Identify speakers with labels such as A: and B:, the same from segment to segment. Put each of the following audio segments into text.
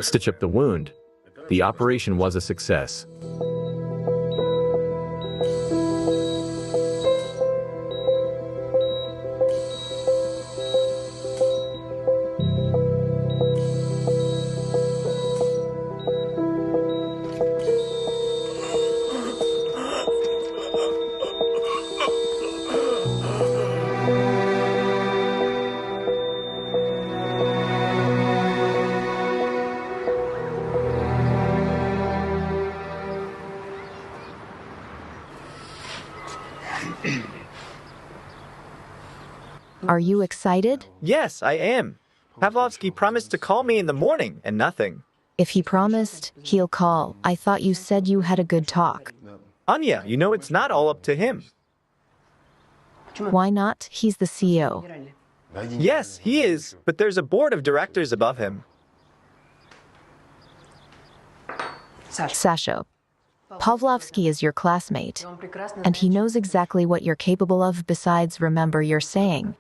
A: stitch up the wound. The operation was a success.
B: Are you excited?
C: Yes, I am. Pavlovsky promised to call me in the morning, and nothing.
B: If he promised, he'll call. I thought you said you had a good talk.
C: Anya, you know it's not all up to him.
B: Why not? He's the CEO.
C: Yes, he is, but there's a board of directors above him.
B: Sasha, Pavlovsky is your classmate, and he knows exactly what you're capable of besides remember your saying.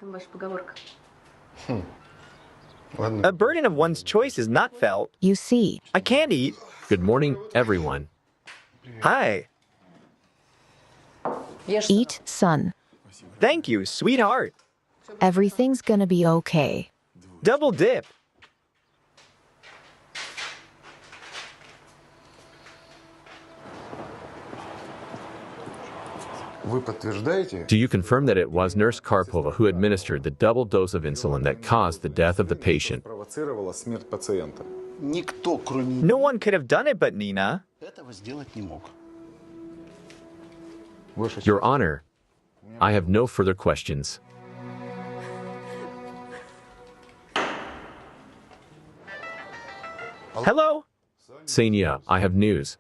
C: A burden of one's choice is not felt.
B: You see.
C: I can't eat.
A: Good morning, everyone.
C: Hi.
B: Eat, son.
C: Thank you, sweetheart.
B: Everything's gonna be okay.
C: Double dip.
A: Do you confirm that it was Nurse Karpova who administered the double dose of insulin that caused the death of the patient?
C: No one could have done it but Nina.
A: Your Honor, I have no further questions.
C: Hello?
A: Sania, I have news.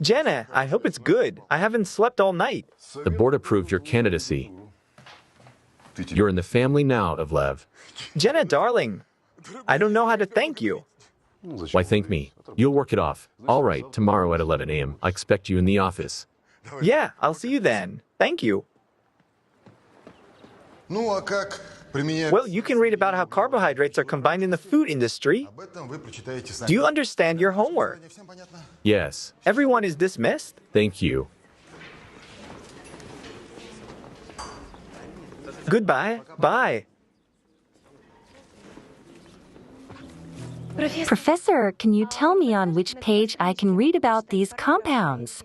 C: Jenna, I hope it's good. I haven't slept all night.
A: The board approved your candidacy. You're in the family now, Evlev.
C: Jenna, darling, I don't know how to thank you.
A: Why thank me? You'll work it off. All right, tomorrow at 11 a.m. I expect you in the office.
C: Yeah, I'll see you then. Thank you. Well, you can read about how carbohydrates are combined in the food industry. Do you understand your homework?
A: Yes.
C: Everyone is dismissed.
A: Thank you.
C: Goodbye. Bye.
D: Professor, can you tell me on which page I can read about these compounds?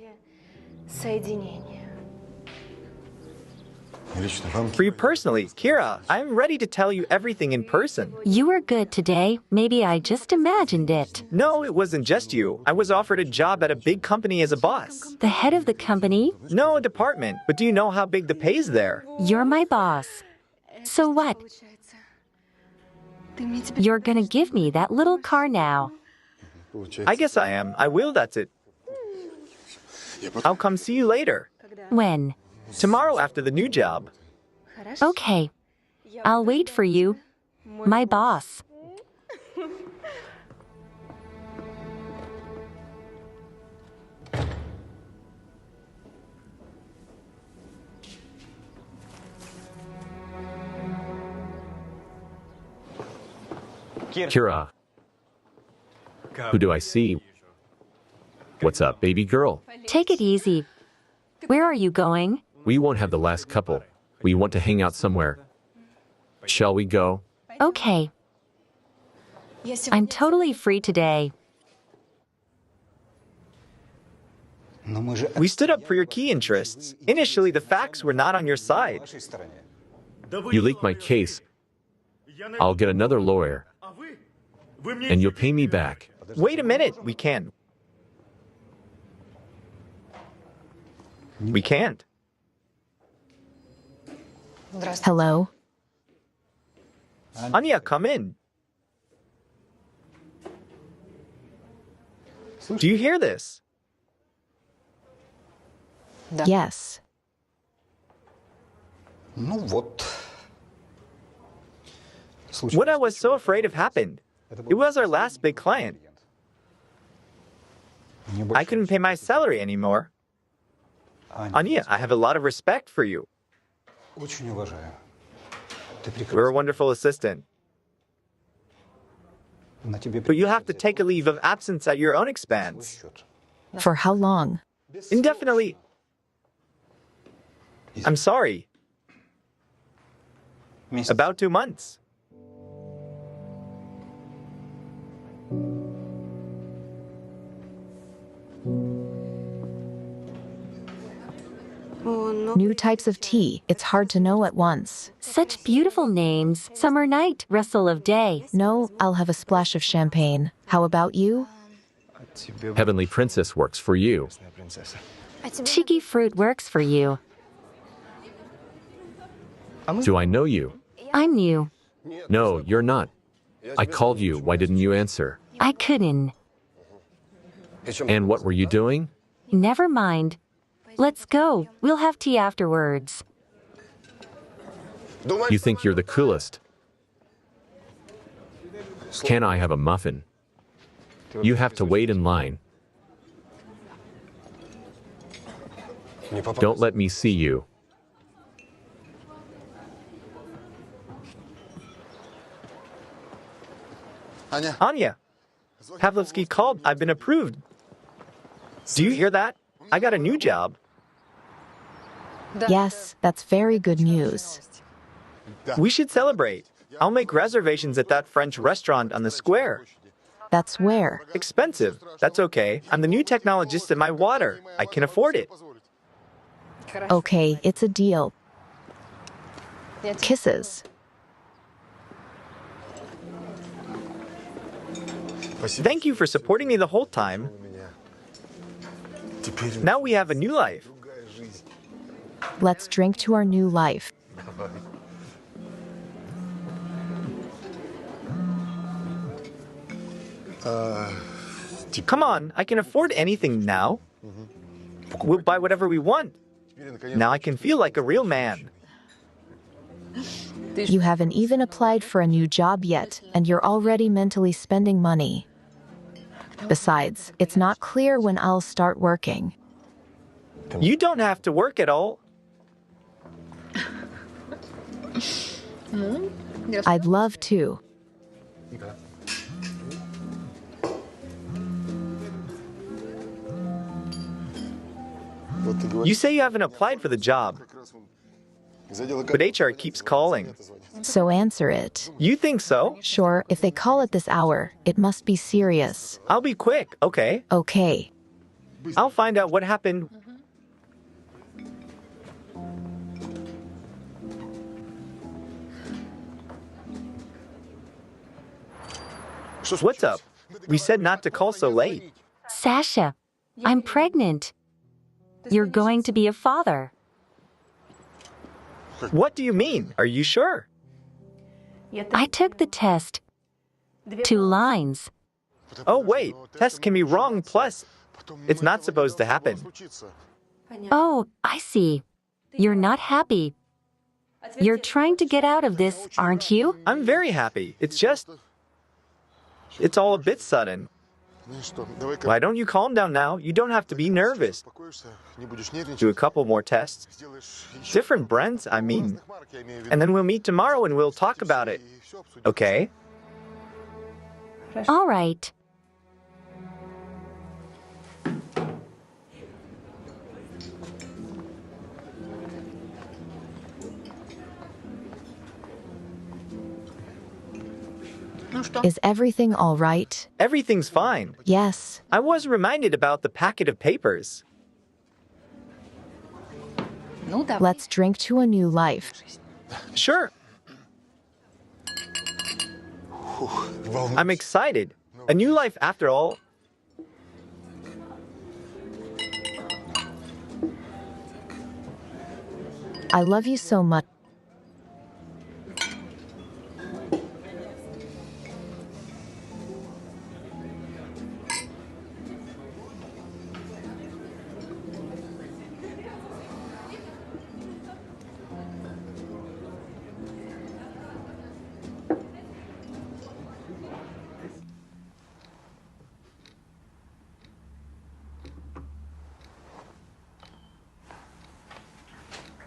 C: For you personally, Kira, I'm ready to tell you everything in person.
D: You were good today. Maybe I just imagined it.
C: No, it wasn't just you. I was offered a job at a big company as a boss.
D: The head of the company?
C: No, a department. But do you know how big the pay's there?
D: You're my boss. So what? You're gonna give me that little car now.
C: I guess I am. I will, that's it. I'll come see you later.
D: When?
C: Tomorrow after the new job.
D: Okay. I'll wait for you. My boss.
A: Kira. Who do I see? What's up, baby girl?
D: Take it easy. Where are you going?
A: We won't have the last couple. We want to hang out somewhere. Shall we go?
D: Okay. I'm totally free today.
C: We stood up for your key interests. Initially, the facts were not on your side.
A: You leaked my case. I'll get another lawyer. And you'll pay me back.
C: Wait a minute, we can. We can't.
B: Hello?
C: Anya, come in. Do you hear this?
B: Yes.
C: What I was so afraid of happened. It was our last big client. I couldn't pay my salary anymore. Anya, I have a lot of respect for you. You're a wonderful assistant. But you'll have to take a leave of absence at your own expense.
B: For how long?
C: Indefinitely. I'm sorry. About 2 months.
B: New types of tea. It's hard to know at once.
D: Such beautiful names. Summer night, rustle of day.
B: No, I'll have a splash of champagne. How about you?
A: Heavenly Princess works for you.
D: Cheeky fruit works for you.
A: Do I know you?
D: I'm new.
A: No, you're not. I called you. Why didn't you answer?
D: I couldn't.
A: And what were you doing?
D: Never mind. Let's go. We'll have tea afterwards.
A: You think you're the coolest. Can I have a muffin? You have to wait in line. Don't let me see you.
C: Anya, Pavlovsky called. I've been approved. Do you hear that? I got a new job.
B: Yes, that's very good news.
C: We should celebrate. I'll make reservations at that French restaurant on the square.
B: That's where.
C: Expensive. That's okay. I'm the new technologist in my water. I can afford it.
B: Okay, it's a deal. Kisses.
C: Thank you for supporting me the whole time. Now we have a new life.
B: Let's drink to our new life.
C: Come on, I can afford anything now. We'll buy whatever we want. Now I can feel like a real man.
B: You haven't even applied for a new job yet, and you're already mentally spending money. Besides, it's not clear when I'll start working.
C: You don't have to work at all.
B: I'd love to.
C: You say you haven't applied for the job, but HR keeps calling.
B: So answer it.
C: You think so?
B: Sure, if they call at this hour, it must be serious.
C: I'll be quick, okay?
B: Okay.
C: I'll find out what happened. What's up? We said not to call so late.
D: Sasha, I'm pregnant. You're going to be a father.
C: What do you mean? Are you sure?
D: I took the test. 2 lines.
C: Oh, wait. Tests can be wrong, plus it's not supposed to happen.
D: Oh, I see. You're not happy. You're trying to get out of this, aren't you?
C: I'm very happy. It's all a bit sudden. Why don't you calm down now? You don't have to be nervous. Do a couple more tests. Different brands, I mean. And then we'll meet tomorrow and we'll talk about it. Okay?
D: All right.
B: Is everything all right?
C: Everything's fine.
B: Yes.
C: I was reminded about the packet of papers.
B: Let's drink to a new life.
C: Sure. I'm excited. A new life after all.
B: I love you so much.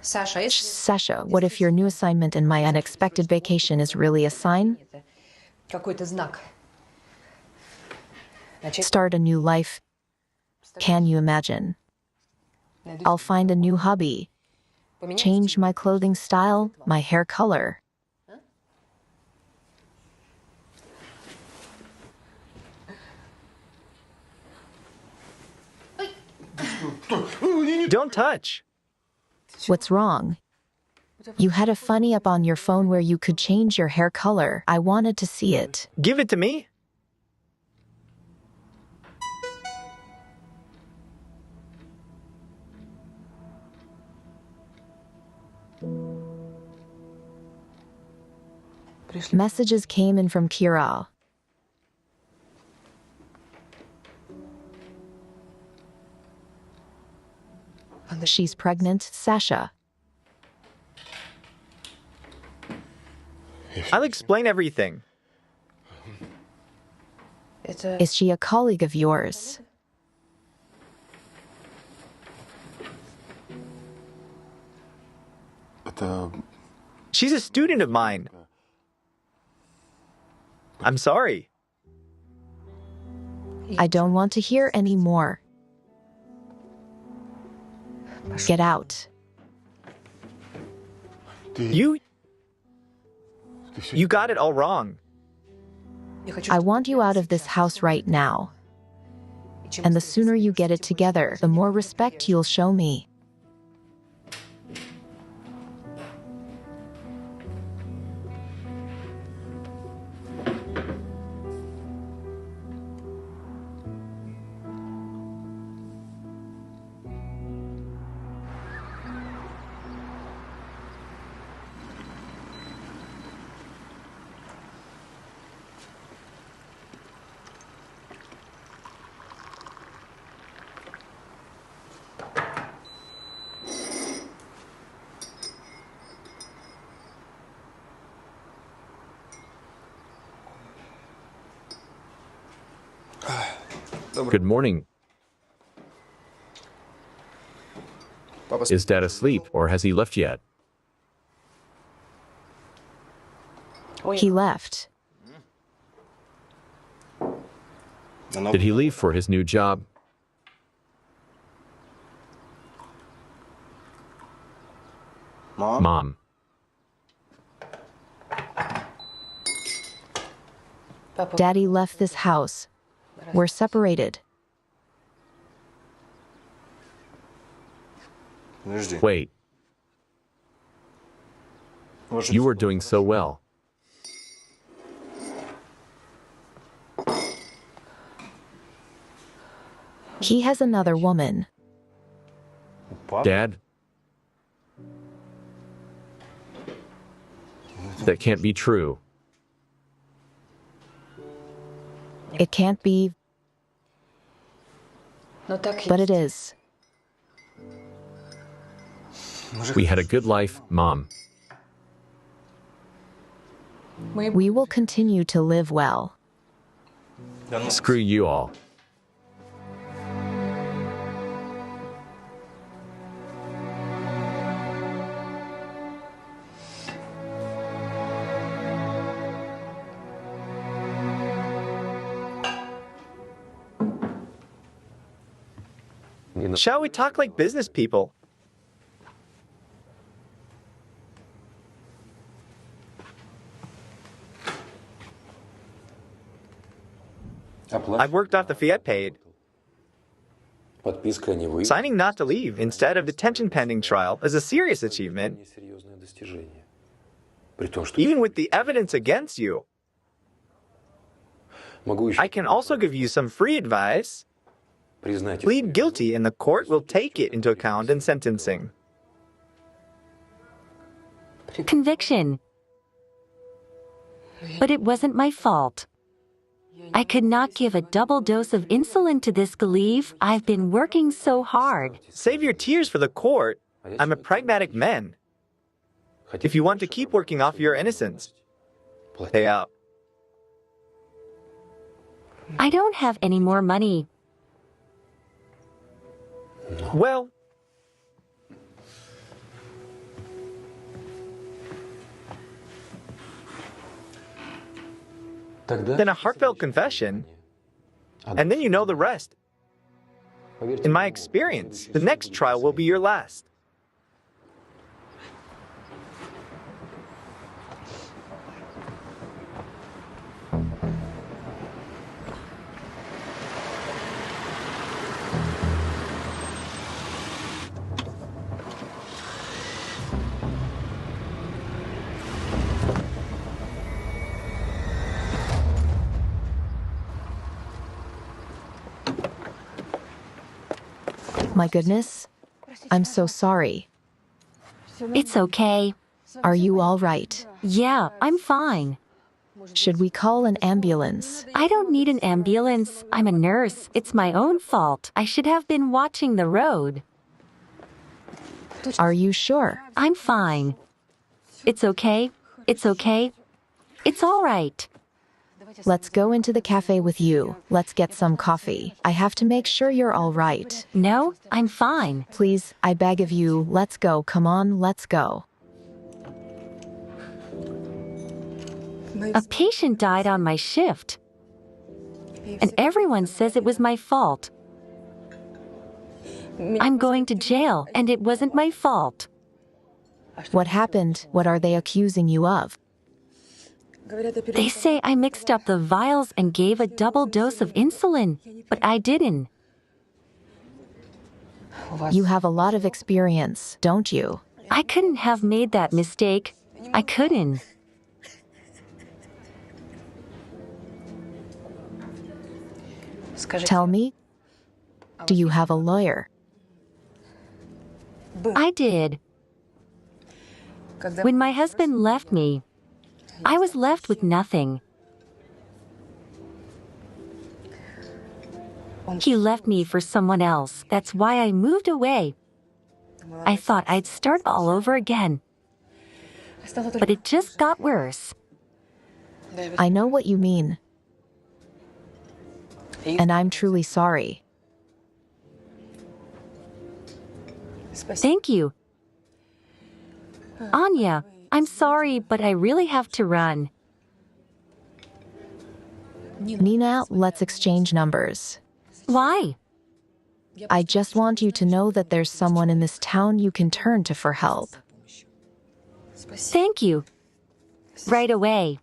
B: Sasha, what if your new assignment and my unexpected vacation is really a sign? Start a new life. Can you imagine? I'll find a new hobby. Change my clothing style, my hair color.
C: Don't touch.
B: What's wrong? You had a funny app on your phone where you could change your hair color. I wanted to see it.
C: Give it to me.
B: Messages came in from Kira. She's pregnant, Sasha.
C: I'll explain everything.
B: Is she a colleague of yours?
C: She's a student of mine. I'm sorry.
B: I don't want to hear any more. Get out.
C: You got it all wrong.
B: I want you out of this house right now. And the sooner you get it together, the more respect you'll show me.
A: Good morning. Is Dad asleep, or has he left yet?
B: He left.
A: Did he leave for his new job? Mom.
B: Daddy left this house. We're separated.
A: Wait. You were doing so well.
B: He has another woman.
A: Dad? That can't be true.
B: It can't be, but it is.
A: We had a good life, Mom.
B: We will continue to live well.
A: Screw you all.
C: Shall we talk like business people? I've worked off the fiat paid. Signing not to leave instead of detention pending trial is a serious achievement, even with the evidence against you. I can also give you some free advice. Plead guilty and the court will take it into account in sentencing.
D: Conviction. But it wasn't my fault. I could not give a double dose of insulin to this Galeev. I've been working so hard.
C: Save your tears for the court. I'm a pragmatic man. If you want to keep working off your innocence, pay out.
D: I don't have any more money.
C: Well, then a heartfelt confession. And then you know the rest. In my experience, the next trial will be your last.
B: My goodness, I'm so sorry.
D: It's okay.
B: Are you all right?
D: Yeah, I'm fine.
B: Should we call an ambulance?
D: I don't need an ambulance. I'm a nurse. It's my own fault. I should have been watching the road.
B: Are you sure?
D: I'm fine. It's okay. It's okay. It's all right.
B: Let's go into the cafe with you. Let's get some coffee. I have to make sure you're all right.
D: No, I'm fine.
B: Please, I beg of you, let's go. Come on, let's go.
D: A patient died on my shift. And everyone says it was my fault. I'm going to jail, and it wasn't my fault.
B: What happened? What are they accusing you of?
D: They say I mixed up the vials and gave a double dose of insulin, but I didn't.
B: You have a lot of experience, don't you?
D: I couldn't have made that mistake. I couldn't.
B: Tell me, do you have a lawyer?
D: I did. When my husband left me, I was left with nothing. He left me for someone else. That's why I moved away. I thought I'd start all over again. But it just got worse.
B: I know what you mean. And I'm truly sorry.
D: Thank you. Anya, I'm sorry, but I really have to run.
B: Nina, let's exchange numbers.
D: Why?
B: I just want you to know that there's someone in this town you can turn to for help.
D: Thank you. Right away.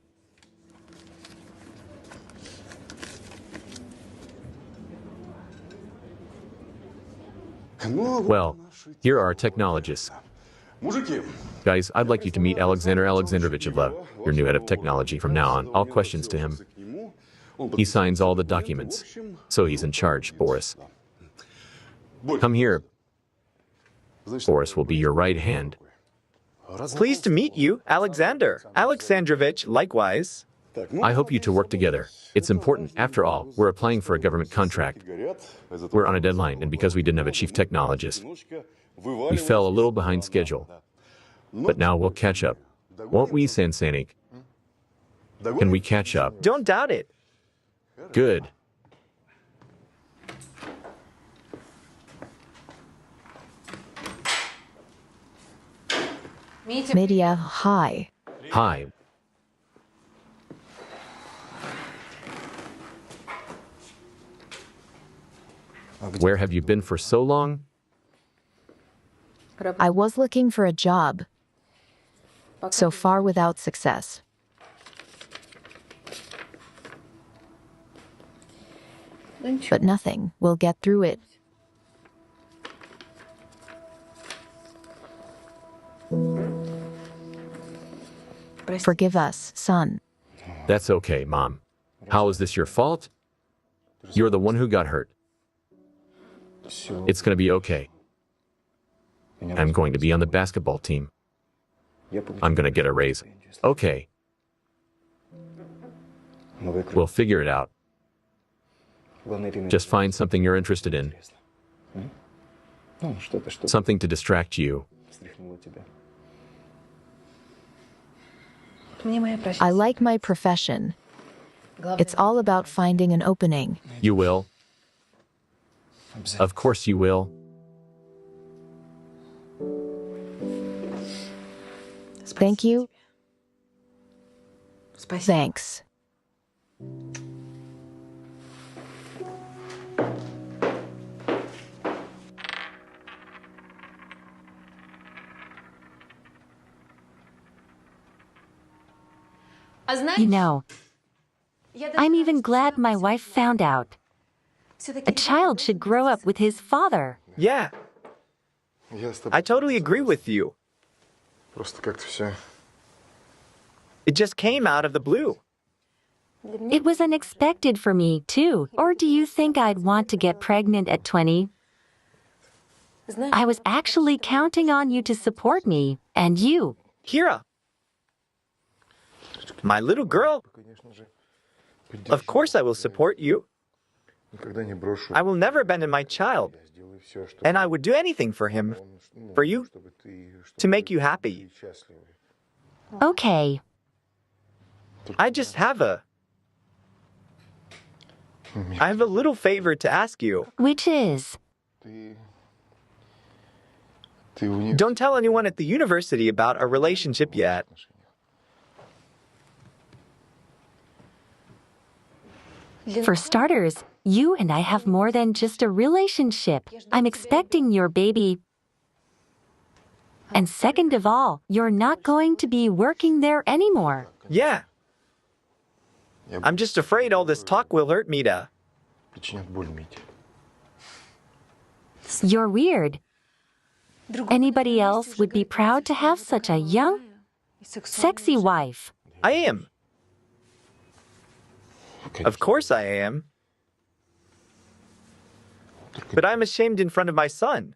A: Well, here are our technologists. Guys, I'd like you to meet Alexander Alexandrovich Epilogue, your new head of technology. From now on, all questions to him. He signs all the documents, so he's in charge, Boris. Come here. Boris will be your right hand.
C: Pleased to meet you, Alexander. Alexandrovich, likewise.
A: I hope you two work together. It's important. After all, we're applying for a government contract. We're on a deadline, and because we didn't have a chief technologist, we fell a little behind schedule. But now we'll catch up. Won't we, Sansanik? Can we catch up?
C: Don't doubt it.
A: Good.
B: Media, hi.
A: Hi. Where have you been for so long?
B: I was looking for a job. So far without success. But nothing. We'll get through it. Forgive us, son.
A: That's okay, Mom. How is this your fault? You're the one who got hurt. It's going to be okay. I'm going to be on the basketball team. I'm going to get a raise. Okay. We'll figure it out. Just find something you're interested in. Something to distract you.
B: I like my profession. It's all about finding an opening.
A: You will. Of course you will.
B: Thank you. Thanks.
D: You know, I'm even glad my wife found out. A child should grow up with his father.
C: Yeah, I totally agree with you. It just came out of the blue.
D: It was unexpected for me, too. Or do you think I'd want to get pregnant at 20? I was actually counting on you to support me, and you.
C: Kira, my little girl. Of course I will support you. I will never abandon my child. And I would do anything for him, for you, to make you happy.
D: Okay.
C: I have a little favor to ask you.
D: Which is?
C: Don't tell anyone at the university about our relationship yet.
D: For starters, you and I have more than just a relationship. I'm expecting your baby. And second of all, you're not going to be working there anymore.
C: Yeah. I'm just afraid all this talk will hurt Mita.
D: You're weird. Anybody else would be proud to have such a young, sexy wife.
C: I am. Of course I am. But I'm ashamed in front of my son.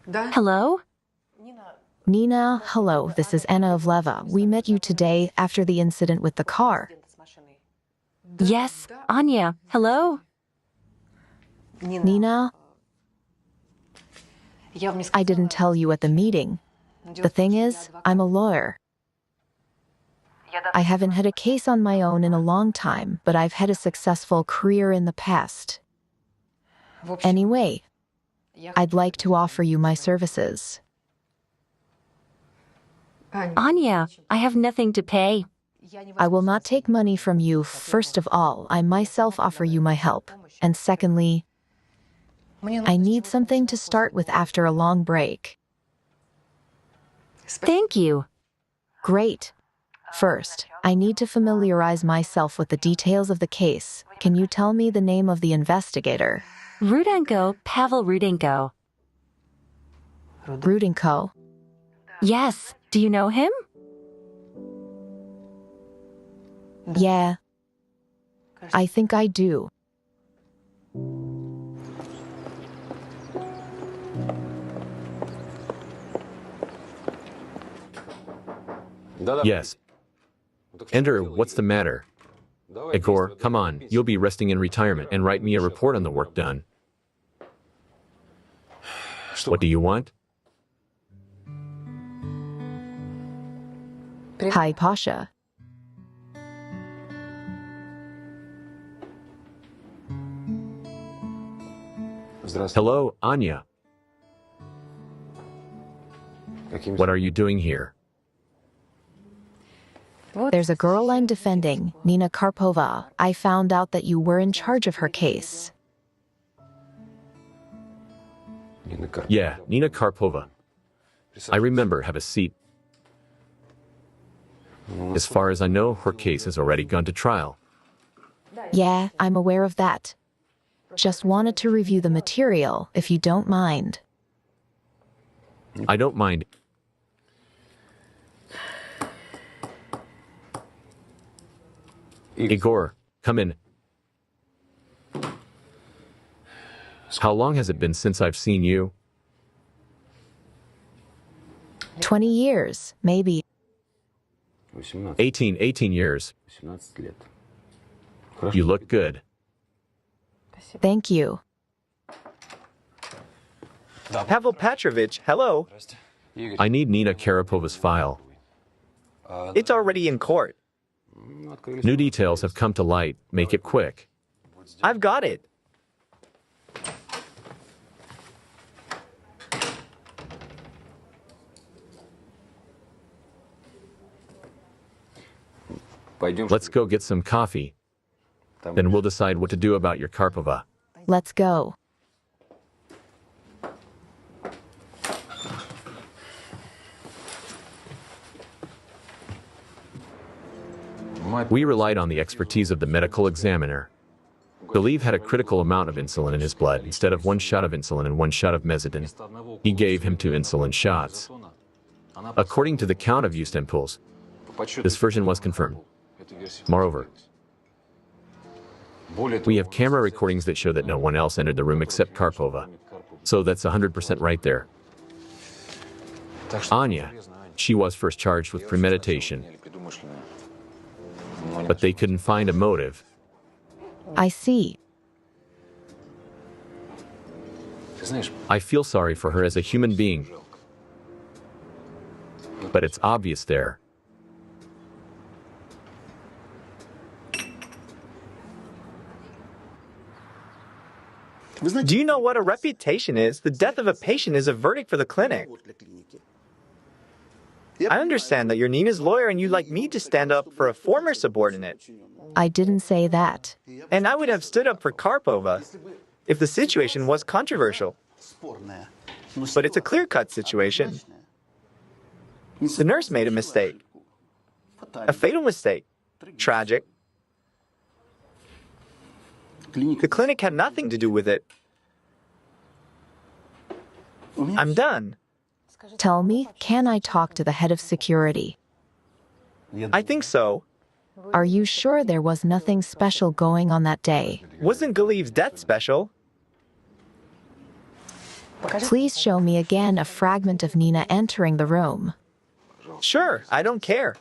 D: Hello?
B: Nina, hello, this is Anna of Leva. We met you today after the incident with the car.
D: Yes, Anya, hello?
B: Nina, I didn't tell you at the meeting. The thing is, I'm a lawyer. I haven't had a case on my own in a long time, but I've had a successful career in the past. Anyway, I'd like to offer you my services.
D: Anya, I have nothing to pay.
B: I will not take money from you. First of all, I myself offer you my help. And secondly, I need something to start with after a long break.
D: Thank you.
B: Great. First, I need to familiarize myself with the details of the case. Can you tell me the name of the investigator?
D: Rudenko, Pavel Rudenko.
B: Rudenko.
D: Yes, do you know him?
B: Yeah. I think I do.
A: Yes. Enter, what's the matter? Igor, come on, you'll be resting in retirement and write me a report on the work done. What do you want?
B: Hi, Pasha.
A: Hello, Anya. What are you doing here?
B: There's a girl I'm defending, Nina Karpova. I found out that you were in charge of her case.
A: Yeah, Nina Karpova. I remember, have a seat. As far as I know, her case has already gone to trial.
B: Yeah, I'm aware of that. Just wanted to review the material, if you don't mind.
A: I don't mind. Igor, come in. How long has it been since I've seen you?
B: 20 years, maybe.
A: 18 years. You look good.
B: Thank you.
C: Pavel Petrovich, hello.
A: I need Nina Karapova's file.
C: It's already in court.
A: New details have come to light. Make it quick.
C: I've got it.
A: Let's go get some coffee. Then we'll decide what to do about your Karpova.
B: Let's go.
A: We relied on the expertise of the medical examiner. Galeev had a critical amount of insulin in his blood. Instead of 1 shot of insulin and 1 shot of Mezidin, he gave him 2 insulin shots. According to the count of used ampoules, this version was confirmed. Moreover, we have camera recordings that show that no one else entered the room except Karpova. So that's 100% right there. Anya, she was first charged with premeditation. But they couldn't find a motive.
B: I see.
A: I feel sorry for her as a human being. But it's obvious there.
C: Do you know what a reputation is? The death of a patient is a verdict for the clinic. I understand that you're Nina's lawyer and you'd like me to stand up for a former subordinate.
B: I didn't say that.
C: And I would have stood up for Karpova if the situation was controversial. But it's a clear-cut situation. The nurse made a mistake. A fatal mistake. Tragic. The clinic had nothing to do with it. I'm done.
B: Tell me, can I talk to the head of security?
C: I think so.
B: Are you sure there was nothing special going on that day?
C: Wasn't Galeev's death special?
B: Please show me again a fragment of Nina entering the room.
C: Sure, I don't care.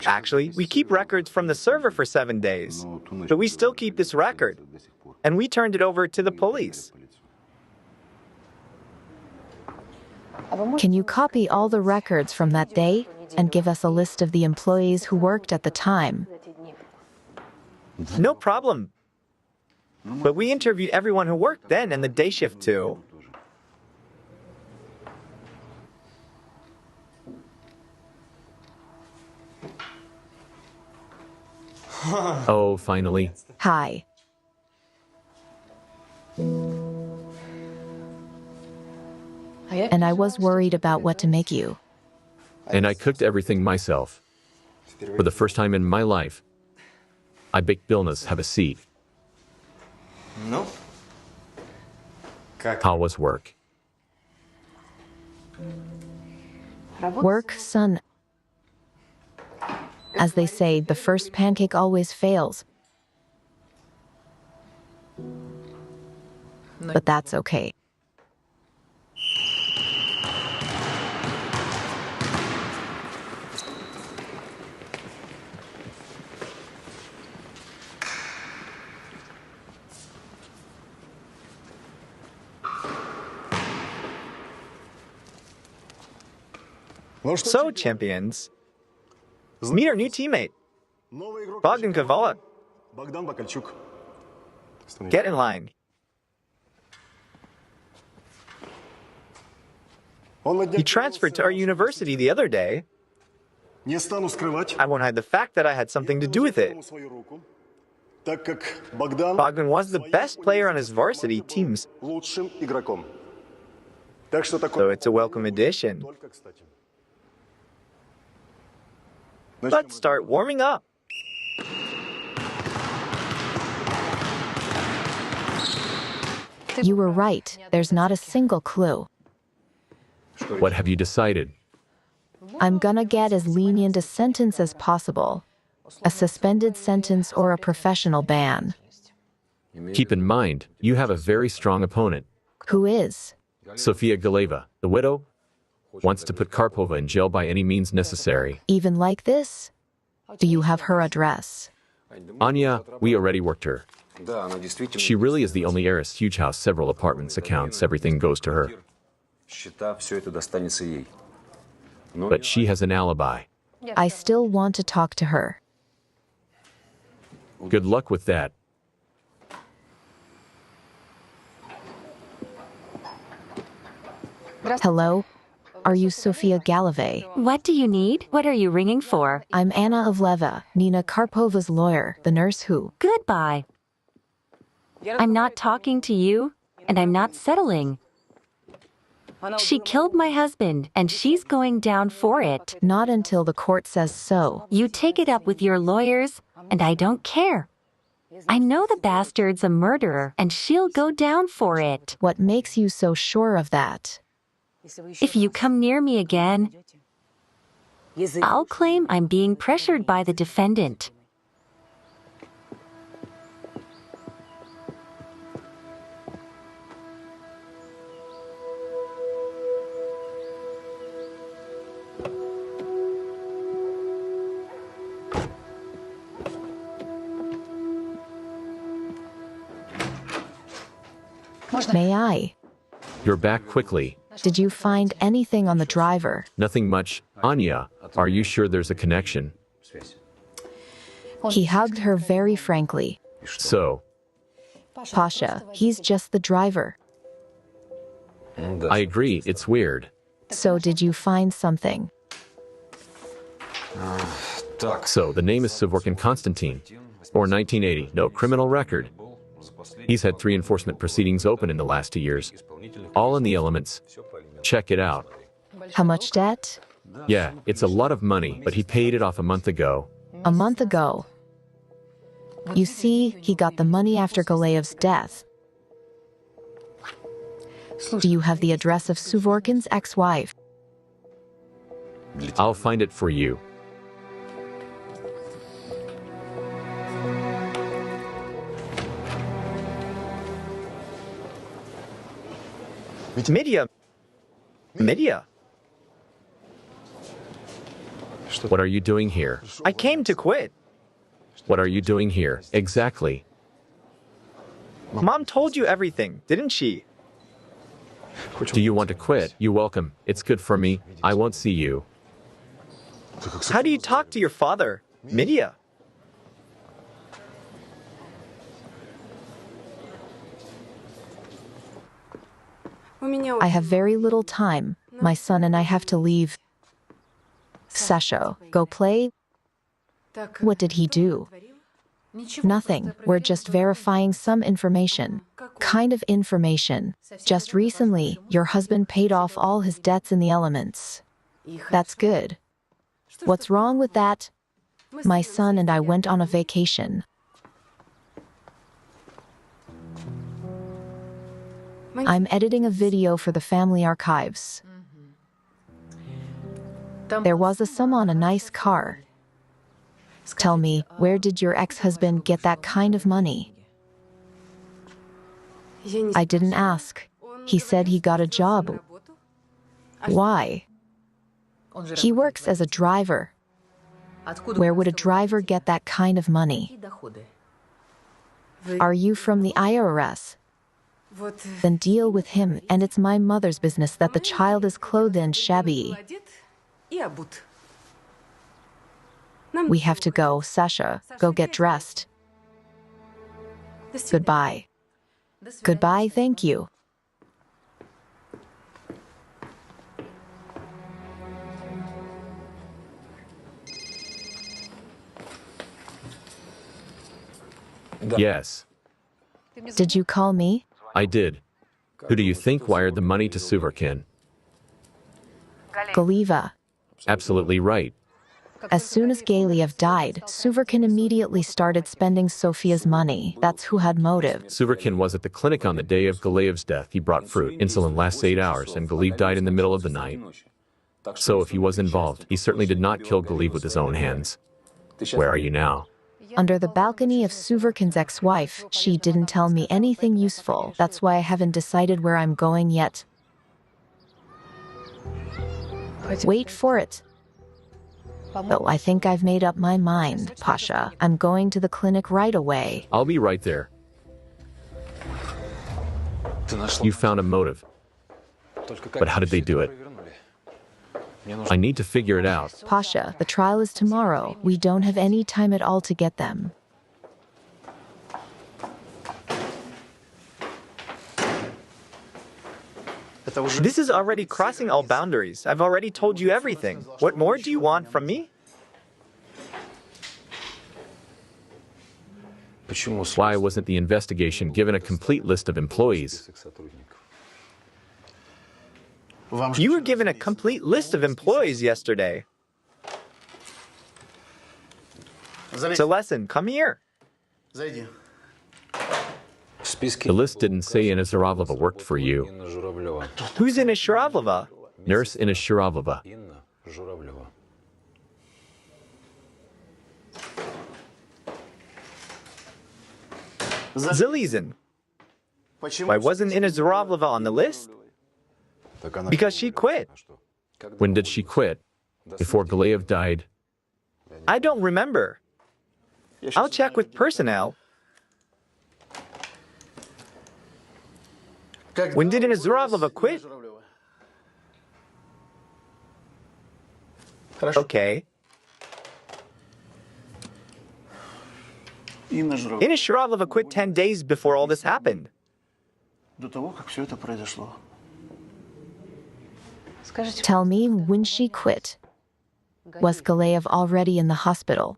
C: Actually, we keep records from the server for 7 days, but we still keep this record, and we turned it over to the police.
B: Can you copy all the records from that day and give us a list of the employees who worked at the time?
C: No problem. But we interviewed everyone who worked then and the day shift too.
A: Oh, finally.
B: Hi. And I was worried about what to make you.
A: And I cooked everything myself. For the first time in my life, I baked bilnas. Have a seat. How was work?
B: Work, son. As they say, the first pancake always fails. But that's okay.
C: So, champions, meet our new teammate, Bogdan Kavala. Get in line. He transferred to our university the other day. I won't hide the fact that I had something to do with it. Bogdan was the best player on his varsity teams, so it's a welcome addition. Let's start warming up.
B: You were right. There's not a single clue.
A: What have you decided?
B: I'm gonna get as lenient a sentence as possible. A suspended sentence or a professional ban.
A: Keep in mind, you have a very strong opponent.
B: Who is?
A: Sofia Galeva, the widow. Wants to put Karpova in jail by any means necessary.
B: Even like this? Do you have her address?
A: Anya, we already worked her. She really is the only heiress. Huge house, several apartments, accounts, everything goes to her. But she has an alibi.
B: I still want to talk to her.
A: Good luck with that.
B: Hello? Are you Sofia Galavay?
D: What do you need? What are you ringing for?
B: I'm Anna of Leva, Nina Karpova's lawyer, the nurse who...
D: Goodbye. I'm not talking to you, and I'm not settling. She killed my husband, and she's going down for it.
B: Not until the court says so.
D: You take it up with your lawyers, and I don't care. I know the bastard's a murderer, and she'll go down for it.
B: What makes you so sure of that?
D: If you come near me again, I'll claim I'm being pressured by the defendant.
B: May I?
A: You're back quickly.
B: Did you find anything on the driver?
A: Nothing much. Anya, are you sure there's a connection?
B: He hugged her very frankly.
A: So,
B: Pasha, he's just the driver.
A: I agree, it's weird.
B: So did you find something?
A: So, the name is Suvorkin Konstantin, or 1980, no criminal record. He's had 3 enforcement proceedings open in the last 2 years. All in the elements. Check it out.
B: How much debt?
A: Yeah, it's a lot of money, but he paid it off a month ago.
B: A month ago. You see, he got the money after Galayev's death. Do you have the address of Suvorkin's ex-wife?
A: I'll find it for you.
C: Midya.
A: What are you doing here?
C: I came to quit.
A: What are you doing here? Exactly.
C: Mom told you everything, didn't she?
A: Do you want to quit? You're welcome. It's good for me. I won't see you.
C: How do you talk to your father, Midya?
B: I have very little time. My son and I have to leave. Sasha, go play? What did he do? Nothing. We're just verifying some information. Kind of information. Just recently, your husband paid off all his debts in the elements. That's good. What's wrong with that? My son and I went on a vacation. I'm editing a video for the family archives. There was a sum on a nice car. Tell me, where did your ex-husband get that kind of money? I didn't ask. He said he got a job. Why? He works as a driver. Where would a driver get that kind of money? Are you from the IRS? Then deal with him, and it's my mother's business that the child is clothed and shabby. We have to go, Sasha. Go get dressed. Goodbye. Goodbye, thank you.
A: Yes,
B: Did you call me?
A: I did. Who do you think wired the money to Suvorkin?
B: Galiva.
A: Absolutely right.
B: As soon as Galiev died, Suvorkin immediately started spending Sofia's money. That's who had motive.
A: Suvorkin was at the clinic on the day of Galayev's death. He brought fruit. Insulin lasts 8 hours, and Galeev died in the middle of the night. So if he was involved, he certainly did not kill Galeev with his own hands. Where are you now?
B: Under the balcony of Suvorkin's ex-wife. She didn't tell me anything useful. That's why I haven't decided where I'm going yet. Wait for it. Though I think I've made up my mind, Pasha. I'm going to the clinic right away.
A: I'll be right there. You found a motive. But how did they do it? I need to figure it out.
B: Pasha, the trial is tomorrow. We don't have any time at all to get them.
C: This is already crossing all boundaries. I've already told you everything. What more do you want from me?
A: Why wasn't the investigation given a complete list of employees?
C: You were given a complete list of employees yesterday. Zalesin, come here.
A: The list didn't say Inna Zhuravleva worked for you.
C: Who's Inna Zhuravleva?
A: Nurse Inna Zhuravleva.
C: Zalizin. Why wasn't Inna Zhuravleva on the list? Because she quit.
A: When did she quit? Before Galeev died?
C: I don't remember. I'll check with personnel. When did Inna Zhuravleva quit? Okay. Inna Zhuravleva quit 10 days before all this happened.
B: Tell me when she quit. Was Galeev already in the hospital?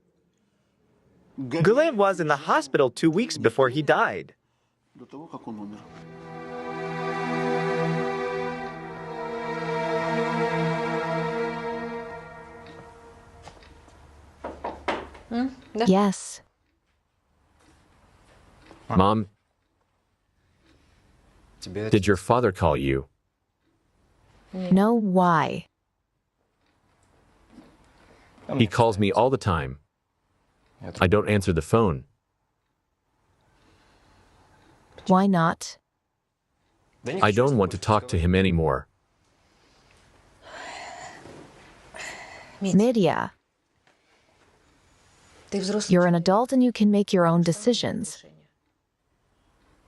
C: Galeev was in the hospital 2 weeks before he died.
B: Yes.
A: Mom, did your father call you?
B: No, why?
A: He calls me all the time. I don't answer the phone.
B: Why not?
A: I don't want to talk to him anymore.
B: Midya, you're an adult and you can make your own decisions.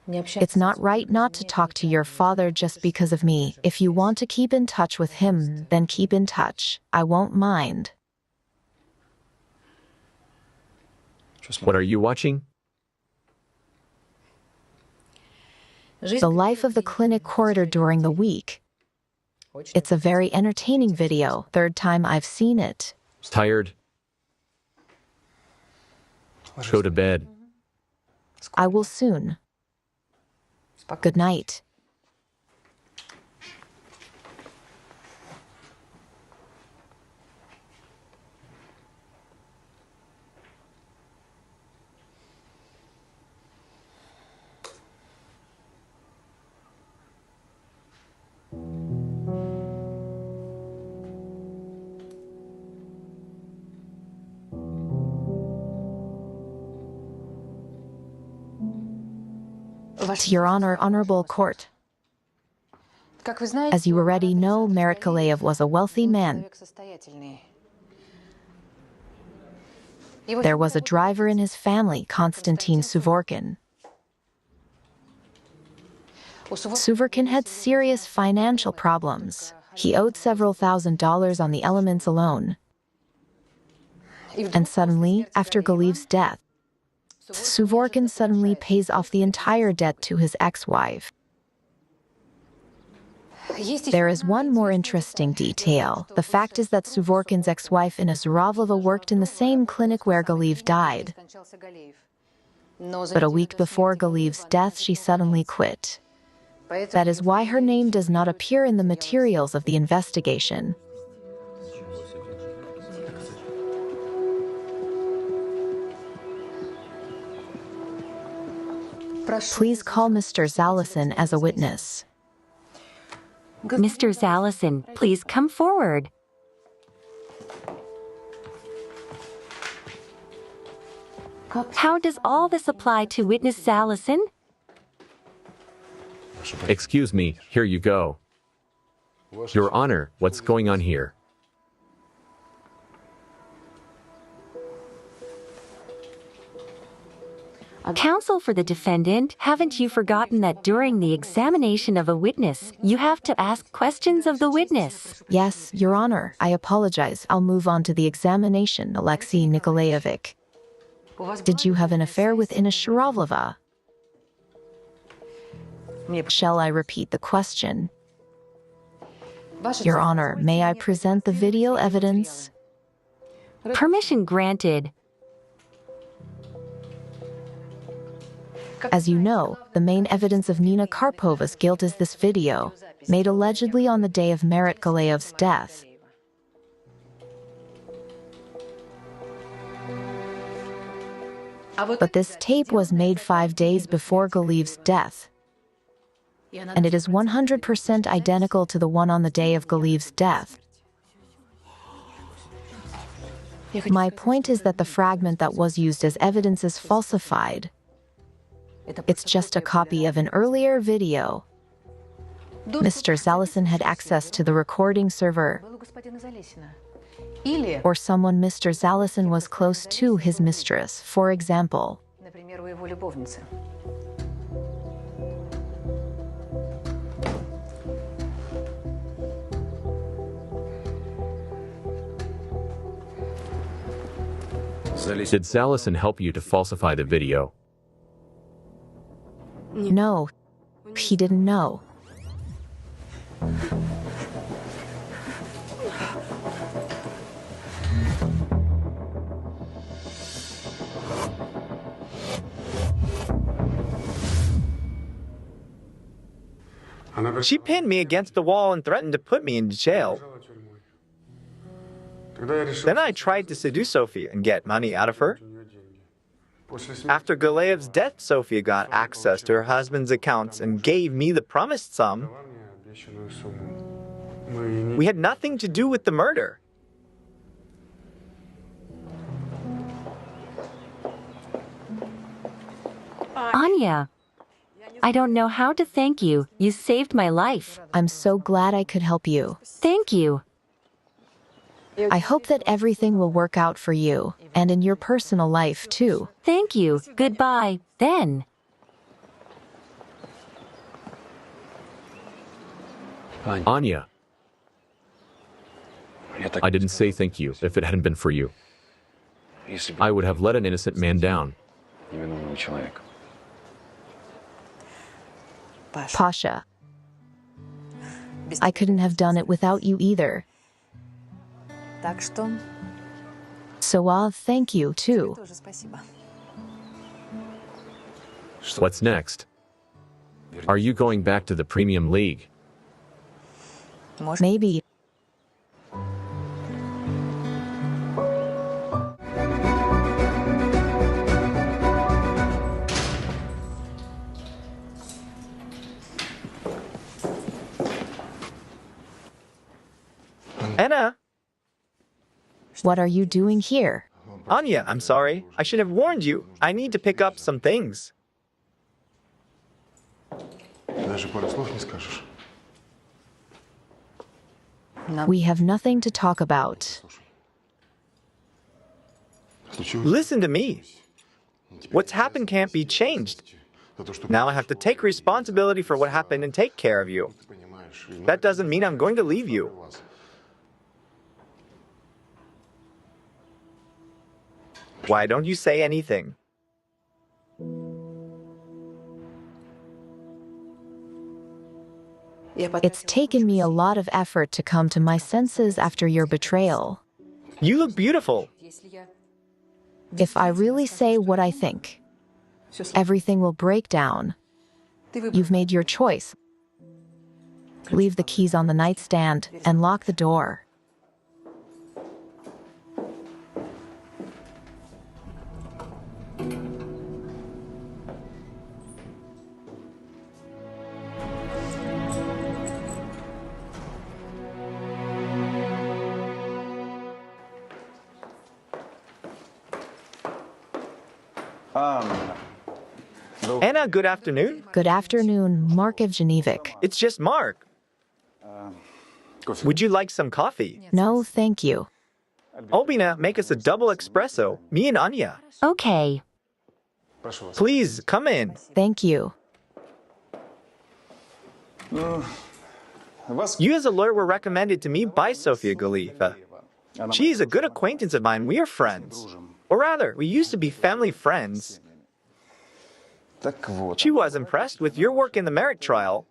B: It's not right not to talk to your father just because of me. If you want to keep in touch with him, then keep in touch. I won't mind.
A: What are you watching?
B: The life of the clinic corridor during the week. It's a very entertaining video. Third time I've seen it.
A: Tired? Go to bed.
B: I will soon. Good night. To Your Honor, Honorable Court. As you already know, Merit Galeev was a wealthy man. There was a driver in his family, Konstantin Suvorkin. Suvorkin had serious financial problems. He owed several $1,000s on the elements alone. And suddenly, after Galeev's death, Suvorkin suddenly pays off the entire debt to his ex-wife. There is one more interesting detail. The fact is that Suvorkin's ex-wife Inna Zhuravleva worked in the same clinic where Galeev died. But a week before Galeev's death, she suddenly quit. That is why her name does not appear in the materials of the investigation. Please call Mr. Zalesin as a witness.
D: Mr. Zalesin, please come forward. How does all this apply to witness Zalesin?
A: Excuse me, here you go. Your Honor, what's going on here?
D: Counsel for the defendant, haven't you forgotten that during the examination of a witness, you have to ask questions of the witness?
B: Yes, Your Honor. I apologize. I'll move on to the examination, Alexei Nikolaevich. Did you have an affair with Inna Sharovlova? Shall I repeat the question? Your Honor, may I present the video evidence?
D: Permission granted.
B: As you know, the main evidence of Nina Karpova's guilt is this video, made allegedly on the day of Marat Galayev's death. But this tape was made 5 days before Galiyev's death, and it is 100% identical to the one on the day of Galiyev's death. My point is that the fragment that was used as evidence is falsified. It's just a copy of an earlier video. Mr. Zalesin had access to the recording server, or someone Mr. Zalesin was close to his mistress, for example.
A: Did Zalesin help you to falsify the video?
B: No, he didn't know.
C: She pinned me against the wall and threatened to put me in jail. Then I tried to seduce Sofia and get money out of her. After Galayev's death, Sofia got access to her husband's accounts and gave me the promised sum. We had nothing to do with the murder.
D: Anya, I don't know how to thank you. You saved my life.
B: I'm so glad I could help you.
D: Thank you.
B: I hope that everything will work out for you, and in your personal life, too.
D: Thank you. Goodbye, then.
A: Anya. I didn't say thank you if it hadn't been for you. I would have let an innocent man down.
B: Pasha, I couldn't have done it without you either. So thank you, too.
A: What's next? Are you going back to the Premium League?
B: Maybe.
C: Anna!
B: What are you doing here?
C: Anya, I'm sorry. I should have warned you. I need to pick up some things.
B: We have nothing to talk about.
C: Listen to me. What's happened can't be changed. Now I have to take responsibility for what happened and take care of you. That doesn't mean I'm going to leave you. Why don't you say anything?
B: It's taken me a lot of effort to come to my senses after your betrayal.
C: You look beautiful.
B: If I really say what I think, everything will break down. You've made your choice. Leave the keys on the nightstand and lock the door.
C: Anna, good afternoon.
B: Good afternoon, Mark Evgenevich.
C: It's just Mark. Would you like some coffee?
B: No, thank you.
C: Albina, make us a double espresso, me and Anya.
D: Okay.
C: Please, come in.
B: Thank you.
C: You as a lawyer were recommended to me by Sofia Galieva. She is a good acquaintance of mine. We are friends. Or rather, we used to be family friends. She was impressed with your work in the merit trial.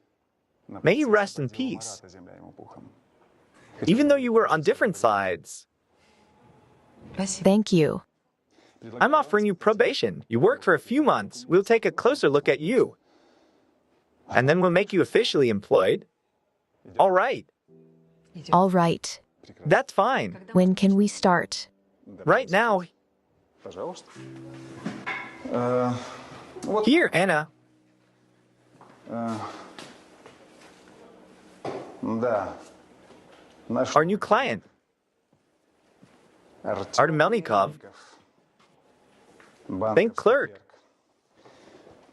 C: May he rest in peace. Even though you were on different sides.
B: Thank you.
C: I'm offering you probation. You work for a few months. We'll take a closer look at you. And then we'll make you officially employed. All right.
B: All right.
C: That's fine.
B: When can we start?
C: Right now. Here, Anna. Our new client. Artem Melnikov. Bank clerk.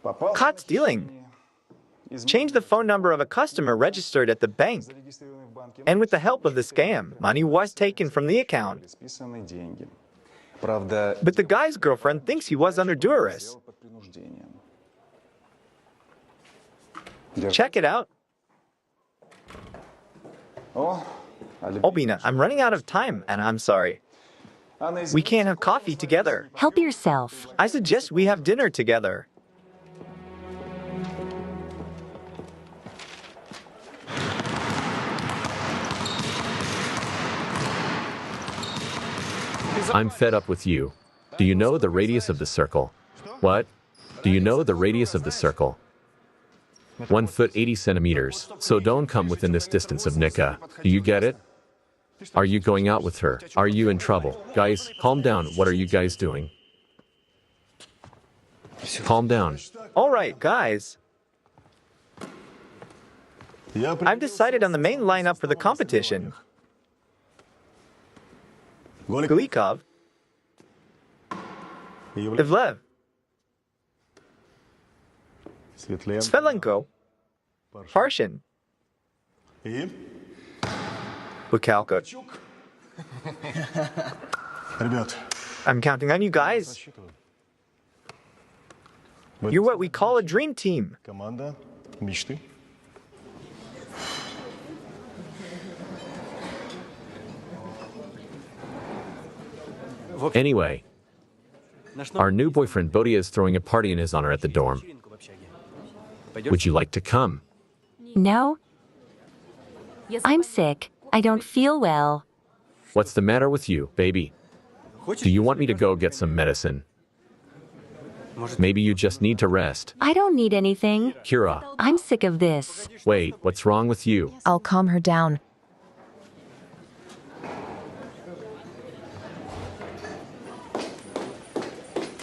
C: Caught stealing. Changed the phone number of a customer registered at the bank. And with the help of the scam, money was taken from the account. But the guy's girlfriend thinks he was under duress. Check it out. Albina, I'm running out of time, and I'm sorry. We can't have coffee together.
D: Help yourself.
C: I suggest we have dinner together.
A: I'm fed up with you. Do you know the radius of the circle? What? Do you know the radius of the circle? 1 foot 80 centimeters, so don't come within this distance of Nika. Do you get it? Are you going out with her? Are you in trouble? Guys, calm down. What are you guys doing? Calm down.
C: All right, guys. I've decided on the main lineup for the competition. Gulikov, Ivlev, Svetlenko, Parshin, Bukalka. I'm counting on you guys. You're what we call a dream team.
A: Anyway, our new boyfriend Bodia is throwing a party in his honor at the dorm. Would you like to come?
D: No. I'm sick. I don't feel well.
A: What's the matter with you, baby? Do you want me to go get some medicine? Maybe you just need to rest.
D: I don't need anything.
A: Kira.
D: I'm sick of this.
A: Wait, what's wrong with you?
B: I'll calm her down.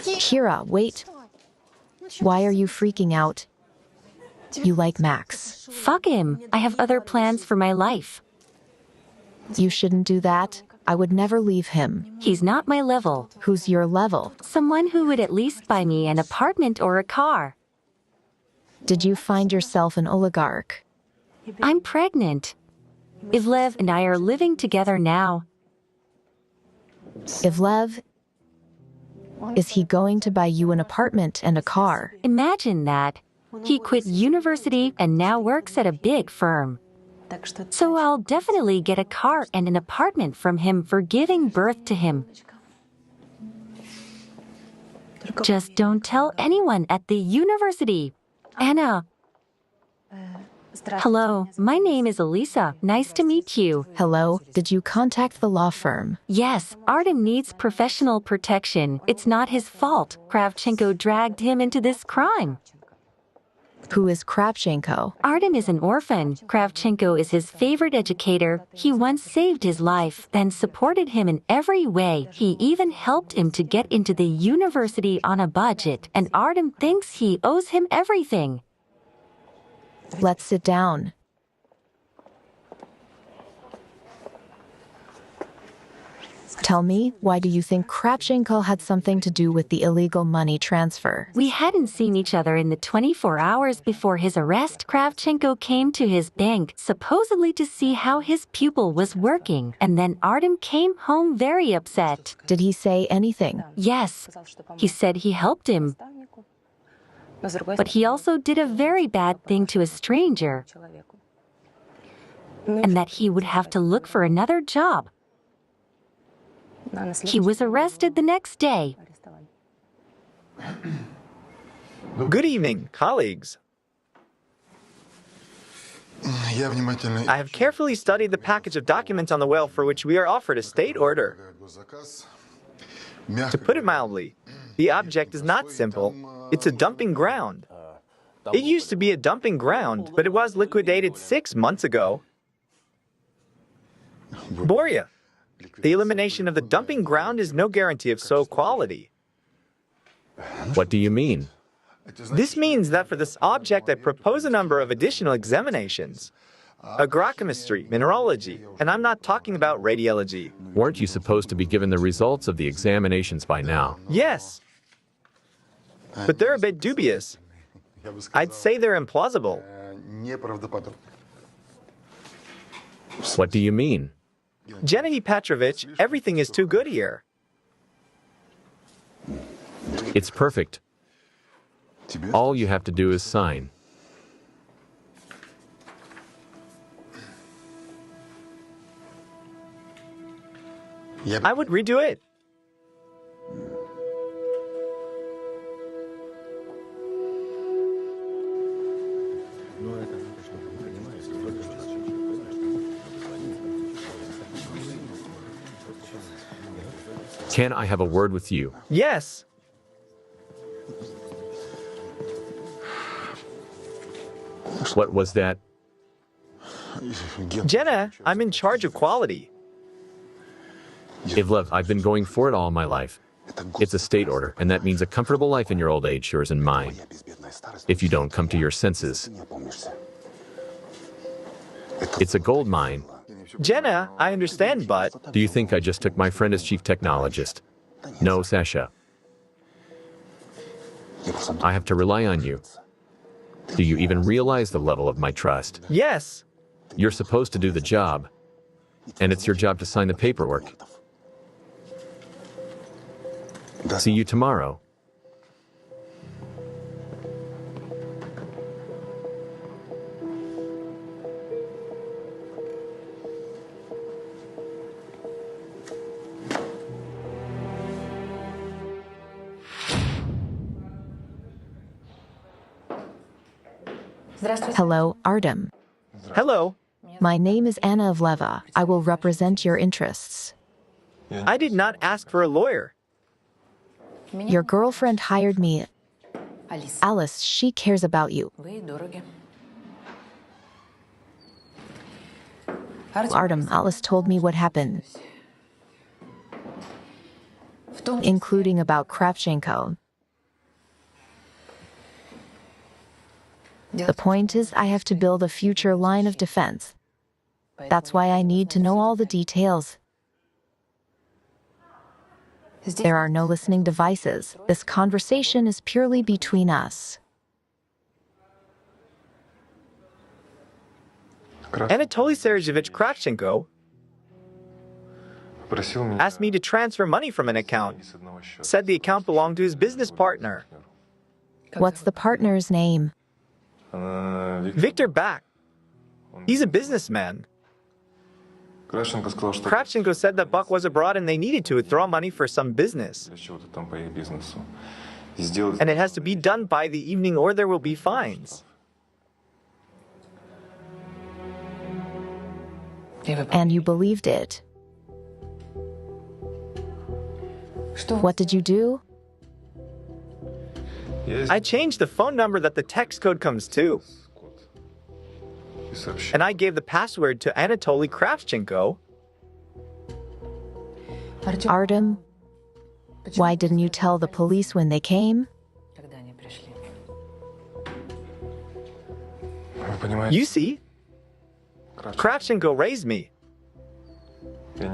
B: Kira, wait. Why are you freaking out? You like Max.
D: Fuck him. I have other plans for my life.
B: You shouldn't do that. I would never leave him.
D: He's not my level.
B: Who's your level?
D: Someone who would at least buy me an apartment or a car.
B: Did you find yourself an oligarch?
D: I'm pregnant. Ivlev and I are living together now.
B: Ivlev, is he going to buy you an apartment and a car?
D: Imagine that. He quit university and now works at a big firm. So I'll definitely get a car and an apartment from him for giving birth to him. Just don't tell anyone at the university. Anna. Hello, my name is Elisa. Nice to meet you.
B: Hello, did you contact the law firm?
D: Yes, Artem needs professional protection. It's not his fault. Kravchenko dragged him into this crime.
B: Who is Kravchenko?
D: Artem is an orphan. Kravchenko is his favorite educator. He once saved his life, then supported him in every way. He even helped him to get into the university on a budget, and Artem thinks he owes him everything.
B: Let's sit down. Tell me, why do you think Kravchenko had something to do with the illegal money transfer?
D: We hadn't seen each other in the 24 hours before his arrest. Kravchenko came to his bank, supposedly to see how his pupil was working, and then Artem came home very upset.
B: Did he say anything?
D: Yes. He said he helped him. But he also did a very bad thing to a stranger, and that he would have to look for another job. He was arrested the next day.
C: Good evening, colleagues. I have carefully studied the package of documents on the well for which we are offered a state order. To put it mildly, the object is not simple. It's a dumping ground. It used to be a dumping ground, but it was liquidated 6 months ago. Borya, the elimination of the dumping ground is no guarantee of soil quality.
A: What do you mean?
C: This means that for this object, I propose a number of additional examinations. Agrochemistry, mineralogy, and I'm not talking about radiology.
A: Weren't you supposed to be given the results of the examinations by now?
C: Yes, but they're a bit dubious. I'd say they're implausible.
A: What do you mean?
C: Gennady Petrovich, everything is too good here.
A: It's perfect. All you have to do is sign.
C: I would redo it.
A: Can I have a word with you?
C: Yes.
A: What was that?
C: Jenna, I'm in charge of quality.
A: Ivlev, I've been going for it all my life. It's a state order, and that means a comfortable life in your old age, yours and mine. If you don't come to your senses. It's a gold mine.
C: Jenna, I understand, but...
A: Do you think I just took my friend as chief technologist? No, Sasha. I have to rely on you. Do you even realize the level of my trust?
C: Yes.
A: You're supposed to do the job, and it's your job to sign the paperwork. See you tomorrow.
B: Hello, Artem.
C: Hello.
B: My name is Anna Ivleva. I will represent your interests.
C: I did not ask for a lawyer.
B: Your girlfriend hired me. Alice, she cares about you. Artem, Alice told me what happened, including about Kravchenko. The point is, I have to build a future line of defense. That's why I need to know all the details. There are no listening devices. This conversation is purely between us.
C: Anatoly Sergeyevich Kravchenko asked me to transfer money from an account. Said the account belonged to his business partner.
B: What's the partner's name?
C: Victor Back. He's a businessman. Kravchenko said that Buck was abroad and they needed to withdraw money for some business. And it has to be done by the evening or there will be fines.
B: And you believed it. What did you do?
C: I changed the phone number that the text code comes to. And I gave the password to Anatoly Kravchenko.
B: Artem, why didn't you tell the police when they came?
C: You see, Kravchenko raised me.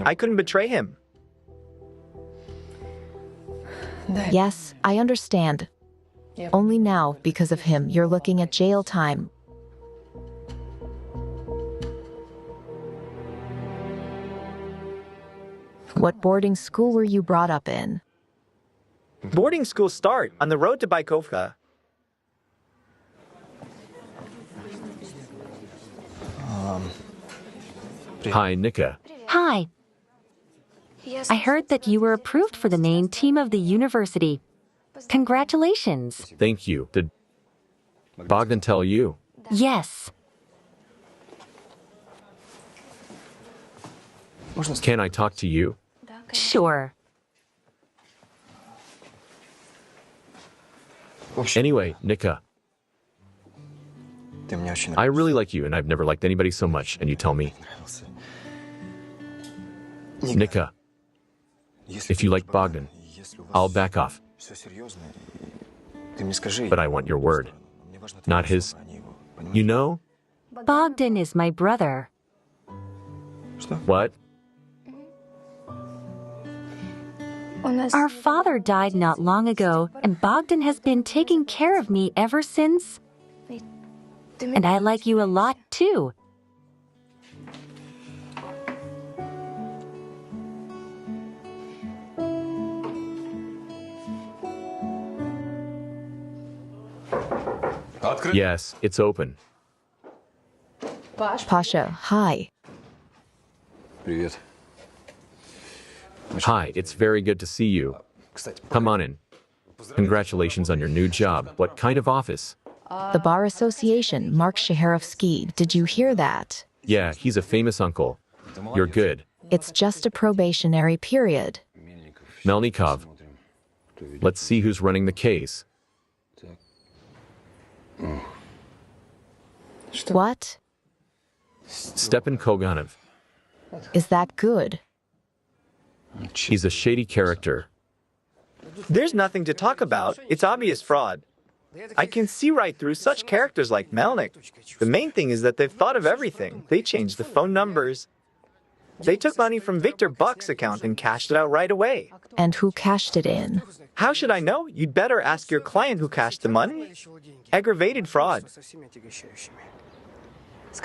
C: I couldn't betray him.
B: Yes, I understand. Only now, because of him, you're looking at jail time. What boarding school were you brought up in?
C: Boarding school start on the road to Baikovka.
A: Hi, Nika.
D: Hi. I heard that you were approved for the main team of the university. Congratulations.
A: Thank you. Did Bogdan tell you?
D: Yes.
A: Can I talk to you?
D: Sure.
A: Anyway, Nika, I really like you and I've never liked anybody so much, and you tell me. Nika, if you like Bogdan, I'll back off. But I want your word, not his. You know?
D: Bogdan is my brother.
A: What?
D: Our father died not long ago, and Bogdan has been taking care of me ever since. And I like you a lot, too.
A: Yes, it's open.
B: Pasha, hi.
A: Hi, it's very good to see you. Come on in. Congratulations on your new job. What kind of office?
B: The Bar Association, Mark Shaharovsky. Did you hear that?
A: Yeah, he's a famous uncle. You're good.
B: It's just a probationary period.
A: Melnikov. Let's see who's running the case.
B: What?
A: Stepan Koganov.
B: Is that good?
A: He's a shady character.
C: There's nothing to talk about. It's obvious fraud. I can see right through such characters like Melnik. The main thing is that they've thought of everything. They changed the phone numbers. They took money from Victor Buck's account and cashed it out right away.
B: And who cashed it in?
C: How should I know? You'd better ask your client who cashed the money. Aggravated fraud.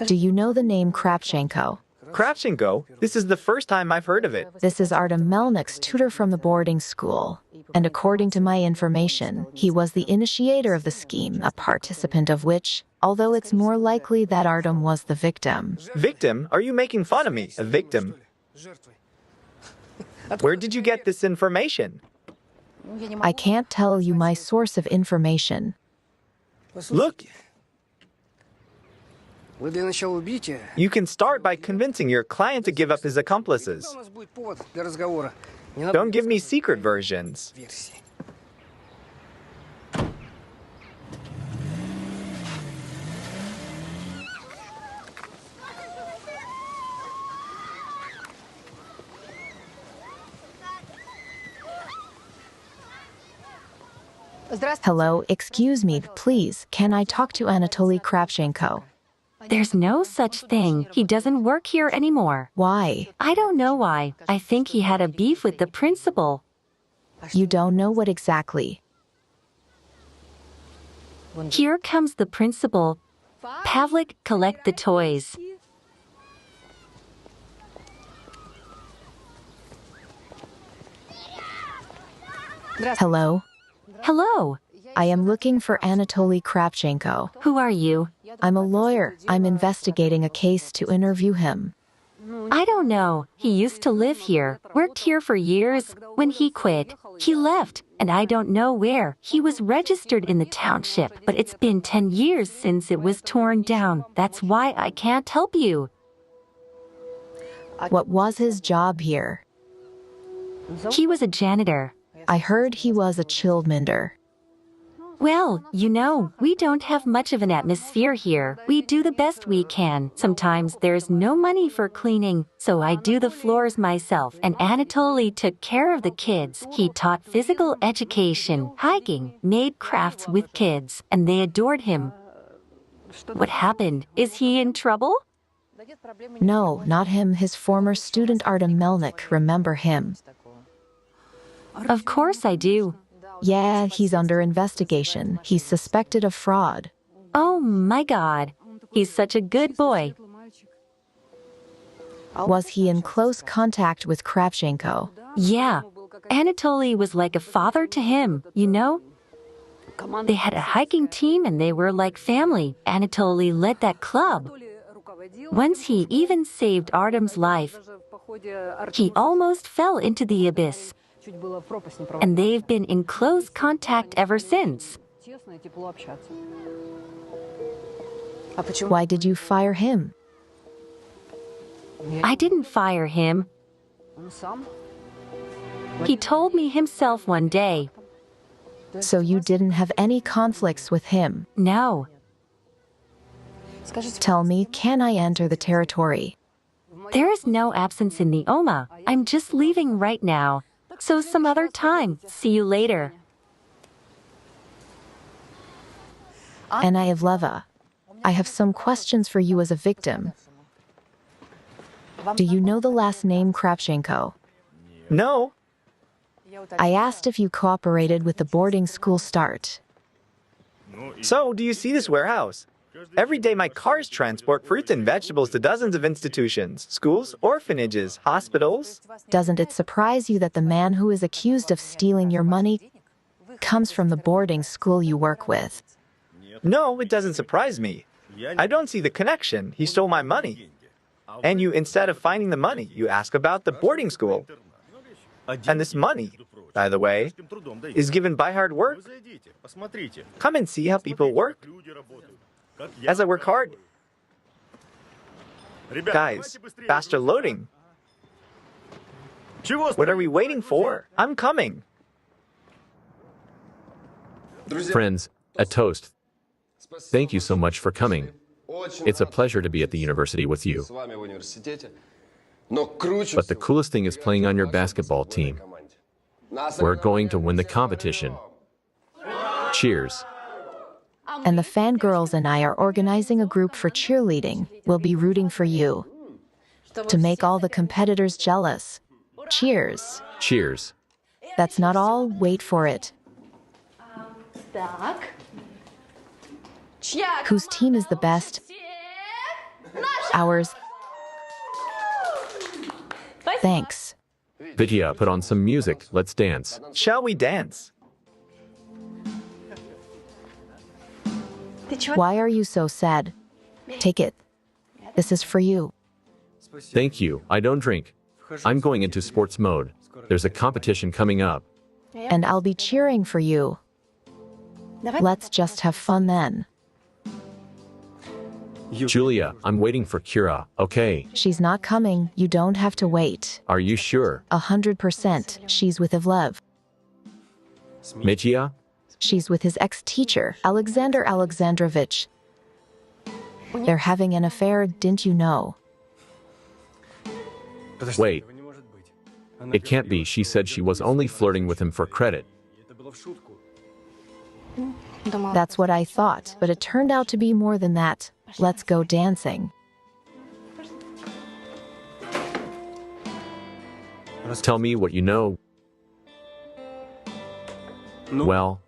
B: Do you know the name Kravchenko?
C: Kravchenko? This is the first time I've heard of it.
B: This is Artem Melnik's tutor from the boarding school. And according to my information, he was the initiator of the scheme, a participant of which, although it's more likely that Artem was the victim.
C: Victim? Are you making fun of me? A victim? Where did you get this information?
B: I can't tell you my source of information.
C: Look, you can start by convincing your client to give up his accomplices. Don't give me secret versions.
B: Hello, excuse me, please. Can I talk to Anatoly Kravchenko?
D: There's no such thing. He doesn't work here anymore.
B: Why?
D: I don't know why. I think he had a beef with the principal.
B: You don't know what exactly.
D: Here comes the principal. Pavlik, collect the toys.
B: Hello?
D: Hello.
B: I am looking for Anatoly Kravchenko.
D: Who are you?
B: I'm a lawyer. I'm investigating a case to interview him.
D: I don't know. He used to live here, worked here for years. When he quit, he left, and I don't know where. He was registered in the township, but it's been 10 years since it was torn down. That's why I can't help you.
B: What was his job here?
D: He was a janitor.
B: I heard he was a child minder.
D: Well, you know, we don't have much of an atmosphere here. We do the best we can. Sometimes there's no money for cleaning, so I do the floors myself. And Anatoly took care of the kids. He taught physical education, hiking, made crafts with kids, and they adored him. What happened? Is he in trouble?
B: No, not him. His former student Artem Melnik. Remember him?
D: Of course I do.
B: Yeah, he's under investigation. He's suspected of fraud.
D: Oh my God. He's such a good boy.
B: Was he in close contact with Kravchenko?
D: Yeah. Anatoly was like a father to him, you know? They had a hiking team and they were like family. Anatoly led that club. Once he even saved Artem's life. He almost fell into the abyss. And they've been in close contact ever since.
B: Why did you fire him?
D: I didn't fire him. He told me himself one day.
B: So you didn't have any conflicts with him?
D: No.
B: Tell me, can I enter the territory?
D: There is no absence in the Oma. I'm just leaving right now. So some other time. See you later.
B: And I have Leva. I have some questions for you as a victim. Do you know the last name Kravchenko?
C: No.
B: I asked if you cooperated with the boarding school start.
C: So, do you see this warehouse? Every day my cars transport fruits and vegetables to dozens of institutions, schools, orphanages, hospitals.
B: Doesn't it surprise you that the man who is accused of stealing your money comes from the boarding school you work with?
C: No, it doesn't surprise me. I don't see the connection. He stole my money. And you, instead of finding the money, you ask about the boarding school. And this money, by the way, is given by hard work. Come and see how people work. As I work hard. Guys, faster loading. What are we waiting for? I'm coming.
A: Friends, a toast. Thank you so much for coming. It's a pleasure to be at the university with you. But the coolest thing is playing on your basketball team. We're going to win the competition. Cheers.
B: And the fangirls and I are organizing a group for cheerleading. We'll be rooting for you. To make all the competitors jealous. Cheers.
A: Cheers.
B: That's not all. Wait for it. Whose team is the best? Ours. Thanks.
A: Vidya, put on some music. Let's dance.
C: Shall we dance?
B: Why are you so sad? Take it. This is for you.
A: Thank you. I don't drink. I'm going into sports mode. There's a competition coming up.
B: And I'll be cheering for you. Let's just have fun then.
A: Julia, I'm waiting for Kira, okay?
B: She's not coming. You don't have to wait.
A: Are you sure?
B: 100%. She's with Ivlev.
A: Mitya?
B: She's with his ex-teacher, Alexander Alexandrovich. They're having an affair, didn't you know?
A: Wait. It can't be. She said she was only flirting with him for credit.
B: That's what I thought, but it turned out to be more than that. Let's go dancing.
A: Tell me what you know. Well,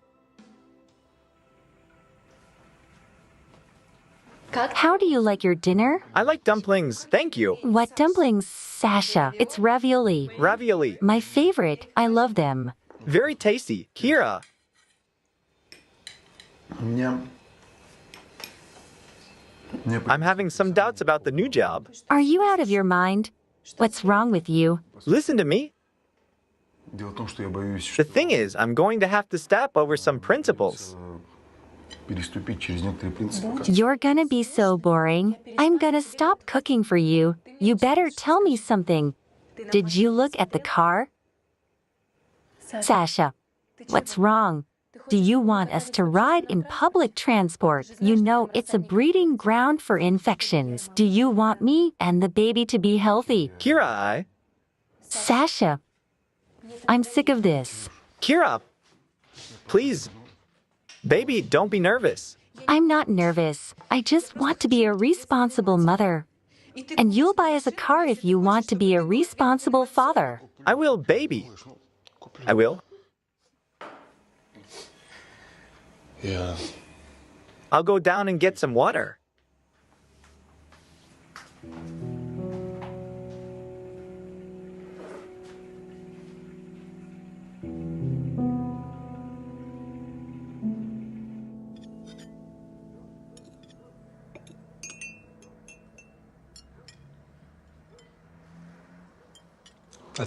D: How do you like your dinner?
C: I like dumplings, thank you.
D: What dumplings, Sasha? It's ravioli.
C: Ravioli.
D: My favorite. I love them.
C: Very tasty. Kira. I'm having some doubts about the new job.
D: Are you out of your mind? What's wrong with you?
C: Listen to me. The thing is, I'm going to have to step over some principles.
D: You're gonna be so boring. I'm gonna stop cooking for you. You better tell me something. Did you look at the car? Sasha, what's wrong? Do you want us to ride in public transport? You know it's a breeding ground for infections. Do you want me and the baby to be healthy?
C: Kira,
D: Sasha, I'm sick of this.
C: Kira, please. Baby, don't be nervous.
D: I'm not nervous. I just want to be a responsible mother. And you'll buy us a car if you want to be a responsible father.
C: I will, baby. I will.
E: Yeah.
C: I'll go down and get some water.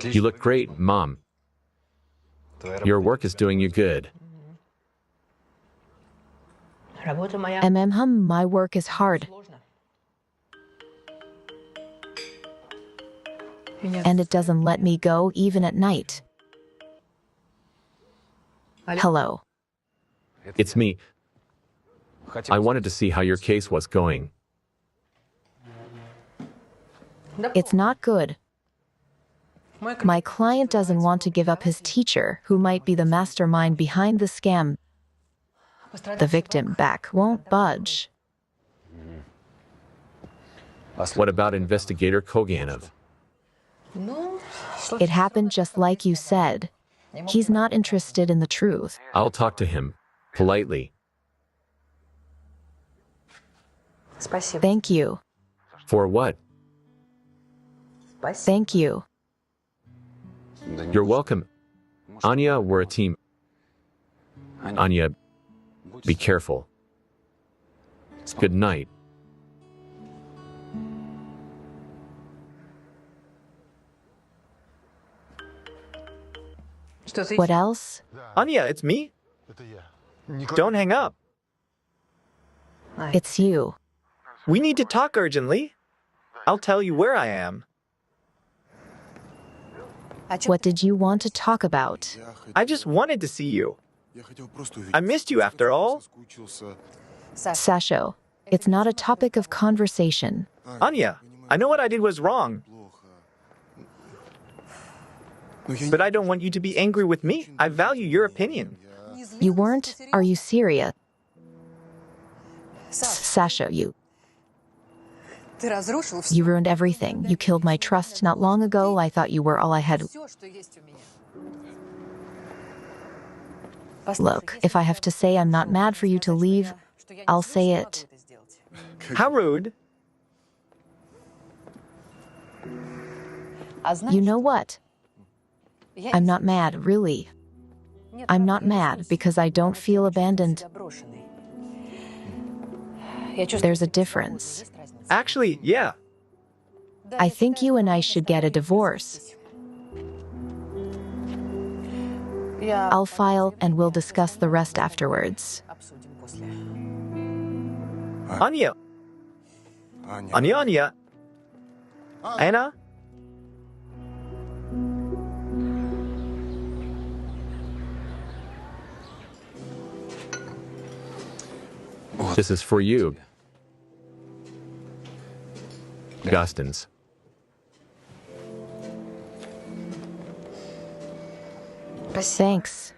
A: You look great, Mom. Your work is doing you good.
B: My work is hard. And it doesn't let me go even at night. Hello.
A: It's me. I wanted to see how your case was going.
B: It's not good. My client doesn't want to give up his teacher, who might be the mastermind behind the scam. The victim back won't budge.
A: What about investigator Koganov?
B: It happened just like you said. He's not interested in the truth.
A: I'll talk to him, politely.
B: Thank you.
A: For what?
B: Thank you.
A: You're welcome. Anya, we're a team. Anya, be careful. Good night.
B: What else?
C: Anya, it's me. Don't hang up.
B: It's you.
C: We need to talk urgently. I'll tell you where I am.
B: What did you want to talk about?
C: I just wanted to see you. I missed you after all.
B: Sasho, it's not a topic of conversation.
C: Anya, I know what I did was wrong. But I don't want you to be angry with me. I value your opinion.
B: You weren't? Are you serious? Sasho, you ruined everything. You killed my trust not long ago. I thought you were all I had. Look, if I have to say I'm not mad for you to leave, I'll say it.
C: How rude.
B: You know what? I'm not mad, really. I'm not mad because I don't feel abandoned. There's a difference.
C: Actually, yeah.
B: I think you and I should get a divorce. I'll file and we'll discuss the rest afterwards.
C: Anya. Anya. Anna?
A: This is for you. Gustins.
B: Thanks.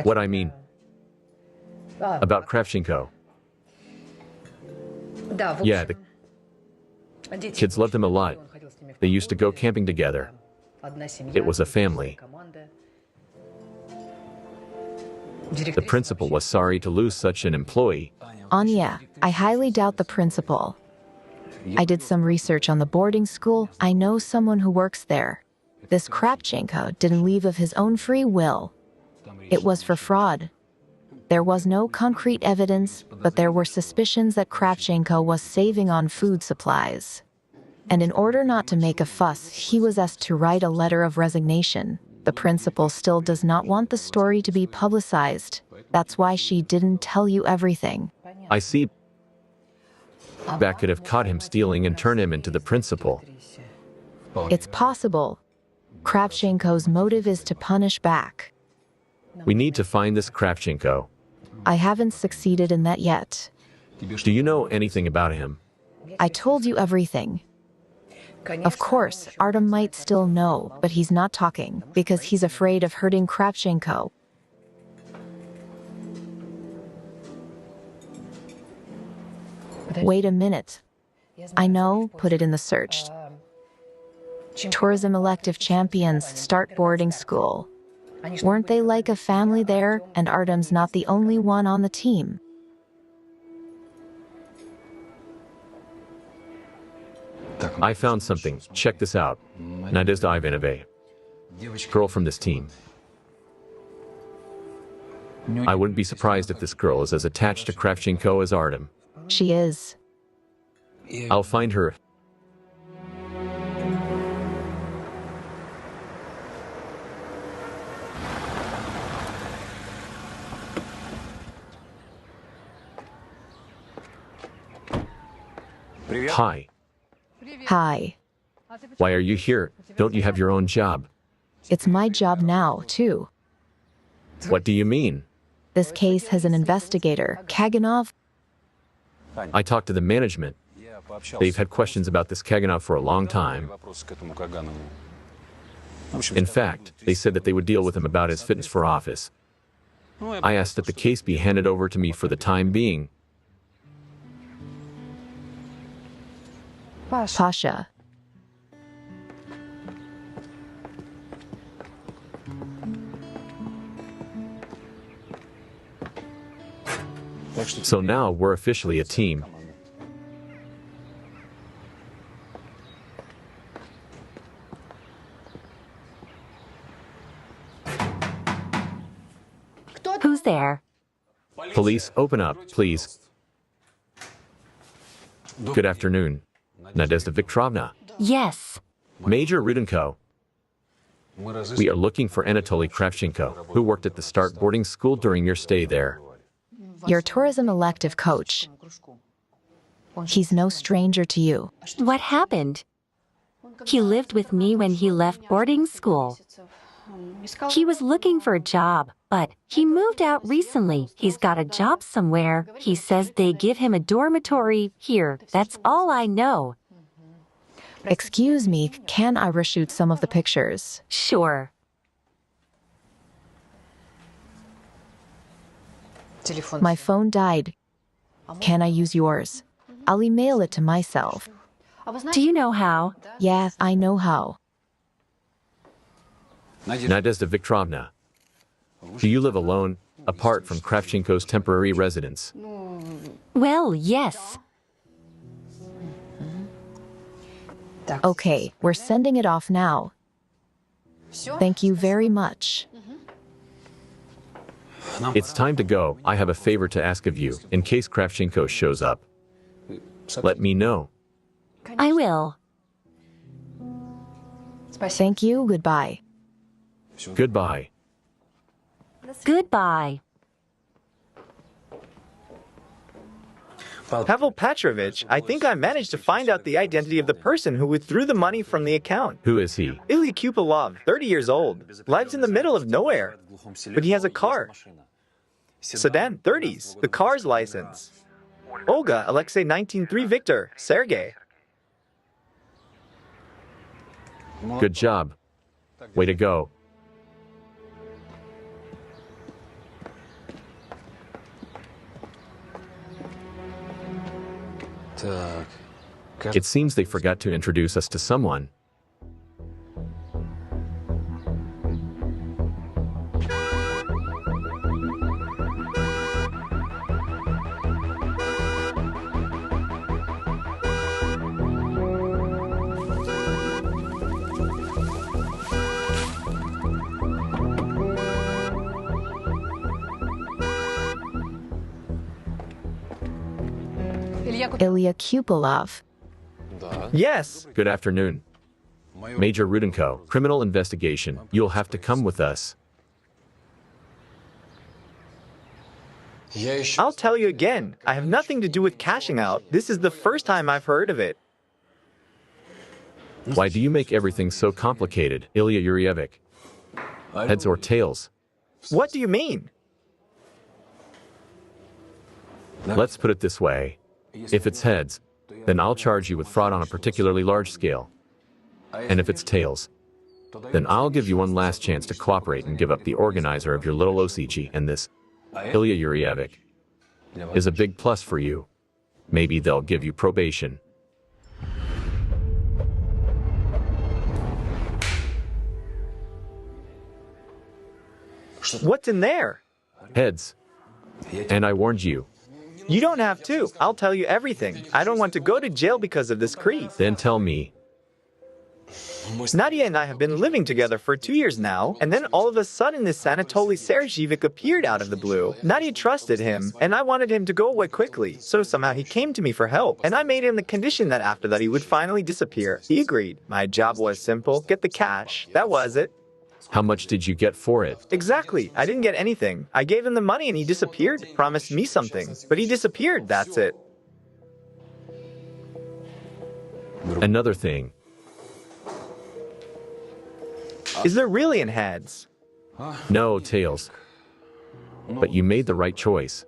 A: What I mean about Kravchenko. Yeah, the kids loved him a lot. They used to go camping together. It was a family. The principal was sorry to lose such an employee.
B: Anya, I highly doubt the principal. I did some research on the boarding school. I know someone who works there. This Kravchenko didn't leave of his own free will. It was for fraud. There was no concrete evidence, but there were suspicions that Kravchenko was saving on food supplies. And in order not to make a fuss, he was asked to write a letter of resignation. The principal still does not want the story to be publicized. That's why she didn't tell you everything.
A: I see. Back could have caught him stealing and turned him into the principal.
B: It's possible. Kravchenko's motive is to punish back.
A: We need to find this Kravchenko.
B: I haven't succeeded in that yet.
A: Do you know anything about him?
B: I told you everything. Of course, Artem might still know, but he's not talking because he's afraid of hurting Kravchenko. Wait a minute. I know, put it in the search. Tourism elective champions start boarding school. Weren't they like a family there, and Artem's not the only one on the team?
A: I found something. Check this out. Nadezhda Ivanova, girl from this team. I wouldn't be surprised if this girl is as attached to Kravchenko as Artem.
B: She is.
A: I'll find her. Hi.
B: Hi.
A: Why are you here? Don't you have your own job?
B: It's my job now, too.
A: What do you mean?
B: This case has an investigator, Kaganov.
A: I talked to the management. They've had questions about this Kaganov for a long time. In fact, they said that they would deal with him about his fitness for office. I asked that the case be handed over to me for the time being.
B: Pasha.
A: So now we're officially a team.
D: Who's there?
A: Police, open up, please. Good afternoon. Nadezhda Viktorovna.
D: Yes.
A: Major Rudenko. We are looking for Anatoly Kravchenko, who worked at the Start boarding school during your stay there.
B: Your tourism elective coach. He's no stranger to you.
D: What happened? He lived with me when he left boarding school. He was looking for a job, but he moved out recently. He's got a job somewhere. He says they give him a dormitory here. That's all I know.
B: Excuse me, can I reshoot some of the pictures?
D: Sure.
B: My phone died. Can I use yours? I'll email it to myself.
D: Do you know how?
B: Yeah, I know how.
A: Nadezhda Viktorovna. Do you live alone, apart from Kravchenko's temporary residence?
D: Well, yes.
B: Okay, we're sending it off now. Thank you very much.
A: It's time to go. I have a favor to ask of you, in case Kravchenko shows up. Let me know.
D: I will.
B: Thank you, goodbye.
A: Goodbye.
D: Goodbye.
C: Pavel Petrovich, I think I managed to find out the identity of the person who withdrew the money from the account.
A: Who is he?
C: Ilya Kupilov, 30 years old, lives in the middle of nowhere, but he has a car. Sedan, 30s, the car's license. Olga, Alexei 19-3 Victor, Sergey.
A: Good job. Way to go. It seems they forgot to introduce us to someone.
B: Ilya Kupilov.
C: Yes.
A: Good afternoon. Major Rudenko, criminal investigation. You'll have to come with us.
C: I'll tell you again, I have nothing to do with cashing out. This is the first time I've heard of it.
A: Why do you make everything so complicated, Ilya Yurevich? Heads or tails?
C: What do you mean?
A: Let's put it this way. If it's heads, then I'll charge you with fraud on a particularly large scale. And if it's tails, then I'll give you one last chance to cooperate and give up the organizer of your little OCG, and this, Ilya Yurevich, is a big plus for you. Maybe they'll give you probation.
C: What's in there?
A: Heads. And I warned you.
C: You don't have to. I'll tell you everything. I don't want to go to jail because of this creep.
A: Then tell me.
C: Nadia and I have been living together for 2 years now, and then all of a sudden this Anatoly Sergeyevich appeared out of the blue. Nadia trusted him, and I wanted him to go away quickly, so somehow he came to me for help, and I made him the condition that after that he would finally disappear. He agreed. My job was simple, get the cash. That was it.
A: How much did you get for it?
C: Exactly. I didn't get anything. I gave him the money and he disappeared, promised me something, but he disappeared, that's it.
A: Another thing.
C: Is there really an heads?
A: No, tails. But you made the right choice.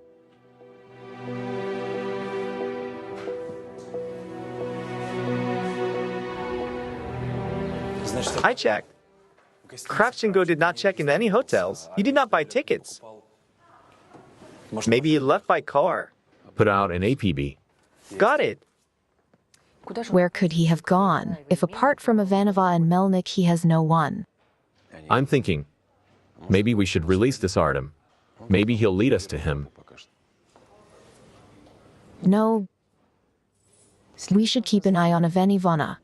C: I checked. Kravchenko did not check into any hotels. He did not buy tickets. Maybe he left by car.
A: Put out an APB.
C: Got it.
B: Where could he have gone, if apart from Ivanova and Melnik he has no one?
A: I'm thinking, maybe we should release this Artem. Maybe he'll lead us to him.
B: No. We should keep an eye on Ivanova.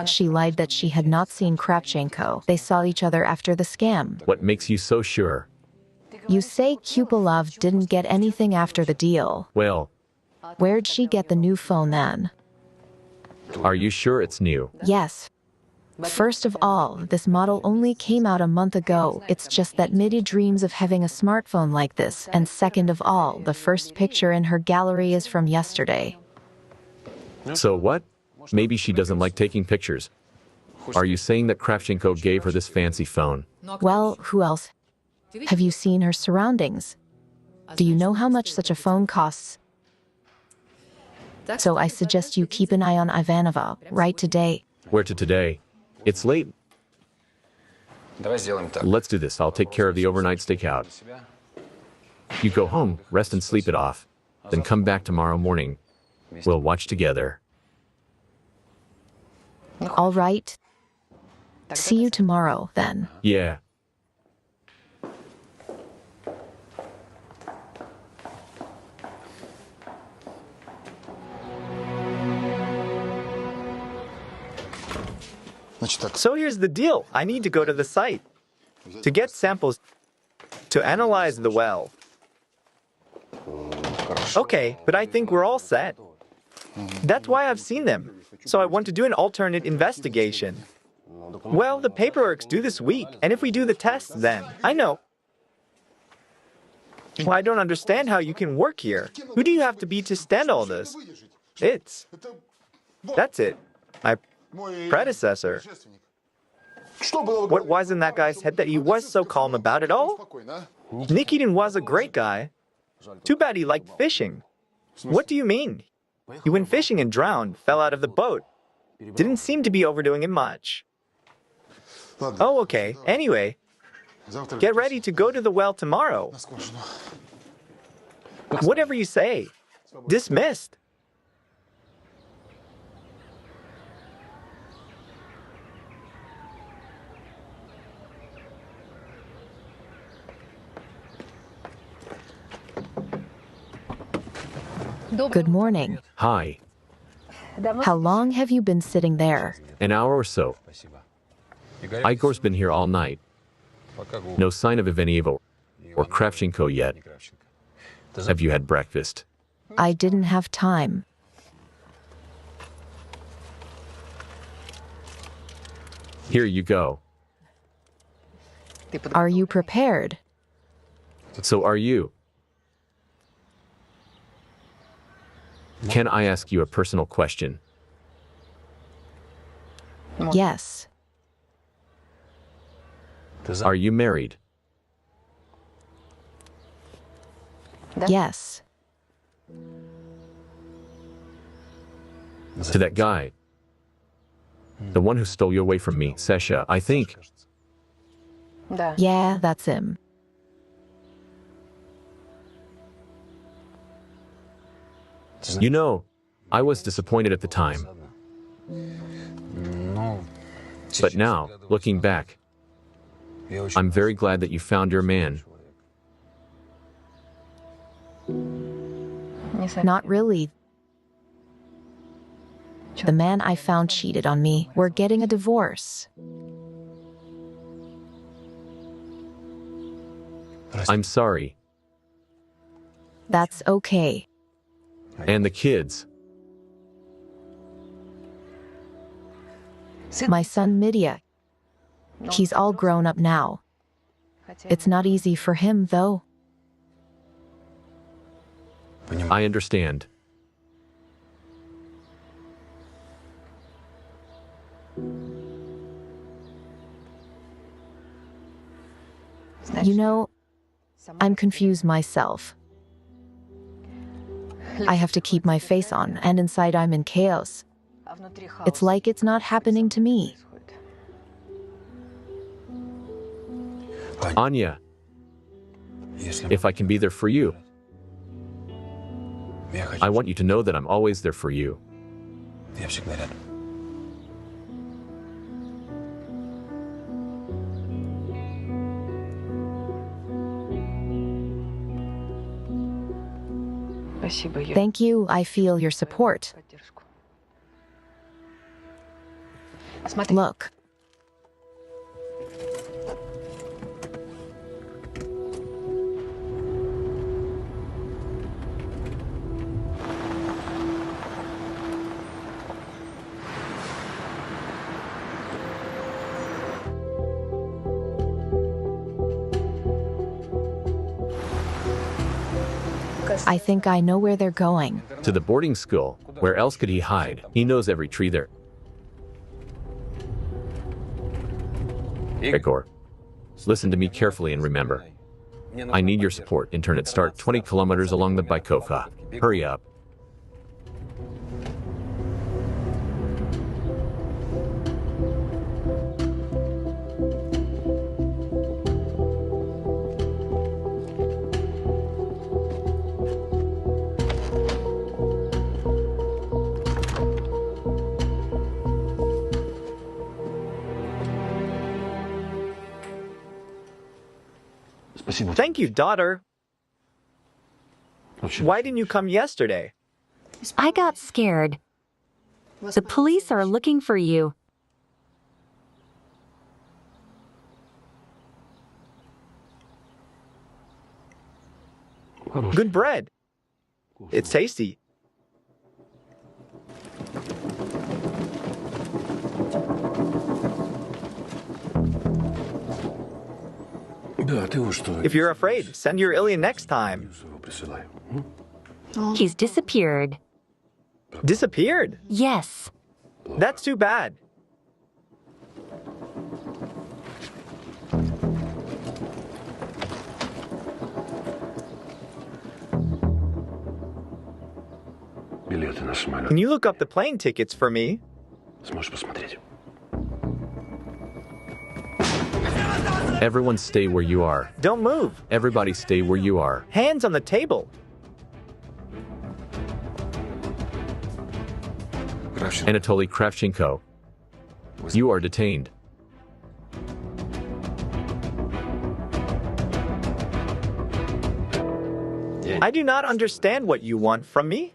B: She lied that she had not seen Kravchenko. They saw each other after the scam.
A: What makes you so sure?
B: You say Kupilov didn't get anything after the deal.
A: Well,
B: Where'd she get the new phone then?
A: are you sure it's new?
B: Yes. First of all, this model only came out a month ago. It's just that Midi dreams of having a smartphone like this. And second of all, the first picture in her gallery is from yesterday.
A: So what? Maybe she doesn't like taking pictures. Are you saying that Kravchenko gave her this fancy phone?
B: Well, who else? Have you seen her surroundings? Do you know how much such a phone costs? So I suggest you keep an eye on Ivanova, right today.
A: Where to today? It's late. Let's do this. I'll take care of the overnight stakeout. You go home, rest and sleep it off. Then come back tomorrow morning. We'll watch together.
B: All right. See you tomorrow, then.
A: Yeah.
C: So here's the deal. I need to go to the site to get samples to analyze the well. Okay, but I think we're all set. That's why I've seen them. So I want to do an alternate investigation. Well, the paperwork's due this week, and if we do the tests then, I know. Well, I don't understand how you can work here. Who do you have to be to stand all this? That's it. My predecessor. What was in that guy's head that he was so calm about it all? Nikitin was a great guy. Too bad he liked fishing. What do you mean? He went fishing and drowned, fell out of the boat. Didn't seem to be overdoing it much. Oh, okay. Anyway, get ready to go to the well tomorrow. Whatever you say. Dismissed.
B: Good morning.
A: Hi.
B: How long have you been sitting there?
A: An hour or so. Igor's been here all night. No sign of Ivanova or Kravchenko yet. Have you had breakfast?
B: I didn't have time.
A: Here you go.
B: Are you prepared?
A: So are you. Can I ask you a personal question?
B: Yes.
A: Are you married?
B: Yes.
A: To that guy? The one who stole you away from me, Sasha, I think.
B: Yeah, that's him.
A: You know, I was disappointed at the time. But now, looking back, I'm very glad that you found your man.
B: Not really. The man I found cheated on me. We're getting a divorce.
A: I'm sorry.
B: That's okay.
A: And the kids.
B: My son Midya. He's all grown up now. It's not easy for him, though.
A: I understand.
B: You know, I'm confused myself. I have to keep my face on, and inside I'm in chaos. It's like it's not happening to me.
A: Anya, if I can be there for you, I want you to know that I'm always there for you.
B: Thank you. I feel your support. Look. I think I know where they're going.
A: To the boarding school. Where else could he hide? He knows every tree there. Igor, listen to me carefully and remember. I need your support. Internet start 20 kilometers along the Baikova. Hurry up.
C: Thank you, daughter. Why didn't you come yesterday?
D: I got scared. The police are looking for you.
C: Good bread. It's tasty. If you're afraid, send your alien next time.
D: He's disappeared.
C: Disappeared?
D: Yes.
C: That's too bad. Can you look up the plane tickets for me?
A: Everyone stay where you are.
C: Don't move.
A: Everybody stay where you are.
C: Hands on the table.
A: Anatoly Kravchenko, you are detained.
C: I do not understand what you want from me.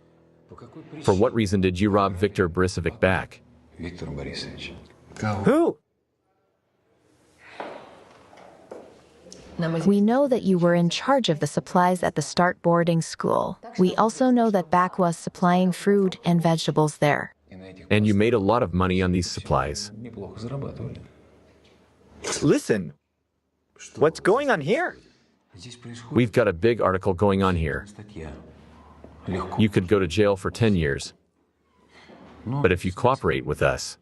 A: For what reason did you rob Viktor Borisovich back?
C: Who?
B: We know that you were in charge of the supplies at the Start boarding school. We also know that Bak was supplying fruit and vegetables there.
A: And you made a lot of money on these supplies.
C: Listen, what's going on here?
A: We've got a big article going on here. You could go to jail for 10 years. But if you cooperate with us,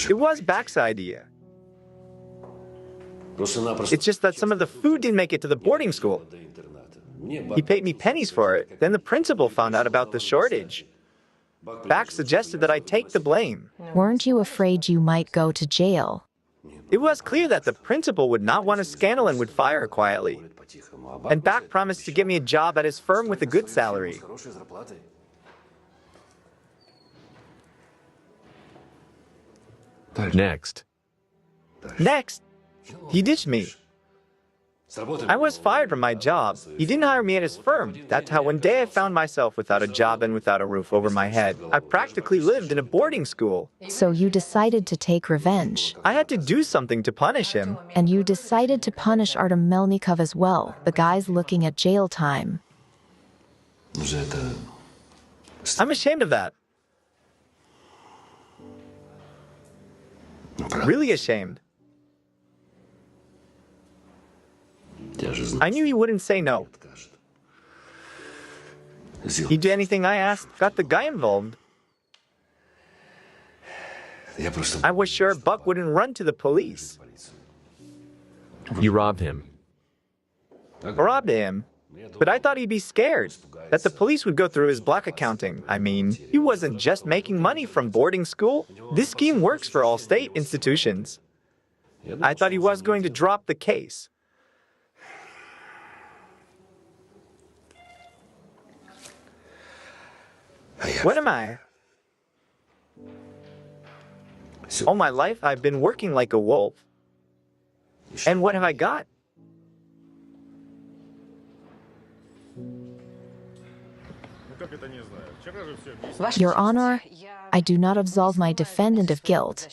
C: it was Bak's idea. It's just that some of the food didn't make it to the boarding school. He paid me pennies for it. Then the principal found out about the shortage. Bak suggested that I take the blame.
B: Weren't you afraid you might go to jail?
C: It was clear that the principal would not want a scandal and would fire her quietly. And Bak promised to give me a job at his firm with a good salary.
A: Next.
C: Next, he ditched me. I was fired from my job. He didn't hire me at his firm. That's how one day I found myself without a job and without a roof over my head. I practically lived in a boarding school.
B: So you decided to take revenge.
C: I had to do something to punish him.
B: And you decided to punish Artem Melnikov as well. The guy's looking at jail time.
C: I'm ashamed of that. Really ashamed. I knew he wouldn't say no. He did anything I asked, got the guy involved. I was sure Buck wouldn't run to the police.
A: You robbed him.
C: Robbed him. But I thought he'd be scared, that the police would go through his black accounting. I mean, he wasn't just making money from boarding school. This scheme works for all state institutions. I thought he was going to drop the case. What am I? All my life, I've been working like a wolf. And what have I got?
B: Your Honor, I do not absolve my defendant of guilt,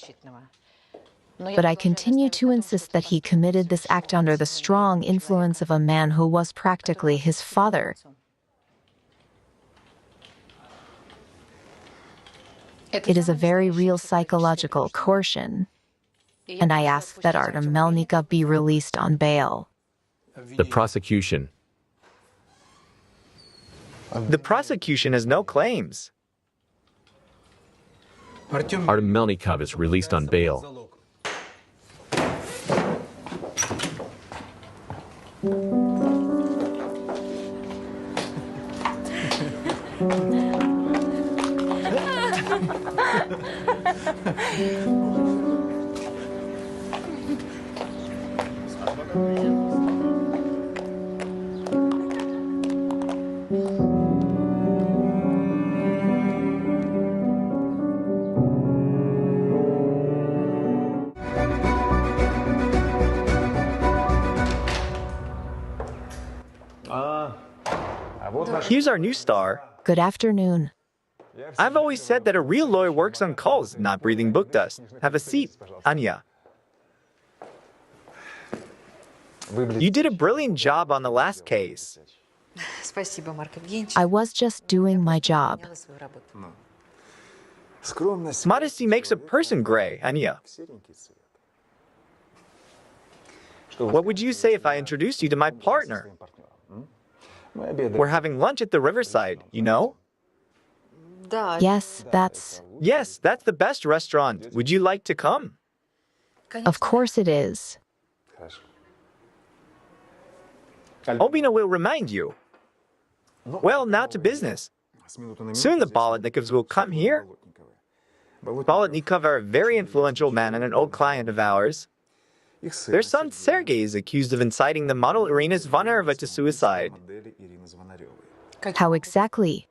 B: but I continue to insist that he committed this act under the strong influence of a man who was practically his father. It is a very real psychological coercion, and I ask that Artem Melnikov be released on bail.
A: The prosecution.
C: The prosecution has no claims.
A: Artem Melnikov is released on bail.
C: Here's our new star.
B: Good afternoon.
C: I've always said that a real lawyer works on calls, not breathing book dust. Have a seat, Anya. You did a brilliant job on the last case.
B: I was just doing my job.
C: Modesty makes a person gray, Anya. What would you say if I introduced you to my partner? We're having lunch at the Riverside, you know?
B: Yes, that's...
C: Yes, that's the best restaurant. Would you like to come?
B: Of course it is.
C: Obina will remind you. Well, now to business. Soon the Bolotnikovs will come here. Bolotnikov are a very influential man and an old client of ours. Their son Sergei is accused of inciting the model Irina Zvonareva to suicide.
B: How exactly?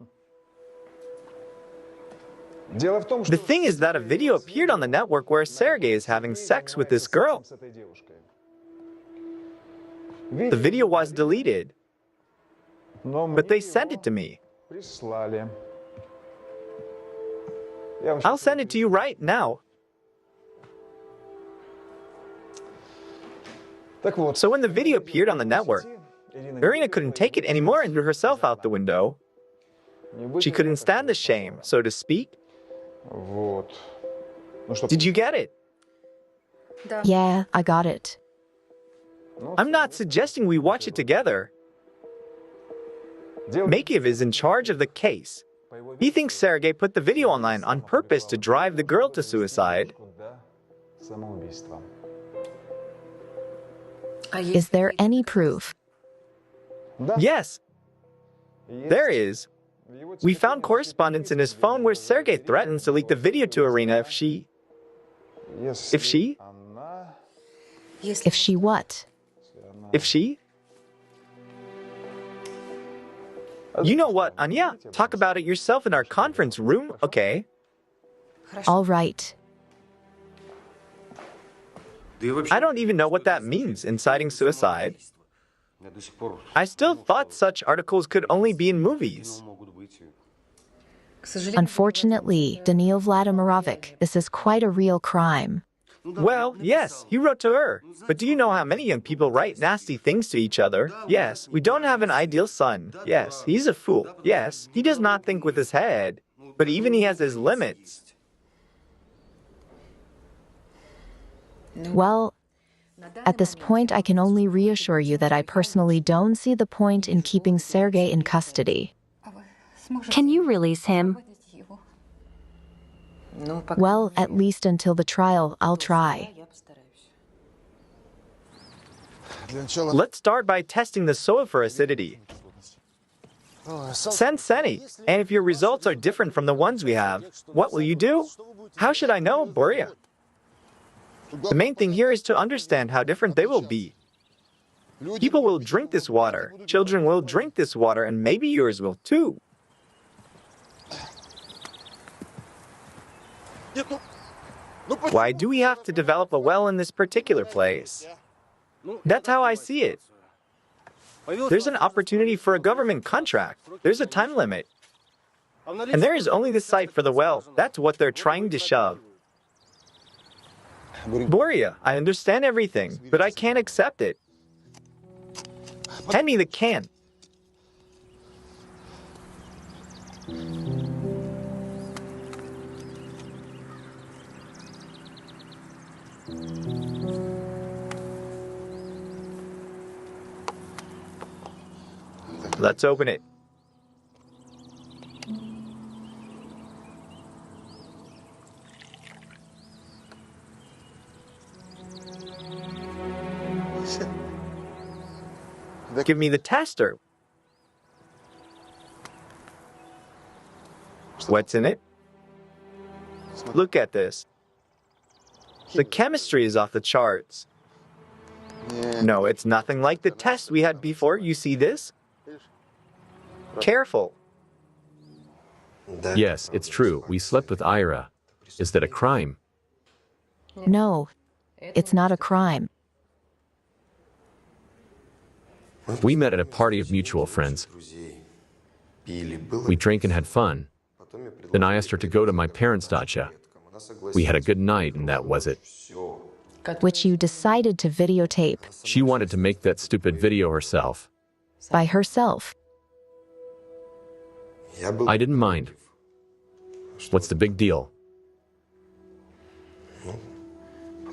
C: The thing is that a video appeared on the network where Sergei is having sex with this girl. The video was deleted, but they sent it to me. I'll send it to you right now. So when the video appeared on the network, Irina couldn't take it anymore and threw herself out the window. She couldn't stand the shame, so to speak. Did you get it?
B: Yeah, I got it.
C: I'm not suggesting we watch it together. Makiv is in charge of the case. He thinks Sergei put the video online on purpose to drive the girl to suicide.
B: Is there any proof?
C: Yes, there is. We found correspondence in his phone where Sergei threatens to leak the video to Irina if she... If she?
B: If she what?
C: If she? You know what, Anya? Talk about it yourself in our conference room, okay?
B: All right.
C: I don't even know what that means, inciting suicide. I still thought such articles could only be in movies.
B: Unfortunately, Daniil Vladimirovich, this is quite a real crime.
C: Well, yes, he wrote to her. But do you know how many young people write nasty things to each other? Yes, we don't have an ideal son. Yes, he's a fool. Yes, he does not think with his head. But even he has his limits.
B: Well, at this point, I can only reassure you that I personally don't see the point in keeping Sergei in custody.
D: Can you release him?
B: Well, at least until the trial, I'll try.
C: Let's start by testing the soil for acidity. Send Seni, and if your results are different from the ones we have, what will you do? How should I know, Boria? The main thing here is to understand how different they will be. People will drink this water, children will drink this water, and maybe yours will too. Why do we have to develop a well in this particular place? That's how I see it. There's an opportunity for a government contract. There's a time limit. And there is only the site for the well. That's what they're trying to shove. Boria, I understand everything, but I can't accept it. Hand me the can. Let's open it. Give me the tester. What's in it? Look at this. The chemistry is off the charts. No, it's nothing like the test we had before. You see this? Careful.
A: Yes, it's true. We slept with Ira. Is that a crime?
B: No, it's not a crime.
A: We met at a party of mutual friends. We drank and had fun. Then I asked her to go to my parents' dacha. We had a good night, and that was it.
B: Which you decided to videotape.
A: She wanted to make that stupid video herself.
B: By herself.
A: I didn't mind. What's the big deal?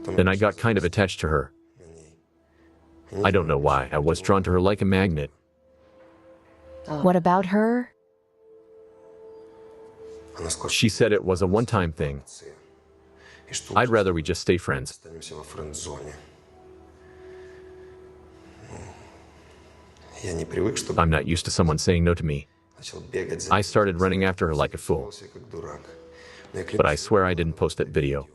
A: Then I got kind of attached to her. I don't know why. I was drawn to her like a magnet.
B: What about her?
A: She said it was a one-time thing. I'd rather we just stay friends. I'm not used to someone saying no to me. I started running after her like a fool. But I swear I didn't post that video.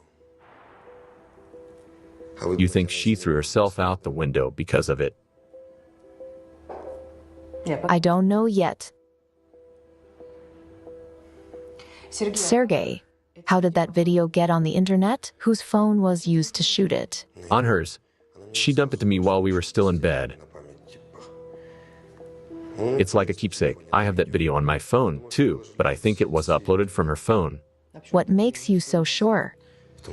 A: You think she threw herself out the window because of it?
B: I don't know yet. Sergei, how did that video get on the internet? Whose phone was used to shoot it?
A: On hers. She dumped it to me while we were still in bed. It's like a keepsake. I have that video on my phone, too, but I think it was uploaded from her phone.
B: What makes you so sure?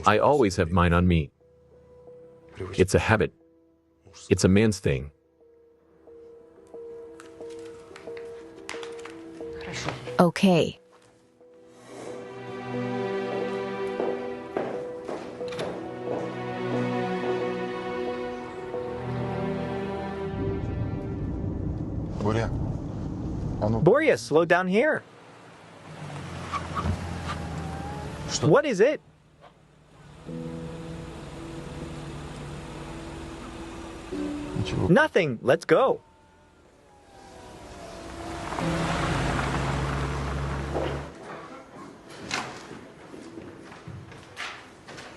A: I always have mine on me. It's a habit. It's a man's thing.
B: Okay.
C: Boria, slow down here. What is it? Nothing. Let's go.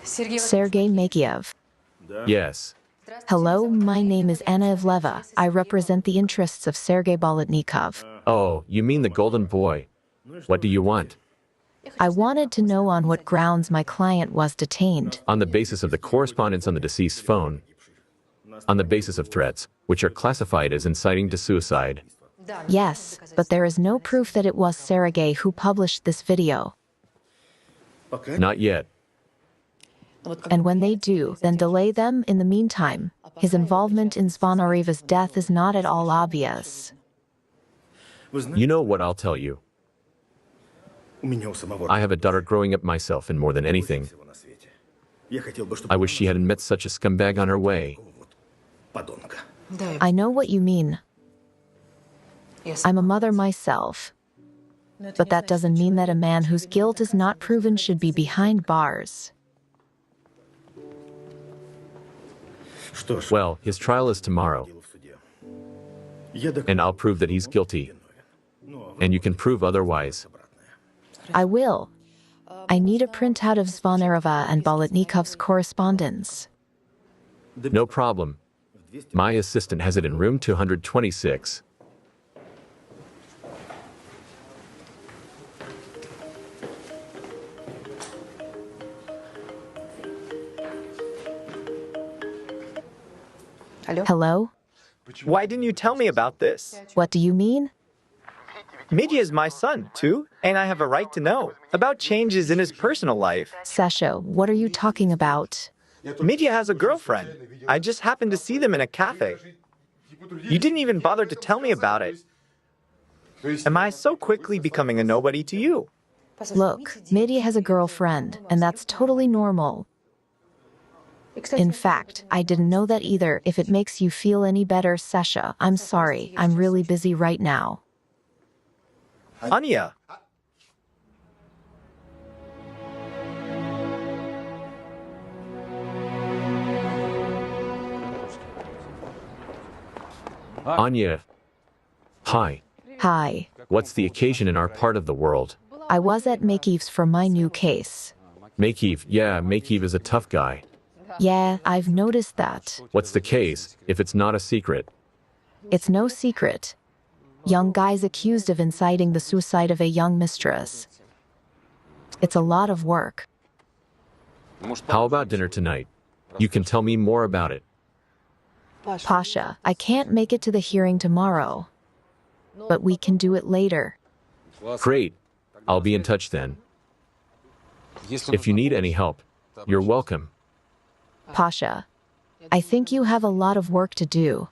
B: Sergei Makiev.
A: Yes.
B: Hello, my name is Anna Ivleva. I represent the interests of Sergei Bolotnikov.
A: Oh, you mean the golden boy. What do you want?
B: I wanted to know on what grounds my client was detained.
A: On the basis of the correspondence on the deceased's phone, on the basis of threats, which are classified as inciting to suicide.
B: Yes, but there is no proof that it was Sergei who published this video.
A: Not yet.
B: And when they do, then delay them in the meantime. His involvement in Zvonarev's death is not at all obvious.
A: You know what I'll tell you. I have a daughter growing up myself, and more than anything, I wish she hadn't met such a scumbag on her way.
B: I know what you mean. I'm a mother myself. But that doesn't mean that a man whose guilt is not proven should be behind bars.
A: Well, his trial is tomorrow, and I'll prove that he's guilty, and you can prove otherwise.
B: I will. I need a printout of Zvonareva and Bolotnikov's correspondence.
A: No problem. My assistant has it in room 226.
B: Hello?
C: Why didn't you tell me about this?
B: What do you mean?
C: Mitya is my son, too, and I have a right to know about changes in his personal life.
B: Sasha, what are you talking about?
C: Mitya has a girlfriend. I just happened to see them in a cafe. You didn't even bother to tell me about it. Am I so quickly becoming a nobody to you?
B: Look, Mitya has a girlfriend, and that's totally normal. In fact, I didn't know that either. If it makes you feel any better, Sasha, I'm sorry. I'm really busy right now.
C: Anya.
A: Anya. Hi.
B: Hi.
A: What's the occasion in our part of the world?
B: I was at Makiev's for my new case.
A: Makiev, yeah, Makiev is a tough guy.
B: Yeah, I've noticed that.
A: What's the case, if it's not a secret?
B: It's no secret. Young guys accused of inciting the suicide of a young mistress. It's a lot of work.
A: How about dinner tonight? You can tell me more about it.
B: Pasha, I can't make it to the hearing tomorrow. But we can do it later.
A: Great. I'll be in touch then. If you need any help, you're welcome.
B: Pasha, I think you have a lot of work to do.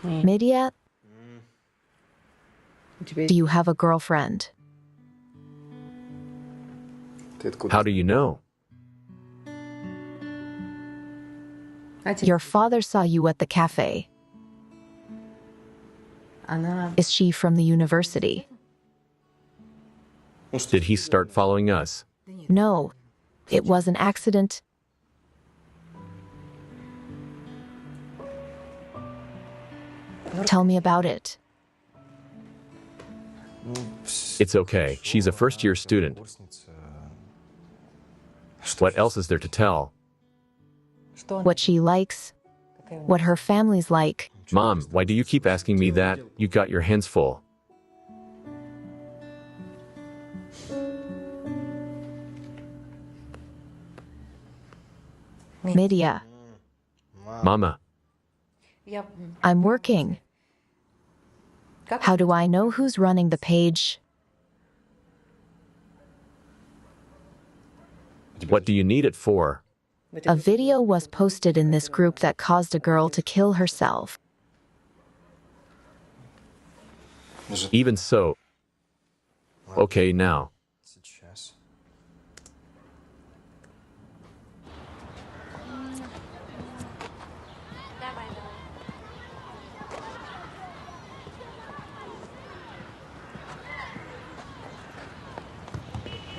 B: Mitya, do you have a girlfriend?
A: How do you know?
B: Your father saw you at the cafe. Is she from the university?
A: Did he start following us?
B: No, it was an accident. Tell me about it.
A: It's okay. She's a first-year student. What else is there to tell?
B: What she likes, what her family's like.
A: Mom, why do you keep asking me that? You got your hands full.
B: Mitya,
A: Mama,
B: I'm working. How do I know who's running the page?
A: what do you need it for?
B: A video was posted in this group that caused a girl to kill herself.
A: Even so. Okay, now.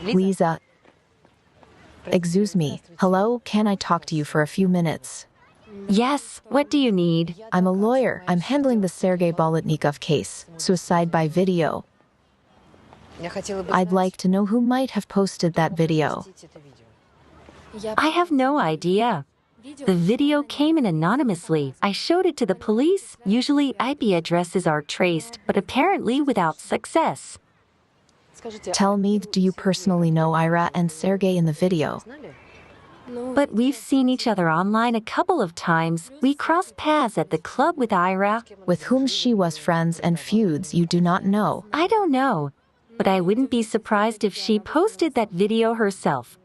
B: Please, excuse me. Hello, can I talk to you for a few minutes?
D: Yes, what do you need?
B: I'm a lawyer. I'm handling the Sergei Bolotnikov case, suicide by video. I'd like to know who might have posted that video.
D: I have no idea. The video came in anonymously. I showed it to the police. Usually IP addresses are traced, but apparently without success.
B: Tell me, do you personally know Ira and Sergei in the video?
D: But we've seen each other online a couple of times. We crossed paths at the club with Ira.
B: With whom she was friends and feuds you do not know.
D: I don't know, but I wouldn't be surprised if she posted that video herself.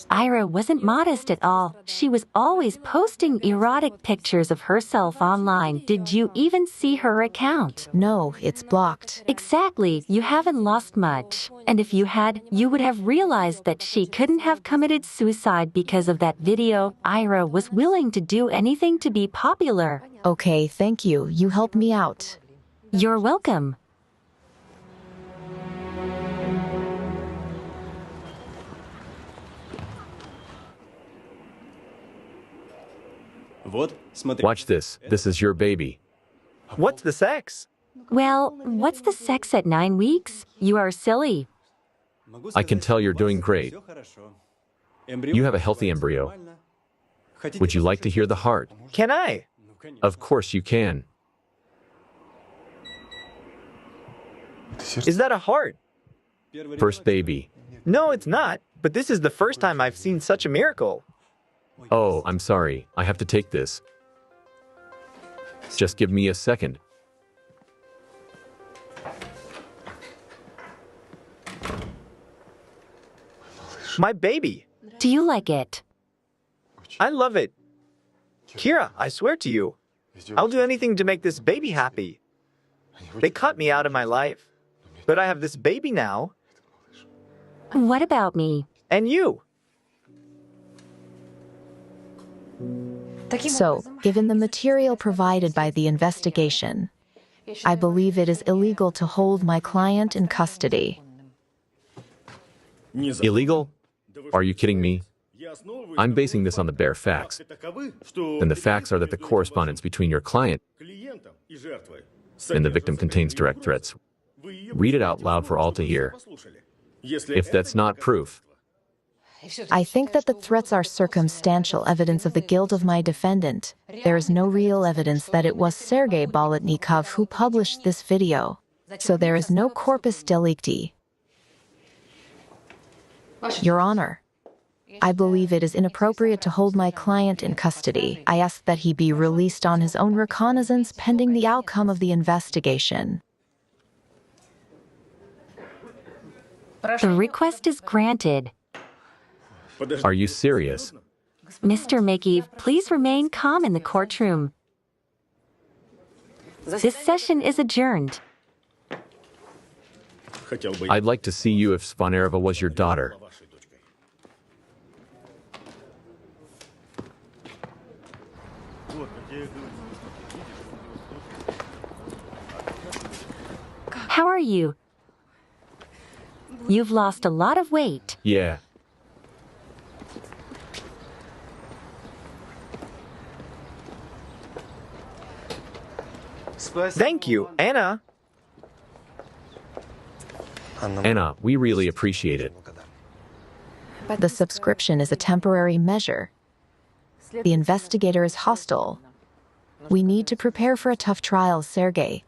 D: Ira wasn't modest at all. She was always posting erotic pictures of herself online. Did you even see her account?
B: No, it's blocked.
D: Exactly. You haven't lost much. And if you had, you would have realized that she couldn't have committed suicide because of that video. Ira was willing to do anything to be popular.
B: Okay, thank you. You helped me out.
D: You're welcome.
A: Watch this. This is your baby.
C: What's the sex?
D: Well, what's the sex at 9 weeks? You are silly.
A: I can tell you're doing great. You have a healthy embryo. Would you like to hear the heart?
C: Can I?
A: Of course you can.
C: Is that a heart?
A: First baby.
C: No, it's not. But this is the first time I've seen such a miracle.
A: Oh, I'm sorry. I have to take this. Just give me a second.
C: My baby.
D: Do you like it?
C: I love it. Kira, I swear to you, I'll do anything to make this baby happy. They cut me out of my life, but I have this baby now.
D: What about me?
C: And you.
B: So, given the material provided by the investigation, I believe it is illegal to hold my client in custody.
A: Illegal? Are you kidding me? I'm basing this on the bare facts. And the facts are that the correspondence between your client and the victim contains direct threats. Read it out loud for all to hear. If that's not proof,
B: I think that the threats are circumstantial evidence of the guilt of my defendant. There is no real evidence that it was Sergei Bolotnikov who published this video. So there is no corpus delicti. Your Honor, I believe it is inappropriate to hold my client in custody. I ask that he be released on his own recognizance pending the outcome of the investigation.
D: The request is granted.
A: are you serious?
D: Mr. Mickey, please remain calm in the courtroom. This session is adjourned.
A: I'd like to see you if Svanerova was your daughter.
D: How are you? You've lost a lot of weight.
A: Yeah.
C: Thank you, Anna.
A: Anna, we really appreciate it.
B: The subscription is a temporary measure. The investigator is hostile. We need to prepare for a tough trial, Sergei.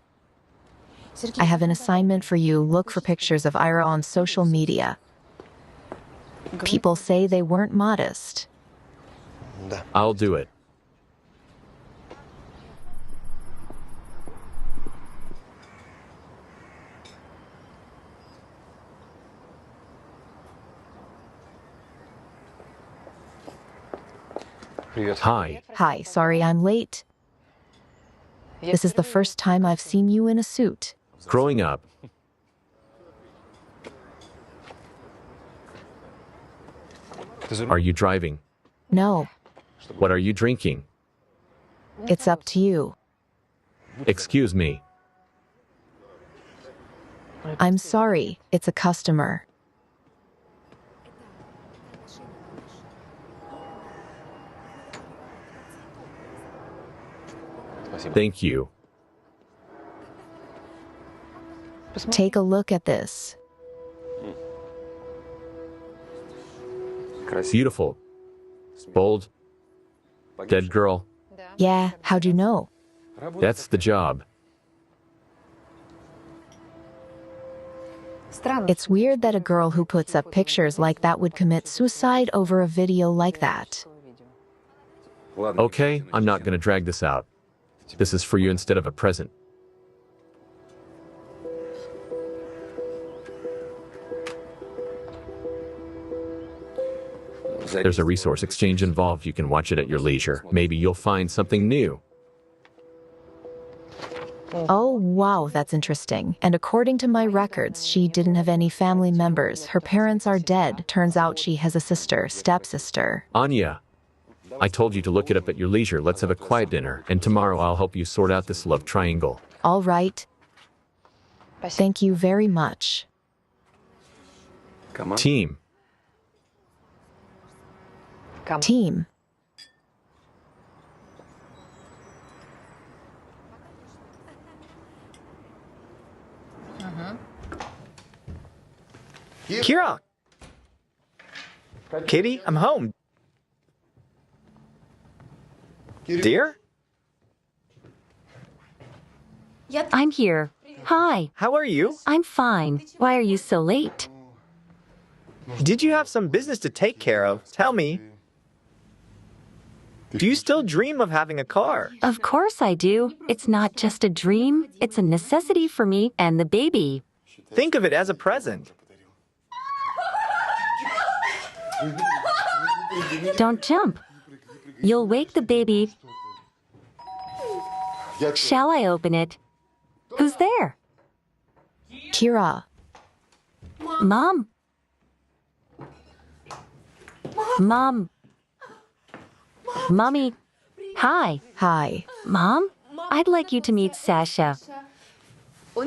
B: I have an assignment for you. Look for pictures of Ira on social media. People say they weren't modest.
A: I'll do it. Hi.
B: Hi, sorry I'm late. This is the first time I've seen you in a suit.
A: Growing up, are you driving?
B: No,
A: What are you drinking?
B: it's up to you.
A: Excuse me.
B: I'm sorry, it's a customer.
A: Thank you.
B: Take a look at this.
A: Beautiful. Bold. Dead girl.
B: Yeah, how'd you know?
A: That's the job.
B: It's weird that a girl who puts up pictures like that would commit suicide over a video like that.
A: Okay, I'm not gonna drag this out. This is for you instead of a present. There's a resource exchange involved. You can watch it at your leisure. Maybe you'll find something new.
B: Oh, wow, that's interesting. And according to my records, she didn't have any family members. Her parents are dead. Turns out she has a sister, stepsister.
A: Anya, I told you to look it up at your leisure. Let's have a quiet dinner, and tomorrow I'll help you sort out this love triangle.
B: All right. Thank you very much.
A: Team.
B: Team.
C: Kira! Kitty, I'm home. Dear?
D: I'm here. Hi.
C: How are you?
D: I'm fine. Why are you so late?
C: Did you have some business to take care of? Tell me. Do you still dream of having a car?
D: Of course I do. It's not just a dream. It's a necessity for me and the baby.
C: Think of it as a present.
D: Don't jump. You'll wake the baby. Shall I open it? Who's there?
B: Kira.
D: Mom. Mom. Mommy. Hi.
B: Hi.
D: Mom? I'd like you to meet Sasha.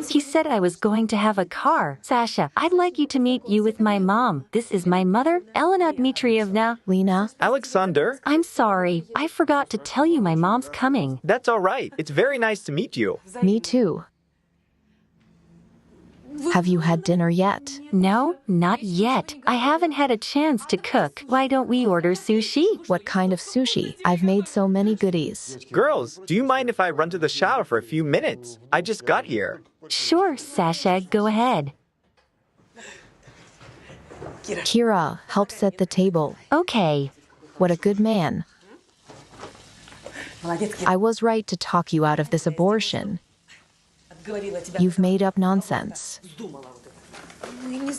D: He said I was going to have a car. Sasha, I'd like you to meet you with my mom. This is my mother, Elena Dmitrievna.
B: Lena.
C: Alexander?
D: I'm sorry. I forgot to tell you my mom's coming.
C: That's all right. It's very nice to meet you.
B: Me too. Have you had dinner yet?
D: No, not yet. I haven't had a chance to cook. Why don't we order sushi?
B: What kind of sushi? I've made so many goodies.
C: Girls, do you mind if I run to the shower for a few minutes? I just got here.
D: Sure, Sasha, go ahead.
B: Kira, help set the table.
D: Okay.
B: What a good man. I was right to talk you out of this abortion. You've made up nonsense.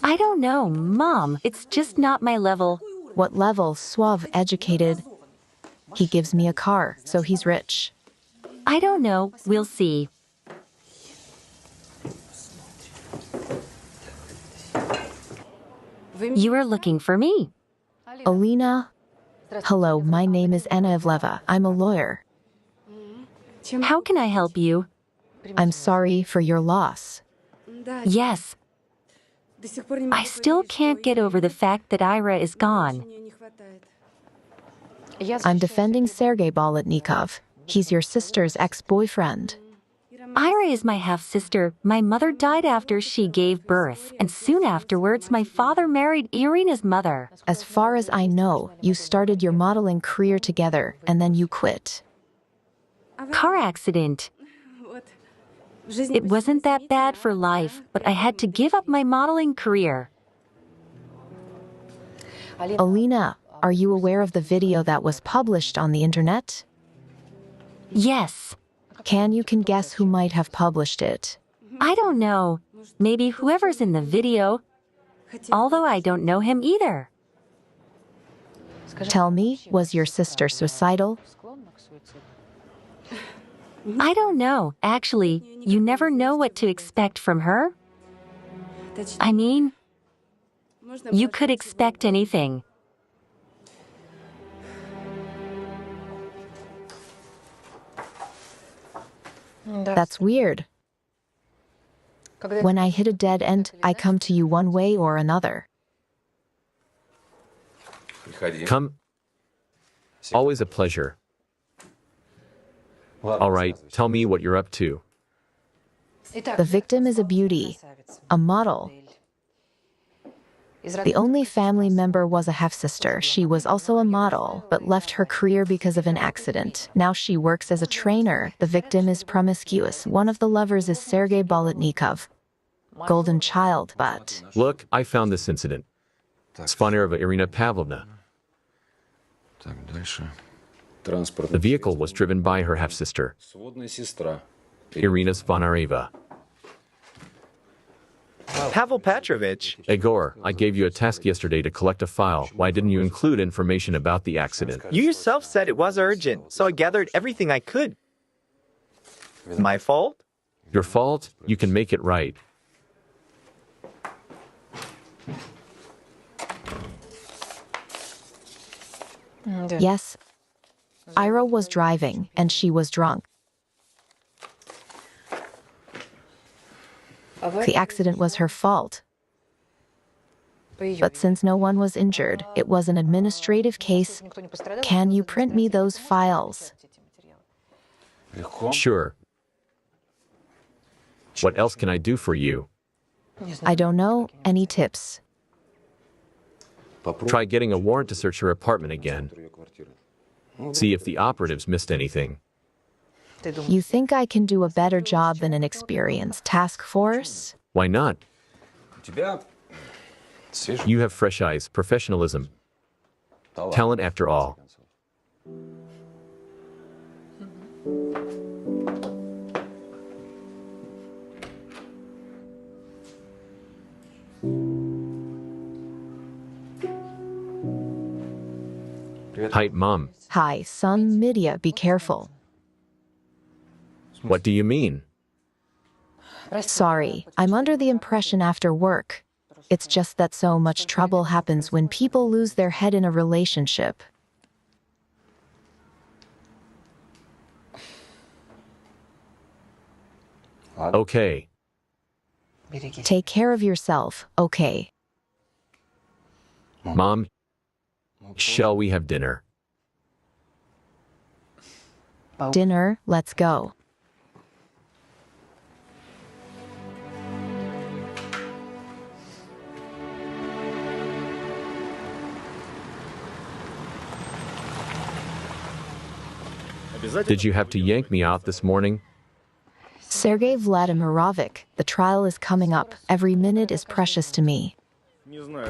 D: I don't know, Mom. It's just not my level.
B: What level? Suave, educated. He gives me a car, so he's rich.
D: I don't know. We'll see. You are looking for me.
B: Alina? Hello, my name is Anna Evleva. I'm a lawyer.
D: How can I help you?
B: I'm sorry for your loss.
D: Yes. I still can't get over the fact that Ira is gone.
B: I'm defending Sergei Bolotnikov. He's your sister's ex-boyfriend.
D: Ira is my half-sister. My mother died after she gave birth, and soon afterwards my father married Irina's mother.
B: As far as I know, you started your modeling career together, and then you quit.
D: Car accident. It wasn't that bad for life, but I had to give up my modeling career.
B: Alina, are you aware of the video that was published on the internet?
D: Yes.
B: Can you guess who might have published it?
D: I don't know. Maybe whoever's in the video. Although I don't know him either.
B: Tell me, was your sister suicidal?
D: I don't know. Actually, you never know what to expect from her. I mean, you could expect anything.
B: That's weird. When I hit a dead end, I come to you one way or another.
A: Come. Always a pleasure. All right, tell me what you're up to.
B: The victim is a beauty, a model. The only family member was a half-sister. She was also a model, but left her career because of an accident. Now she works as a trainer. The victim is promiscuous. One of the lovers is Sergei Bolotnikov. Golden child, but...
A: Look, I found this incident. Spanareva Irina Pavlovna. The vehicle was driven by her half-sister, Irina Spanareva.
C: Pavel Petrovich.
A: Egor, I gave you a task yesterday to collect a file. Why didn't you include information about the accident?
C: You yourself said it was urgent, so I gathered everything I could. My fault?
A: Your fault? You can make it right.
B: Yes, Ira was driving, and she was drunk. The accident was her fault. But since no one was injured, it was an administrative case. Can you print me those files?
A: Sure. What else can I do for you?
B: I don't know. Any tips?
A: Try getting a warrant to search her apartment again. See if the operatives missed anything.
B: You think I can do a better job than an experienced task force?
A: Why not? You have fresh eyes, professionalism, talent after all. Hi, Mom.
B: Hi, son, Midya, be careful.
A: What do you mean?
B: Sorry, I'm under the impression after work. It's just that so much trouble happens when people lose their head in a relationship.
A: Okay.
B: Take care of yourself, okay?
A: Mom, shall we have dinner?
B: Dinner, let's go.
A: Did you have to yank me out this morning?
B: Sergei Vladimirovich, the trial is coming up. Every minute is precious to me.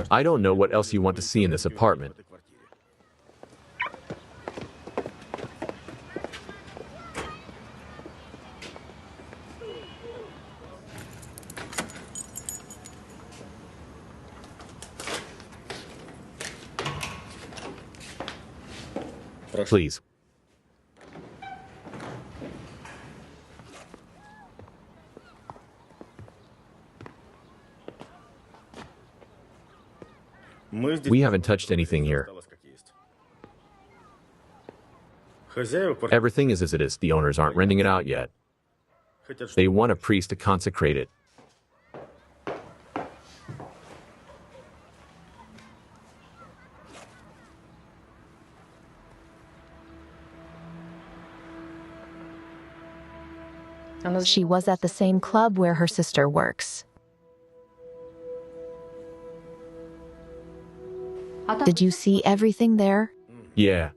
A: I don't know what else you want to see in this apartment. Please. We haven't touched anything here. Everything is as it is. The owners aren't renting it out yet. They want a priest to consecrate it.
B: She was at the same club where her sister works. Did you see everything there?
A: Yeah.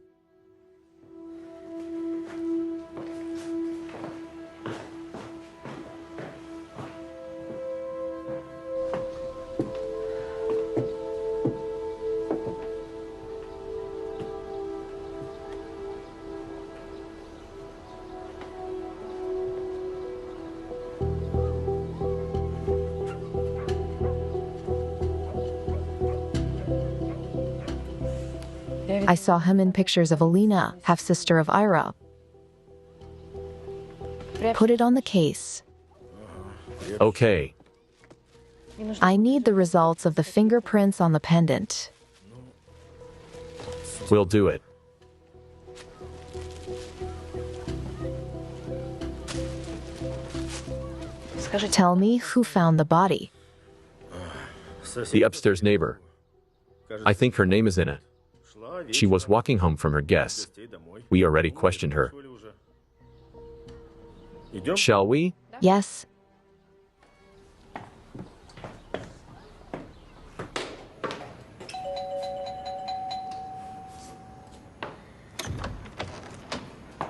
B: I saw him in pictures of Alina, half-sister of Ira. Put it on the case.
A: Okay.
B: I need the results of the fingerprints on the pendant.
A: We'll do it.
B: Tell me who found the body.
A: The upstairs neighbor. I think her name is in it. She was walking home from her guests. We already questioned her. Shall we?
B: Yes.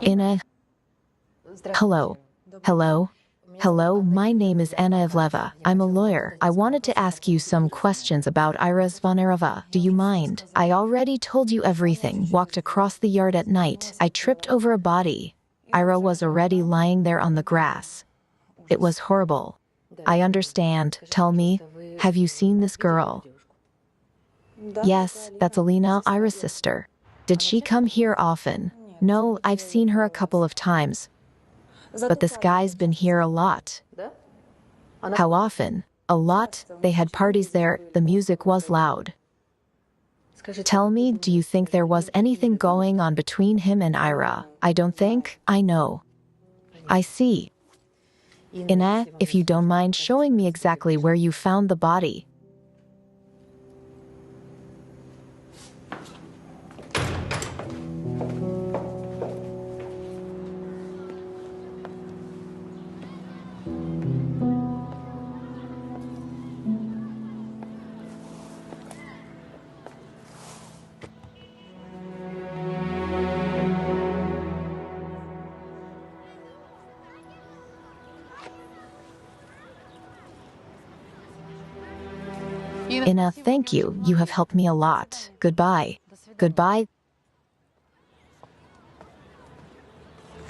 B: Anna. Hello. Hello. Hello, my name is Anna Evleva. I'm a lawyer. I wanted to ask you some questions about Ira Zvonareva. Do you mind? I already told you everything. Walked across the yard at night. I tripped over a body. Ira was already lying there on the grass. It was horrible. I understand. Tell me, have you seen this girl? Yes, that's Alina, Ira's sister. Did she come here often? No, I've seen her a couple of times. But this guy's been here a lot. How often? A lot. They had parties there. The music was loud. Tell me, do you think there was anything going on between him and Ira? I don't think. I know. I see. Ina, if you don't mind showing me exactly where you found the body. Ina, thank you. You have helped me a lot. Goodbye. Goodbye.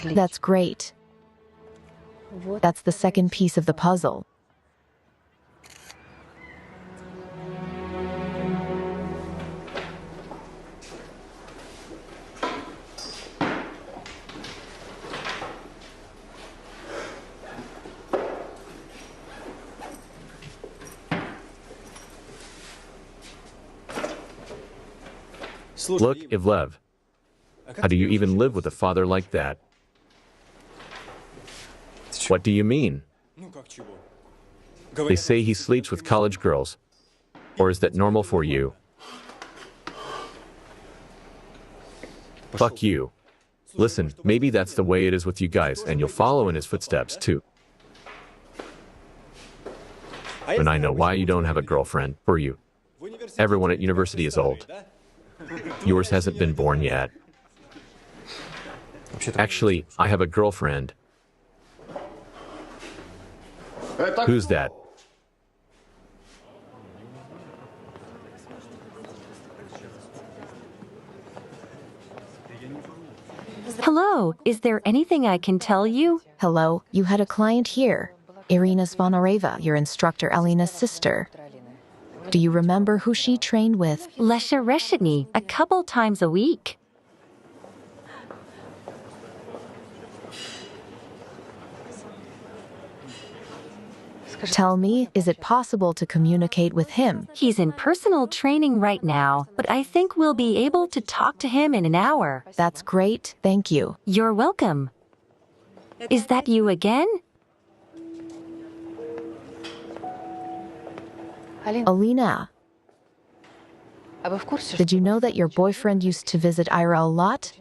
B: That's great. That's the second piece of the puzzle.
A: Look, Ivlev. How do you even live with a father like that? What do you mean? They say he sleeps with college girls. Or is that normal for you? Fuck you. Listen, maybe that's the way it is with you guys, and you'll follow in his footsteps too. And I know why you don't have a girlfriend, for you. Everyone at university is old. Yours hasn't been born yet. Actually, I have a girlfriend. Who's that?
D: Hello, is there anything I can tell you?
B: Hello, you had a client here. Irina Zvonareva, your instructor Alina's sister. Do you remember who she trained with?
D: Lesha Reshitny, a couple times a week.
B: Tell me, is it possible to communicate with him?
D: He's in personal training right now, but I think we'll be able to talk to him in an hour.
B: That's great, thank you.
D: You're welcome. Is that you again?
B: Alina, did you know that your boyfriend used to visit Ira a lot?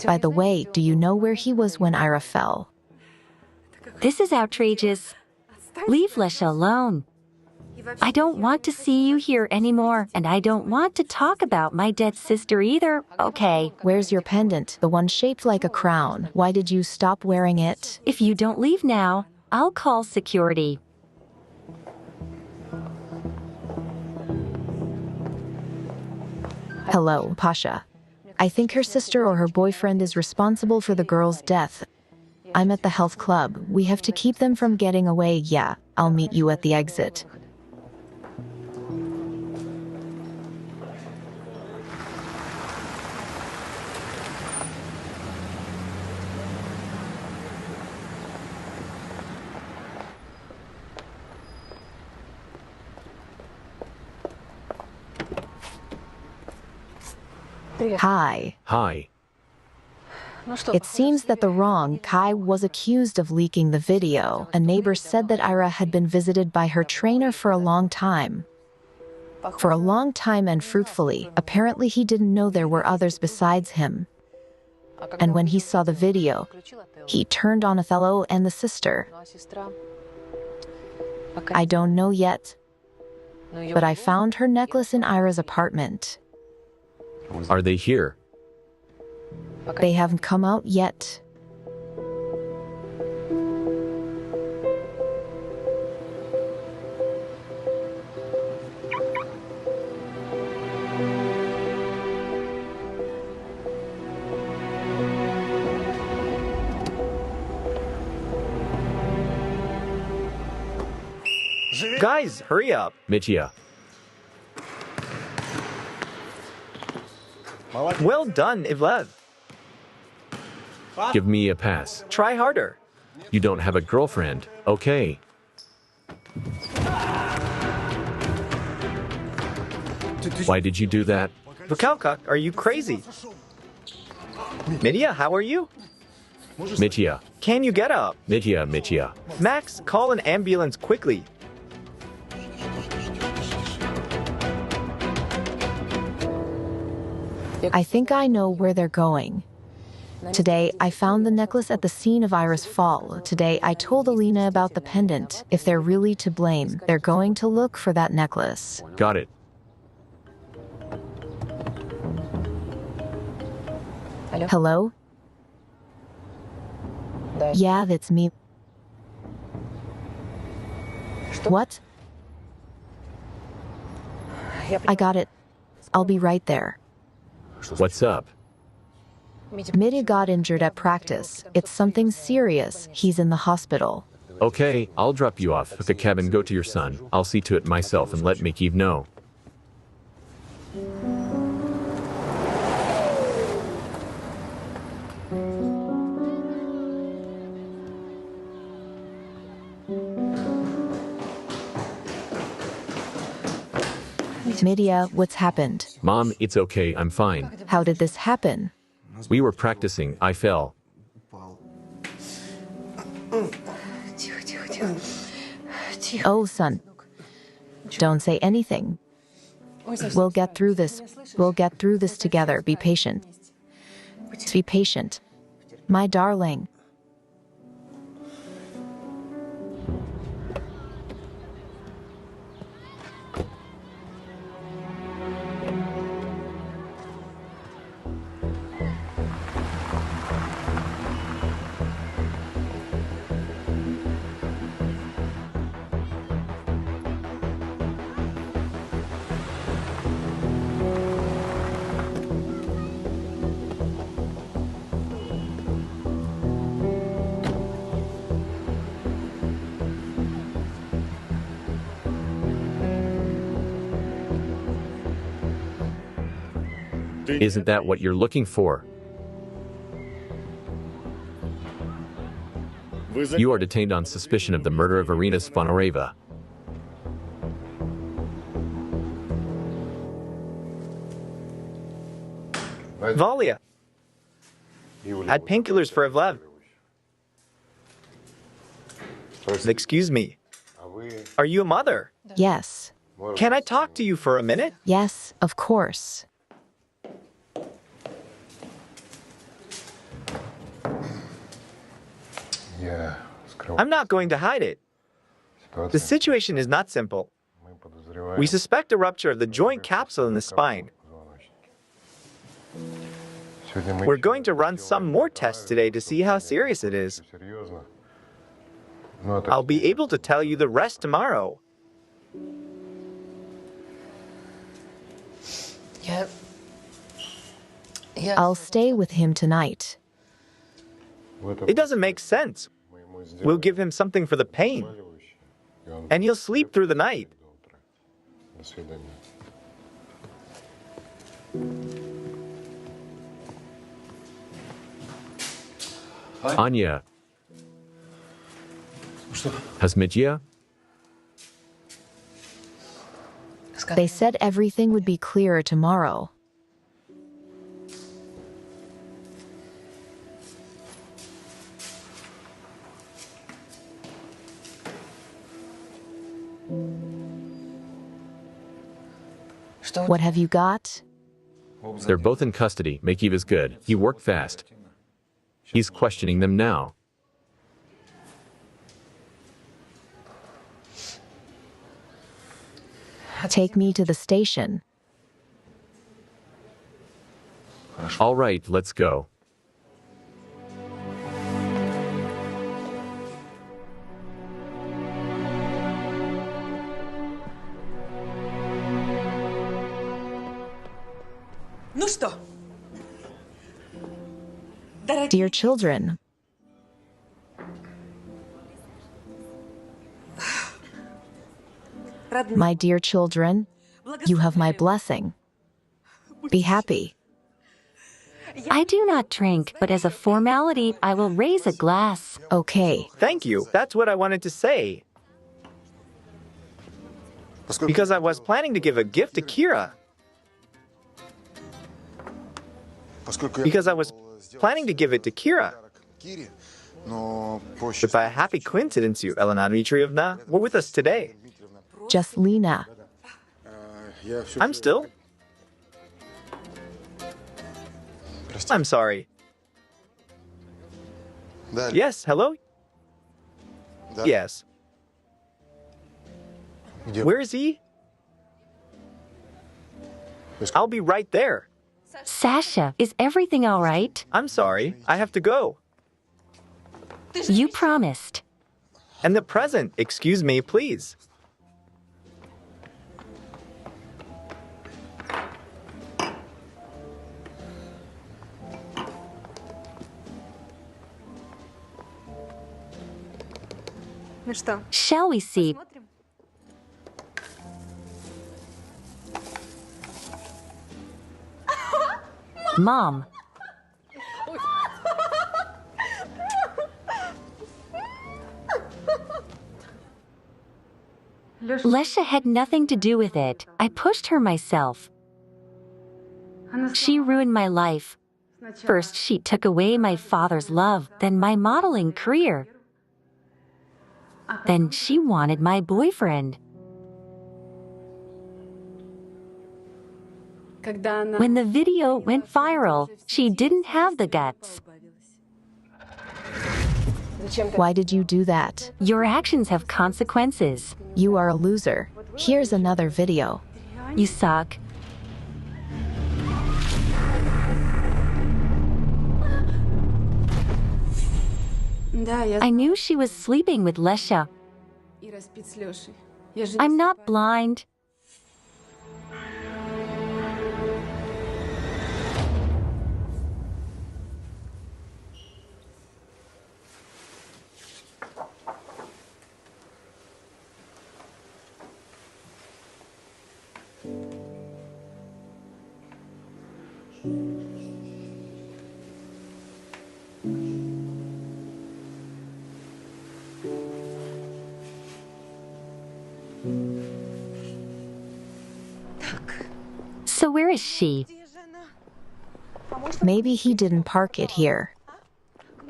B: By the way, do you know where he was when Ira fell?
D: This is outrageous. Leave Lesha alone. I don't want to see you here anymore, and I don't want to talk about my dead sister either, okay?
B: Where's your pendant, the one shaped like a crown? Why did you stop wearing it?
D: If you don't leave now, I'll call security.
B: Hello, Pasha. I think her sister or her boyfriend is responsible for the girl's death. I'm at the health club. We have to keep them from getting away. Yeah, I'll meet you at the exit. Hi.
A: Hi.
B: It seems that the wrong Kai was accused of leaking the video. A neighbor said that Ira had been visited by her trainer for a long time. For a long time and fruitfully. Apparently he didn't know there were others besides him. And when he saw the video, he turned on Othello and the sister. I don't know yet, but I found her necklace in Ira's apartment.
A: Are they here?
B: They haven't come out yet.
C: Guys, hurry up.
A: Mitya,
C: Well done, Ivlev.
A: give me a pass.
C: Try harder.
A: You don't have a girlfriend. Okay. Why did you do that?
C: Vukalka, are you crazy? Mitya, how are you?
A: Mitya,
C: Can you get up?
A: Mitya.
C: Max, call an ambulance quickly.
B: I think I know where they're going. Today, I found the necklace at the scene of Ira's fall. Today, I told Alina about the pendant. If they're really to blame, they're going to look for that necklace.
A: Got it.
B: Hello? Yeah, that's me. What? I got it. I'll be right there.
A: What's up?
B: Mitya got injured at practice. It's something serious. He's in the hospital.
A: Okay, I'll drop you off at the cabin. Go to your son. I'll see to it myself and let Mikiv know.
B: Mitya, what's happened?
A: Mom, it's okay. I'm fine.
B: How did this happen?
A: We were practicing. I fell.
B: Oh, son. Don't say anything. We'll get through this. We'll get through this together. Be patient. Be patient. My darling.
A: Isn't that what you're looking for? You are detained on suspicion of the murder of Irina Sponareva.
C: Valia. Had painkillers for Ivlev. Excuse me. Are you a mother?
B: Yes.
C: Can I talk to you for a minute?
B: Yes, of course.
C: I'm not going to hide it. The situation is not simple. We suspect a rupture of the joint capsule in the spine. We're going to run some more tests today to see how serious it is. I'll be able to tell you the rest tomorrow.
B: I'll stay with him tonight.
C: It doesn't make sense. We'll give him something for the pain, and he'll sleep through the night.
A: Anya. Has Mitya?
B: They said everything would be clearer tomorrow. What have you got?
A: They're both in custody. Mikiv is good. He worked fast. He's questioning them now.
B: Take me to the station.
A: All right, let's go.
B: Dear children, my dear children, you have my blessing. Be happy.
D: I do not drink, but as a formality, I will raise a glass.
B: Okay.
C: Thank you. That's what I wanted to say. Because I was planning to give a gift to Kira. Because I was planning to give it to Kira. But by a happy coincidence, you, Elena Dmitrievna, were with us today.
B: Just Lena.
C: I'm still. I'm sorry. Yes, hello? Yes. Where is he? I'll be right there.
D: Sasha, is everything all right?
C: I'm sorry. I have to go.
D: You promised.
C: And the present, excuse me, please.
D: Shall we see? Mom. Lesha had nothing to do with it. I pushed her myself. She ruined my life. First, she took away my father's love, then my modeling career. Then she wanted my boyfriend. When the video went viral, she didn't have the guts.
B: Why did you do that?
D: Your actions have consequences.
B: You are a loser. Here's another video.
D: You suck. I knew she was sleeping with Lesha. I'm not blind. So where is she?
B: Maybe he didn't park it here.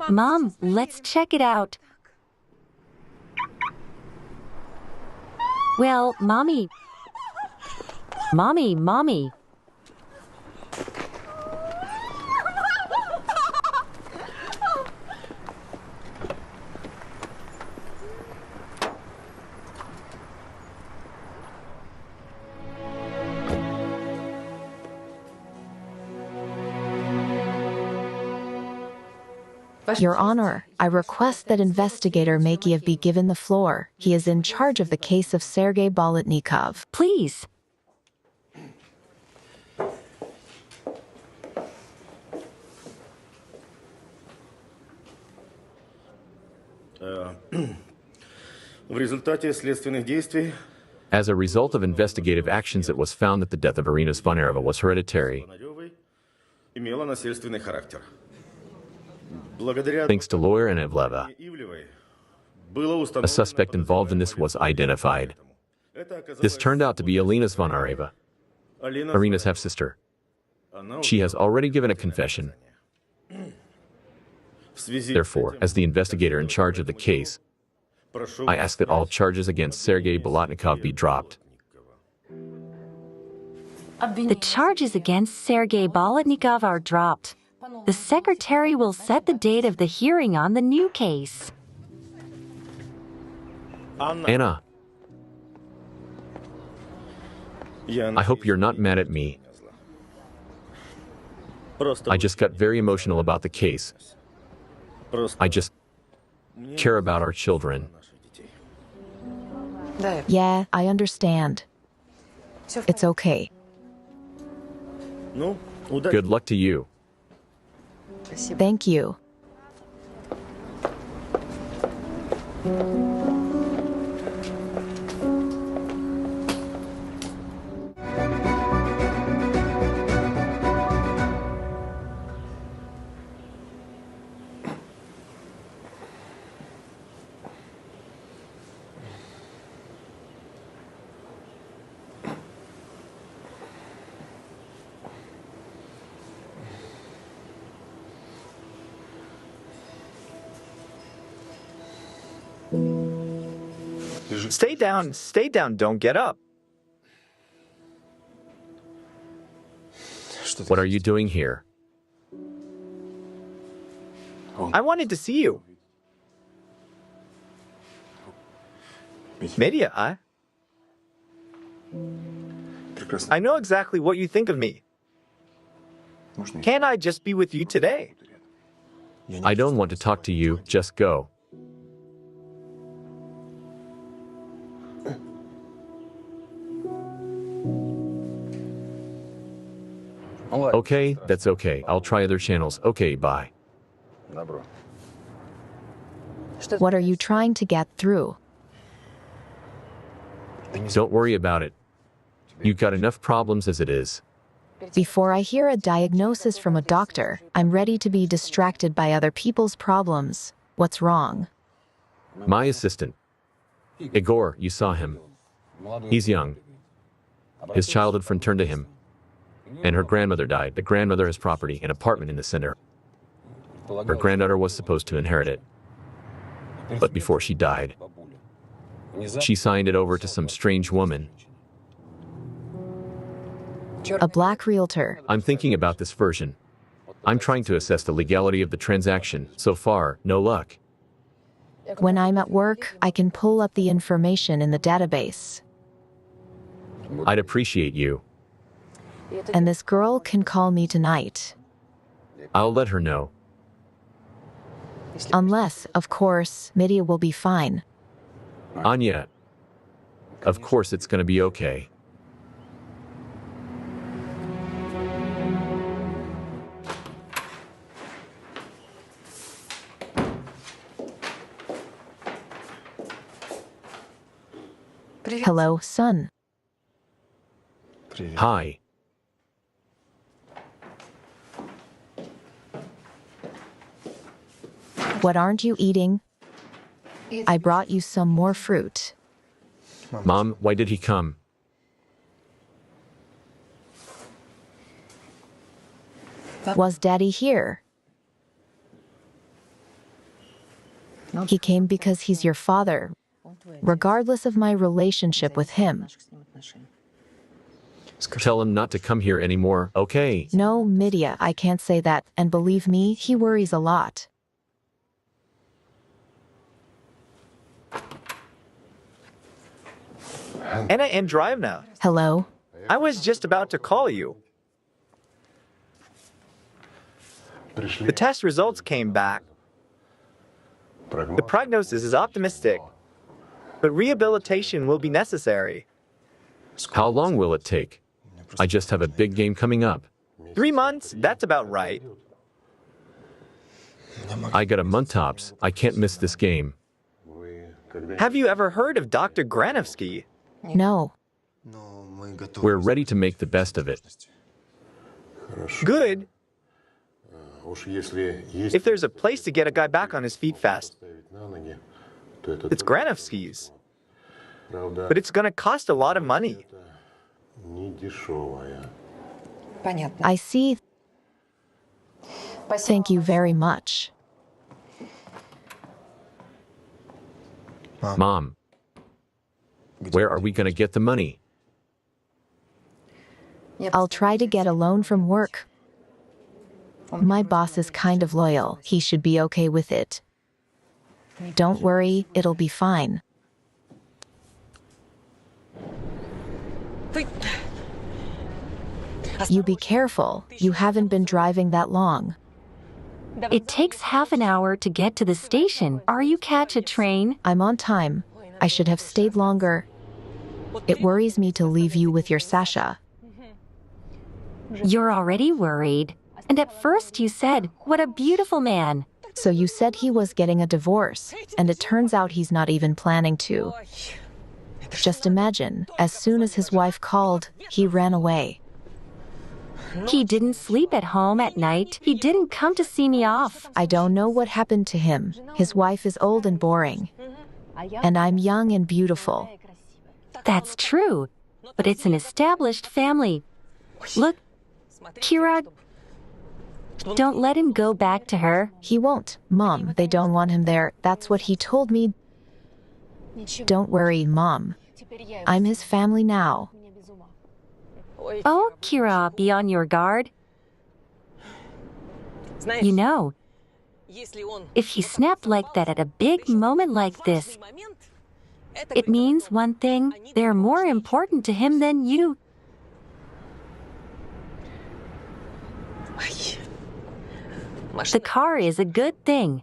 D: Mom, let's check it out. Well, Mommy. Mommy.
B: Your Honor, I request that Investigator Makiev be given the floor. He is in charge of the case of Sergei Bolotnikov.
D: Please.
A: As a result of investigative actions, it was found that the death of Irina Zvonareva was hereditary. Thanks to lawyer and Evleva, a suspect involved in this was identified. This turned out to be Elena Zvonareva, Irina's half-sister. She has already given a confession. Therefore, as the investigator in charge of the case, I ask that all charges against Sergei Bolotnikov be dropped.
D: The charges against Sergei Bolotnikov are dropped. The secretary will set the date of the hearing on the new case.
A: Anna, I hope you're not mad at me. I just got very emotional about the case. I just care about our children.
B: Yeah, I understand. It's okay.
A: Good luck to you.
B: Thank you.
C: Stay down, don't get up.
A: What are you doing here?
C: I wanted to see you. Medya, I know exactly what you think of me. Can't I just be with you today?
A: I don't want to talk to you, just go. Okay, that's okay. I'll try other channels. Okay, bye.
B: What are you trying to get through?
A: Don't worry about it. You've got enough problems as it is.
B: Before I hear a diagnosis from a doctor, I'm ready to be distracted by other people's problems. What's wrong?
A: My assistant. Igor, you saw him. He's young. His childhood friend turned to him. And her grandmother died. The grandmother has property, an apartment in the center. Her granddaughter was supposed to inherit it. But before she died, she signed it over to some strange woman.
B: A black realtor.
A: I'm thinking about this version. I'm trying to assess the legality of the transaction. So far, no luck.
B: When I'm at work, I can pull up the information in the database.
A: I'd appreciate you.
B: And this girl can call me tonight.
A: I'll let her know.
B: Unless, of course, Medya will be fine.
A: Anya. Of course it's gonna be okay.
B: Hello, son.
A: Hi.
B: What aren't you eating? I brought you some more fruit.
A: Mom, why did he come?
B: Was Daddy here? He came because he's your father, regardless of my relationship with him.
A: Tell him not to come here anymore, okay?
B: No, Medya, I can't say that, and believe me, he worries a lot.
C: Anna Andreevna.
B: Hello?
C: I was just about to call you. The test results came back. The prognosis is optimistic, but rehabilitation will be necessary.
A: How long will it take? I just have a big game coming up.
C: 3 months, that's about right.
A: I got a month tops. I can't miss this game.
C: Have you ever heard of Dr. Granovsky?
B: No.
A: We're ready to make the best of it.
C: Good. If there's a place to get a guy back on his feet fast, it's Granovsky's. But it's gonna cost a lot of money.
B: I see. Thank you very much.
A: Mom, where are we going to get the money?
B: I'll try to get a loan from work. My boss is kind of loyal. He should be okay with it. Don't worry, it'll be fine. You be careful. You haven't been driving that long.
D: It takes half an hour to get to the station. Are you catch a train?
B: I'm on time. I should have stayed longer. It worries me to leave you with your Sasha.
D: You're already worried. And at first you said, what a beautiful man.
B: So you said he was getting a divorce, and it turns out he's not even planning to. Just imagine, as soon as his wife called, he ran away.
D: He didn't sleep at home at night. He didn't come to see me off.
B: I don't know what happened to him. His wife is old and boring. And I'm young and beautiful.
D: That's true. But it's an established family. Look, Kira, don't let him go back to her.
B: He won't. Mom, they don't want him there. That's what he told me. Don't worry, Mom. I'm his family now.
D: Oh, Kira, be on your guard. You know, if he snapped like that at a big moment like this, it means one thing, they're more important to him than you. The car is a good thing.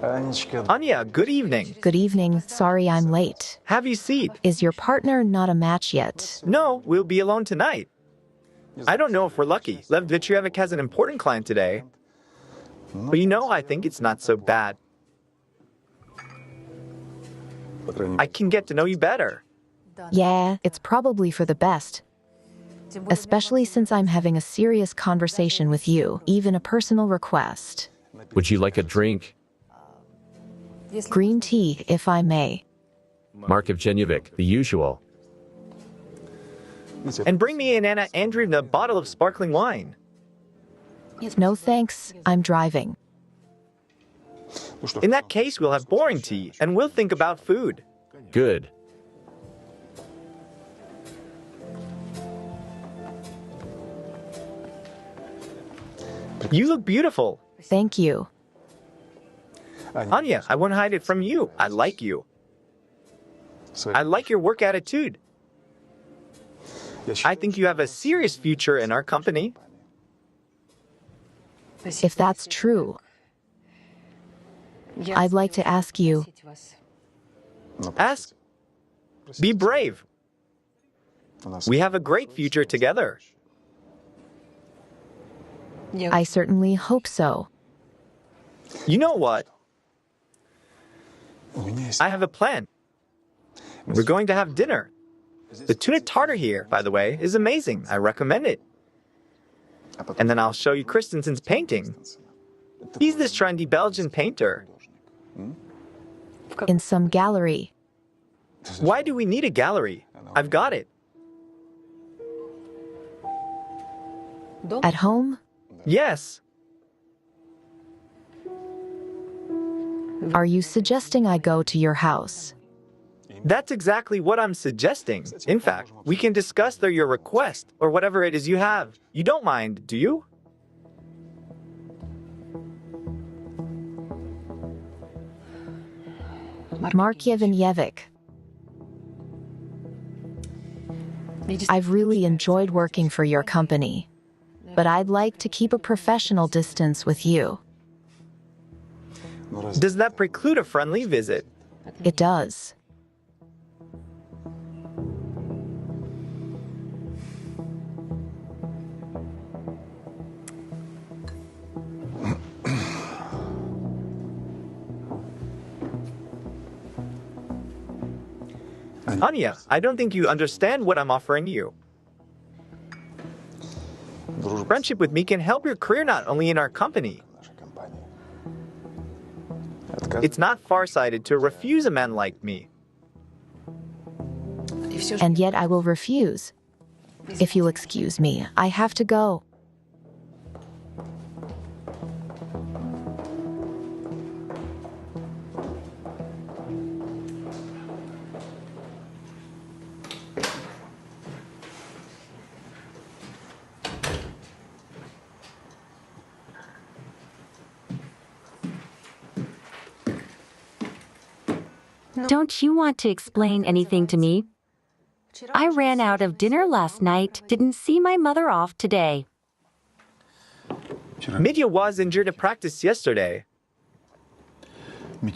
C: Anya, good evening.
B: Good evening. Sorry I'm late.
C: Have your seat.
B: Is your partner not a match yet?
C: No, we'll be alone tonight. I don't know if we're lucky. Lev Dmitrievic has an important client today. But you know, I think it's not so bad. I can get to know you better.
B: Yeah, it's probably for the best. Especially since I'm having a serious conversation with you, even a personal request.
A: Would you like a drink?
B: Green tea, if I may.
A: Mark Evgenyevic, the usual.
C: And bring me and Anna Andreevna a bottle of sparkling wine.
B: No thanks, I'm driving.
C: In that case, we'll have boring tea, and we'll think about food.
A: Good.
C: You look beautiful.
B: Thank you.
C: Anya, I won't hide it from you. I like you. I like your work attitude. I think you have a serious future in our company.
B: If that's true, I'd like to ask you.
C: Ask. Be brave. We have a great future together.
B: I certainly hope so.
C: You know what? I have a plan. We're going to have dinner. The tuna tartar here, by the way, is amazing. I recommend it. And then I'll show you Christensen's painting. He's this trendy Belgian painter.
B: In some gallery.
C: Why do we need a gallery? I've got it.
B: At home?
C: Yes.
B: Are you suggesting I go to your house?
C: That's exactly what I'm suggesting. In fact, we can discuss your request or whatever it is you have. You don't mind, do you?
B: Mark Evgenyevic. I've really enjoyed working for your company, but I'd like to keep a professional distance with you.
C: Does that preclude a friendly visit?
B: It does.
C: Anya, I don't think you understand what I'm offering you. Friendship with me can help your career not only in our company. It's not far-sighted to refuse a man like me.
B: And yet I will refuse. If you'll excuse me, I have to go.
D: Don't you want to explain anything to me? I ran out of dinner last night, didn't see my mother off today.
C: Mitya was injured at practice yesterday.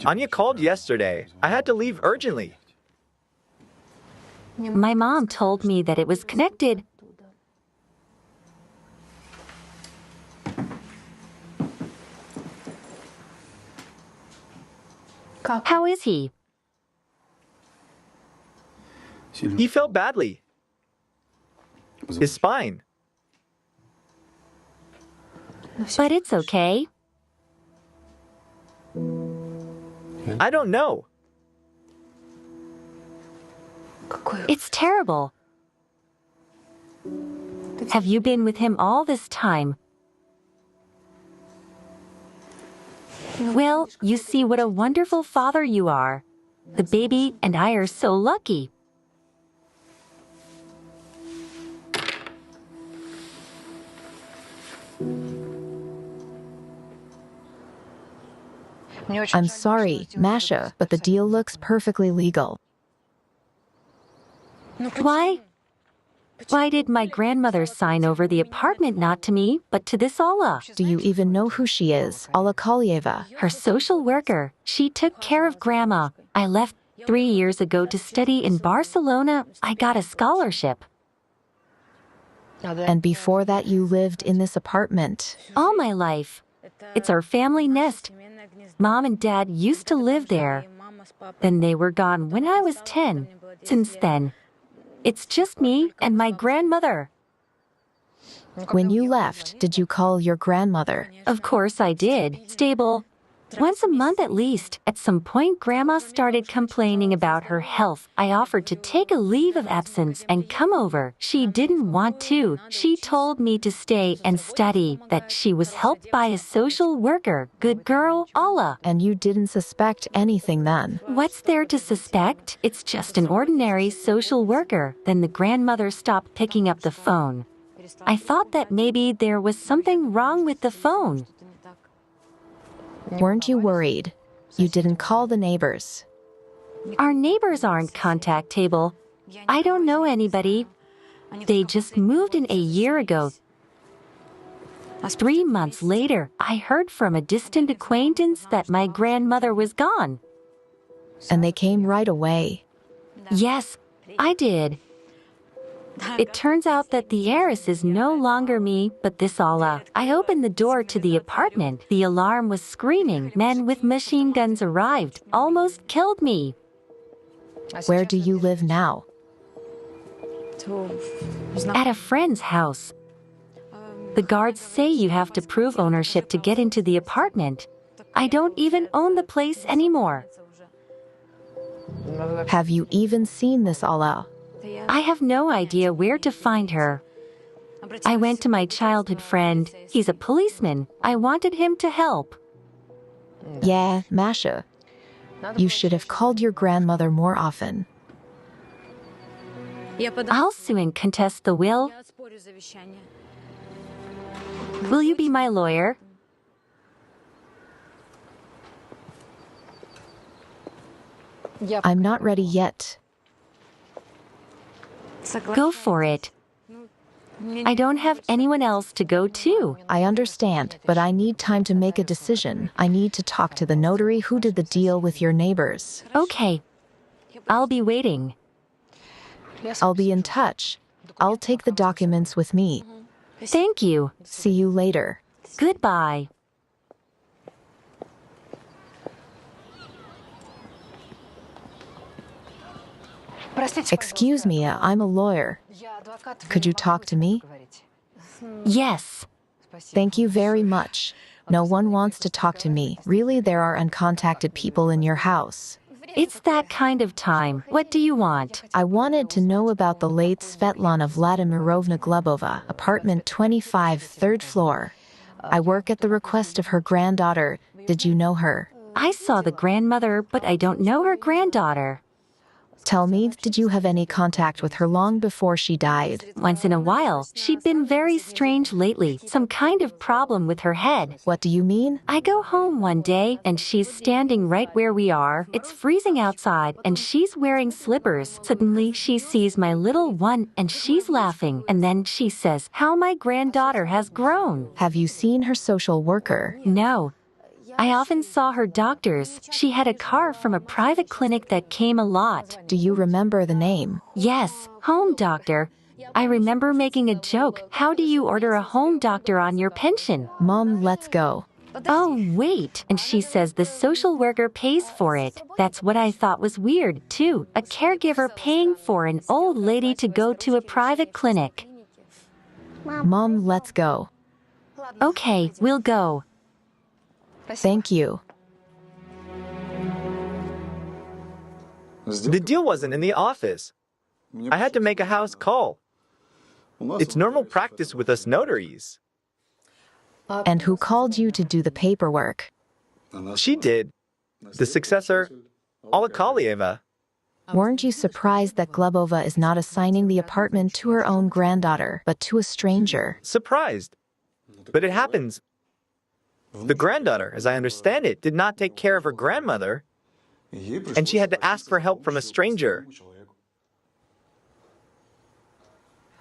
C: Anya called yesterday. I had to leave urgently.
D: My mom told me that it was connected. How is he?
C: He fell badly. His spine.
D: But it's okay.
C: I don't know.
D: It's terrible. Have you been with him all this time? Well, you see what a wonderful father you are. The baby and I are so lucky.
B: I'm sorry, Masha, but the deal looks perfectly legal.
D: Why? Why did my grandmother sign over the apartment not to me, but to this Alla?
B: Do you even know who she is? Alla Kolyeva.
D: Her social worker. She took care of Grandma. I left 3 years ago to study in Barcelona. I got a scholarship.
B: And before that you lived in this apartment.
D: All my life. It's our family nest. Mom and Dad used to live there. Then they were gone when I was 10. Since then, it's just me and my grandmother.
B: When you left, did you call your grandmother?
D: Of course I did. Stable. Once a month at least. At some point, Grandma started complaining about her health. I offered to take a leave of absence and come over. She didn't want to. She told me to stay and study, that she was helped by a social worker. Good girl, Alla.
B: And you didn't suspect anything then?
D: What's there to suspect? It's just an ordinary social worker. Then the grandmother stopped picking up the phone. I thought that maybe there was something wrong with the phone.
B: Weren't you worried? You didn't call the neighbors.
D: Our neighbors aren't contactable. I don't know anybody. They just moved in a year ago. 3 months later, I heard from a distant acquaintance that my grandmother was gone.
B: And they came right away.
D: Yes, I did. It turns out that the heiress is no longer me, but this Alla. I opened the door to the apartment. The alarm was screaming. Men with machine guns arrived, almost killed me.
B: Where do you live now?
D: At a friend's house. The guards say you have to prove ownership to get into the apartment. I don't even own the place anymore.
B: Have you even seen this Alla?
D: I have no idea where to find her. I went to my childhood friend. He's a policeman. I wanted him to help.
B: Yeah, Masha. You should have called your grandmother more often.
D: I'll sue and contest the will. Will you be my lawyer?
B: I'm not ready yet.
D: Go for it. I don't have anyone else to go to.
B: I understand, but I need time to make a decision. I need to talk to the notary who did the deal with your neighbors.
D: Okay. I'll be waiting.
B: I'll be in touch. I'll take the documents with me.
D: Thank you.
B: See you later.
D: Goodbye.
B: Excuse me, I'm a lawyer. Could you talk to me?
D: Yes.
B: Thank you very much. No one wants to talk to me. Really, there are uncontacted people in your house.
D: It's that kind of time. What do you want?
B: I wanted to know about the late Svetlana Vladimirovna Glebova, apartment 25, 3rd floor. I work at the request of her granddaughter. Did you know her?
D: I saw the grandmother, but I don't know her granddaughter.
B: Tell me, did you have any contact with her long before she died?
D: Once in a while. She'd been very strange lately, some kind of problem with her head.
B: What do you mean?
D: I go home one day, and she's standing right where we are. It's freezing outside, and she's wearing slippers. Suddenly, she sees my little one, and she's laughing. And then she says, "How my granddaughter has grown."
B: Have you seen her social worker?
D: No. I often saw her doctors. She had a car from a private clinic that came a lot.
B: Do you remember the name?
D: Yes, home doctor. I remember making a joke. How do you order a home doctor on your pension?
B: Mom, let's go.
D: Oh, wait. And she says the social worker pays for it. That's what I thought was weird, too. A caregiver paying for an old lady to go to a private clinic.
B: Mom, let's go.
D: Okay, we'll go.
B: Thank you.
C: The deal wasn't in the office. I had to make a house call. It's normal practice with us notaries.
B: And who called you to do the paperwork?
C: She did. The successor, Alekalieva.
B: Weren't you surprised that Glebova is not assigning the apartment to her own granddaughter, but to a stranger?
C: Surprised. But it happens. The granddaughter, as I understand it, did not take care of her grandmother, and she had to ask for help from a stranger.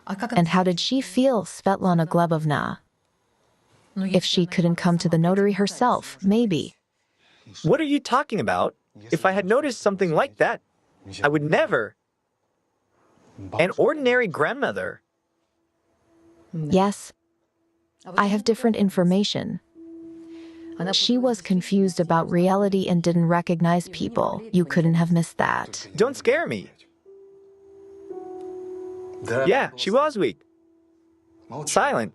B: And how did she feel, Svetlana Glebovna? If she couldn't come to the notary herself, maybe.
C: What are you talking about? If I had noticed something like that, I would never. An ordinary grandmother.
B: Yes. I have different information. She was confused about reality and didn't recognize people. You couldn't have missed that.
C: Don't scare me. Yeah, she was weak. Silent.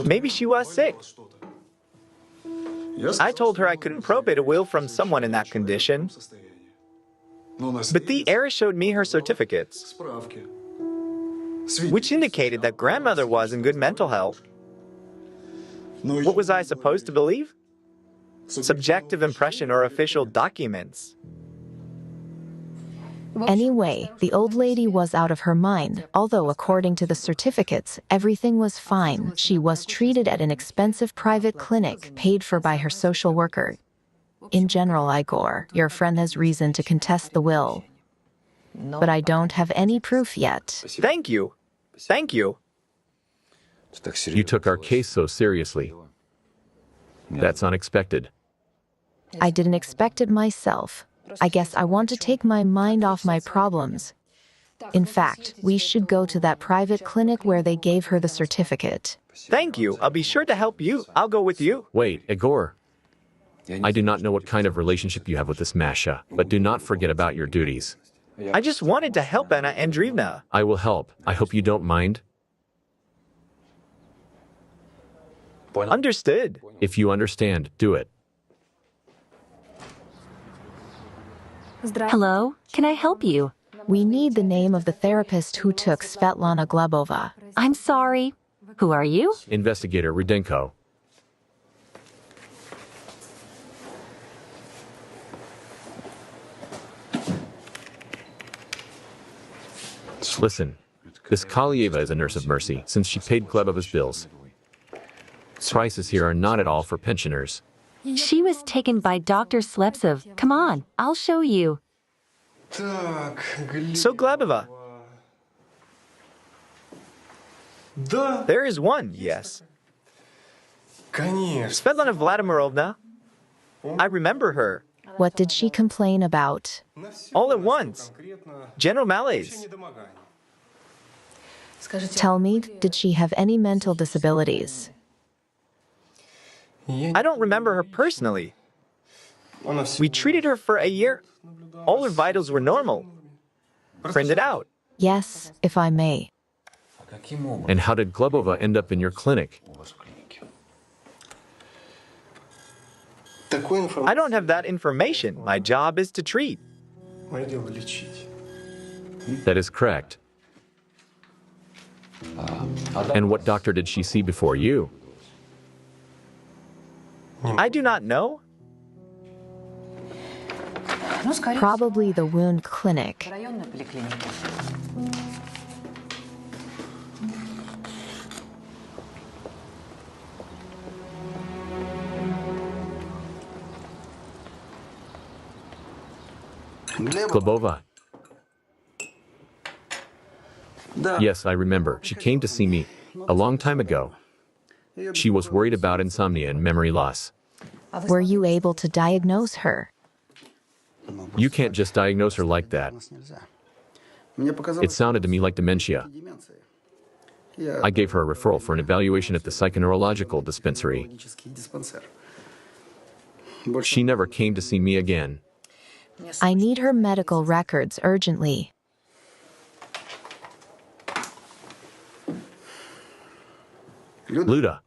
C: Maybe she was sick. I told her I couldn't probate a will from someone in that condition. But the heiress showed me her certificates, which indicated that grandmother was in good mental health. What was I supposed to believe? Subjective impression or official documents?
B: Anyway, the old lady was out of her mind, although according to the certificates, everything was fine. She was treated at an expensive private clinic, paid for by her social worker. In general, Igor, your friend has reason to contest the will. But I don't have any proof yet.
C: Thank you. Thank you.
A: You took our case so seriously. That's unexpected.
B: I didn't expect it myself. I guess I want to take my mind off my problems. In fact, we should go to that private clinic where they gave her the certificate.
C: Thank you. I'll be sure to help you. I'll go with you.
A: Wait, Igor. I do not know what kind of relationship you have with this Masha, but do not forget about your duties.
C: I just wanted to help Anna Andreevna.
A: I will help. I hope you don't mind.
C: Understood.
A: If you understand, do it.
D: Hello? Can I help you?
B: We need the name of the therapist who took Svetlana Glebova.
D: I'm sorry. Who are you?
A: Investigator Rudenko. Listen, this Kalieva is a nurse of mercy since she paid Glebova's bills. Prices here are not at all for pensioners.
D: She was taken by Dr. Slepsov. Come on, I'll show you.
C: So Glebova. There is one, yes. Svetlana Vladimirovna. I remember her.
B: What did she complain about?
C: All at once. General malaise.
B: Tell me, did she have any mental disabilities?
C: I don't remember her personally. We treated her for a year. All her vitals were normal. Printed out.
B: Yes, if I may.
A: And how did Glebova end up in your clinic?
C: I don't have that information. My job is to treat.
A: That is correct. And what doctor did she see before you?
C: I do not know.
B: Probably the wound clinic.
A: Klebova. Yes, I remember. She came to see me a long time ago. She was worried about insomnia and memory loss.
B: Were you able to diagnose her?
A: You can't just diagnose her like that. It sounded to me like dementia. I gave her a referral for an evaluation at the psychoneurological dispensary. She never came to see me again.
B: I need her medical records urgently.
A: Luda.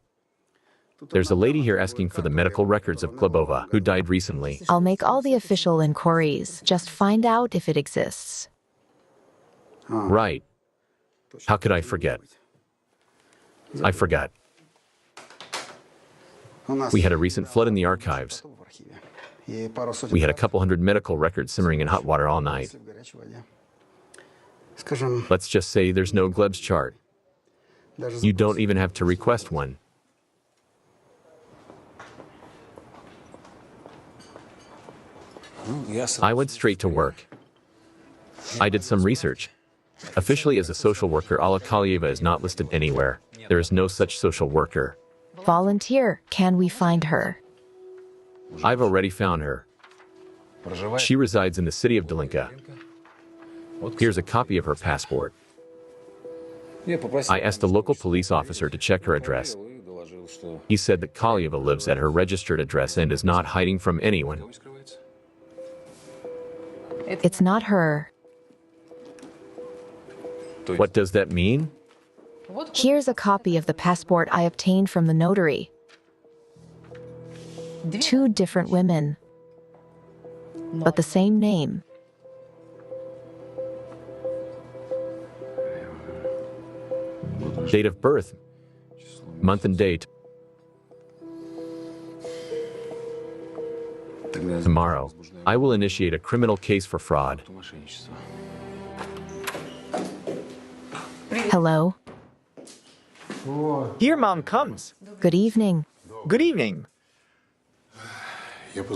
A: There's a lady here asking for the medical records of Klebova, who died recently.
B: I'll make all the official inquiries. Just find out if it exists.
A: Right. How could I forget? I forgot. We had a recent flood in the archives. We had a couple hundred medical records simmering in hot water all night. Let's just say there's no Gleb's chart. You don't even have to request one. I went straight to work. I did some research. Officially, as a social worker, Alla Kalyeva is not listed anywhere. There is no such social worker.
B: Volunteer. Can we find her?
A: I've already found her. She resides in the city of Delinka. Here's a copy of her passport. I asked a local police officer to check her address. He said that Kalyeva lives at her registered address and is not hiding from anyone.
B: It's not her.
A: What does that mean?
B: Here's a copy of the passport I obtained from the notary. 2 different women, but the same name.
A: Date of birth, month and date. Tomorrow, I will initiate a criminal case for fraud.
B: Hello.
C: Here Mom comes.
B: Good evening.
C: Good evening.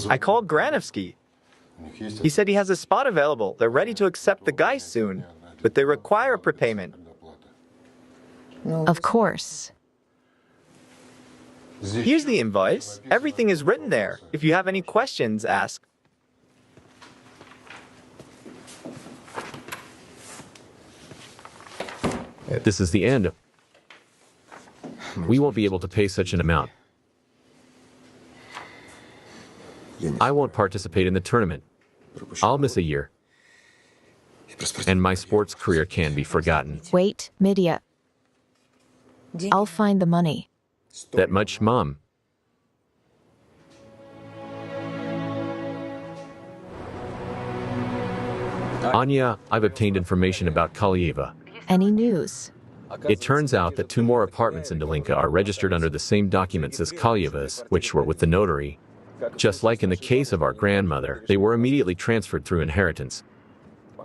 C: I called Granovsky. He said he has a spot available. They're ready to accept the guy soon, but they require a prepayment.
B: Of course.
C: Here's the invoice. Everything is written there. If you have any questions, ask.
A: This is the end. We won't be able to pay such an amount. I won't participate in the tournament. I'll miss a year. And my sports career can be forgotten.
B: Wait, Midya. I'll find the money.
A: That much, Mom? Anya, I've obtained information about Kalyeva.
B: Any news?
A: It turns out that 2 more apartments in Delinka are registered under the same documents as Kalyeva's, which were with the notary. Just like in the case of our grandmother, they were immediately transferred through inheritance.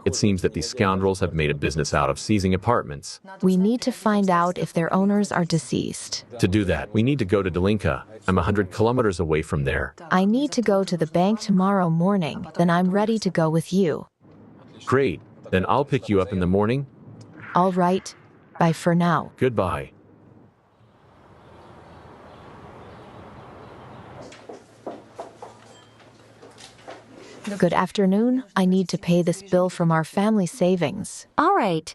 A: It seems that these scoundrels have made a business out of seizing apartments.
B: We need to find out if their owners are deceased.
A: To do that, we need to go to Delinka. I'm 100 kilometers away from there.
B: I need to go to the bank tomorrow morning, then I'm ready to go with you.
A: Great. Then I'll pick you up in the morning.
B: All right. Bye for now.
A: Goodbye.
B: Good afternoon. I need to pay this bill from our family savings.
D: All right.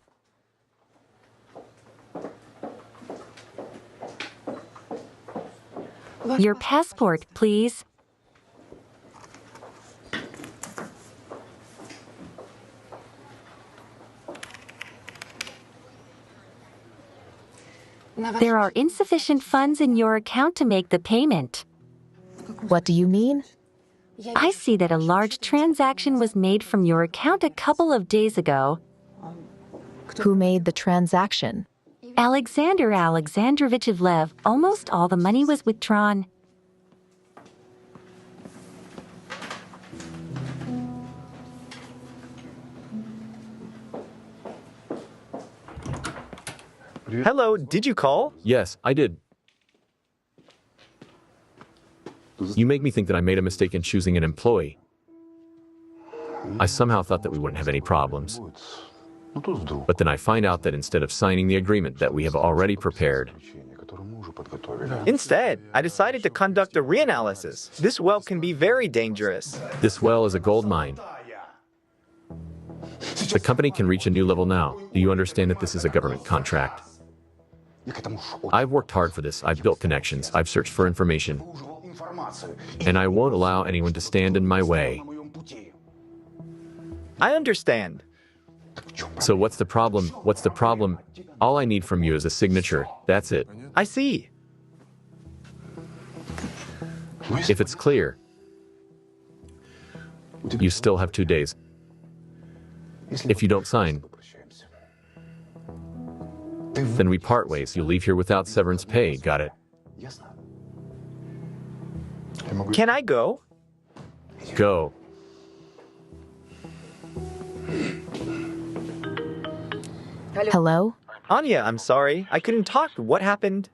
D: Your passport, please. There are insufficient funds in your account to make the payment.
B: What do you mean?
D: I see that a large transaction was made from your account a couple of days ago.
B: Who made the transaction?
D: Alexander Alexandrovich Ivlev. Almost all the money was withdrawn.
C: Hello, did you call?
A: Yes, I did. You make me think that I made a mistake in choosing an employee. I somehow thought that we wouldn't have any problems. But then I find out that instead of signing the agreement that we have already prepared,
C: Instead, I decided to conduct a reanalysis. This well can be very dangerous.
A: this well is a gold mine. The company can reach a new level now. Do you understand that this is a government contract? I've worked hard for this. I've built connections. I've searched for information. And I won't allow anyone to stand in my way.
C: I understand.
A: So what's the problem? What's the problem? All I need from you is a signature. That's it.
C: I see.
A: If it's clear, you still have 2 days. If you don't sign, then we part ways. You leave here without severance pay. Got it?
C: Can I go?
A: Go.
B: Hello?
C: Anya, I'm sorry. I couldn't talk. What happened?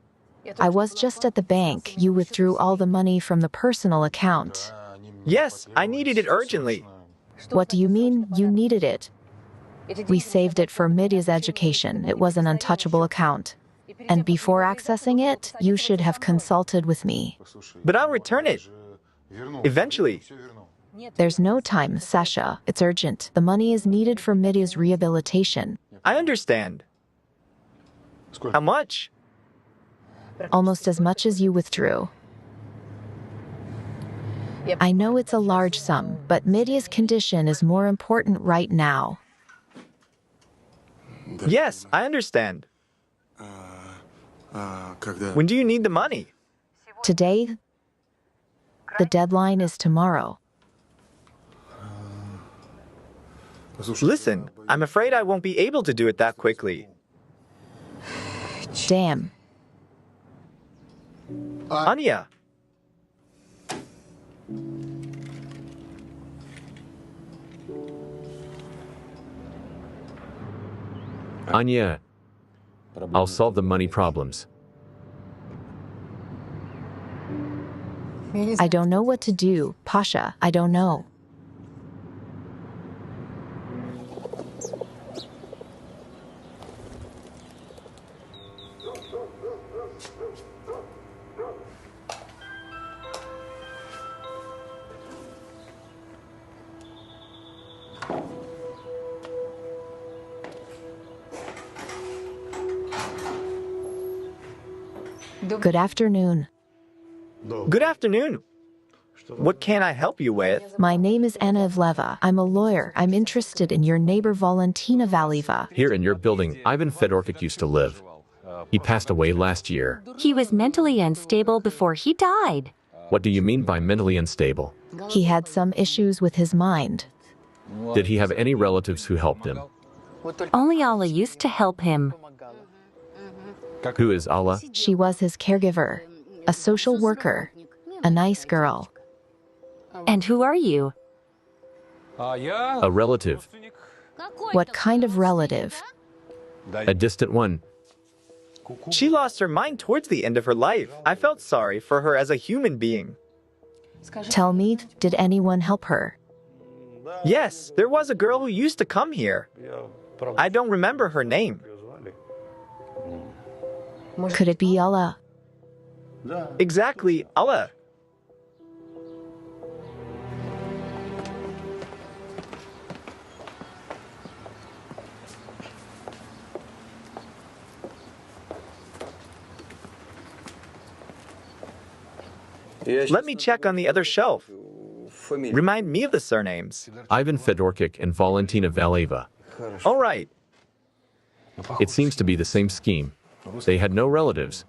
B: I was just at the bank. You withdrew all the money from the personal account.
C: Yes, I needed it urgently.
B: What do you mean you needed it? We saved it for Midia's education. It was an untouchable account. And before accessing it, you should have consulted with me.
C: But I'll return it. Eventually.
B: There's no time, Sasha. It's urgent. The money is needed for Midia's rehabilitation.
C: I understand. How much?
B: Almost as much as you withdrew. I know it's a large sum, but Midia's condition is more important right now.
C: Yes, I understand. When do you need the money?
B: Today, the deadline is tomorrow.
C: Listen, I'm afraid I won't be able to do it that quickly.
B: Damn.
C: Anya.
A: Anya, I'll solve the money problems.
B: I don't know what to do, Pasha. I don't know. Good afternoon.
C: Good afternoon. What can I help you with?
B: My name is Anna Ivleva. I'm a lawyer. I'm interested in your neighbor Valentina Valieva.
A: Here in your building, Ivan Fedorchik used to live. He passed away last year.
D: He was mentally unstable before he died.
A: What do you mean by mentally unstable?
B: He had some issues with his mind.
A: Did he have any relatives who helped him?
D: Only Allah used to help him.
A: Who is Allah?
B: She was his caregiver, a social worker, a nice girl.
D: And who are you?
A: A relative.
B: What kind of relative?
A: A distant one.
C: She lost her mind towards the end of her life. I felt sorry for her as a human being.
B: Tell me, did anyone help her?
C: Yes, there was a girl who used to come here. I don't remember her name.
B: Could it be Allah?
C: Exactly, Allah. Let me check on the other shelf. Remind me of the surnames.
A: Ivan Fedorchik and Valentina Valieva.
C: All right.
A: It seems to be the same scheme. They had no relatives,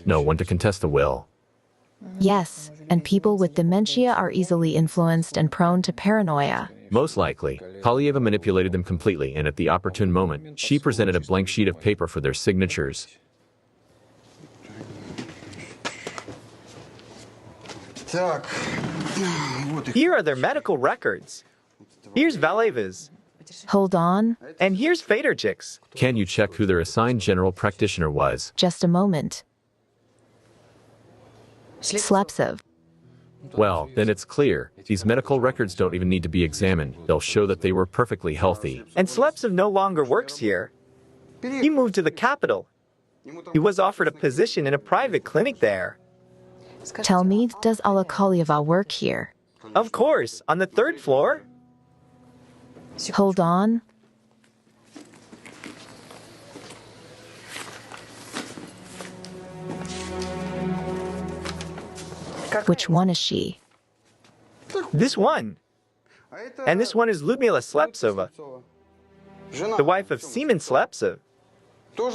A: no one to contest the will.
B: Yes, and people with dementia are easily influenced and prone to paranoia.
A: Most likely, Polyeva manipulated them completely, and at the opportune moment, she presented a blank sheet of paper for their signatures.
C: Here are their medical records. Here's Valeva's.
B: Hold on,
C: And here's Faderchicks.
A: Can you check who their assigned general practitioner was?
B: just a moment. Slapsive.
A: Well, then it's clear. These medical records don't even need to be examined. They'll show that they were perfectly healthy.
C: And Slepsov no longer works here. He moved to the capital. He was offered a position in a private clinic there.
B: Tell me, does Alakolyeva work here?
C: Of course, on the 3rd floor.
B: Hold on. Which one is she?
C: This one. And this one is Ludmila Slepsova, the wife of Seaman Slepsov.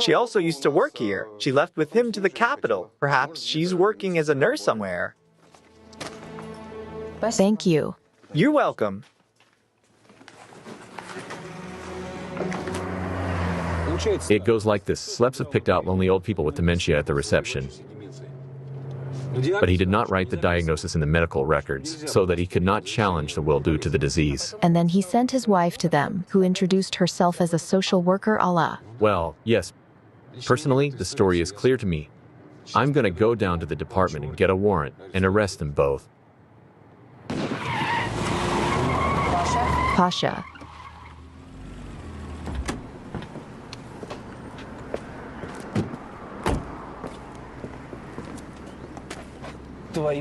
C: She also used to work here. She left with him to the capital. Perhaps she's working as a nurse somewhere.
B: Thank you.
C: You're welcome.
A: It goes like this. Slepsov picked out lonely old people with dementia at the reception. But he did not write the diagnosis in the medical records, so that he could not challenge the will due to the disease.
B: And then he sent his wife to them, who introduced herself as a social worker Allah.
A: Well, yes. Personally, the story is clear to me. I'm gonna go down to the department and get a warrant and arrest them both.
B: Pasha.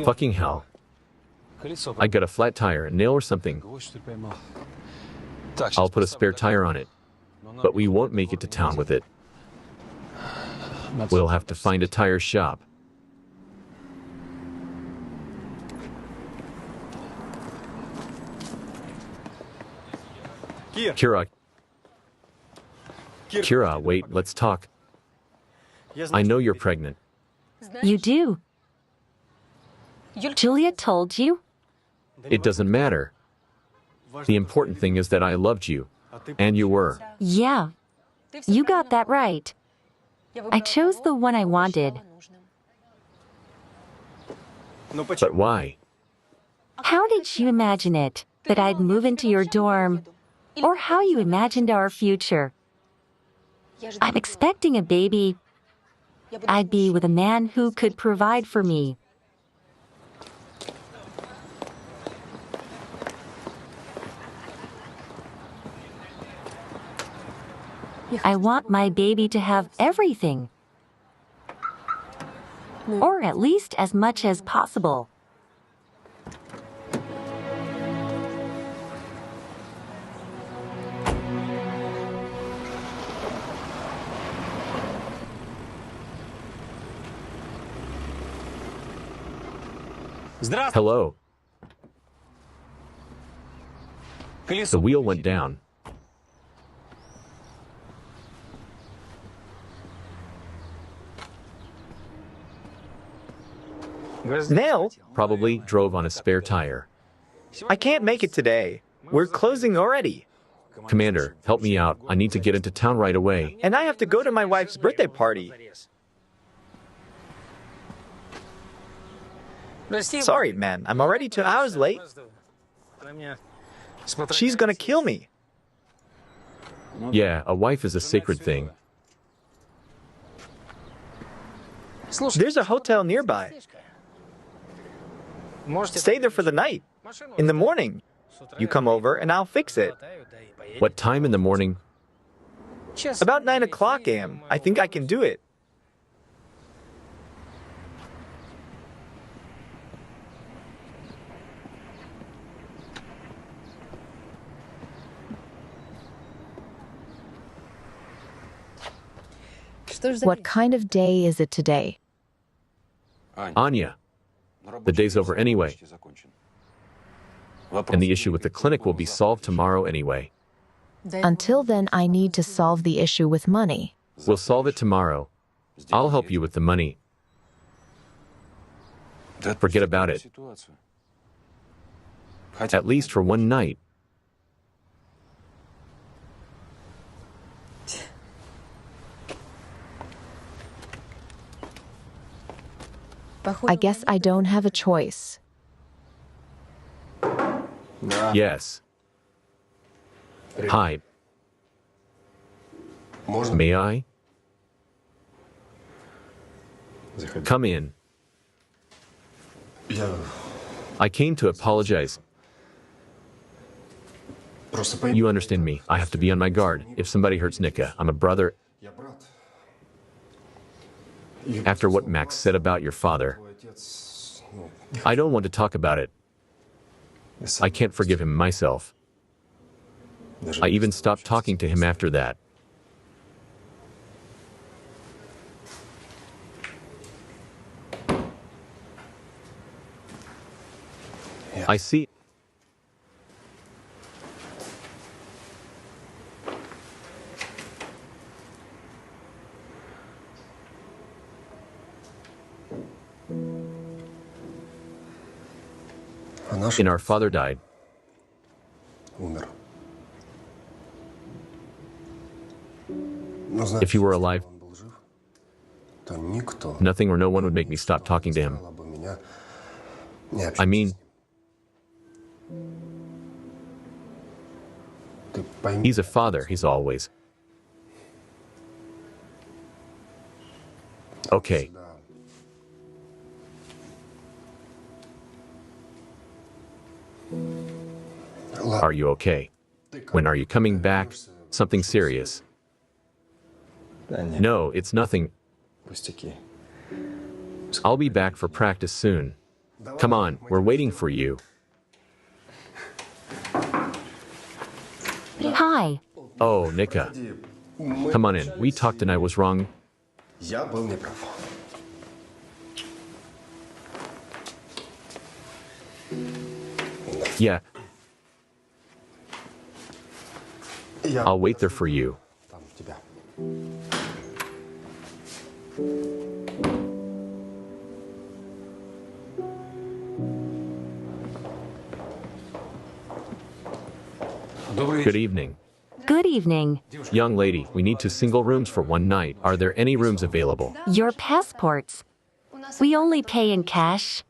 A: Fucking hell. I got a flat tire, a nail or something. I'll put a spare tire on it. But we won't make it to town with it. We'll have to find a tire shop. Kira. Kira, wait, let's talk. I know you're pregnant.
D: You do. Julia told you?
A: It doesn't matter. The important thing is that I loved you. And you were.
D: Yeah. You got that right. I chose the one I wanted.
A: But why?
D: How did you imagine it? That I'd move into your dorm? Or how you imagined our future? I'm expecting a baby. I'd be with a man who could provide for me. I want my baby to have everything. Or at least as much as possible.
A: Hello. The wheel went down.
C: Nell?
A: Probably drove on a spare tire.
C: I can't make it today. We're closing already.
A: Commander, help me out. I need to get into town right away.
C: And I have to go to my wife's birthday party. Sorry, man. I'm already 2 hours late. She's gonna kill me.
A: Yeah, a wife is a sacred thing.
C: There's a hotel nearby. Stay there for the night. In the morning, you come over and I'll fix it.
A: What time in the morning?
C: About 9 o'clock a.m. I think I can do it.
B: What kind of day is it today?
A: Anya. The day's over anyway. And the issue with the clinic will be solved tomorrow anyway.
B: Until then, I need to solve the issue with money.
A: We'll solve it tomorrow. I'll help you with the money. Forget about it. At least for one night.
B: I guess I don't have a choice.
A: Yes. Hi. May I? Come in. I came to apologize. You understand me. I have to be on my guard. If somebody hurts Nika, I'm a brother. After what Max said about your father, I don't want to talk about it. I can't forgive him myself. I even stopped talking to him after that. I see. And our father died. If he were alive, nothing or no one would make me stop talking to him. I mean, he's a father, he's always. Okay. Are you okay? When are you coming back? Something serious? No, it's nothing. I'll be back for practice soon. Come on, we're waiting for you.
D: Hi.
A: Oh, Nika. Come on in. We talked and I was wrong. Yeah. I'll wait there for you. Good evening.
D: Good evening.
A: Young lady, we need 2 single rooms for one night. Are there any rooms available?
D: Your passports. We only pay in cash.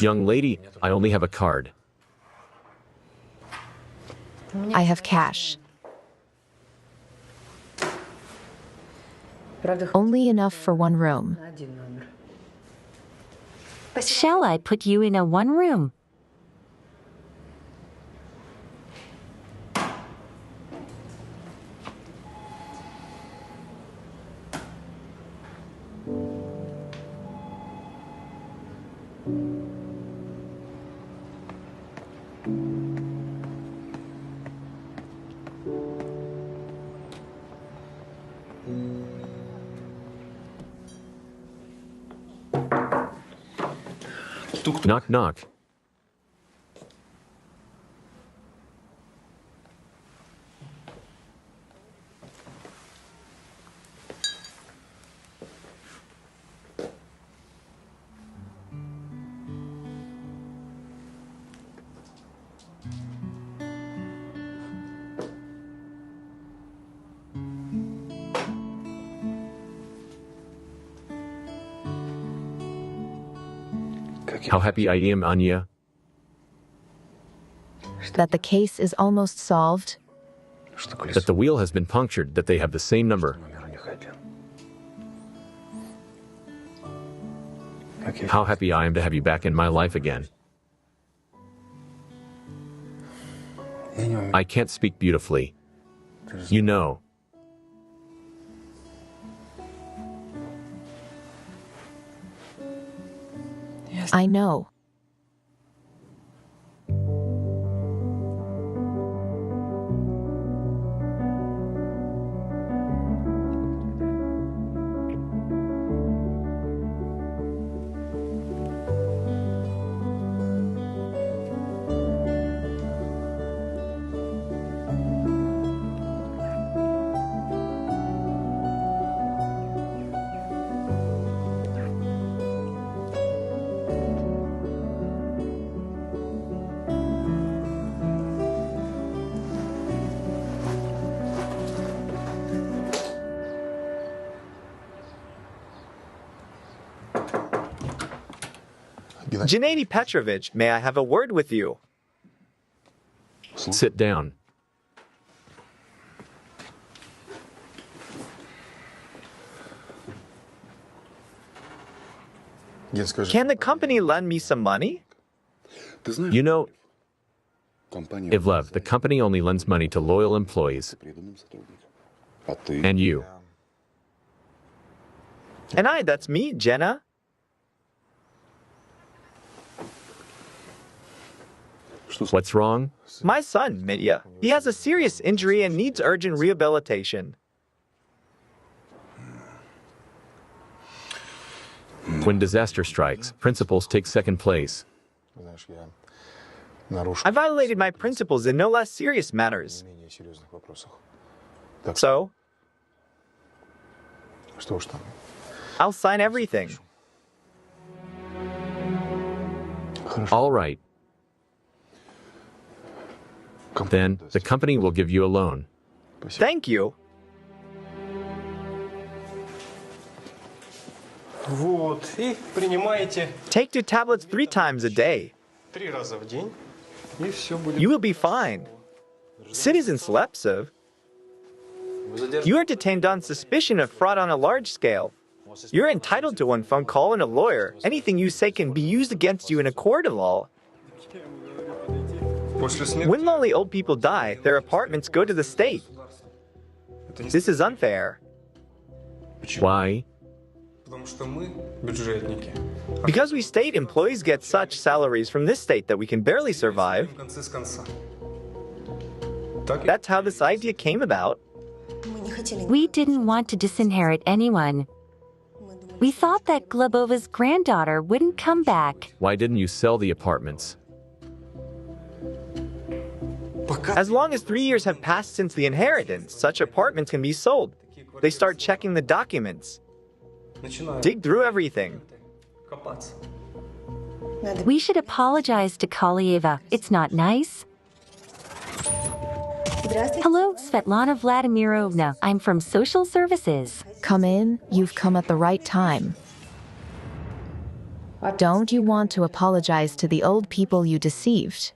A: Young lady, I only have a card.
B: I have cash. Only enough for one room.
D: Shall I put you in a one room?
A: Knock, knock. How happy I am, Anya.
B: That the case is almost solved.
A: That the wheel has been punctured, that they have the same number. How happy I am to have you back in my life again. I can't speak beautifully. You know.
B: I know.
C: Gennady Petrovich, may I have a word with you?
A: Sit down.
C: Can the company lend me some money?
A: You know, Ivlev, the company only lends money to loyal employees. And you.
C: And that's me, Jenna.
A: What's wrong?
C: My son, Mitya. He has a serious injury and needs urgent rehabilitation.
A: When disaster strikes, principles take second place.
C: I violated my principles in no less serious matters. So, I'll sign everything.
A: All right. Then, the company will give you a loan.
C: Thank you. Take 2 tablets 3 times a day. You will be fine. Citizen Slepcev, you are detained on suspicion of fraud on a large scale. You're entitled to 1 phone call and a lawyer. Anything you say can be used against you in a court of law. When lonely old people die, their apartments go to the state. This is unfair.
A: Why?
C: Because we state employees get such salaries from this state that we can barely survive. That's how this idea came about.
D: We didn't want to disinherit anyone. We thought that Globova's granddaughter wouldn't come back.
A: Why didn't you sell the apartments?
C: As long as 3 years have passed since the inheritance, such apartments can be sold. They start checking the documents. Dig through everything.
D: We should apologize to Kolyeva. It's not nice. Hello, Svetlana Vladimirovna. I'm from Social Services.
B: Come in, you've come at the right time. Don't you want to apologize to the old people you deceived?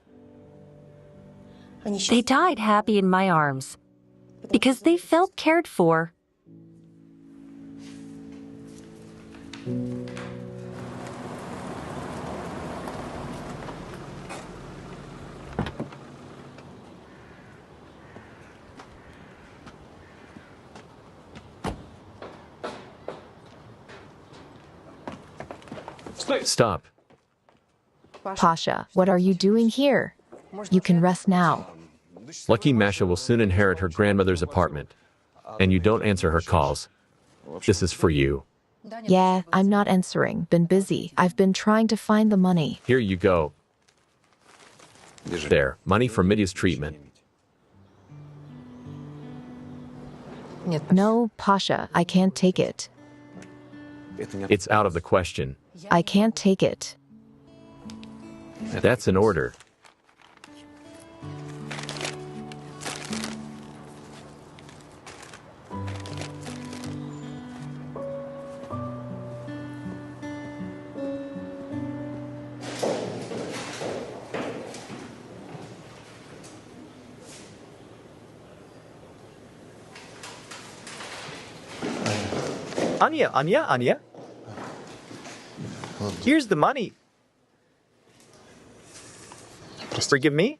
D: They died happy in my arms because they felt cared for.
A: Stop.
B: Pasha, what are you doing here? You can rest now.
A: Lucky Masha will soon inherit her grandmother's apartment. And you don't answer her calls. This is for you.
B: Yeah, I'm not answering. Been busy. I've been trying to find the money.
A: Here you go. There, money for Mitya's treatment.
B: No, Pasha, I can't take it.
A: It's out of the question.
B: I can't take it.
A: That's an order.
C: Anya. Here's the money. Forgive me?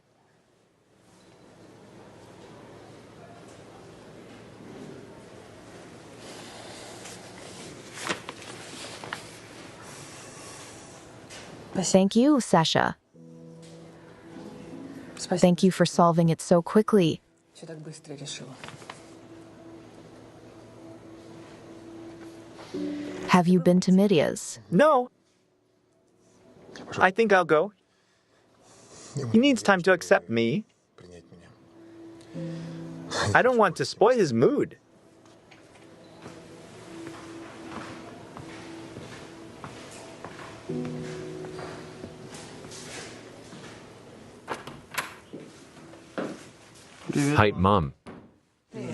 B: Thank you, Sasha. Thank you for solving it so quickly. Have you been to Mitya's?
C: No. I think I'll go. He needs time to accept me. I don't want to spoil his mood.
A: Hi, Mom.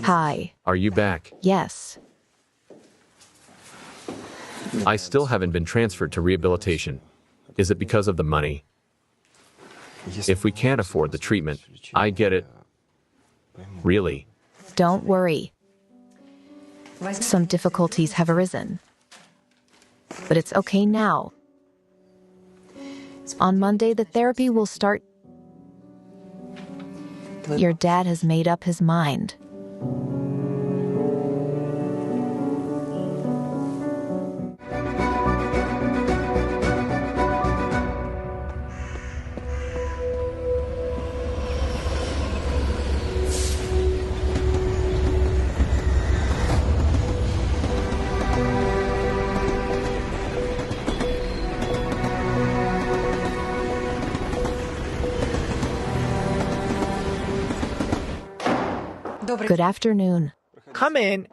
B: Hi.
A: Are you back?
B: Yes.
A: I still haven't been transferred to rehabilitation. Is it because of the money? If we can't afford the treatment, I get it. Really?
B: Don't worry. Some difficulties have arisen. But it's okay now. On Monday, the therapy will start. Your dad has made up his mind. Good afternoon.
C: Come in.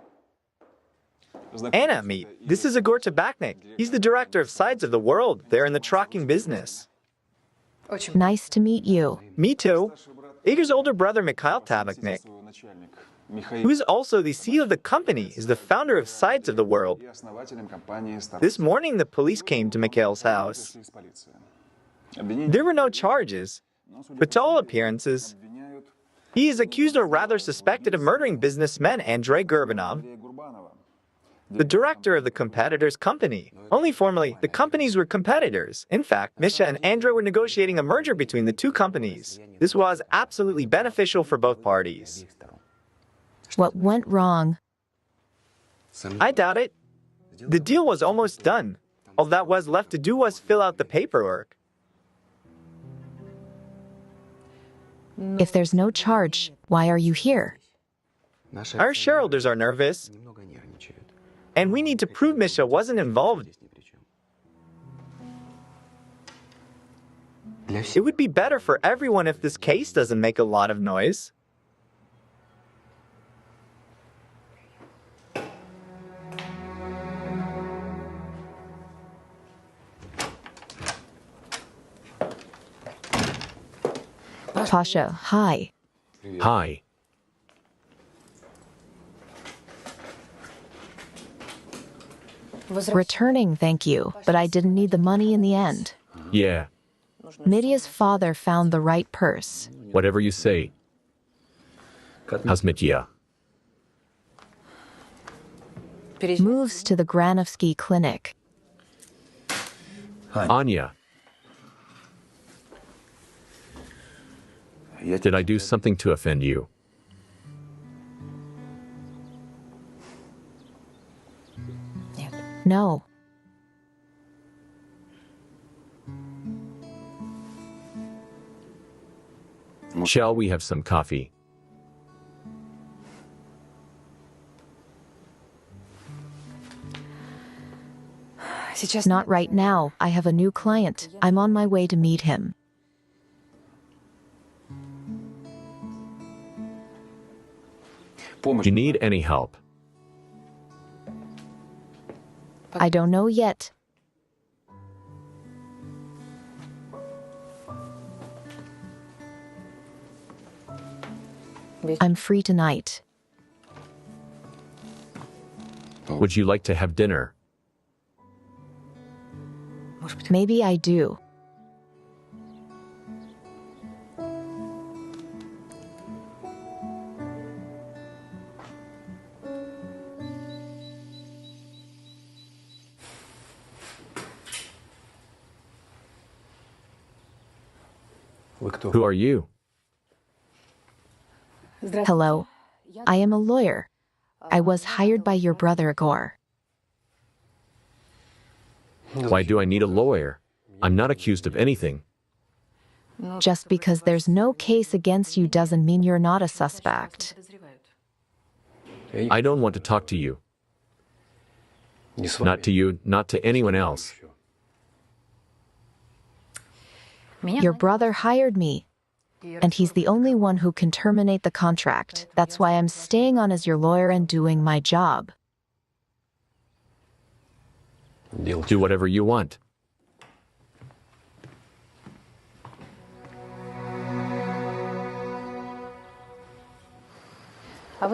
C: Anna, meet. This is Igor Tabachnik. He's the director of Sides of the World. They're in the trucking business.
B: Nice to meet you.
C: Me too. Igor's older brother, Mikhail Tabachnik, who is also the CEO of the company, is the founder of Sides of the World. This morning, the police came to Mikhail's house. There were no charges, but to all appearances, he is accused or rather suspected of murdering businessman Andrei Gurbanov, the director of the competitor's company. Only formally, the companies were competitors. In fact, Misha and Andrei were negotiating a merger between the two companies. This was absolutely beneficial for both parties.
B: What went wrong?
C: I doubt it. The deal was almost done. All that was left to do was fill out the paperwork.
B: If there's no charge, why are you here?
C: Our shareholders are nervous, and we need to prove Misha wasn't involved. It would be better for everyone if this case doesn't make a lot of noise.
B: Pasha, hi.
A: Hi.
B: Returning, thank you, but I didn't need the money in the end.
A: Yeah,
B: Mitya's father found the right purse.
A: whatever you say. How's Mitya?
B: Moves to the Granovsky clinic.
A: Anya. Did I do something to offend you?
B: No.
A: Shall we have some coffee?
B: Not right now. I have a new client. I'm on my way to meet him.
A: Do you need any help?
B: I don't know yet. I'm free tonight.
A: Would you like to have dinner?
B: Maybe I do.
A: Who are you?
B: Hello. I am a lawyer. I was hired by your brother Igor.
A: Why do I need a lawyer? I'm not accused of anything.
B: Just because there's no case against you doesn't mean you're not a suspect.
A: I don't want to talk to you. Not to you, not to anyone else.
B: Your brother hired me, and he's the only one who can terminate the contract. That's why I'm staying on as your lawyer and doing my job.
A: Do whatever you want.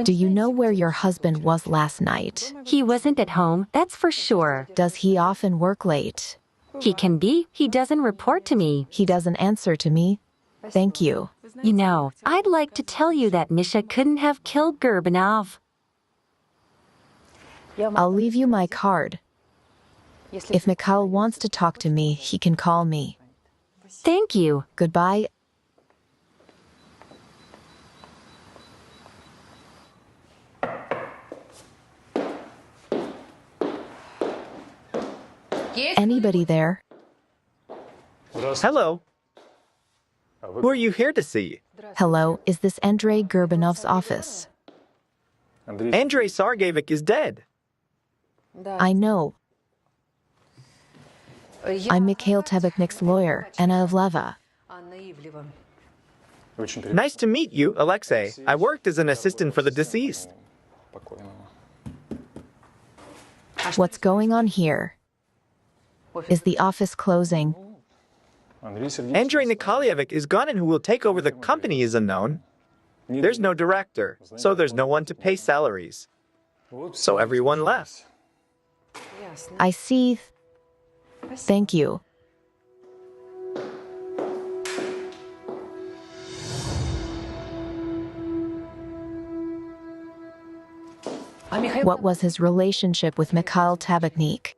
B: Do you know where your husband was last night?
D: He wasn't at home, that's for sure.
B: Does he often work late?
D: He can be. He doesn't report to me.
B: He doesn't answer to me. Thank you.
D: You know, I'd like to tell you that Misha couldn't have killed Gurbanov.
B: I'll leave you my card. If Mikhail wants to talk to me, he can call me.
D: Thank you.
B: Goodbye. Anybody there?
C: Hello. Who are you here to see?
B: Hello, is this Andrei Gorbanov's office?
C: Andrei Sergeyevich is dead.
B: I know. I'm Mikhail Tebeknik's lawyer, Anna Evleva.
C: Nice to meet you, Alexei. I worked as an assistant for the deceased.
B: What's going on here? Is the office closing?
C: Andrei Nikolaevich is gone, and who will take over the company is unknown. There's no director, so there's no one to pay salaries. So everyone left.
B: I see. Thank you. What was his relationship with Mikhail Tabaknik?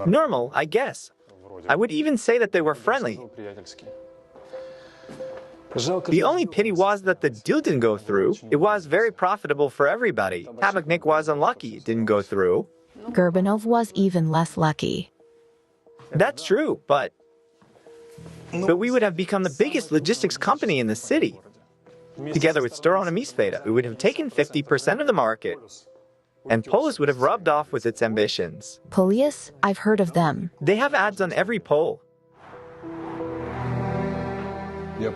C: Normal, I guess. I would even say that they were friendly. The only pity was that the deal didn't go through. It was very profitable for everybody. Tabaknik was unlucky it didn't go through.
B: Gorbanov was even less lucky.
C: That's true, but we would have become the biggest logistics company in the city. Together with Storona Misfeda, we would have taken 50% of the market. And Polis would have rubbed off with its ambitions.
B: Polius? I've heard of them.
C: They have ads on every poll.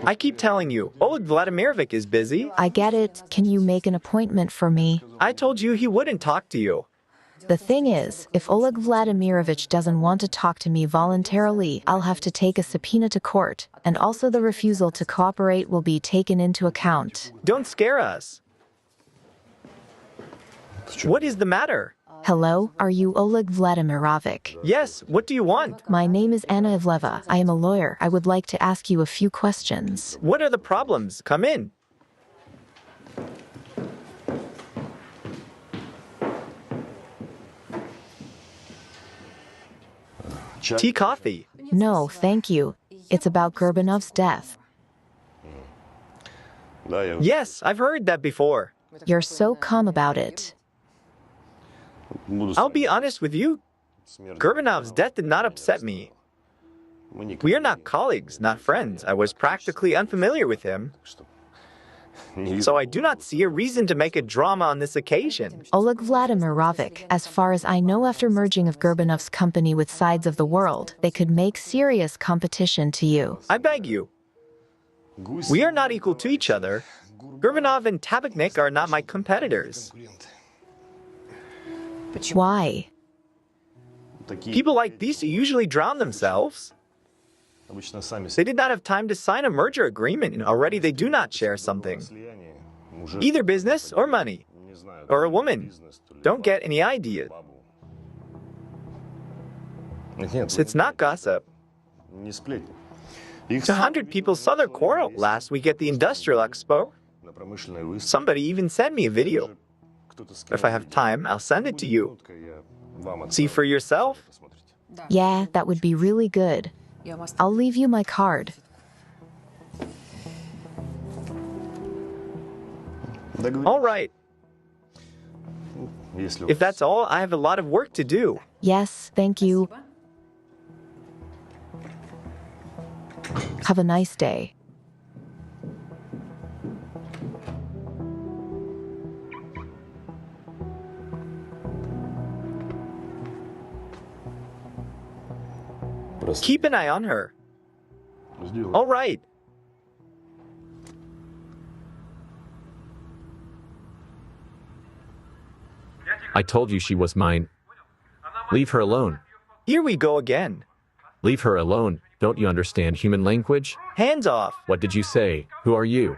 C: I keep telling you, Oleg Vladimirovich is busy.
B: I get it. Can you make an appointment for me?
C: I told you he wouldn't talk to you.
B: The thing is, if Oleg Vladimirovich doesn't want to talk to me voluntarily, I'll have to take a subpoena to court, and also the refusal to cooperate will be taken into account.
C: Don't scare us. What is the matter?
B: Hello, are you Oleg Vladimirovich?
C: Yes, what do you want?
B: My name is Anna Evleva. I am a lawyer. I would like to ask you a few questions.
C: What are the problems? Come in. Tea, coffee.
B: No, thank you. It's about Gorbanov's death.
C: Yes, I've heard that before.
B: You're so calm about it.
C: I'll be honest with you. Gorbanov's death did not upset me. We are not colleagues, not friends. I was practically unfamiliar with him. So I do not see a reason to make a drama on this occasion.
B: Oleg Vladimirovich, as far as I know, after merging of Gorbanov's company with Sides of the World, they could make serious competition to you.
C: I beg you. We are not equal to each other. Gorbanov and Tabaknik are not my competitors.
B: Why?
C: People like these usually drown themselves. They did not have time to sign a merger agreement, and already they do not share something. Either business or money, or a woman. Don't get any idea. It's not gossip. 200 people saw their quarrel last week at the Industrial Expo. Somebody even sent me a video. If I have time, I'll send it to you. See for yourself.
B: Yeah, that would be really good. I'll leave you my card.
C: All right. If that's all, I have a lot of work to do.
B: Yes, thank you. Have a nice day.
C: Keep an eye on her. All right.
A: I told you she was mine. Leave her alone.
C: Here we go again.
A: Leave her alone. Don't you understand human language?
C: Hands off.
A: What did you say? Who are you?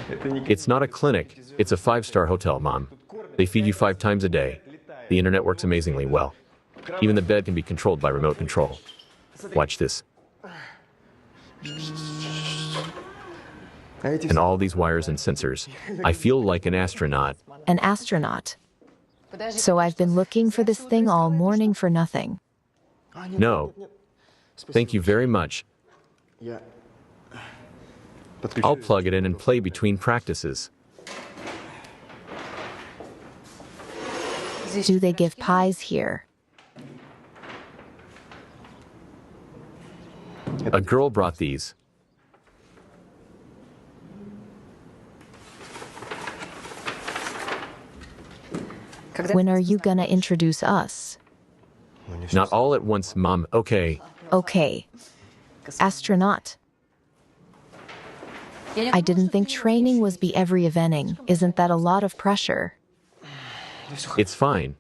A: It's not a clinic, it's a five-star hotel, Mom. They feed you 5 times a day. The internet works amazingly well. Even the bed can be controlled by remote control. Watch this. And all these wires and sensors. I feel like an astronaut.
B: An astronaut. So I've been looking for this thing all morning for nothing.
A: No. Thank you very much. I'll plug it in and play between practices.
B: Do they give pies here?
A: A girl brought these.
B: When are you gonna introduce us?
A: Not all at once, Mom, okay.
B: Okay. Astronaut. I didn't think training was be every evening. Isn't that a lot of pressure?
A: It's fine.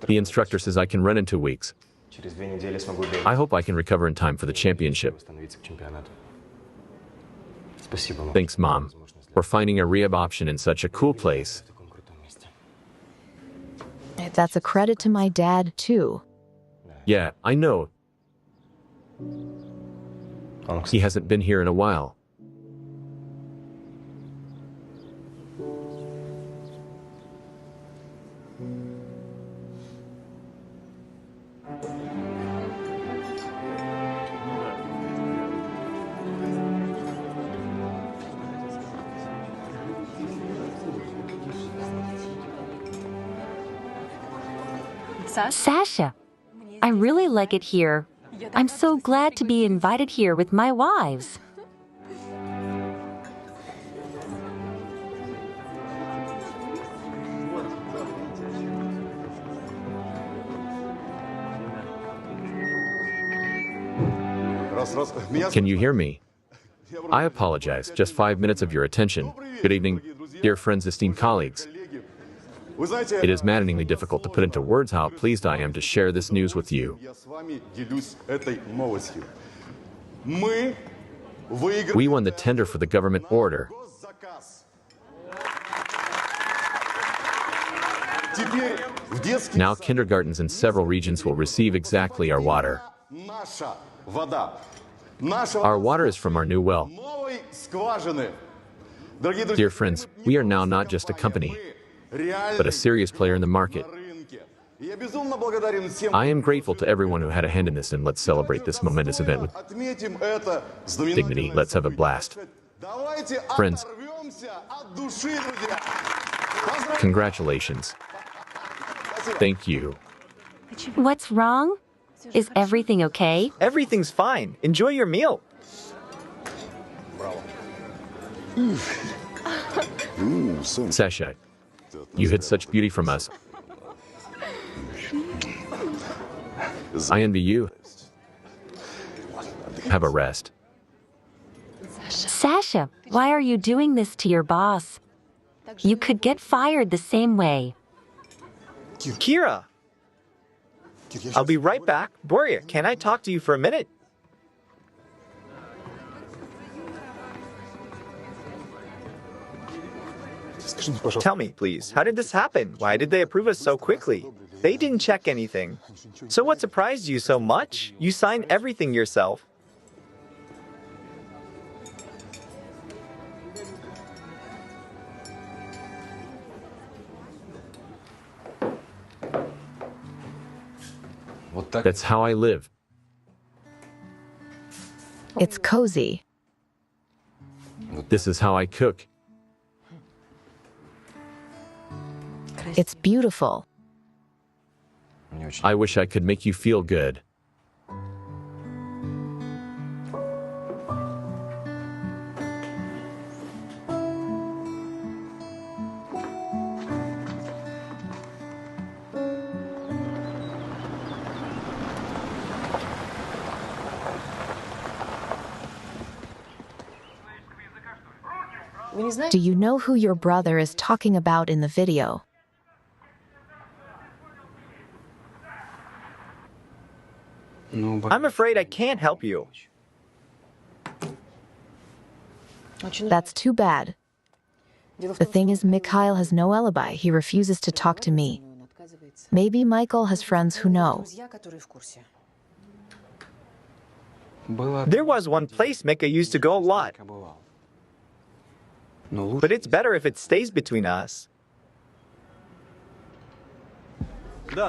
A: The instructor says I can run in 2 weeks. I hope I can recover in time for the championship. Thanks, Mom, for finding a rehab option in such a cool place.
B: That's a credit to my dad, too.
A: Yeah, I know. He hasn't been here in a while.
D: Sasha, I really like it here. I'm so glad to be invited here with my wives.
A: Can you hear me? I apologize. Just 5 minutes of your attention. Good evening, dear friends, esteemed colleagues. It is maddeningly difficult to put into words how pleased I am to share this news with you. We won the tender for the government order. Now kindergartens in several regions will receive exactly our water. Our water is from our new well. Dear friends, we are now not just a company, but a serious player in the market. I am grateful to everyone who had a hand in this, and let's celebrate this momentous event with dignity. Let's have a blast. Friends, congratulations. Thank you.
D: What's wrong? Is everything okay?
C: Everything's fine. Enjoy your meal.
A: Sasha, you hid such beauty from us. I envy you. Have a rest.
D: Sasha, why are you doing this to your boss? You could get fired the same way.
C: Kira! I'll be right back. Borya, can I talk to you for a minute? Tell me, please, how did this happen? Why did they approve us so quickly? They didn't check anything. So what surprised you so much? You signed everything yourself.
A: That's how I live.
B: It's cozy.
A: This is how I cook.
B: It's beautiful.
A: I wish I could make you feel good.
B: Do you know who your brother is talking about in the video?
C: I'm afraid I can't help you.
B: That's too bad. The thing is, Mikhail has no alibi. He refuses to talk to me. Maybe Michael has friends who know.
C: There was one place Mika used to go a lot. But it's better if it stays between us.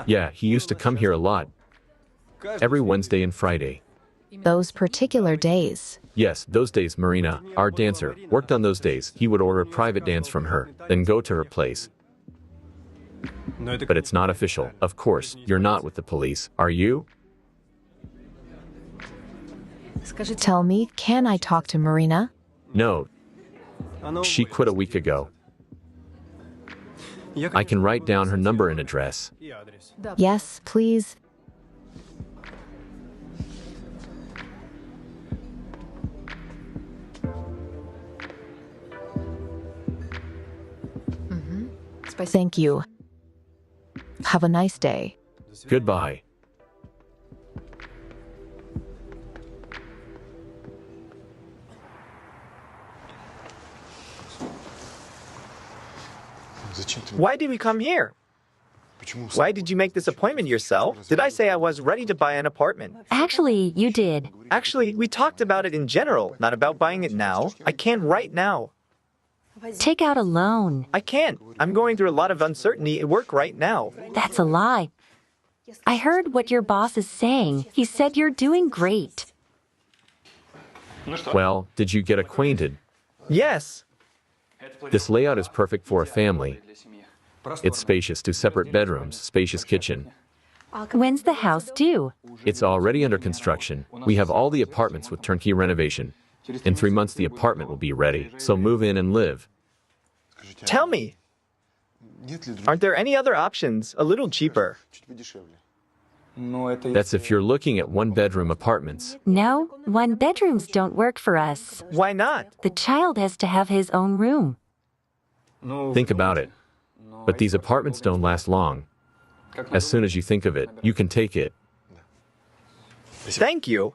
A: Yeah, he used to come here a lot. Every Wednesday and Friday.
B: Those particular days.
A: Yes, those days Marina, our dancer, worked on those days. He would order a private dance from her, then go to her place. But it's not official. Of course, you're not with the police, are you?
B: Tell me, can I talk to Marina?
A: No. She quit a week ago. I can write down her number and address.
B: Yes, please. Thank you. Have a nice day.
A: Goodbye.
C: Why did we come here? Why did you make this appointment yourself? Did I say I was ready to buy an apartment?
D: Actually, you did.
C: Actually, we talked about it in general, not about buying it now. I can't right now.
D: Take out a loan.
C: I can't. I'm going through a lot of uncertainty at work right now.
D: That's a lie. I heard what your boss is saying. He said you're doing great.
A: Well, did you get acquainted?
C: Yes.
A: This layout is perfect for a family. It's spacious, 2 separate bedrooms, spacious kitchen.
D: When's the house due?
A: It's already under construction. We have all the apartments with turnkey renovation. In 3 months, the apartment will be ready, so move in and live.
C: Tell me, aren't there any other options a little cheaper?
A: That's if you're looking at 1-bedroom apartments.
D: No, 1-bedrooms don't work for us.
C: Why not?
D: The child has to have his own room.
A: Think about it. But these apartments don't last long. As soon as you think of it, you can take it.
C: Thank you.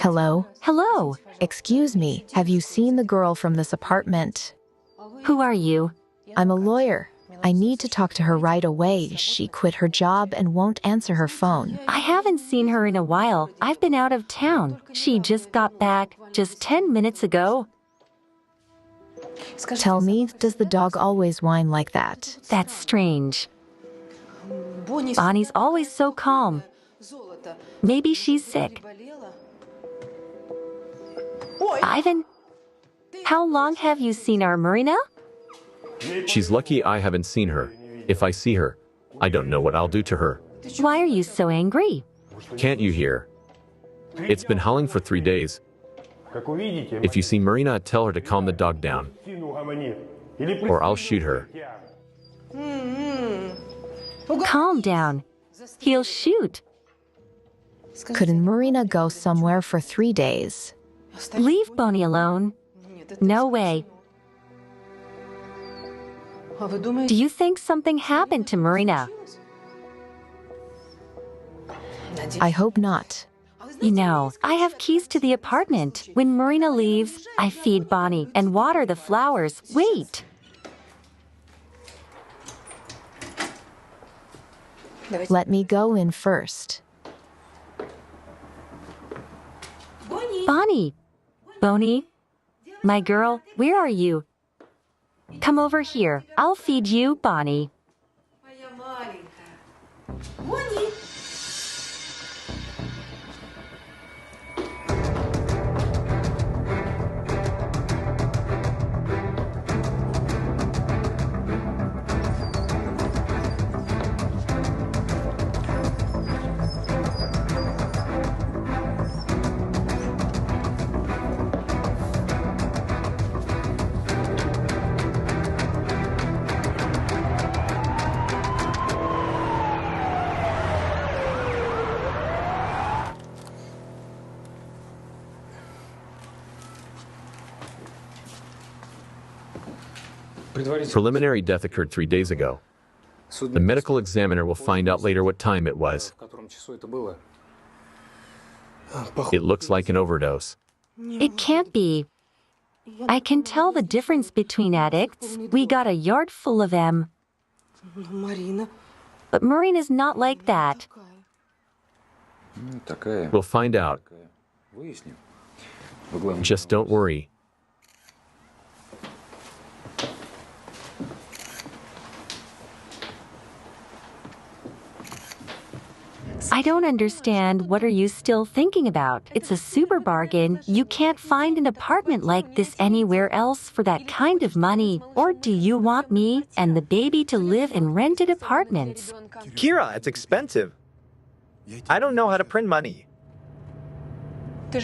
B: Hello?
D: Hello.
B: Excuse me, have you seen the girl from this apartment?
D: Who are you?
B: I'm a lawyer. I need to talk to her right away. She quit her job and won't answer her phone.
D: I haven't seen her in a while. I've been out of town. She just got back just 10 minutes ago.
B: Tell me, does the dog always whine like that?
D: That's strange. Bonnie's always so calm. Maybe she's sick. Ivan, how long have you seen our Marina?
A: She's lucky I haven't seen her. If I see her, I don't know what I'll do to her.
D: Why are you so angry?
A: Can't you hear? It's been howling for 3 days. If you see Marina, tell her to calm the dog down, or I'll shoot her.
D: Calm down. He'll shoot.
B: Couldn't Marina go somewhere for 3 days?
D: Leave Bonnie alone. No way. Do you think something happened to Marina?
B: I hope not.
D: You know, I have keys to the apartment. When Marina leaves, I feed Bonnie and water the flowers. Wait.
B: Let me go in first.
D: Bonnie. Bonnie. My girl, where are you? Come over here. I'll feed you, Bonnie.
A: Preliminary death occurred 3 days ago. The medical examiner will find out later what time it was. It looks like an overdose.
D: It can't be. I can tell the difference between addicts. We got a yard full of them. But Marina's not like that.
A: We'll find out. Just don't worry.
D: I don't understand. What are you still thinking about? It's a super bargain. You can't find an apartment like this anywhere else for that kind of money. Or do you want me and the baby to live in rented apartments?
C: Kira, it's expensive. I don't know how to print money.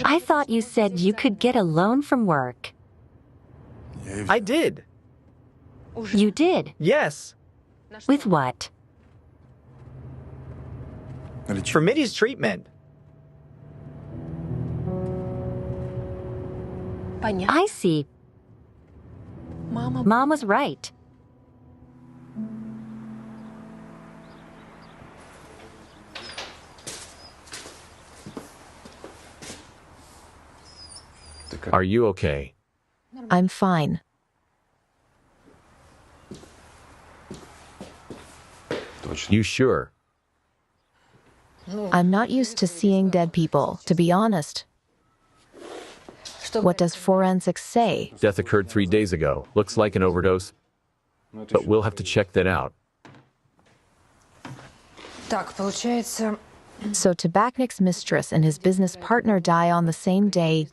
D: I thought you said you could get a loan from work.
C: I did.
D: You did?
C: Yes.
D: With what?
C: For Mitty's treatment.
D: I see. Mom was right.
A: Are you okay?
B: I'm fine.
A: You sure?
B: I'm not used to seeing dead people, to be honest. What does forensics say?
A: Death occurred 3 days ago. Looks like an overdose. But we'll have to check that out.
B: So Tabachnik's mistress and his business partner die on the same day.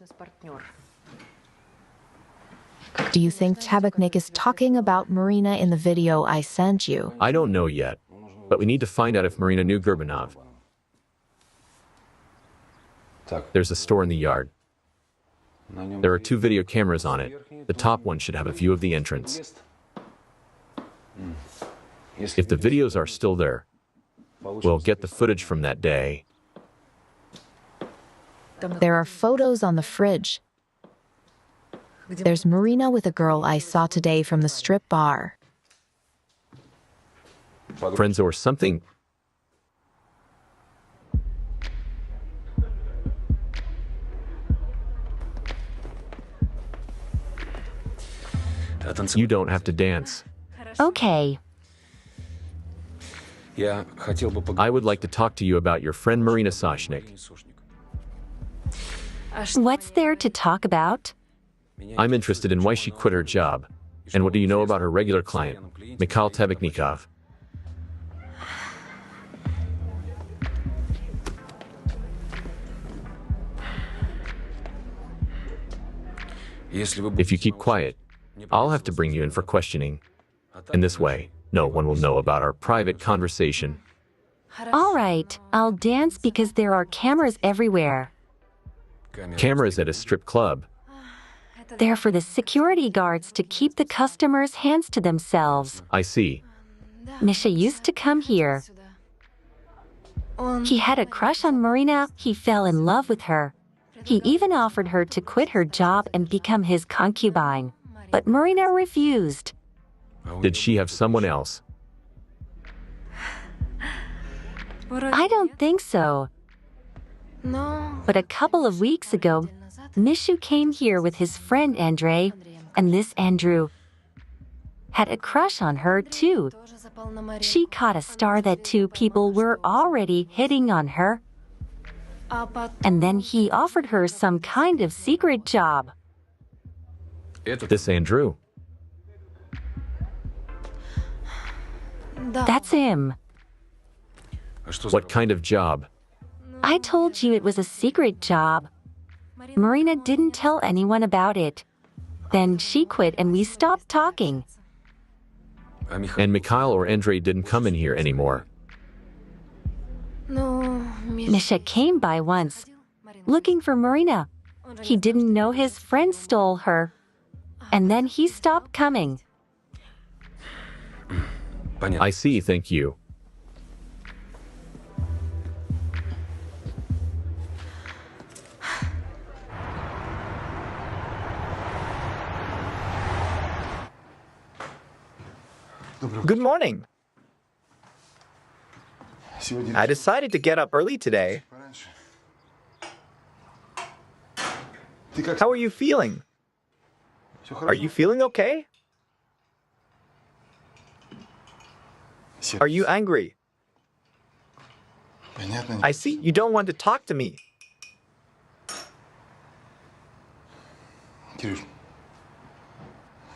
B: Do you think Tabachnik is talking about Marina in the video I sent you?
A: I don't know yet, but we need to find out if Marina knew Gurbanov. There's a store in the yard. There are 2 video cameras on it. The top one should have a view of the entrance. If the videos are still there, we'll get the footage from that day.
B: There are photos on the fridge. There's Marina with a girl I saw today from the strip bar.
A: Friends or something? You don't have to dance.
D: Okay.
A: I would like to talk to you about your friend Marina Soshnik.
D: What's there to talk about?
A: I'm interested in why she quit her job. And what do you know about her regular client, Mikhail Tabachnikov? If you keep quiet, I'll have to bring you in for questioning. In this way, no one will know about our private conversation.
D: All right, I'll dance because there are cameras everywhere.
A: Cameras at a strip club.
D: They're for the security guards to keep the customers' hands to themselves.
A: I see.
D: Misha used to come here. He had a crush on Marina. He fell in love with her. He even offered her to quit her job and become his concubine. But Marina refused.
A: Did she have someone else?
D: I don't think so. But a couple of weeks ago, Mishu came here with his friend Andrei, and this Andrew had a crush on her too. She caught a star that 2 people were already hitting on her. And then he offered her some kind of secret job.
A: This Andrew.
D: That's him.
A: What kind of job?
D: I told you it was a secret job. Marina didn't tell anyone about it. Then she quit and we stopped talking.
A: And Mikhail or Andrei didn't come in here anymore.
D: Misha came by once, looking for Marina. He didn't know his friend stole her. And then he stopped coming.
A: I see, thank you.
C: Good morning. I decided to get up early today. How are you feeling? Are you feeling okay? Are you angry? I see you don't want to talk to me.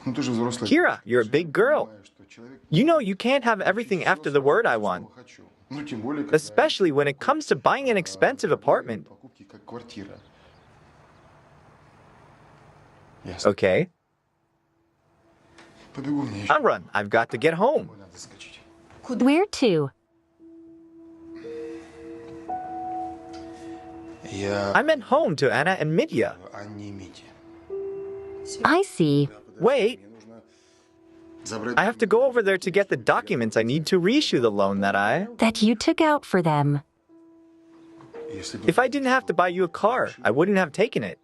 C: Kira, you're a big girl. You know you can't have everything after the word I want. Especially when it comes to buying an expensive apartment. Okay. I'll run. I've got to get home.
D: Where to?
C: I meant home to Anna and Mitya.
D: I see.
C: Wait. I have to go over there to get the documents I need to reissue the loan
D: That you took out for them.
C: If I didn't have to buy you a car, I wouldn't have taken it.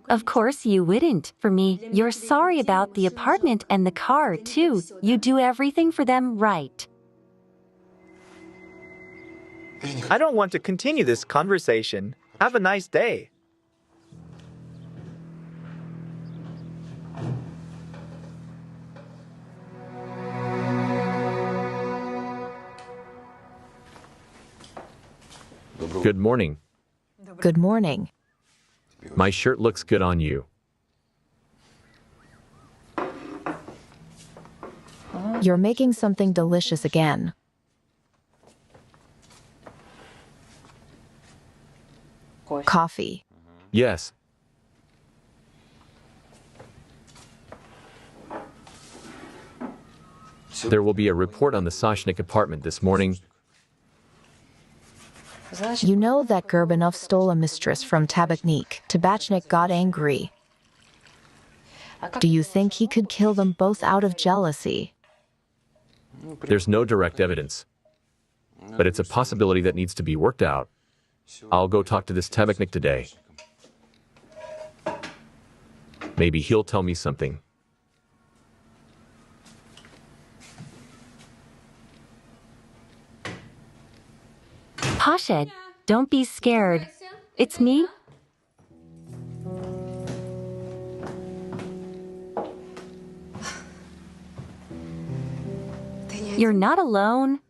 D: Of course you wouldn't. For me, you're sorry about the apartment and the car, too. You do everything for them right.
C: I don't want to continue this conversation. Have a nice day.
A: Good morning.
B: Good morning.
A: My shirt looks good on you.
B: You're making something delicious again. Coffee.
A: Yes. There will be a report on the Soshnik apartment this morning.
B: You know that Gorbanov stole a mistress from Tabachnik. Tabachnik got angry. Do you think he could kill them both out of jealousy?
A: There's no direct evidence, but it's a possibility that needs to be worked out. I'll go talk to this Tabachnik today. Maybe he'll tell me something.
D: Pasha, don't be scared. It's me. You're not alone.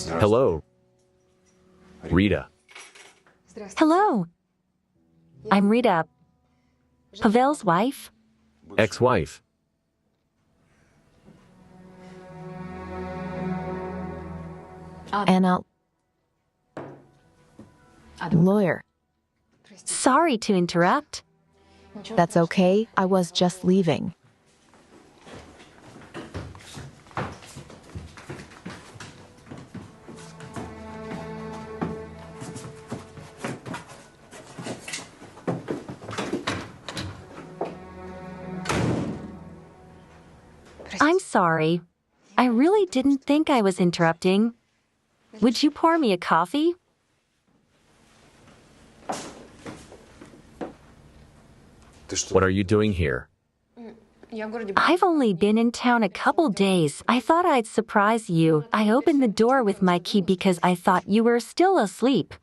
A: Hello, Rita.
D: Hello. I'm Rita. Pavel's wife.
A: Ex-wife.
B: Anna. Lawyer.
D: Sorry to interrupt.
B: That's okay. I was just leaving.
D: I'm sorry. I really didn't think I was interrupting. Would you pour me a coffee?
A: What are you doing here?
D: I've only been in town a couple days. I thought I'd surprise you. I opened the door with my key because I thought you were still asleep.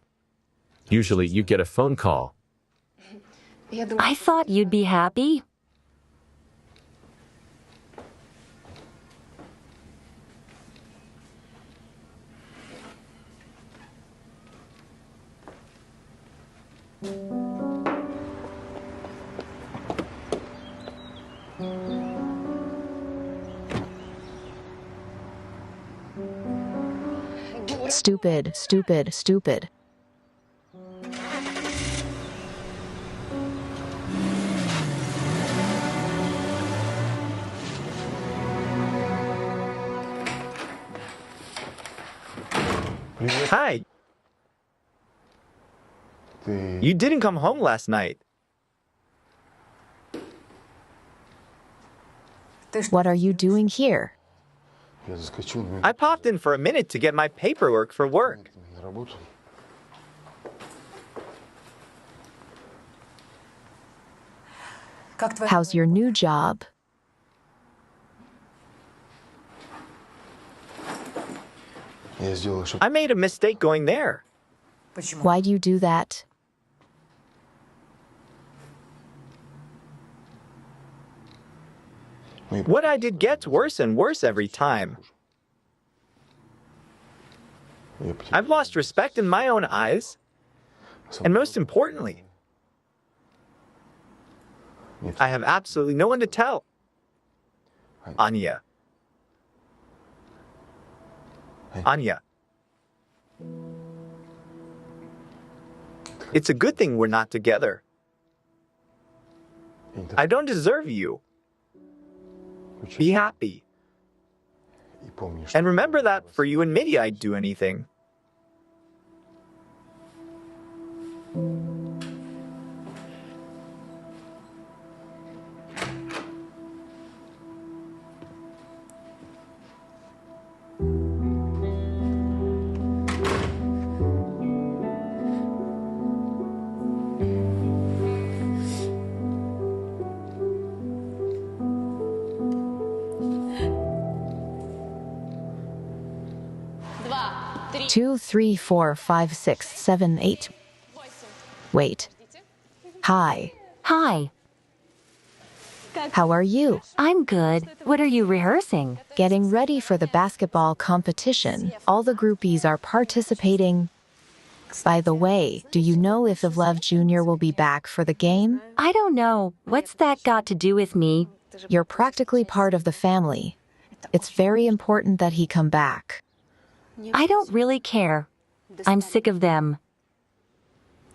A: Usually you get a phone call.
D: I thought you'd be happy.
B: Stupid, stupid, stupid.
C: Hi. You didn't come home last night.
B: What are you doing here?
C: I popped in for a minute to get my paperwork for work.
B: How's your new job?
C: I made a mistake going there.
B: Why do you do that?
C: What I did gets worse and worse every time. I've lost respect in my own eyes. And most importantly, I have absolutely no one to tell. Anya. Anya. It's a good thing we're not together. I don't deserve you. Be happy. And remember that for you and Mitty, I'd do anything.
B: Two, three, four, five, six, seven, eight. Wait. Hi.
D: Hi.
B: How are you?
D: I'm good. What are you rehearsing?
B: Getting ready for the basketball competition. All the groupies are participating. By the way, do you know if Ivlev Jr. will be back for the game?
D: I don't know. What's that got to do with me?
B: You're practically part of the family. It's very important that he come back.
D: I don't really care. I'm sick of them.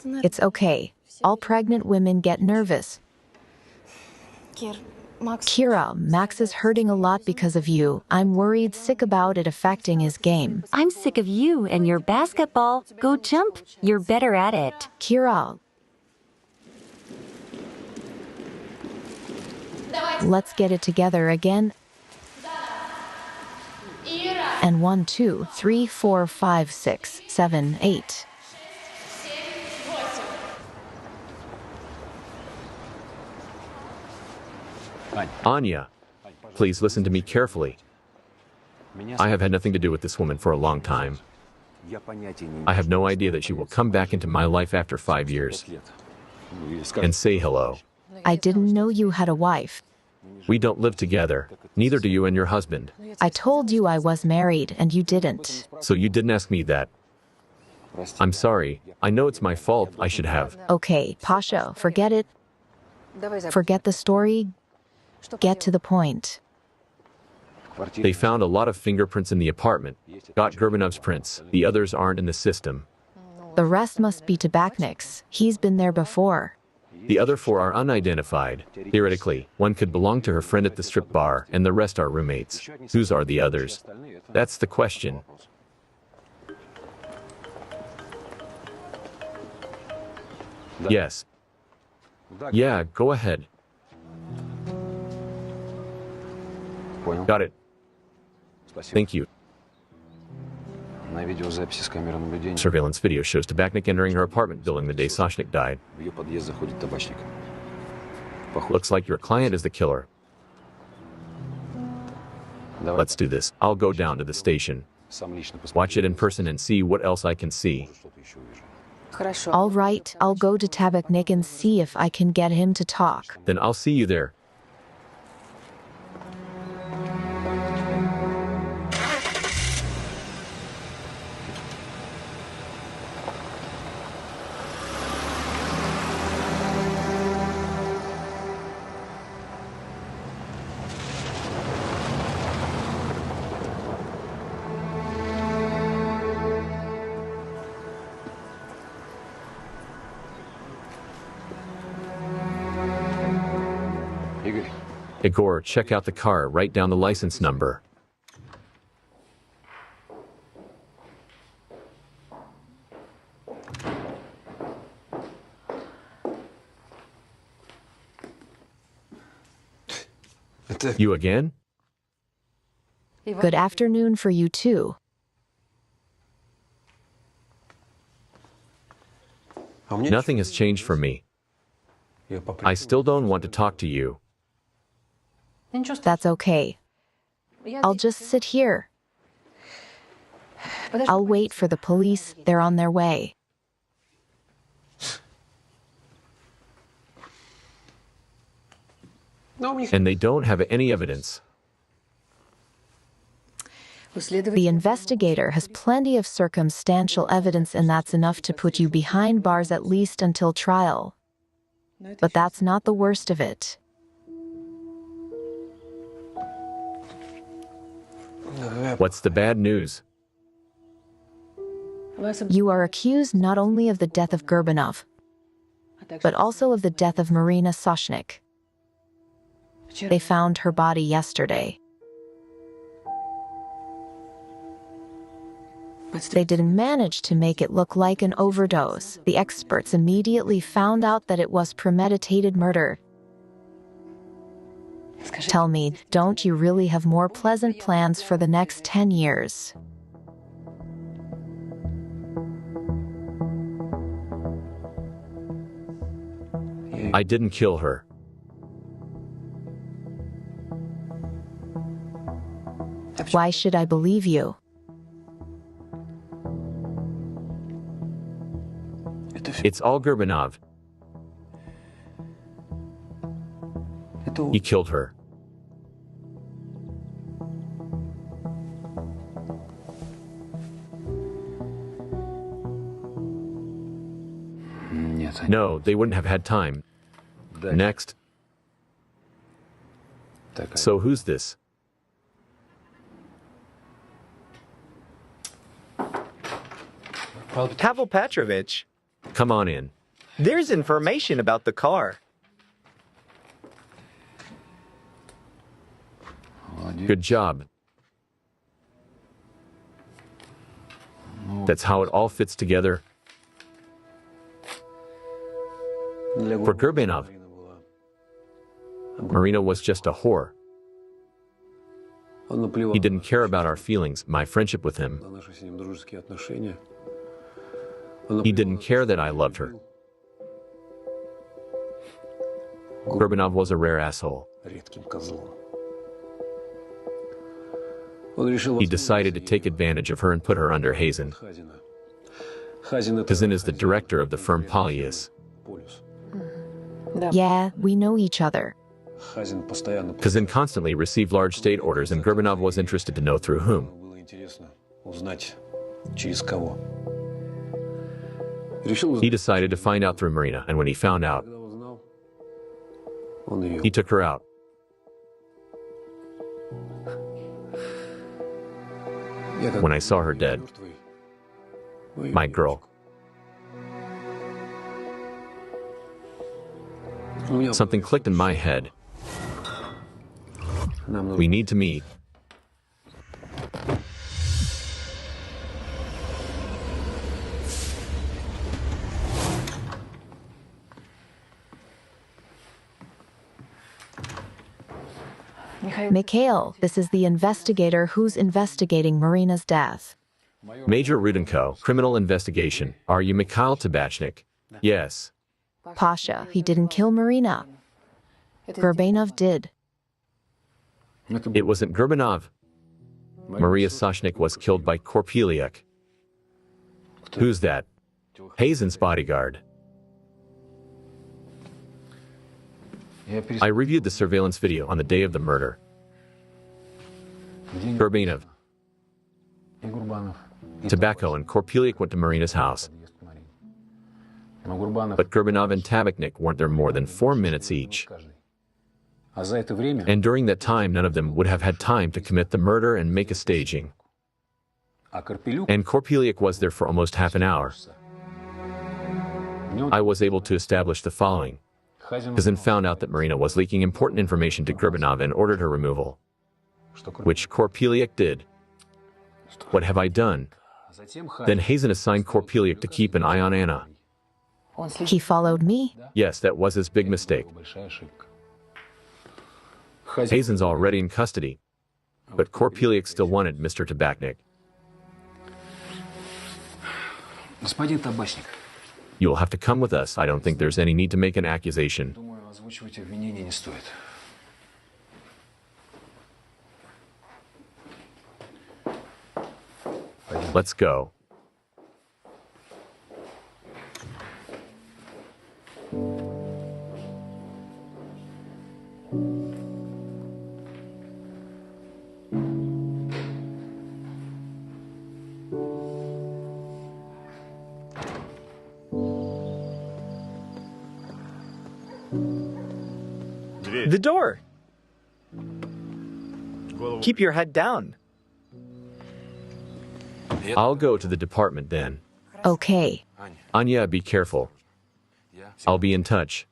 B: It's okay. All pregnant women get nervous. Kira, Max is hurting a lot because of you. I'm worried sick about it affecting his game.
D: I'm sick of you and your basketball. Go jump. You're better at it.
B: Kira, let's get it together again. And 1, 2, 3, 4, 5, 6, 7, 8.
A: Anya, please listen to me carefully. I have had nothing to do with this woman for a long time. I have no idea that she will come back into my life after 5 years and say hello.
B: I didn't know you had a wife.
A: We don't live together. Neither do you and your husband.
B: I told you I was married and you didn't.
A: So you didn't ask me that. I'm sorry. I know it's my fault. I should have.
B: Okay, Pasha, forget it. Forget the story. Get to the point.
A: They found a lot of fingerprints in the apartment. Got Gerbanov's prints. The others aren't in the system.
B: The rest must be Tabachnik's. He's been there before.
A: The other 4 are unidentified. Theoretically, one could belong to her friend at the strip bar, and the rest are roommates. Whose are the others? That's the question. Yes. Yeah, go ahead. Got it. Thank you. Surveillance video shows Tabachnik entering her apartment building the day Soshnik died. Looks like your client is the killer. Let's do this. I'll go down to the station. Watch it in person and see what else I can see.
B: All right, I'll go to Tabachnik and see if I can get him to talk.
A: Then I'll see you there. Igor, check out the car. Write down the license number. You again?
B: Good afternoon for you too.
A: Nothing has changed for me. I still don't want to talk to you.
B: That's okay. I'll just sit here. I'll wait for the police. They're on their way.
A: And they don't have any evidence.
B: The investigator has plenty of circumstantial evidence, and that's enough to put you behind bars at least until trial. But that's not the worst of it.
A: What's the bad news?
B: You are accused not only of the death of Gurbanov, but also of the death of Marina Soshnik. They found her body yesterday. They didn't manage to make it look like an overdose. The experts immediately found out that it was premeditated murder. Tell me, don't you really have more pleasant plans for the next 10 years?
A: I didn't kill her.
B: Why should I believe you?
A: It's all Gurbanov. He killed her. No, they wouldn't have had time. Next. So who's this?
C: Pavel Petrovich,
A: Come on in.
C: there's information about the car.
A: Good job. That's how it all fits together. For Gurbanov, Marina was just a whore. He didn't care about our feelings, my friendship with him. He didn't care that I loved her. Gurbanov was a rare asshole. He decided to take advantage of her and put her under Hazen. Hazen is the director of the firm Polyus.
B: Yeah, we know each other.
A: Hazen constantly received large state orders, and Gurbanov was interested to know through whom. He decided to find out through Marina, and when he found out, he took her out. When I saw her dead, my girl, something clicked in my head. We need to meet.
B: Mikhail, this is the investigator who's investigating Marina's death.
A: Major Rudenko, criminal investigation. Are you Mikhail Tabachnik? Yes.
B: Pasha, he didn't kill Marina. Gurbanov did.
A: It wasn't Gurbanov. Maria Soshnik was killed by Korpeliuk. Who's that? Hazen's bodyguard. I reviewed the surveillance video on the day of the murder. Gurbanov, Tobacco, and Korpeliuk went to Marina's house. But Gurbanov and Tabachnik weren't there more than 4 minutes each. And during that time, none of them would have had time to commit the murder and make a staging. And Korpeliuk was there for almost half an hour. I was able to establish the following. Hazen found out that Marina was leaking important information to Gurbanov and ordered her removal, which Korpeliuk did. What have I done? Then Hazen assigned Korpeliuk to keep an eye on Anna.
B: He followed me.
A: Yes, that was his big mistake. Hazen's already in custody, but Korpeliuk still wanted Mr. Tabachnik. You'll have to come with us. I don't think there's any need to make an accusation.
E: Думаю, озвучивать обвинения не стоит.
A: Let's go.
C: The door. Keep your head down.
A: I'll go to the department then.
B: Okay.
A: Anya, be careful. I'll be in touch.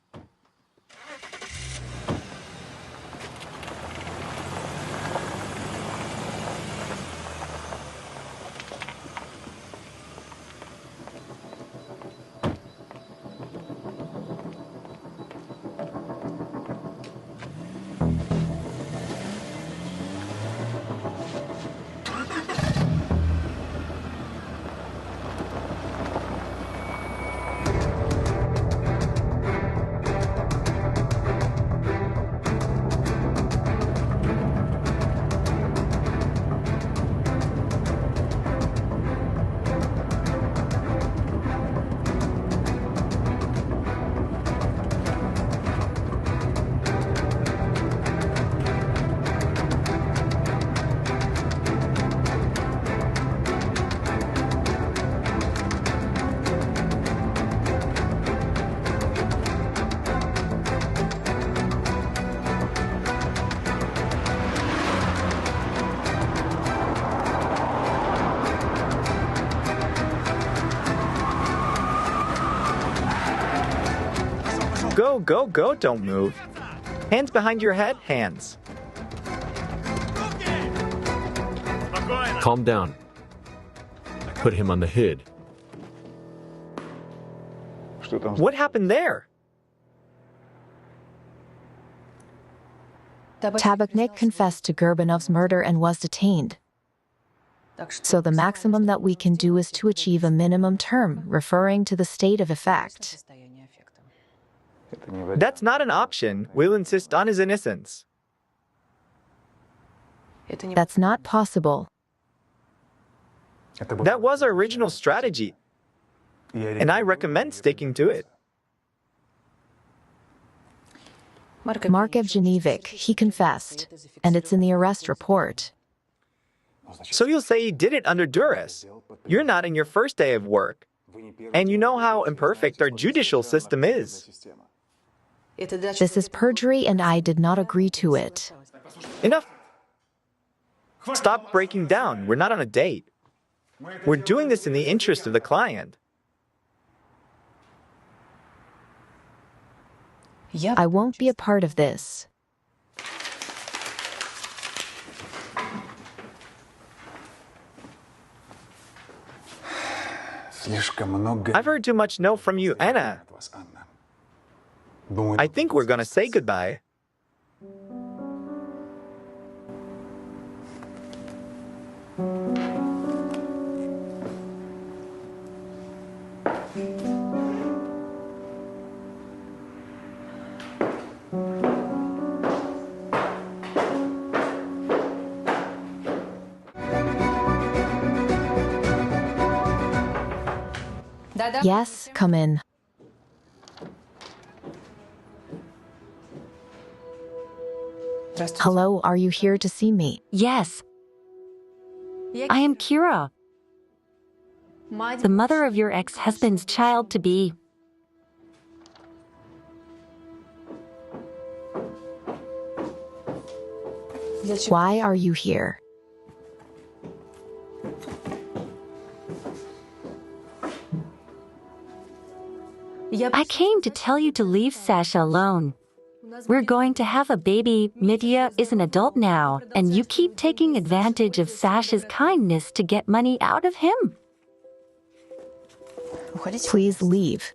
C: Go, go, go, don't move. Hands behind your head, hands.
A: Calm down. Put him on the hood.
C: What happened there?
B: Tabachnik confessed to Gerbanov's murder and was detained. So the maximum that we can do is to achieve a minimum term, referring to the state of effect.
C: That's not an option. We'll insist on his innocence.
B: That's not possible.
C: That was our original strategy, and I recommend sticking to it.
B: Mark Evgenevich, he confessed, and it's in the arrest report.
C: So you'll say he did it under duress. You're not in your first day of work, and you know how imperfect our judicial system is.
B: This is perjury, and I did not agree to it.
C: Enough. Stop breaking down. We're not on a date. We're doing this in the interest of the client.
B: I won't be a part of this.
C: I've heard too much no from you, Anna. I think we're gonna say goodbye.
B: Yes, come in. Hello, are you here to see me?
D: Yes. I am Kira, the mother of your ex-husband's child-to-be.
B: Why are you here?
D: I came to tell you to leave Sasha alone. We're going to have a baby. Mitya is an adult now, and you keep taking advantage of Sasha's kindness to get money out of him.
B: Please leave.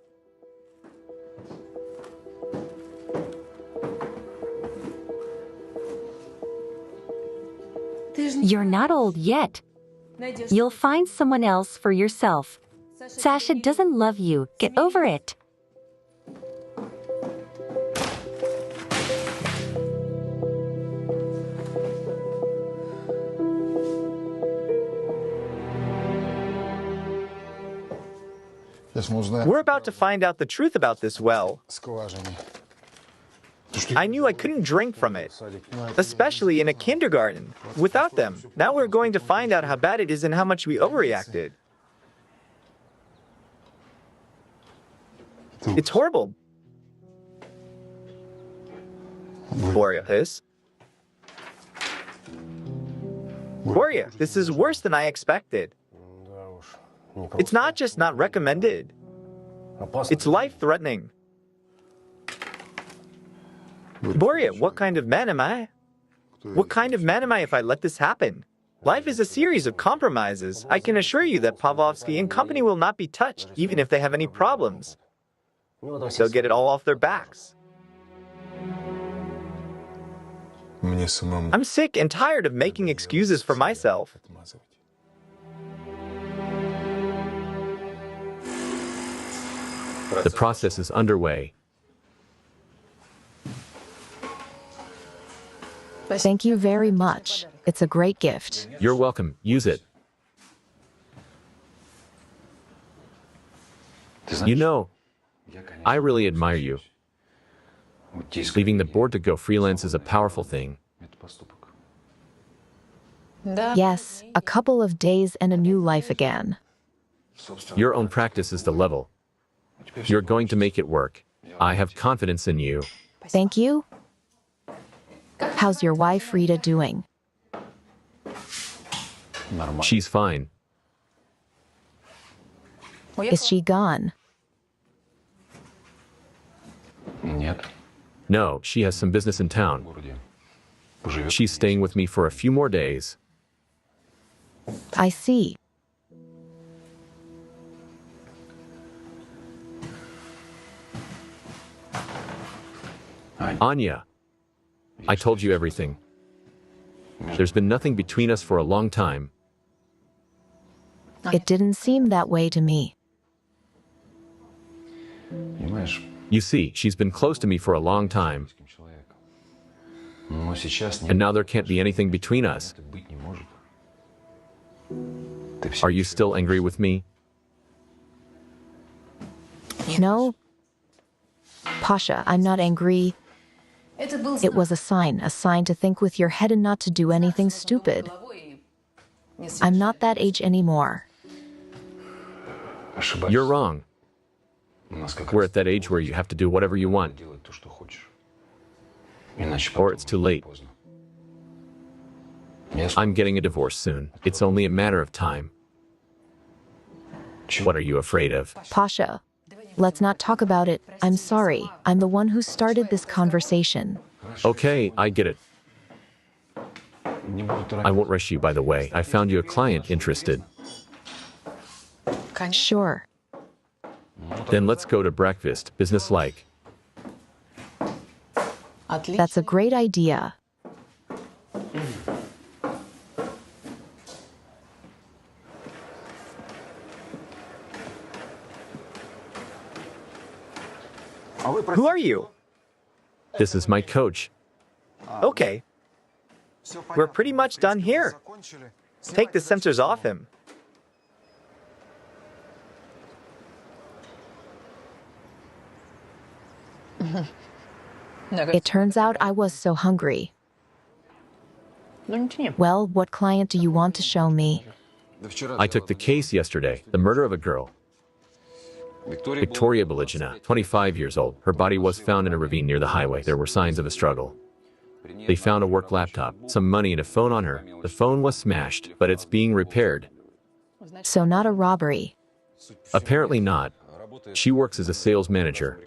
D: You're not old yet. You'll find someone else for yourself. Sasha doesn't love you. Get over it.
C: We're about to find out the truth about this well. I knew I couldn't drink from it, especially in a kindergarten. Without them, now we're going to find out how bad it is and how much we overreacted. It's horrible. Boria, this is worse than I expected. It's not just not recommended. It's life-threatening. Boria, what kind of man am I? What kind of man am I if I let this happen? Life is a series of compromises. I can assure you that Pavlovsky and company will not be touched, even if they have any problems. They'll get it all off their backs. I'm sick and tired of making excuses for myself.
A: The process is underway.
B: Thank you very much. It's a great gift.
A: You're welcome. Use it. You know, I really admire you. Leaving the board to go freelance is a powerful thing.
B: Yes, a couple of days and a new life again.
A: Your own practice is the level. You're going to make it work. I have confidence in you.
B: Thank you. How's your wife, Rita, doing?
A: She's fine.
B: Is she gone?
A: No, she has some business in town. She's staying with me for a few more days.
B: I see.
A: Anya, I told you everything. There's been nothing between us for a long time.
B: It didn't seem that way to me.
A: You see, she's been close to me for a long time. And now there can't be anything between us. Are you still angry with me?
B: No. Pasha, I'm not angry. It was a sign to think with your head and not to do anything stupid. I'm not that age anymore.
A: You're wrong. We're at that age where you have to do whatever you want. Or it's too late. I'm getting a divorce soon. It's only a matter of time. What are you afraid of?
B: Pasha, let's not talk about it. I'm sorry. I'm the one who started this conversation.
A: Okay, I get it. I won't rush you, by the way. I found you a client interested.
B: Sure.
A: Then let's go to breakfast, businesslike.
B: That's a great idea.
C: Who are you?
A: This is my coach.
C: Okay. We're pretty much done here. Take the sensors off him.
B: It turns out I was so hungry. Well, what client do you want to show me?
A: I took the case yesterday, the murder of a girl. Victoria Belichina, 25 years old. Her body was found in a ravine near the highway. There were signs of a struggle. They found a work laptop, some money, and a phone on her. The phone was smashed, but it's being repaired.
B: So not a robbery.
A: Apparently not. She works as a sales manager.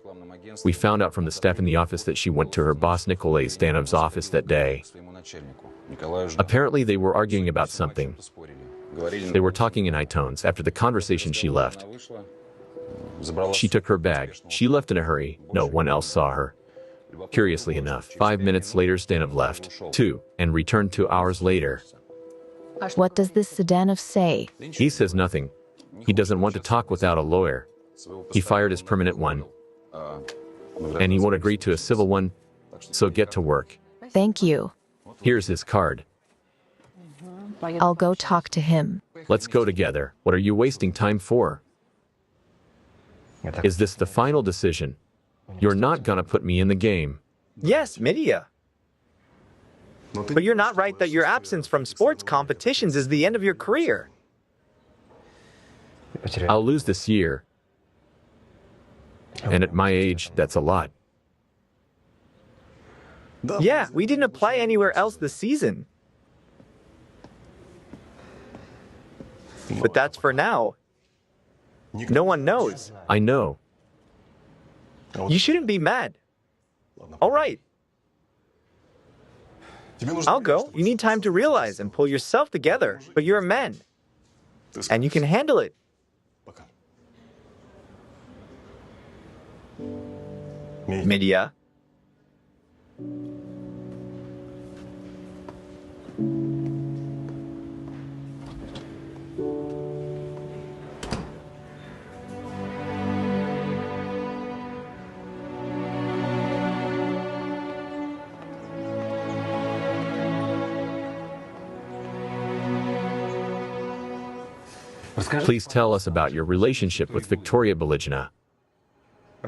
A: We found out from the staff in the office that she went to her boss Nikolay Stanov's office that day. Apparently they were arguing about something. They were talking in high tones. After the conversation, she left. She took her bag. She left in a hurry. No one else saw her. Curiously enough, 5 minutes later Stanov left, too, and returned 2 hours later.
B: What does this Sedanov say?
A: He says nothing. He doesn't want to talk without a lawyer. He fired his permanent one. And he won't agree to a civil one, so get to work.
B: Thank you.
A: Here's his card.
B: I'll go talk to him.
A: Let's go together. What are you wasting time for? Is this the final decision? You're not gonna put me in the game.
C: Yes, Midia. But you're not right that your absence from sports competitions is the end of your career.
A: I'll lose this year. And at my age, that's a lot.
C: Yeah, we didn't apply anywhere else this season. But that's for now. No one knows.
A: I know.
C: You shouldn't be mad. All right. I'll go. You need time to realize and pull yourself together. But you're a man. And you can handle it. Midia.
A: Please tell us about your relationship with Victoria Belizina.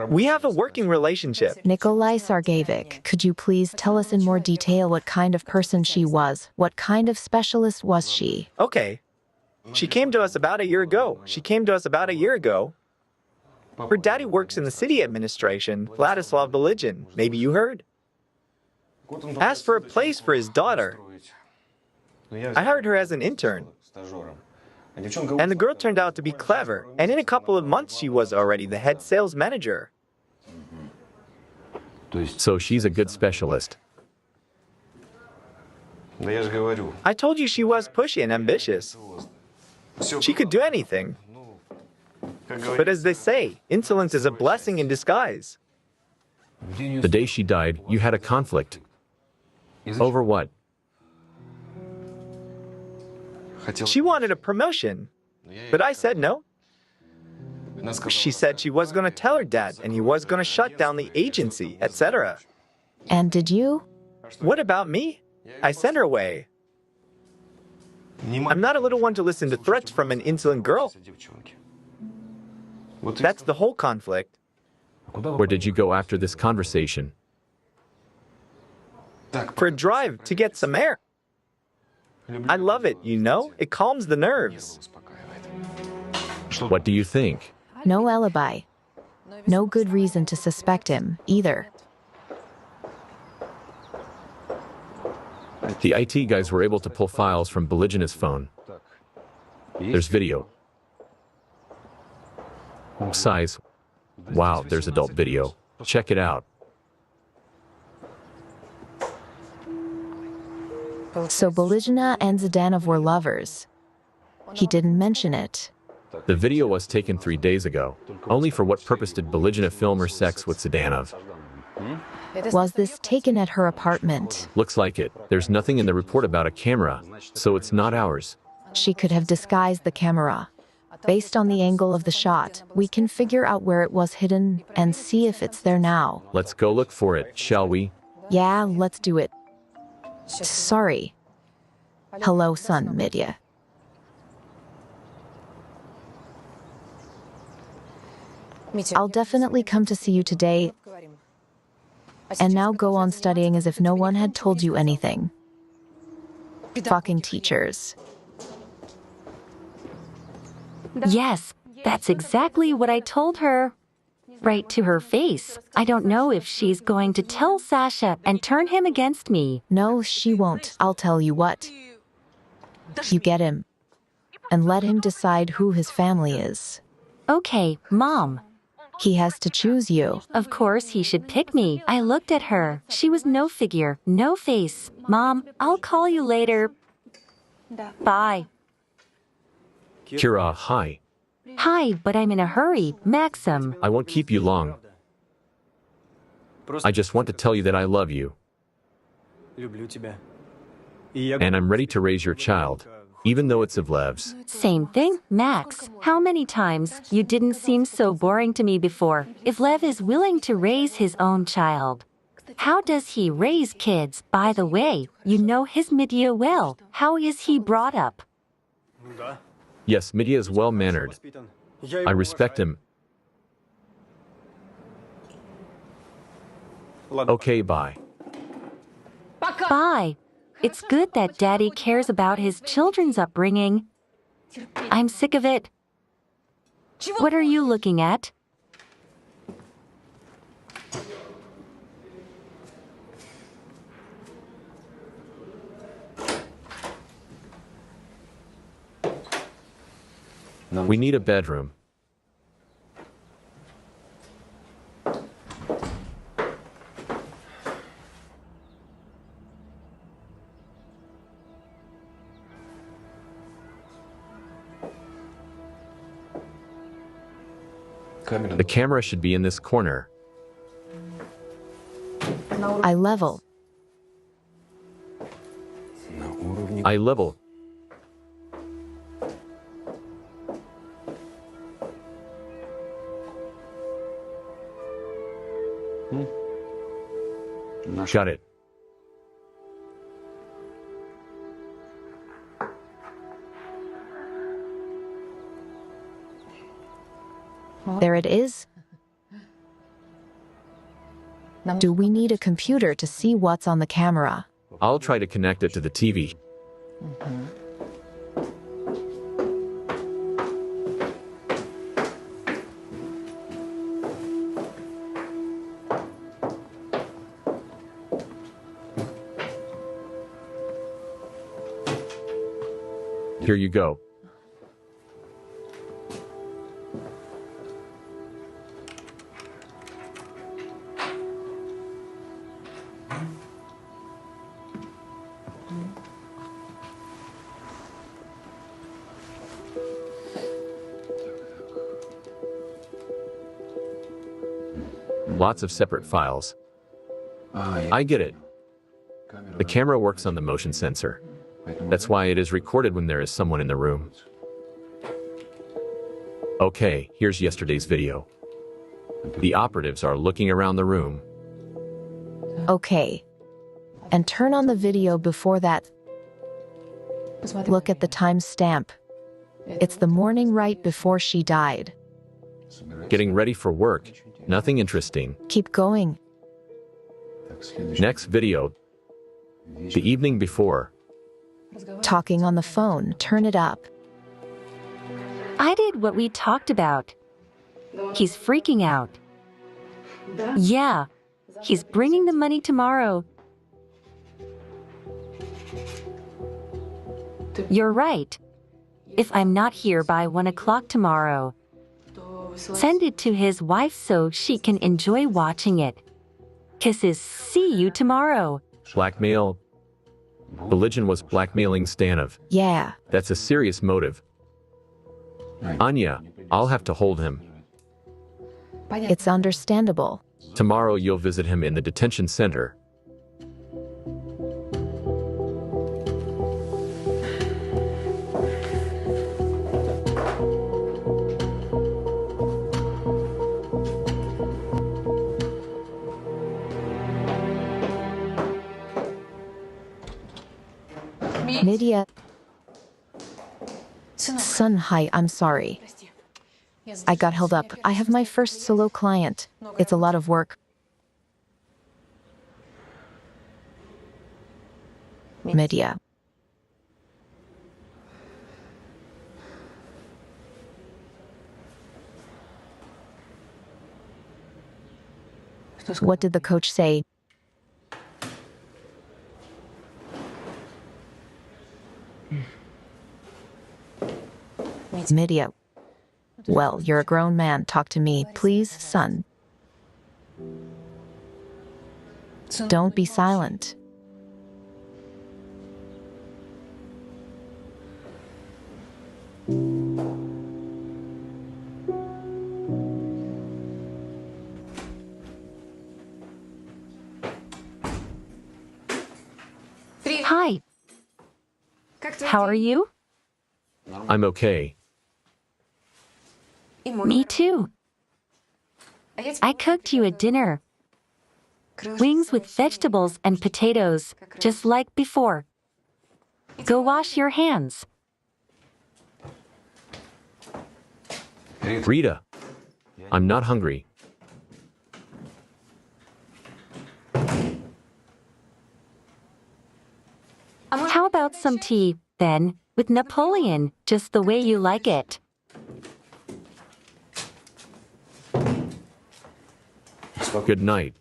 C: We have a working relationship.
B: Nikolai Sergeyevich, could you please tell us in more detail what kind of person she was? What kind of specialist was she?
C: Okay. She came to us about a year ago. Her daddy works in the city administration, Vladislav Belizin. Maybe you heard. Asked for a place for his daughter. I hired her as an intern. And the girl turned out to be clever. And in a couple of months, she was already the head sales manager.
A: So she's a good specialist.
C: I told you she was pushy and ambitious. She could do anything. But as they say, insolence is a blessing in disguise.
A: The day she died, you had a conflict. Over what?
C: She wanted a promotion, but I said no. She said she was going to tell her dad and he was going to shut down the agency, etc.
B: And did you?
C: What about me? I sent her away. I'm not a little one to listen to threats from an insolent girl. That's the whole conflict.
A: Where did you go after this conversation?
C: For a drive to get some air. I love it, you know? It calms the nerves.
A: What do you think?
B: No alibi. No good reason to suspect him, either.
A: The IT guys were able to pull files from Belizina's phone. There's video. Size. Wow, there's adult video. Check it out.
B: So Belizina and Zhdanov were lovers. He didn't mention it.
A: The video was taken 3 days ago. Only for what purpose did Belizina film her sex with Zhdanov?
B: Was this taken at her apartment?
A: Looks like it. There's nothing in the report about a camera, so it's not ours.
B: She could have disguised the camera. Based on the angle of the shot, we can figure out where it was hidden and see if it's there now.
A: Let's go look for it, shall we?
B: Yeah, let's do it. Sorry. Hello, son, Midia. I'll definitely come to see you today. And now go on studying as if no one had told you anything. Fucking teachers.
D: Yes, that's exactly what I told her. Right to her face. I don't know if she's going to tell Sasha and turn him against me.
B: No, she won't. I'll tell you what. You get him. And let him decide who his family is.
D: Okay, Mom.
B: He has to choose you.
D: Of course he should pick me. I looked at her. She was no figure, no face. Mom, I'll call you later. Bye.
A: Kira, hi.
D: Hi, but I'm in a hurry. Maxim.
A: I won't keep you long. I just want to tell you that I love you. And I'm ready to raise your child. Even though it's Ivlev's.
D: Same thing, Max. How many times? You didn't seem so boring to me before. If Lev is willing to raise his own child. How does he raise kids? By the way, you know his Medea well. How is he brought up?
A: Yes, Medea is well-mannered. I respect him. Okay, bye.
D: Bye. It's good that Daddy cares about his children's upbringing. I'm sick of it. What are you looking at?
A: We need a bedroom. The camera should be in this corner.
B: I level.
A: I level. Got it.
B: There it is. Do we need a computer to see what's on the camera?
A: I'll try to connect it to the TV. Here you go. Lots of separate files. I get it. The camera works on the motion sensor. That's why it is recorded when there is someone in the room. Okay, here's yesterday's video. The operatives are looking around the room.
B: Okay. And turn on the video before that. Look at the timestamp. It's the morning right before she died.
A: Getting ready for work. Nothing interesting.
B: Keep going.
A: Next video. The evening before.
B: Talking on the phone. Turn it up.
D: I did what we talked about. He's freaking out. Yeah, he's bringing the money tomorrow. You're right. If I'm not here by 1 o'clock tomorrow, send it to his wife so she can enjoy watching it. Kisses. See you tomorrow.
A: Blackmail. Religion was blackmailing Stanov.
B: Yeah.
A: That's a serious motive. Anya, I'll have to hold him.
B: It's understandable.
A: Tomorrow you'll visit him in the detention center.
B: Medea. Son, hi, I'm sorry. I got held up. I have my first solo client. It's a lot of work. Medea. What did the coach say? Medea. Well, you're a grown man. Talk to me, please, son. Don't be silent.
D: Hi. How are you?
A: I'm okay.
D: Me too. I cooked you a dinner. Wings with vegetables and potatoes, just like before. Go wash your hands.
A: Rita, I'm not hungry.
D: How about some tea, then, with Napoleon, just the way you like it?
A: Good night.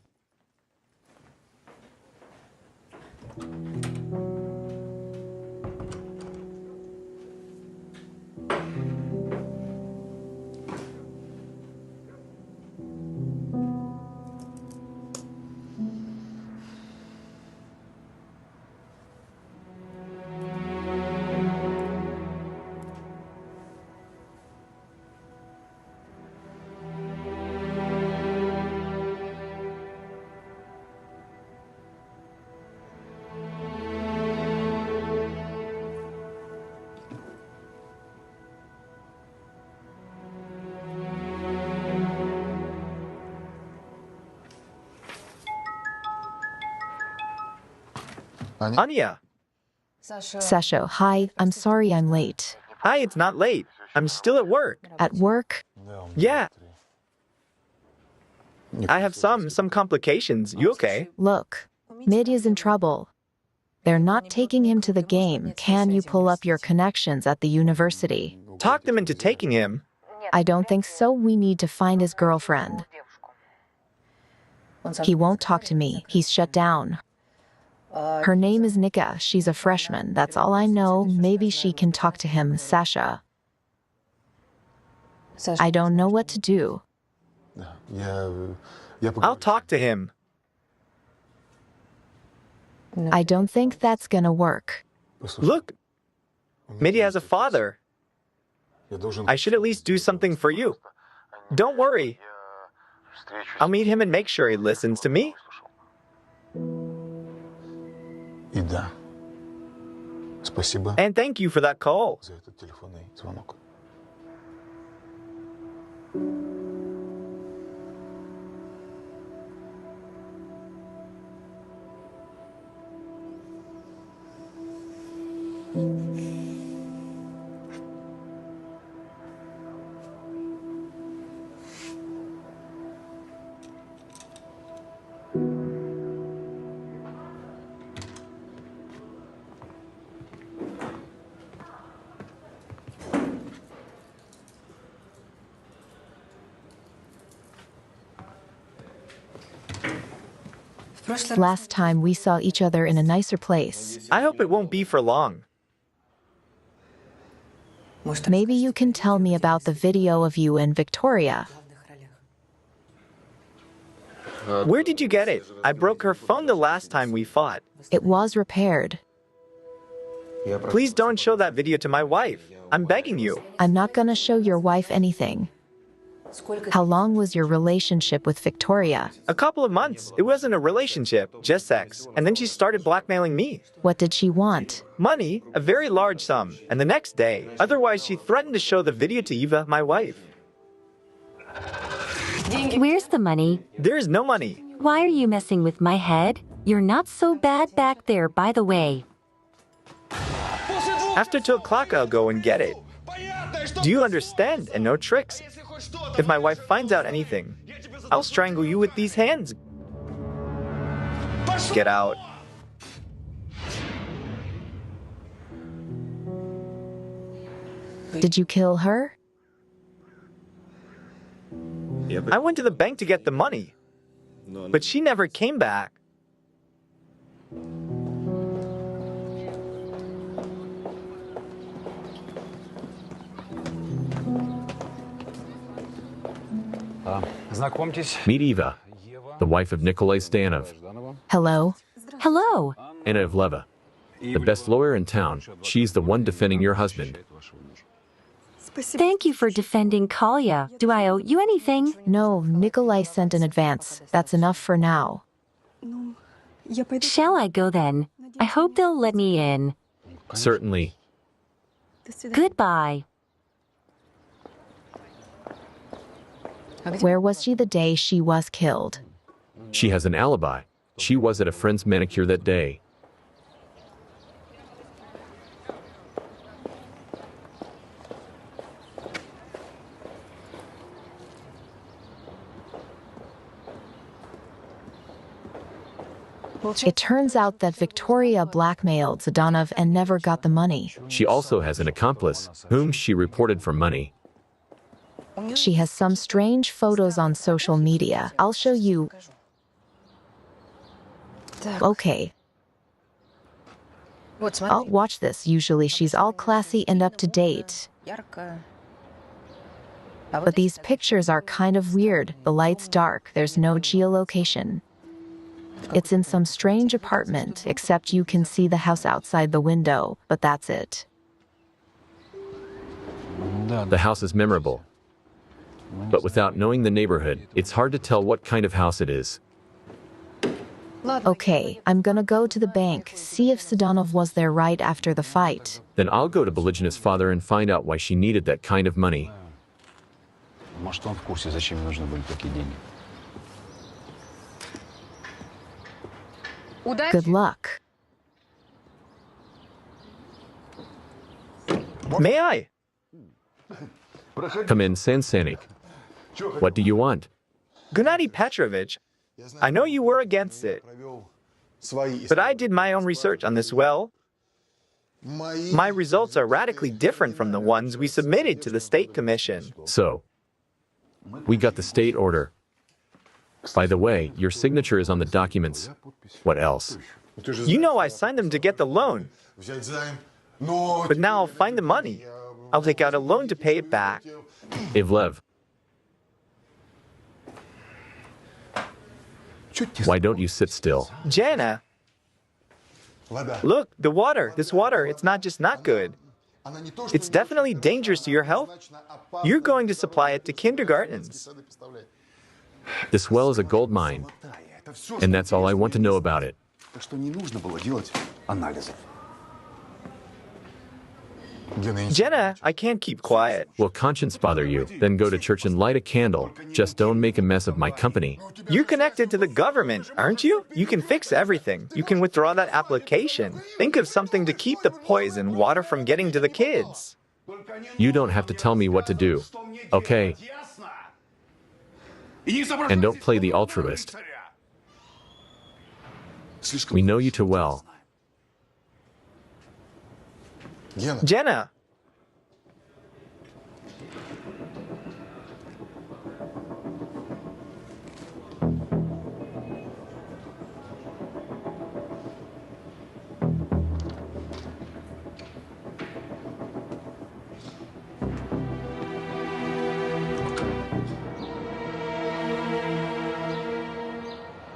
C: Anya.
B: Sasho, hi, I'm sorry I'm late.
C: Hi, it's not late. I'm still at work.
B: At work?
C: Yeah. I have some complications. You okay?
B: Look, Midya's in trouble. They're not taking him to the game. Can you pull up your connections at the university?
C: Talk them into taking him.
B: I don't think so. We need to find his girlfriend. He won't talk to me. He's shut down. Her name is Nika. She's a freshman. That's all I know. Maybe she can talk to him, Sasha. I don't know what to do.
C: I'll talk to him.
B: I don't think that's gonna work.
C: Look, Mitya has a father. I should at least do something for you. Don't worry. I'll meet him and make sure he listens to me. And thank you for that call.
B: Last time we saw each other in a nicer place.
C: I hope it won't be for long.
B: Maybe you can tell me about the video of you and Victoria.
C: Where did you get it? I broke her phone the last time we fought.
B: It was repaired.
C: Please don't show that video to my wife. I'm begging you.
B: I'm not gonna show your wife anything. How long was your relationship with Victoria?
C: A couple of months. It wasn't a relationship, just sex. And then she started blackmailing me.
B: What did she want?
C: Money, a very large sum. And the next day, otherwise she threatened to show the video to Eva, my wife.
D: Where's the money?
C: There is no money.
D: Why are you messing with my head? You're not so bad back there, by the way.
C: After 2 o'clock, I'll go and get it. Do you understand? And no tricks. If my wife finds out anything, I'll strangle you with these hands. Get out.
B: Did you kill her?
C: I went to the bank to get the money, but she never came back.
A: Meet Eva, the wife of Nikolai Stanov,
B: Hello?
D: Hello.
A: Anna Evleva, the best lawyer in town. She's the one defending your husband.
D: Thank you for defending Kolya. Do I owe you anything?
B: No, Nikolai sent an advance. That's enough for now.
D: Shall I go then? I hope they'll let me in.
A: Certainly.
D: Goodbye.
B: Where was she the day she was killed?
A: She has an alibi. She was at a friend's manicure that day.
B: It turns out that Victoria blackmailed Zdanov and never got the money.
A: She also has an accomplice, whom she reported for money.
B: She has some strange photos on social media. I'll show you. Okay. I'll watch this. Usually she's all classy and up to date. But these pictures are kind of weird. The light's dark. There's no geolocation. It's in some strange apartment, except you can see the house outside the window, but that's it.
A: The house is memorable. But without knowing the neighborhood, it's hard to tell what kind of house it is.
B: Okay, I'm gonna go to the bank, see if Zdanov was there right after the fight.
A: Then I'll go to Belizhina's father and find out why she needed that kind of money.
E: Может, он в курсе, зачем ей нужны были такие деньги.
B: Good luck.
C: May I?
A: Come in, Sansanik. What do you want?
C: Gennady Petrovich, I know you were against it, but I did my own research on this well. My results are radically different from the ones we submitted to the State Commission.
A: So, we got the state order. By the way, your signature is on the documents. What else?
C: You know I signed them to get the loan, but now I'll find the money. I'll take out a loan to pay it back.
A: Ivlev. Why don't you sit still?
C: Jana, look, the water, this water, it's not just not good. It's definitely dangerous to your health. You're going to supply it to kindergartens.
A: This well is a gold mine, and that's all I want to know about it.
C: Jenna, I can't keep quiet.
A: Will conscience bother you? Then go to church and light a candle. Just don't make a mess of my company.
C: You're connected to the government, aren't you? You can fix everything. You can withdraw that application. Think of something to keep the poison water from getting to the kids.
A: You don't have to tell me what to do, okay? And don't play the altruist. We know you too well.
C: Jenna!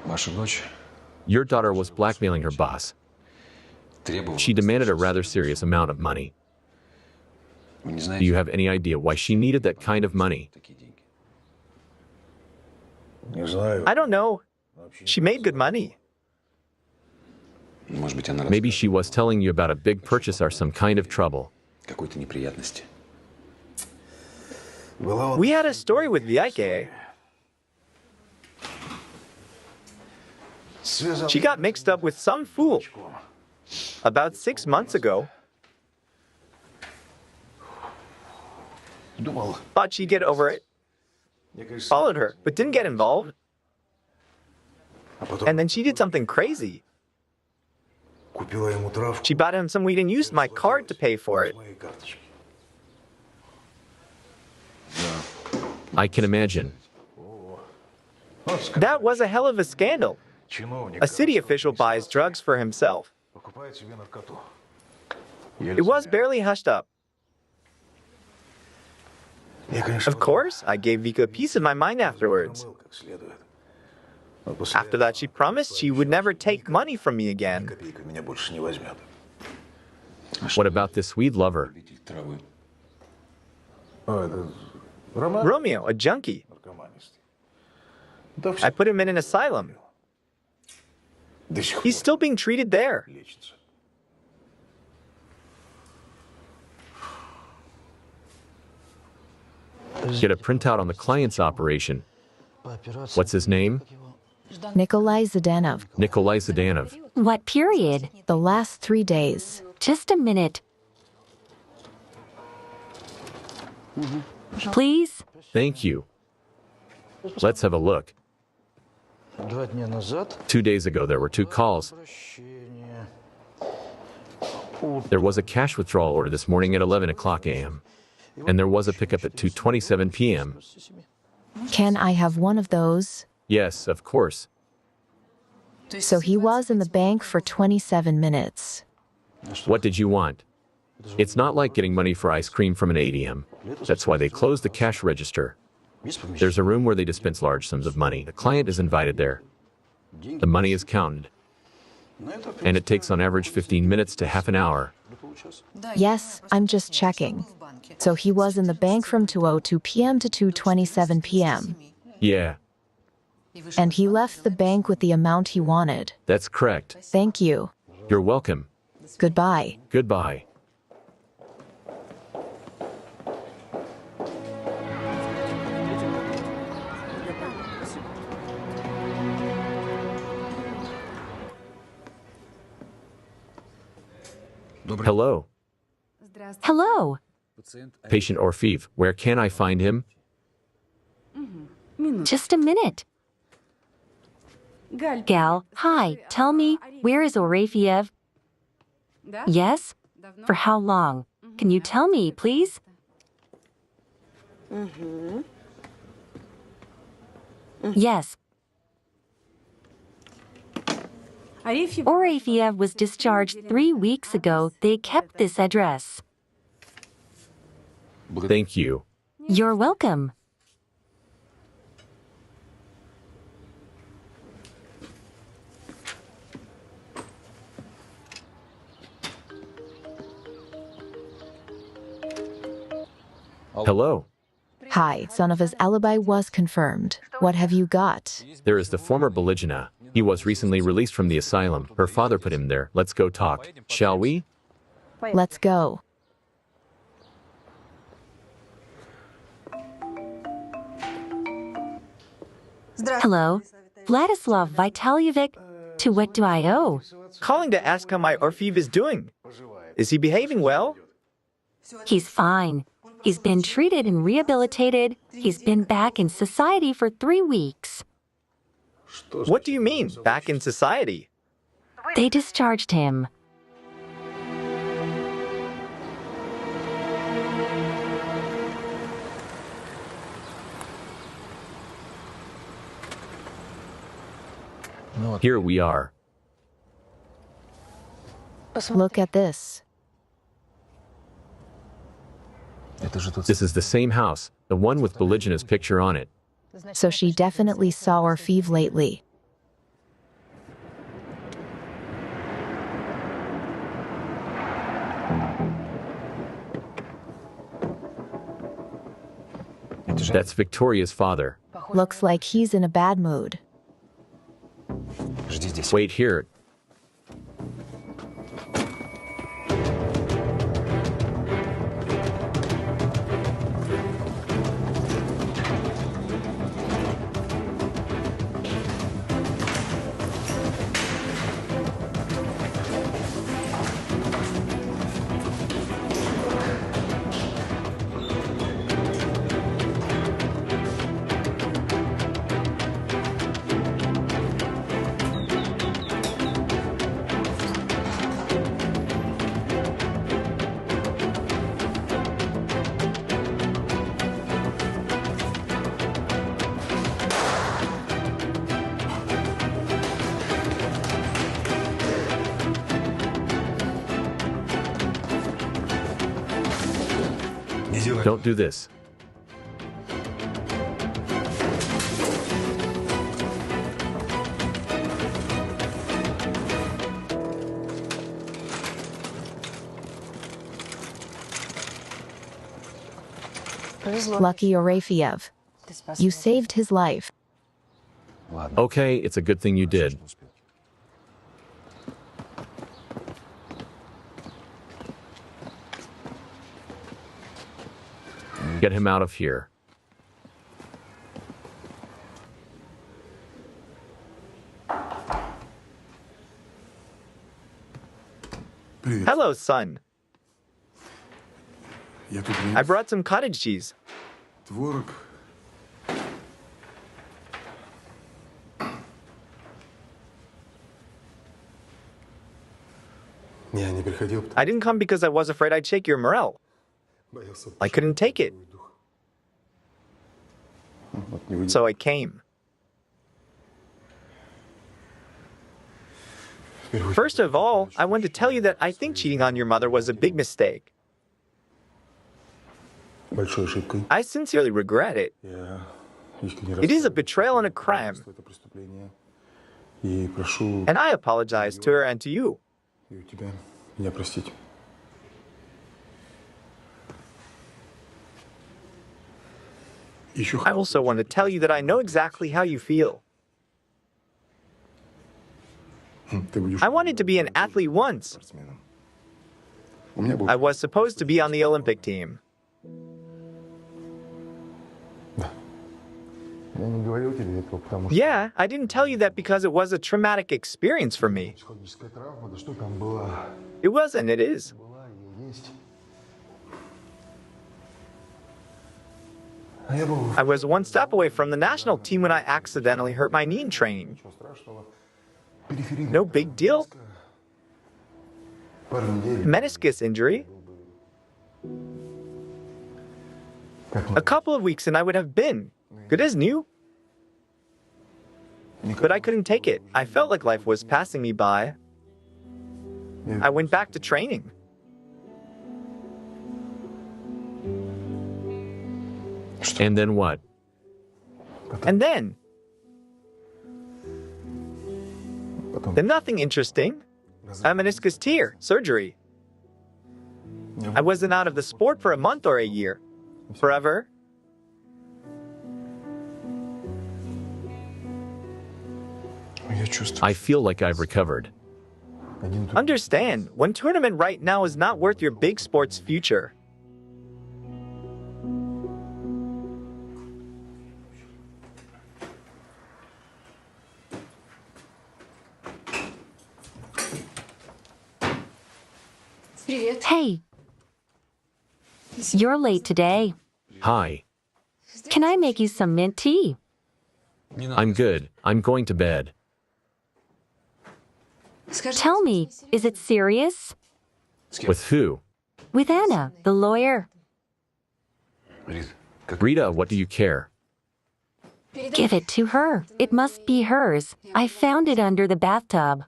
E: Ваша дочь
A: Your daughter was blackmailing her boss.
E: требовала...
A: She demanded a rather serious amount of money.
E: Вы не
A: Do
E: знаете,
A: you have any idea why she needed that kind of money?
E: такие деньги?
C: I don't know. She made good money.
E: Может быть, она
A: Maybe she was telling you about a big purchase or some kind of trouble.
E: какой-то неприятности.
C: We had a story with Vyaike. She got mixed up with some fool about 6 months ago. Thought she'd get over it. Followed her, but didn't get involved. And then she did something crazy. She bought him some weed and used my card to pay for it.
A: I can imagine.
C: That was a hell of a scandal. A city official buys drugs for himself. It was barely hushed up. Of course, I gave Vika a piece of my mind afterwards. After that, she promised she would never take money from me again.
A: What about this weed lover?
C: Romeo, a junkie. I put him in an asylum. He's still being treated there.
A: Get a printout on the client's operation. What's his name?
B: Nikolai Zdanov.
A: Nikolai Zdanov.
D: What period?
B: The last 3 days.
D: Just a minute. Please?
A: Thank you. Let's have a look.
F: 2 дня назад
A: 2 days ago, there were 2 calls. There was a cash withdrawal order this morning at 11 o'clock a.m. And there was a pickup at 2:27 p.m.
B: Can I have one of those?
A: Yes, of course.
B: So he was in the bank for 27 minutes.
A: What did you want? It's not like getting money for ice cream from an ATM. That's why they closed the cash register. There's a room where they dispense large sums of money. The client is invited there. The money is counted. And it takes on average 15 minutes to half an hour.
B: Yes, I'm just checking. So he was in the bank from 2:02 p.m. to 2:27 p.m.
A: Yeah,
B: And he left the bank with the amount he wanted.
A: that's correct.
B: Thank you.
A: You're welcome.
B: Goodbye.
A: Goodbye. Hello,
D: Hello.
A: patient Orfeev. Where can I find him?
D: Just a minute. Gal, hi. Tell me, where is Orefiev? Yes? For how long? Can you tell me, please? Yes. Orefiev was discharged 3 weeks ago. They kept this address.
A: Thank you.
D: You're welcome.
A: Hello.
B: Hi, son of his alibi was confirmed. What have you got?
A: There is the former Belizhina. He was recently released from the asylum. Her father put him there. Let's go talk. Shall we?
B: Let's go.
D: Hello. Vladislav Vitalyevich. To what do I owe?
C: Calling to ask how my Orfeev is doing. Is he behaving well?
D: He's fine. He's been treated and rehabilitated. He's been back in society for 3 weeks.
C: What do you mean, back in society?
D: They discharged him.
A: Here we are.
B: Look at this.
A: This is the same house, the one with Belizhina's picture on it.
B: So she definitely saw Orfeev lately.
A: That's Victoria's father.
B: Looks like he's in a bad mood.
A: Wait here. Don't do this.
B: Lucky Orefiev. You saved his life.
A: Okay, it's a good thing you did. Get him out of here.
C: Hello, son. I brought some cottage cheese. I didn't come because I was afraid I'd shake your morale. I couldn't take it. So I came. First of all, I want to tell you that I think cheating on your mother was a big mistake. I sincerely regret it. It is a betrayal and a crime. And I apologize to her and to you. I also want to tell you that I know exactly how you feel. I wanted to be an athlete once. I was supposed to be on the Olympic team. Yeah, I didn't tell you that because it was a traumatic experience for me. It was and it is. I was one step away from the national team when I accidentally hurt my knee in training. No big deal. Meniscus injury. A couple of weeks and I would have been good as new. But I couldn't take it. I felt like life was passing me by. I went back to training.
A: And then what?
C: And then nothing interesting. A meniscus tear, surgery. I wasn't out of the sport for a month or a year. Forever.
A: I feel like I've recovered.
C: Understand, one tournament right now is not worth your big sports future.
D: Hey. You're late today.
A: Hi.
D: Can I make you some mint tea?
A: I'm good. I'm going to bed.
D: Tell me, is it serious?
A: With who?
D: With Anna, the lawyer.
A: Rita, what do you care?
D: Give it to her. It must be hers. I found it under the bathtub.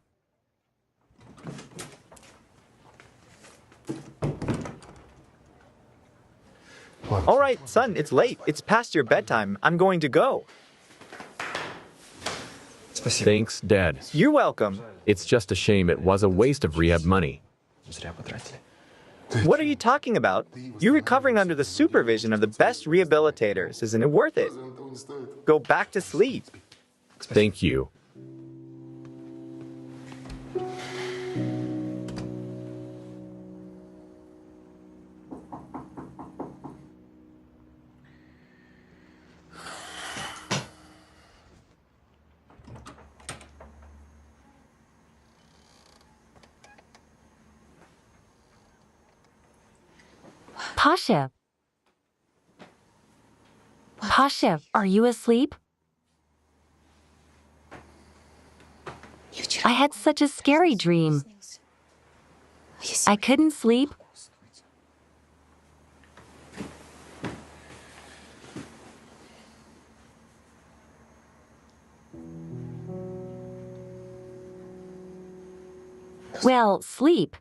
C: All right, son, it's late. It's past your bedtime. I'm going to go.
A: Thanks, Dad.
C: You're welcome.
A: It's just a shame it was a waste of rehab money.
C: What are you talking about? You're recovering under the supervision of the best rehabilitators. Isn't it worth it? Go back to sleep.
A: Thank you.
D: Pasha. Pasha, are you asleep? I had such a scary dream. I couldn't sleep. Well, sleep.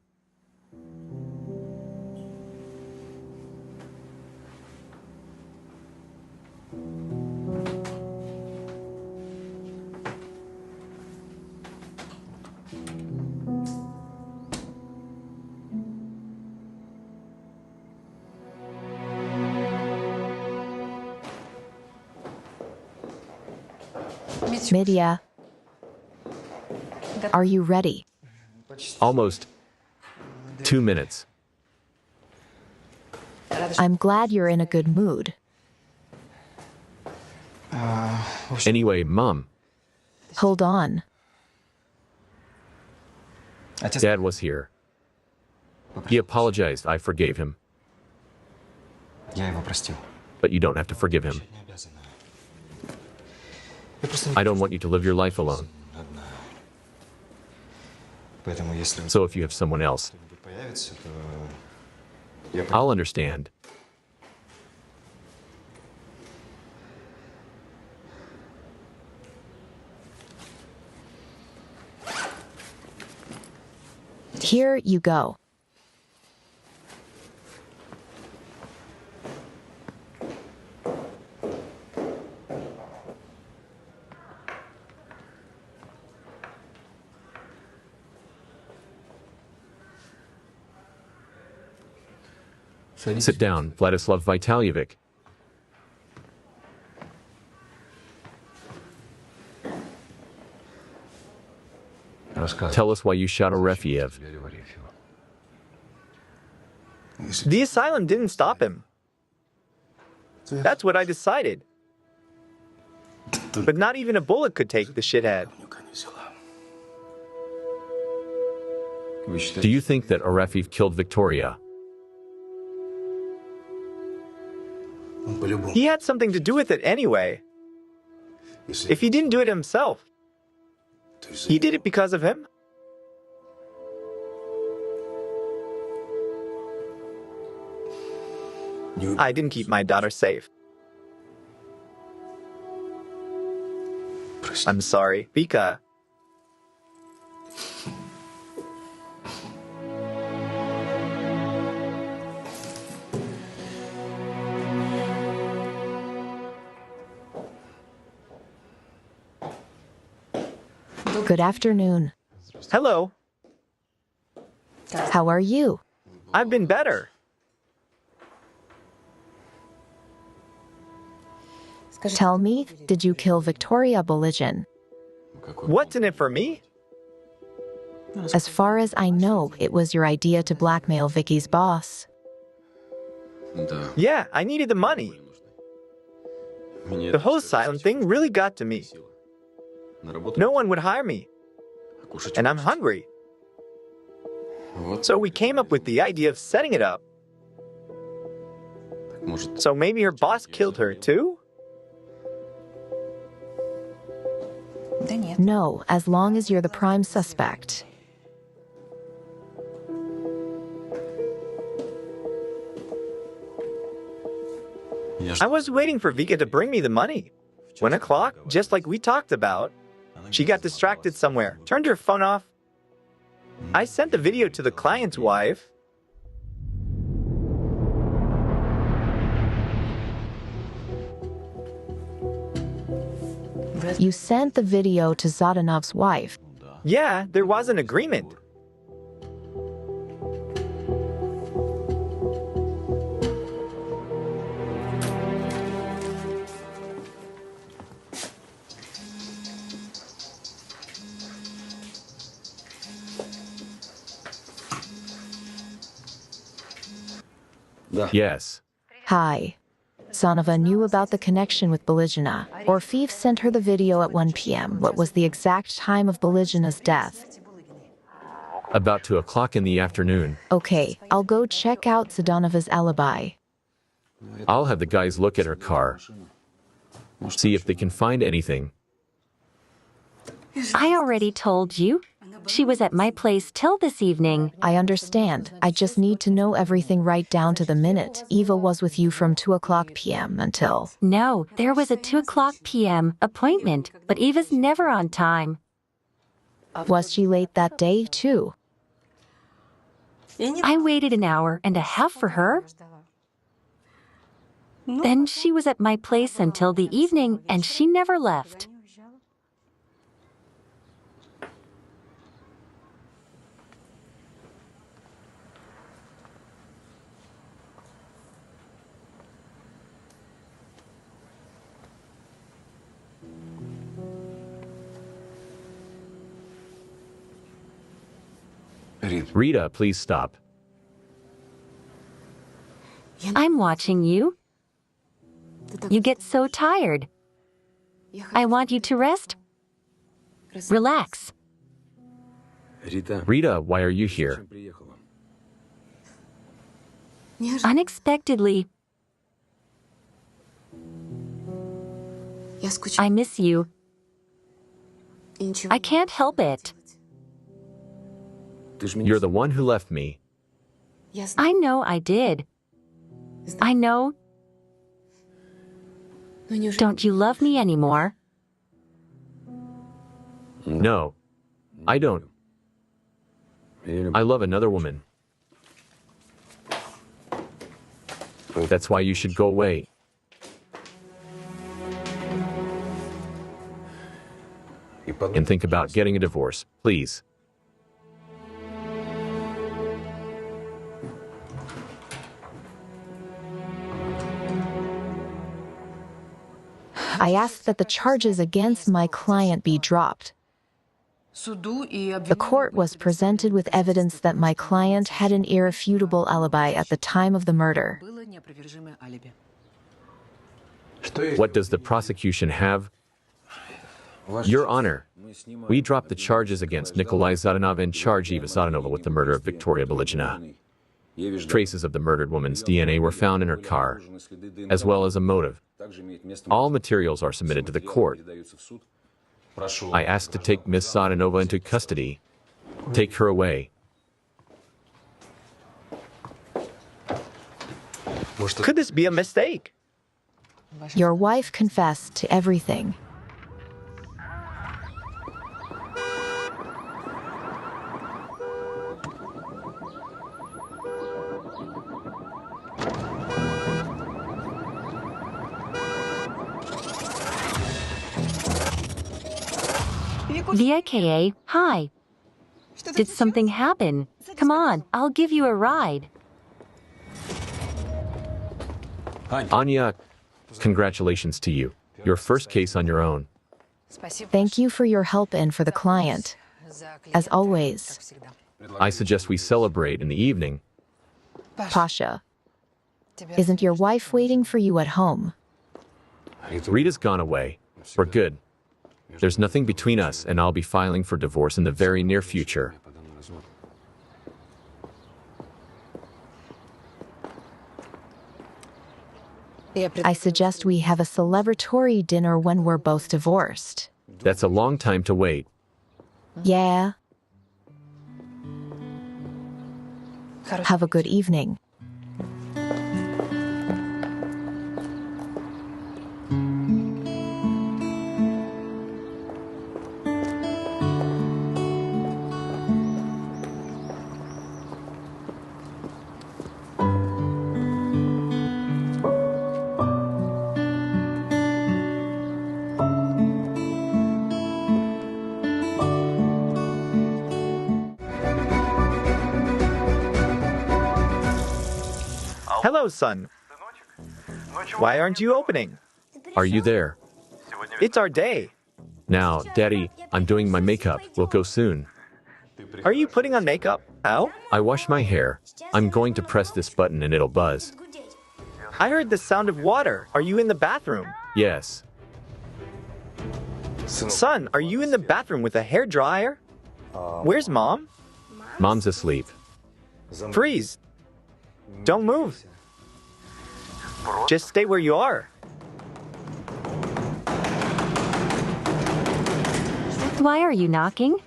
B: Midya, are you ready?
A: Almost 2 minutes.
B: I'm glad you're in a good mood.
A: Anyway, Mom,
B: Hold on.
A: Dad was here. He apologized. I forgave him.
E: Я его простил.
A: But you don't have to forgive him. I don't want you to live your life alone.
E: Поэтому если
A: So if you have someone else,
E: появится, то я
A: I'll understand.
B: Here you go.
A: Sit down, Vladislav Vitalyevich. Tell us why you shot Arefiev.
C: The asylum didn't stop him. That's what I decided. But not even a bullet could take the shithead.
A: Do you think that Arefiev killed Victoria?
C: He had something to do with it anyway. If he didn't do it himself, he did it because of him? I didn't keep my daughter safe. I'm sorry, Vika.
B: Good afternoon.
C: Hello.
B: How are you?
C: I've been better.
B: Tell me, did you kill Victoria Boligin?
C: What's in it for me?
B: As far as I know, it was your idea to blackmail Vicky's boss.
C: Yeah, I needed the money. The whole asylum thing really got to me. No one would hire me. And I'm hungry. So we came up with the idea of setting it up. So maybe her boss killed her too?
B: No, as long as you're the prime suspect.
C: I was waiting for Vika to bring me the money. 1 o'clock, just like we talked about. She got distracted somewhere, turned her phone off. I sent the video to the client's wife.
B: You sent the video to Zhadanov's wife.
C: Yeah, there was an agreement.
A: Yes.
B: Hi. Zanova knew about the connection with Boligina. Orfeev sent her the video at 1 p.m. What was the exact time of Boligina's death?
A: About 2 o'clock in the afternoon.
B: Okay, I'll go check out Zdanova's alibi.
A: I'll have the guys look at her car. See if they can find anything.
D: I already told you. She was at my place till this evening.
B: I understand. I just need to know everything right down to the minute. Eva was with you from 2 o'clock p.m. until...
D: No, there was a 2 o'clock p.m. appointment, but Eva's never on time.
B: Was she late that day, too?
D: I waited an hour and a half for her. Then she was at my place until the evening, and she never left.
A: Rita, please stop.
D: I'm watching you. You get so tired. I want you to rest. Relax.
A: Rita, why are you here?
D: Unexpectedly, I miss you. I can't help it.
A: You're the one who left me.
D: I know I did. I know. Don't you love me anymore?
A: No, I don't. I love another woman. That's why you should go away. And think about getting a divorce, please.
B: I asked that the charges against my client be dropped. The court was presented with evidence that my client had an irrefutable alibi at the time of the murder.
A: What does the prosecution have? Your Honor, we dropped the charges against Nikolai Zadanov and charge Eva Zadanova with the murder of Victoria Belichina. Traces of the murdered woman's DNA were found in her car, as well as a motive. All materials are submitted to the court. I ask to take Miss Zadanova into custody. Take her away.
C: Could this be a mistake?
B: Your wife confessed to everything.
D: VIKA, hi. Did something happen? Come on, I'll give you a ride.
A: Anya, congratulations to you. Your first case on your own.
B: Thank you for your help and for the client. As always.
A: I suggest we celebrate in the evening.
B: Pasha, isn't your wife waiting for you at home?
A: Rita's gone away. For good. There's nothing between us, and I'll be filing for divorce in the very near future.
B: I suggest we have a celebratory dinner when we're both divorced.
A: That's a long time to wait.
B: Yeah. Have a good evening.
C: Hello, son. Why aren't you opening?
A: Are you there?
C: It's our day.
A: Now, Daddy, I'm doing my makeup. We'll go soon.
C: Are you putting on makeup? How?
A: I wash my hair. I'm going to press this button and it'll buzz.
C: I heard the sound of water. Are you in the bathroom?
A: Yes.
C: Son, are you in the bathroom with a hair dryer? Where's Mom?
A: Mom's asleep.
C: Freeze. Don't move. Just stay where you are.
D: Why are you knocking?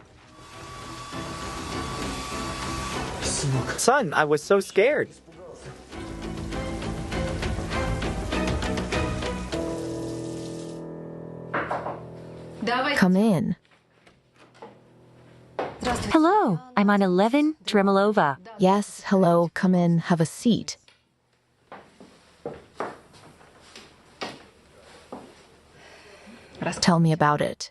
C: Son, I was so scared.
B: Come in.
D: Hello, I'm on 11 Dremilova.
B: Yes, hello, come in, have a seat. Tell me about it.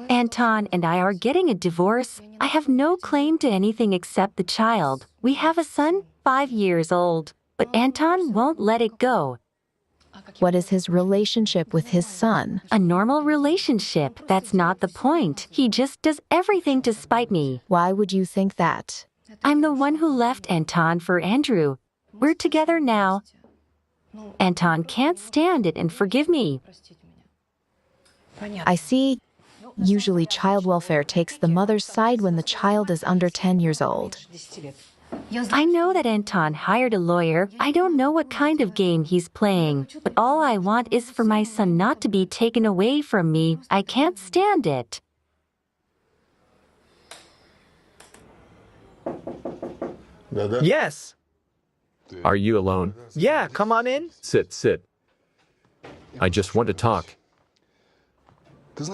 D: Anton and I are getting a divorce. I have no claim to anything except the child. We have a son, 5 years old, but Anton won't let it go.
B: What is his relationship with his son?
D: A normal relationship, that's not the point. He just does everything to spite me.
B: Why would you think that?
D: I'm the one who left Anton for Andrew. We're together now. Anton can't stand it and forgive me.
B: I see. Usually child welfare takes the mother's side when the child is under 10 years old.
D: I know that Anton hired a lawyer. I don't know what kind of game he's playing, but all I want is for my son not to be taken away from me. I can't stand it.
C: Yes.
A: Are you alone?
C: Yeah, come on in.
A: Sit. I just want to talk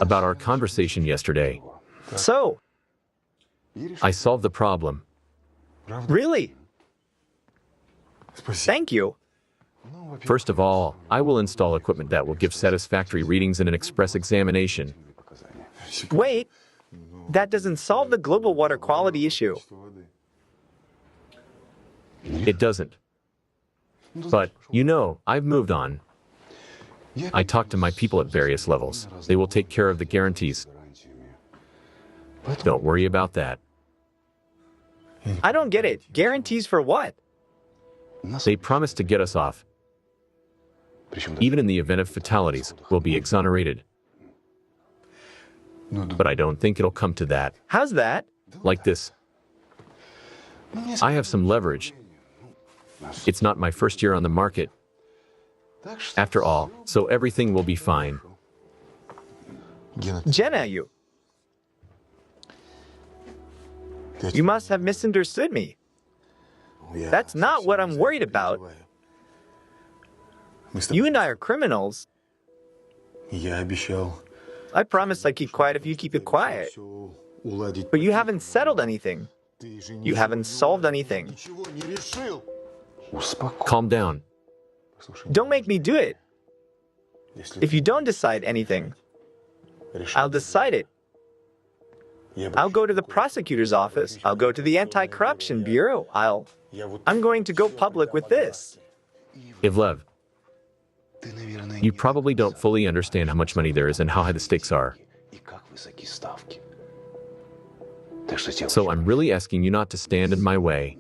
A: about our conversation yesterday.
C: So,
A: I solved the problem.
C: really? Thank you.
A: First of all, I will install equipment that will give satisfactory readings in an express examination.
C: Wait, that doesn't solve the global water quality issue.
A: It doesn't. But, you know, I've moved on. I talked to my people at various levels. They will take care of the guarantees. Don't worry about that.
C: I don't get it. Guarantees for what?
A: They promised to get us off. Even in the event of fatalities, we'll be exonerated. But I don't think it'll come to that.
C: How's that?
A: Like this. I have some leverage. It's not my first year on the market. After all, so everything will be fine.
C: Jenna, you must have misunderstood me. That's not what I'm worried about. You and I are criminals. I promised I'd keep quiet if you keep it quiet. But you haven't settled anything. You haven't solved anything.
A: Calm down.
C: Don't make me do it. If you don't decide anything, I'll decide it. I'll go to the prosecutor's office. I'll go to the anti-corruption bureau. I'm going to go public with this.
A: Ivlev, you probably don't fully understand how much money there is and how high the stakes are. So I'm really asking you not to stand in my way.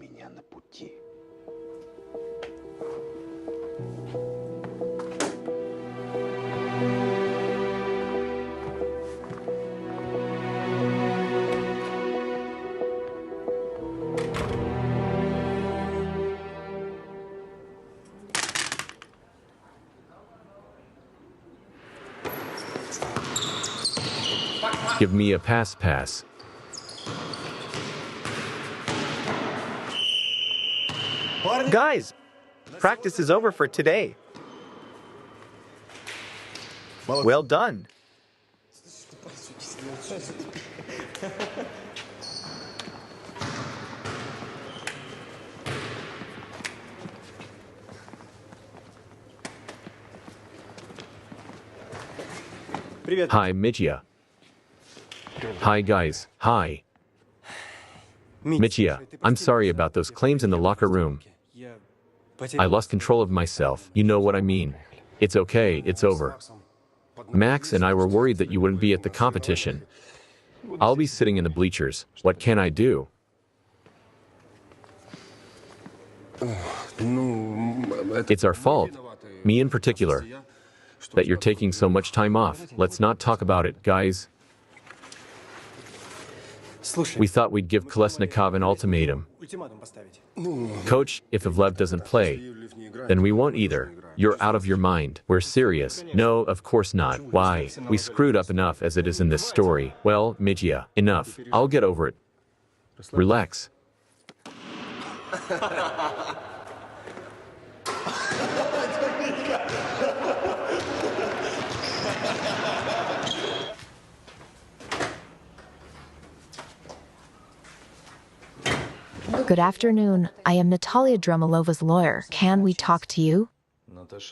A: Give me a pass.
C: Guys, practice is over for today. Well done.
A: Hi, Michia. Hi, guys. Hi. Michia, I'm sorry about those claims in the locker room. I lost control of myself. You know what I mean. It's okay, it's over. Max and I were worried that you wouldn't be at the competition. I'll be sitting in the bleachers. What can I do? It's our fault, me in particular, that you're taking so much time off. Let's not talk about it, guys. We thought we'd give Kolesnikov an ultimatum. Coach, if Ivlev doesn't play, then we won't either. You're out of your mind. We're serious. No, of course not. Why? We screwed up enough as it is in this story. Well, Michia, enough. I'll get over it. Relax.
B: Good afternoon. I am Natalia Drumilova's lawyer. Can we talk to you?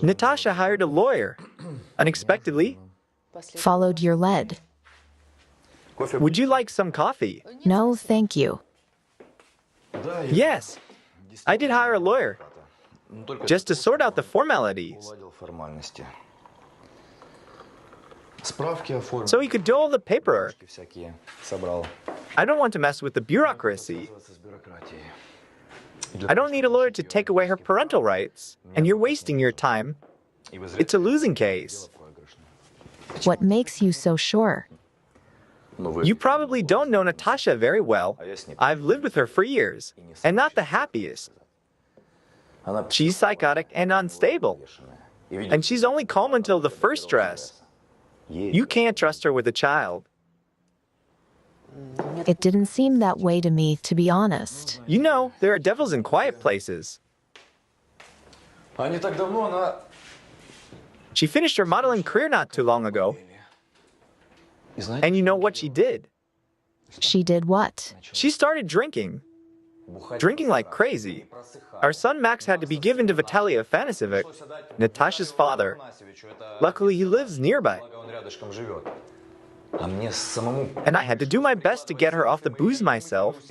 C: Natasha hired a lawyer. Unexpectedly.
B: Followed your lead.
C: Would you like some coffee?
B: No, thank you.
C: Yes. I did hire a lawyer. Just to sort out the formalities. So he could do all the paperwork. I don't want to mess with the bureaucracy. I don't need a lawyer to take away her parental rights. And you're wasting your time. It's a losing case.
B: What makes you so sure?
C: You probably don't know Natasha very well. I've lived with her for years, and not the happiest. She's psychotic and unstable, and she's only calm until the first stress. You can't trust her with a child.
B: It didn't seem that way to me, to be honest.
C: You know, there are devils in quiet places. She finished her modeling career not too long ago. And you know what she did?
B: She did what?
C: She started drinking. Drinking like crazy. Our son Max had to be given to Vitaly Afanasyevich, Natasha's father. Luckily, he lives nearby. And I had to do my best to get her off the booze myself.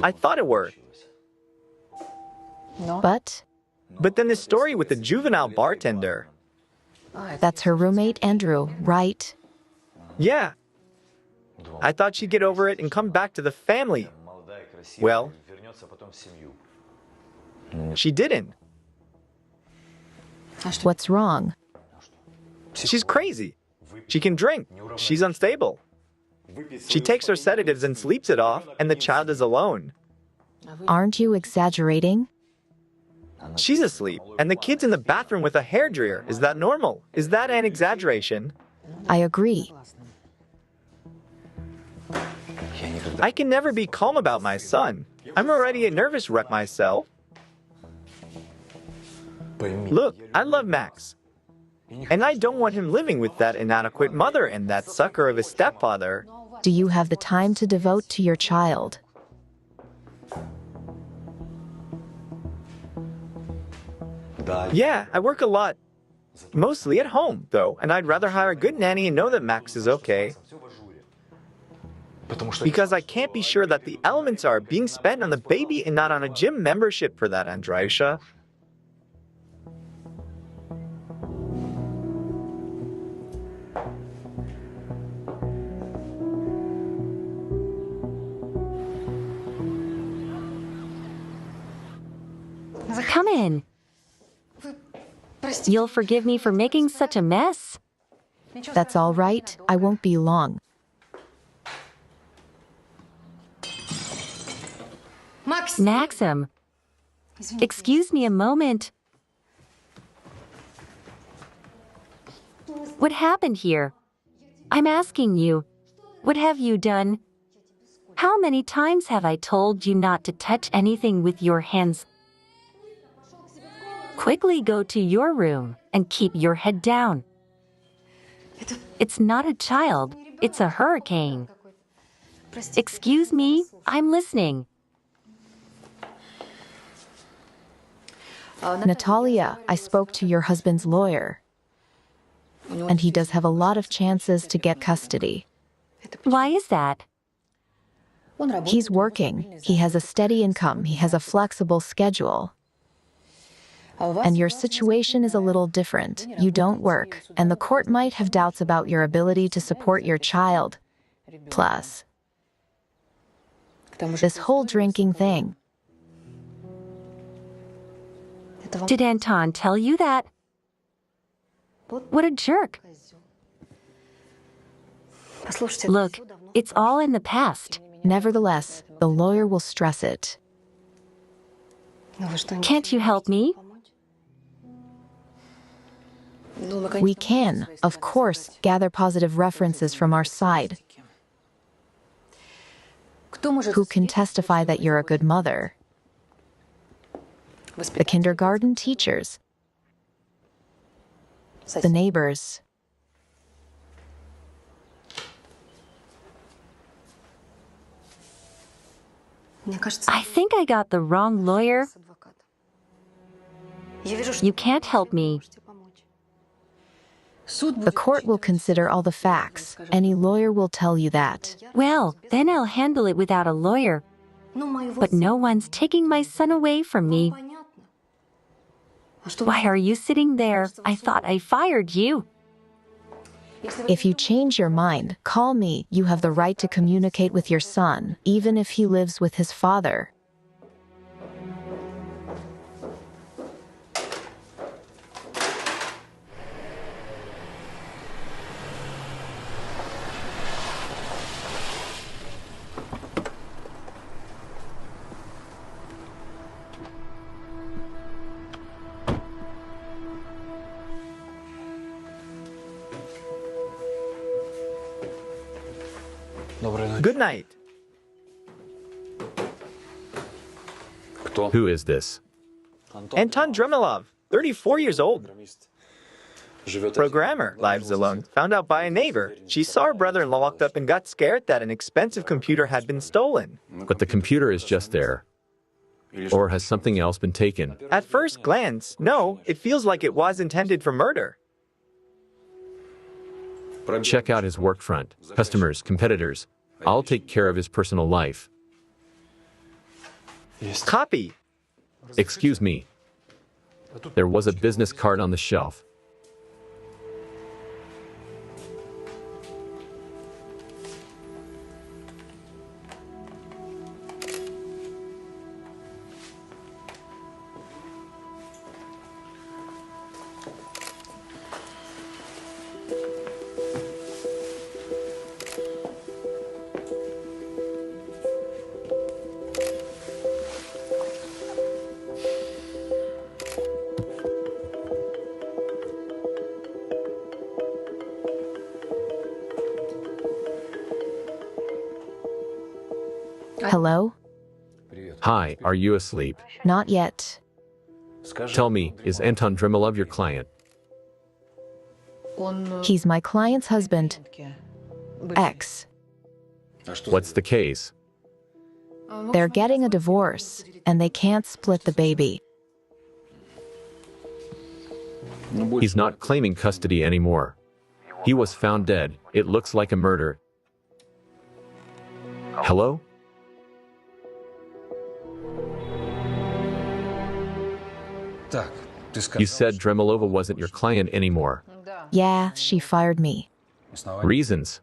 C: I thought it worked.
B: But
C: then the story with the juvenile bartender.
B: that's her roommate, Andrew, right?
C: Yeah. I thought she'd get over it and come back to the family. Well, she didn't.
B: What's wrong?
C: She's crazy. She can drink. She's unstable. She takes her sedatives and sleeps it off, and the child is alone.
B: Aren't you exaggerating?
C: She's asleep, and the kid's in the bathroom with a hairdryer. Is that normal? Is that an exaggeration?
B: I agree.
C: I can never be calm about my son. I'm already a nervous wreck myself. Look, I love Max. And I don't want him living with that inadequate mother and that sucker of a stepfather.
B: Do you have the time to devote to your child?
C: Yeah, I work a lot. Mostly at home, though, and I'd rather hire a good nanny and know that Max is okay. Because I can't be sure that the elements are being spent on the baby and not on a gym membership for that Andreisha.
D: Come in. You'll forgive me for making such a mess?
B: That's all right. I won't be long.
D: Maxim. Excuse me a moment. What happened here? I'm asking you. What have you done? How many times have I told you not to touch anything with your hands? Quickly go to your room and keep your head down. It's not a child, it's a hurricane. Excuse me, I'm listening.
B: Natalia, I spoke to your husband's lawyer. And he does have a lot of chances to get custody.
D: Why is that?
B: He's working. He has a steady income. He has a flexible schedule. And your situation is a little different. You don't work, and the court might have doubts about your ability to support your child. Plus, this whole drinking thing.
D: Did Anton tell you that? What a jerk. Look, it's all in the past.
B: Nevertheless, the lawyer will stress it.
D: Can't you help me?
B: We can, of course, gather positive references from our side. Who can testify that you're a good mother? The kindergarten teachers. The neighbors.
D: I think I got the wrong lawyer. You can't help me.
B: The court will consider all the facts. Any lawyer will tell you that.
D: Well, then I'll handle it without a lawyer. But no one's taking my son away from me. Why are you sitting there? I thought I fired you.
B: If you change your mind, call me. You have the right to communicate with your son, even if he lives with his father.
C: Good night.
A: Who is this?
C: Anton Dremilov, 34 years old. Programmer, lives alone. Found out by a neighbor. She saw her brother-in-law locked up and got scared that an expensive computer had been stolen.
A: But the computer is just there. Or has something else been taken?
C: At first glance, no, it feels like it was intended for murder.
A: Check out his work front. Customers, competitors. I'll take care of his personal life.
C: Copy.
A: Excuse me. There was a business card on the shelf.
B: Hello?
A: Hi, are you asleep?
B: Not yet.
A: Tell me, is Anton Dremilov your client?
B: He's my client's husband. Ex.
A: What's the case?
B: They're getting a divorce, and they can't split the baby.
A: He's not claiming custody anymore. He was found dead. It looks like a murder. Hello? You said Dremilova wasn't your client anymore.
B: Yeah, she fired me.
A: Reasons?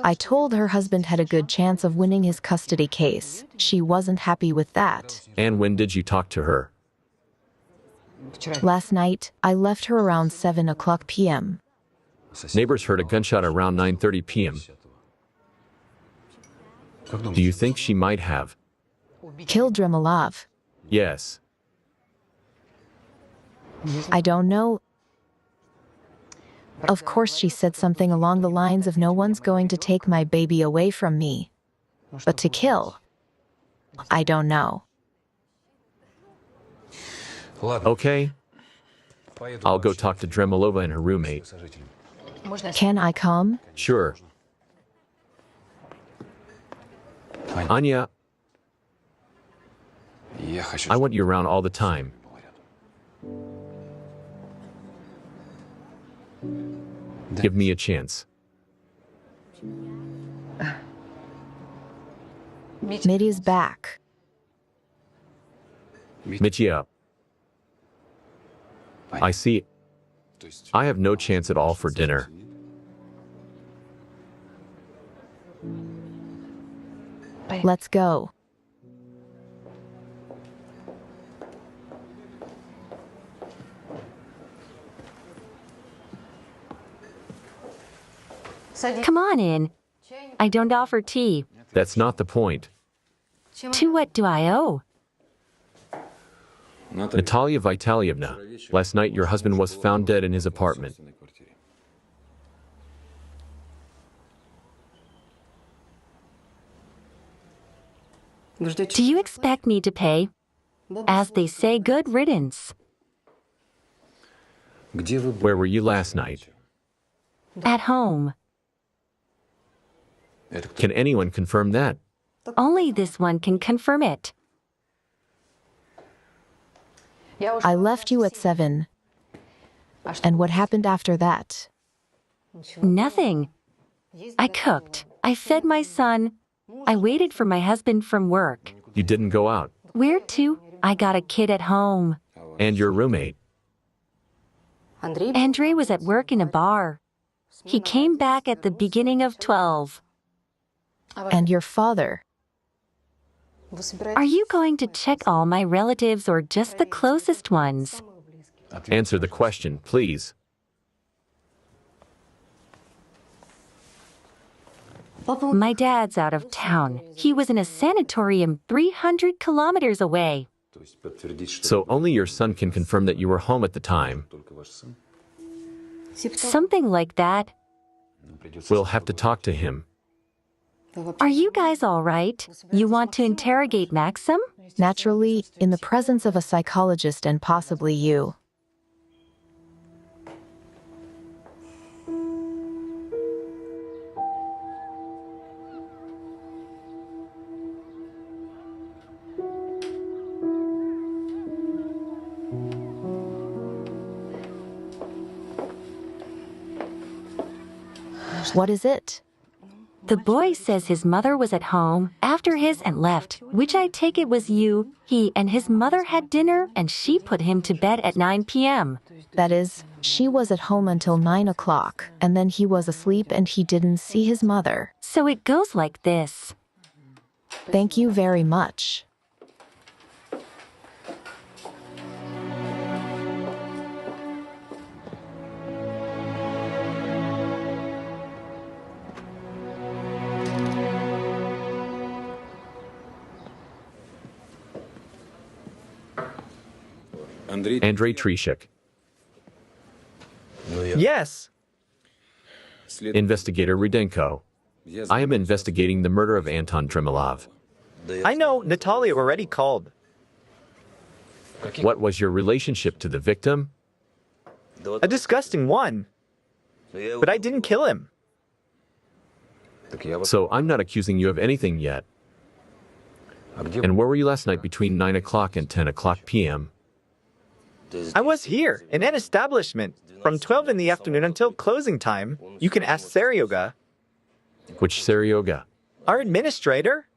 B: I told her husband had a good chance of winning his custody case. She wasn't happy with that.
A: And when did you talk to her?
B: Last night, I left her around 7 o'clock p.m.
A: Neighbors heard a gunshot around 9:30 p.m. Do you think she might have?
B: Killed Dremilov.
A: Yes.
B: I don't know. Of course, she said something along the lines of no one's going to take my baby away from me. But to kill? I don't know.
A: Okay. I'll go talk to Dremilova and her roommate.
B: Can I come?
A: Sure. Anya, I want you around all the time. Give me a chance.
B: Mitya's back.
A: Mitya. I see. I have no chance at all for dinner.
B: Let's go.
D: Come on in. I don't offer tea.
A: That's not the point.
D: To what do I owe?
A: Natalia Vitalievna, last night your husband was found dead in his apartment.
D: Do you expect me to pay? As they say, good riddance.
A: Where were you last night?
D: At home.
A: Can anyone confirm that?
D: Only this one can confirm it.
B: I left you at 7. And what happened after that?
D: Nothing. I cooked. I fed my son. I waited for my husband from work.
A: You didn't go out.
D: Where to? I got a kid at home.
A: And your roommate.
D: Andrei was at work in a bar. He came back at the beginning of 12.
B: And your father?
D: Are you going to check all my relatives or just the closest ones?
A: Answer the question, please.
D: My dad's out of town. He was in a sanatorium 300 kilometers away.
A: So only your son can confirm that you were home at the time.
D: Something like that.
A: We'll have to talk to him.
D: Are you guys all right? You want to interrogate Maxim?
B: Naturally, in the presence of a psychologist and possibly you. What is it?
D: The boy says his mother was at home after his and left, which I take it was you. He and his mother had dinner and she put him to bed at 9 p.m.
B: That is, she was at home until 9 o'clock, and then he was asleep and he didn't see his mother.
D: So it goes like this.
B: Thank you very much.
A: Andrei Trishik.
C: Yes.
A: Investigator Rudenko. I am investigating the murder of Anton Tremolov.
C: I know, Natalia already called.
A: What was your relationship to the victim?
C: A disgusting one. But I didn't kill him.
A: So I'm not accusing you of anything yet. And where were you last night between 9 o'clock and 10 o'clock p.m.?
C: I was here, in an establishment, from 12 in the afternoon until closing time. You can ask Seryoga.
A: Which Seryoga?
C: Our administrator.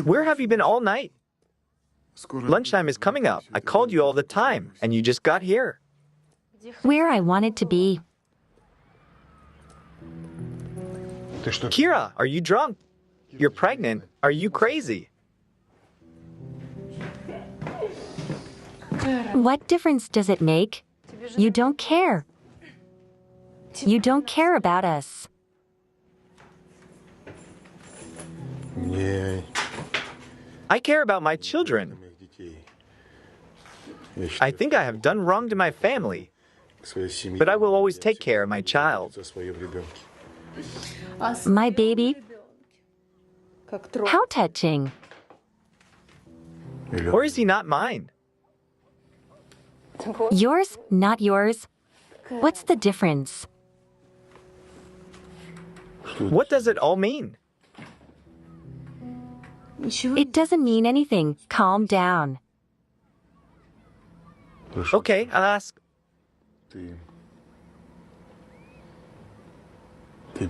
C: Where have you been all night? Lunchtime is coming up. I called you all the time, and you just got here.
D: Where I wanted to be.
C: Kira, are you drunk? You're pregnant. Are you crazy?
D: What difference does it make? You don't care. You don't care about us.
C: I care about my children. I think I have done wrong to my family, but I will always take care of my child.
D: My baby? How touching.
C: Or is he not mine?
D: Yours, not yours? What's the difference?
C: What does it all mean?
D: It doesn't mean anything. Calm down.
C: Okay, I'll ask.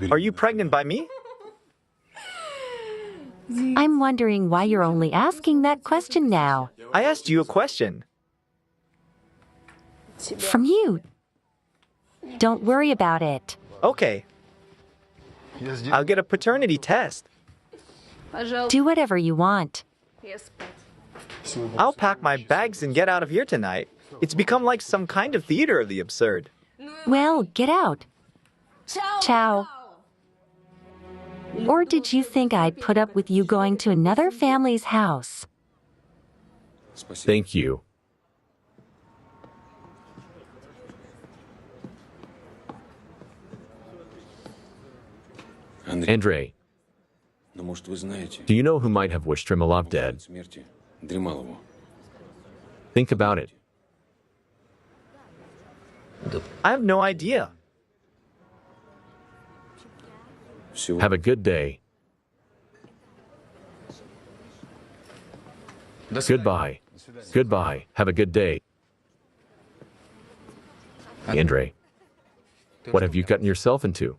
C: Are you pregnant by me?
D: I'm wondering why you're only asking that question now.
C: I asked you a question.
D: From you. Don't worry about it.
C: Okay. I'll get a paternity test.
D: Do whatever you want.
C: I'll pack my bags and get out of here tonight. It's become like some kind of theater of the absurd.
D: Well, get out. Ciao. Or did you think I'd put up with you going to another family's house?
A: Thank you. Andrei, do you know who might have wished Tremolov dead? Think about it.
C: I have no idea.
A: Have a good day. Goodbye. Goodbye. Have a good day. Andrei, what have you gotten yourself into?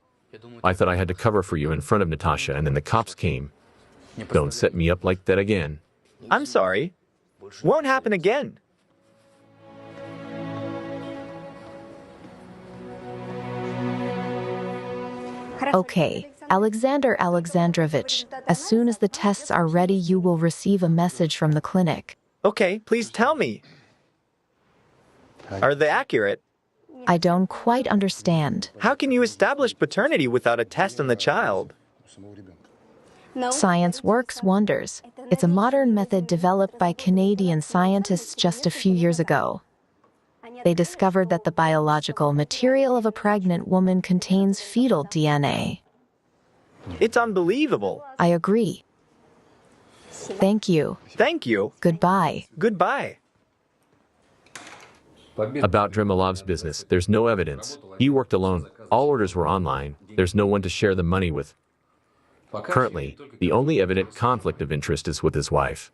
A: I thought I had to cover for you in front of Natasha, and then the cops came. Don't set me up like that again.
C: I'm sorry. Won't happen again.
B: Okay, Alexander Alexandrovich, as soon as the tests are ready, you will receive a message from the clinic.
C: Okay, please tell me. Are they accurate?
B: I don't quite understand.
C: How can you establish paternity without a test on the child?
B: Science works wonders. It's a modern method developed by Canadian scientists just a few years ago. They discovered that the biological material of a pregnant woman contains fetal DNA.
C: It's unbelievable.
B: I agree. Thank you.
C: Thank you.
B: Goodbye.
C: Goodbye.
A: About Dremilov's business, there's no evidence. He worked alone. All orders were online. There's no one to share the money with. Currently, the only evident conflict of interest is with his wife.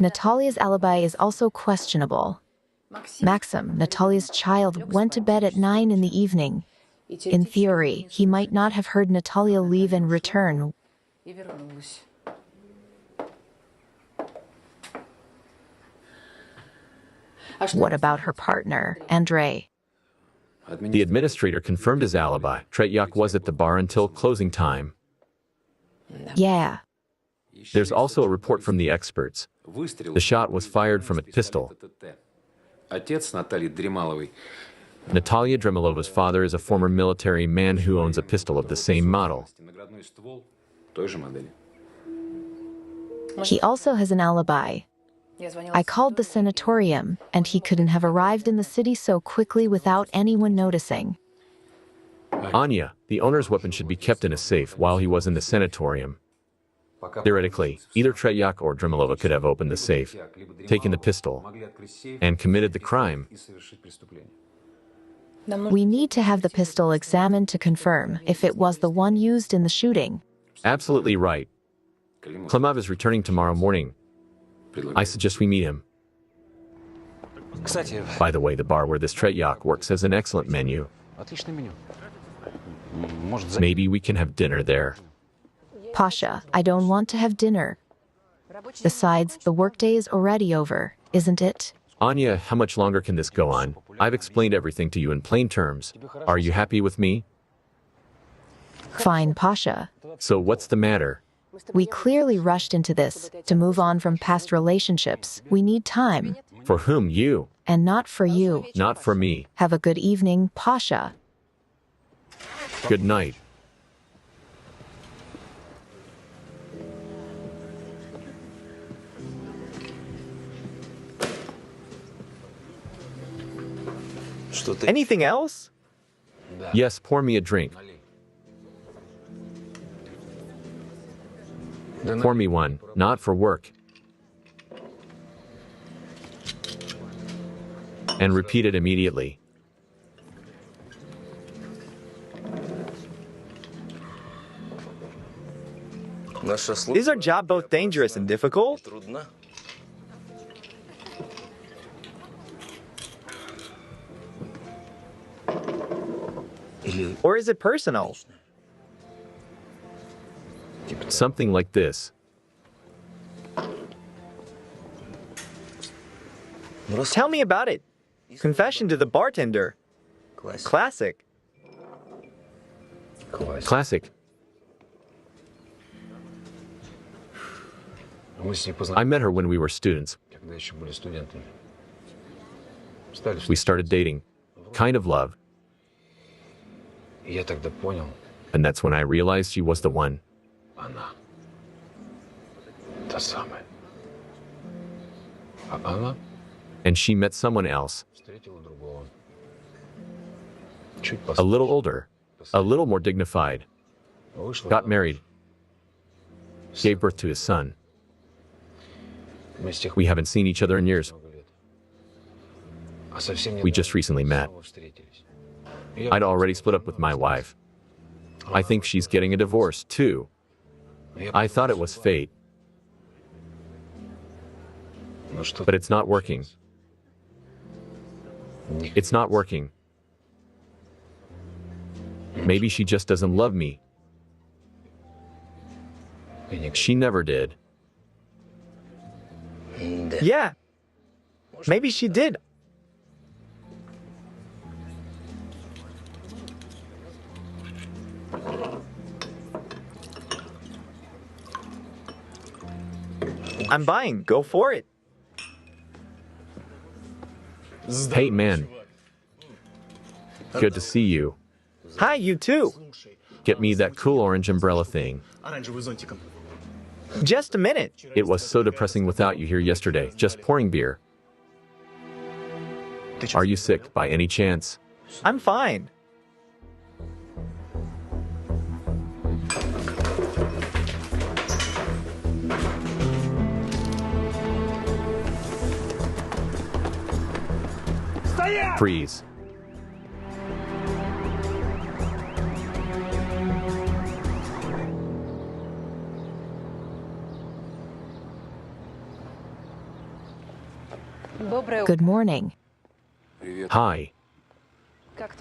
B: Natalia's alibi is also questionable. Maxim, Natalia's child, went to bed at 9 in the evening. In theory, he might not have heard Natalia leave and return. What about her partner, Andrei?
A: The administrator confirmed his alibi. Tretyak was at the bar until closing time.
B: Yeah.
A: There's also a report from the experts. The shot was fired from a pistol. Natalia Dremilova's father is a former military man who owns a pistol of the same model.
B: He also has an alibi. I called the sanatorium, and he couldn't have arrived in the city so quickly without anyone noticing.
A: Anya, the owner's weapon should be kept in a safe while he was in the sanatorium. Theoretically, either Tretyak or Dremilova could have opened the safe, taken the pistol, and committed the crime.
B: We need to have the pistol examined to confirm if it was the one used in the shooting.
A: Absolutely right. Klimov is returning tomorrow morning. I suggest we meet him. By the way, the bar where this Tretyak works has an excellent menu. Maybe we can have dinner there.
B: Pasha, I don't want to have dinner. Besides, the workday is already over, isn't it?
A: Anya, how much longer can this go on? I've explained everything to you in plain terms. Are you happy with me?
B: Fine, Pasha.
A: So what's the matter?
B: We clearly rushed into this. To move on from past relationships, we need time.
A: For whom? You.
B: And not for you.
A: Not for me.
B: Have a good evening, Pasha.
A: Good night.
C: Anything else?
A: Yes, pour me a drink. Pour me one, not for work. And repeat it immediately.
C: Is our job both dangerous and difficult? Or is it personal?
A: Something like this.
C: Tell me about it. Confession to the bartender. Classic.
A: Classic. I met her when we were students. We started dating. Kind of love. And that's when I realized she was the one. And she met someone else. A little older, a little more dignified. Got married. Gave birth to his son. We haven't seen each other in years. We just recently met. I'd already split up with my wife. I think she's getting a divorce, too. I thought it was fate. But it's not working. It's not working. Maybe she just doesn't love me. She never did.
C: Yeah. Maybe she did. I'm buying. Go for it.
A: Hey, man. Good to see you.
C: Hi, you too.
A: Get me that cool orange umbrella thing.
C: Just a minute.
A: It was so depressing without you here yesterday, just pouring beer. Are you sick by any chance?
C: I'm fine.
A: Freeze.
B: Good morning.
A: Hi.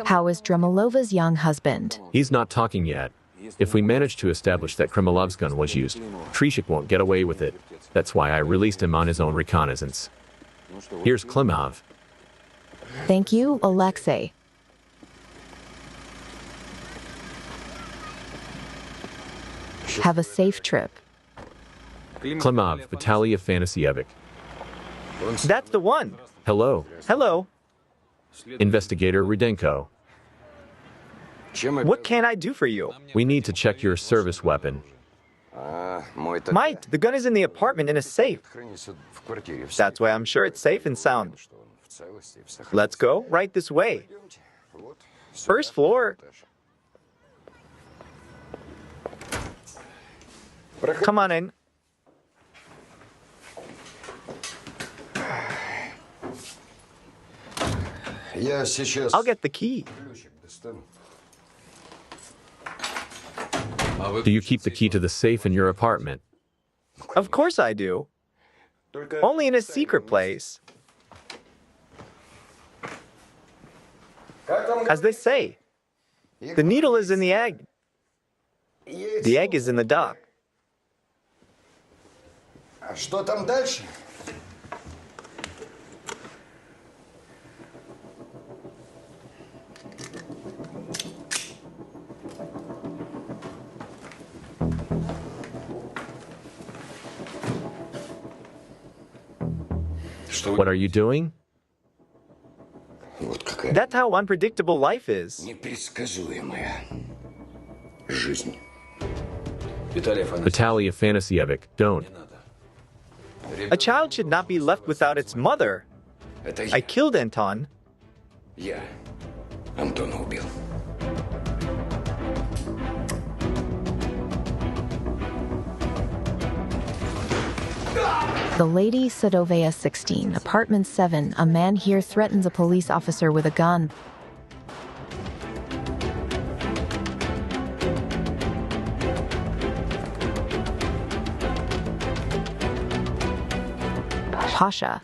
B: How is Dremilova's young husband?
A: He's not talking yet. If we manage to establish that Krimilov's gun was used, Trishik won't get away with it. That's why I released him on his own reconnaissance. Here's Klimov.
B: Thank you, Alexei. Have a safe trip.
A: Klimov, Vitaly Afanasyevich.
C: That's the one.
A: Hello.
C: Hello.
A: Investigator Rudenko.
C: What can I do for you?
A: We need to check your service weapon.
C: Mike, the gun is in the apartment in a safe. That's why I'm sure it's safe and sound. Let's go right this way. First floor. Come on in. I'll get the key.
A: Do you keep the key to the safe in your apartment?
C: Of course I do. Only in a secret place. As they say, the needle is in the egg. The egg is in the duck.
G: Что там дальше?
A: What are you doing?
C: That's how unpredictable life is.
G: Непредсказуемая жизнь.
A: Vitaly Afanasyevich, don't.
C: A child should not be left without its mother. I killed Anton.
G: Я Антона убил.
B: The Lady Sadovaya 16, apartment 7. A man here threatens a police officer with a gun. Pasha.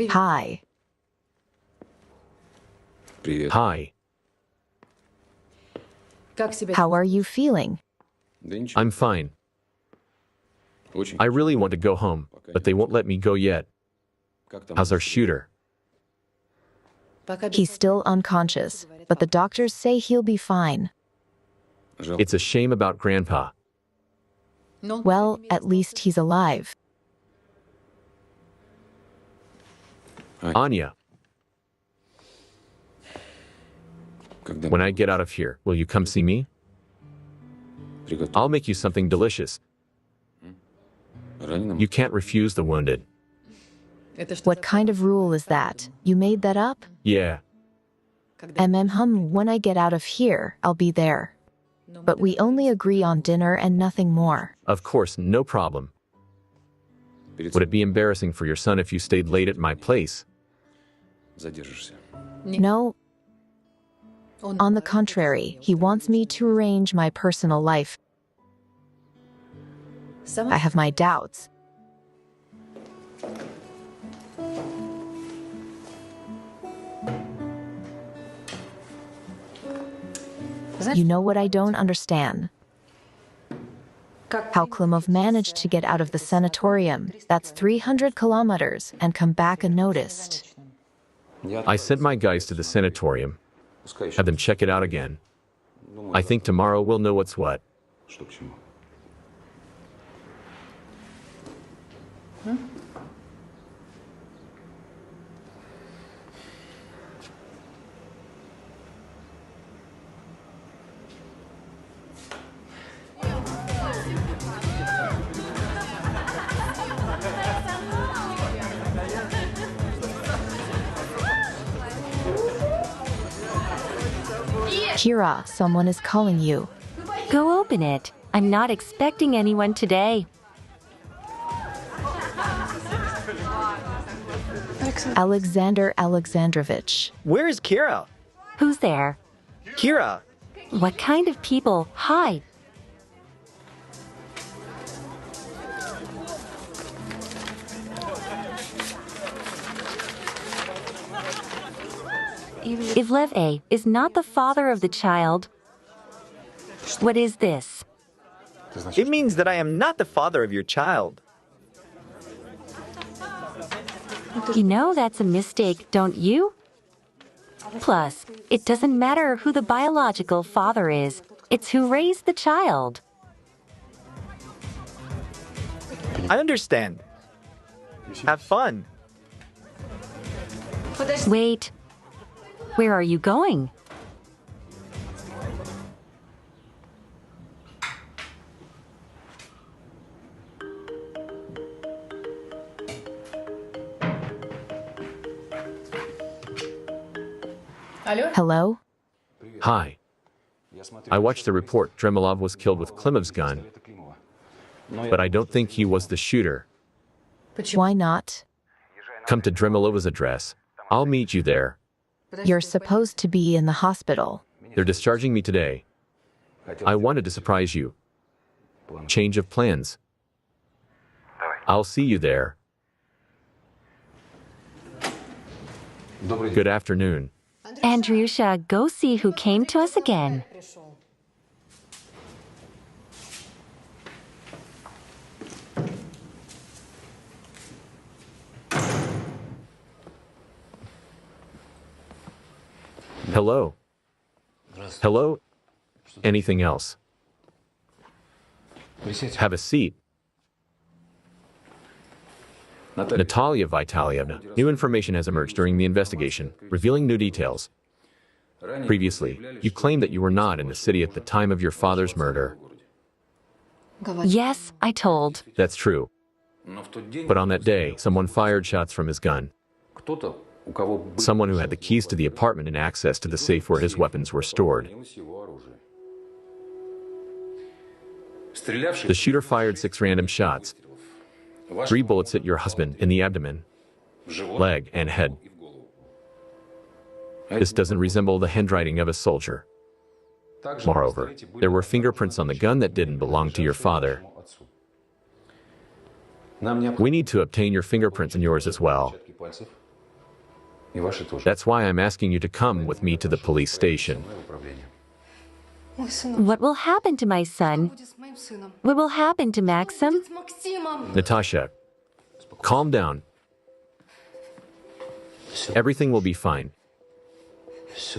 B: Hi.
A: Hi.
B: How are you feeling?
A: I'm fine. I really want to go home, but they won't let me go yet. How's our shooter?
B: He's still unconscious, but the doctors say he'll be fine.
A: It's a shame about Grandpa.
B: Well, at least he's alive.
A: Anya. When I get out of here, will you come see me? I'll make you something delicious. You can't refuse the wounded.
B: What kind of rule is that? You made that up?
A: Yeah.
B: When I get out of here, I'll be there. But we only agree on dinner and nothing more.
A: Of course, no problem. Would it be embarrassing for your son if you stayed late at my place?
B: No. On the contrary, he wants me to arrange my personal life. I have my doubts. You know what I don't understand? How Klimov managed to get out of the sanatorium, that's 300 kilometers, and come back unnoticed.
A: I sent my guys to the sanatorium. Have them check it out again. I think tomorrow we'll know what's what.
B: Kira, someone is calling you.
D: Go open it. I'm not expecting anyone today.
B: Alexander Alexandrovich.
C: Where is Kira?
D: Who's there?
C: Kira!
D: What kind of people? Hi. If Lev A is not the father of the child, what is this?
C: It means that I am not the father of your child.
D: You know that's a mistake, don't you? Plus, it doesn't matter who the biological father is. It's who raised the child.
C: I understand. Have fun.
D: Wait. Where are you going?
B: Hello?
A: Hi. I watched the report Dremilov was killed with Klimov's gun, but I don't think he was the shooter.
B: Why not?
A: Come to Dremilova's address. I'll meet you there.
B: You're supposed to be in the hospital.
A: They're discharging me today. I wanted to surprise you. Change of plans. I'll see you there. Good afternoon.
D: Andryusha, go see who came to us again.
A: Hello. Hello? Anything else? Have a seat. Natalia Vitalievna, new information has emerged during the investigation, revealing new details. Previously, you claimed that you were not in the city at the time of your father's murder.
D: Yes, I told.
A: That's true. But on that day, someone fired shots from his gun. Someone who had the keys to the apartment and access to the safe where his weapons were stored. The shooter fired 6 random shots. 3 bullets hit your husband in the abdomen, leg, and head. This doesn't resemble the handwriting of a soldier. Moreover, there were fingerprints on the gun that didn't belong to your father. We need to obtain your fingerprints and yours as well. That's why I'm asking you to come with me to the police station.
D: What will happen to my son? What will happen to Maxim?
A: Natasha, calm down. Everything will be fine.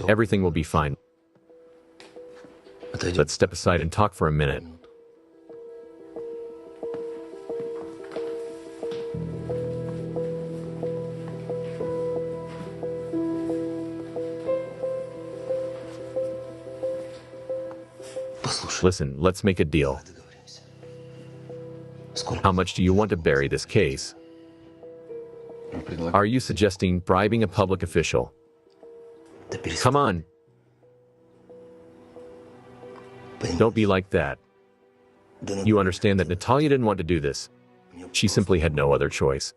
A: Everything will be fine. Let's step aside and talk for a minute. Listen, let's make a deal. How much do you want to bury this case? Are you suggesting bribing a public official? Come on. Don't be like that. You understand that Natalia didn't want to do this. She simply had no other choice.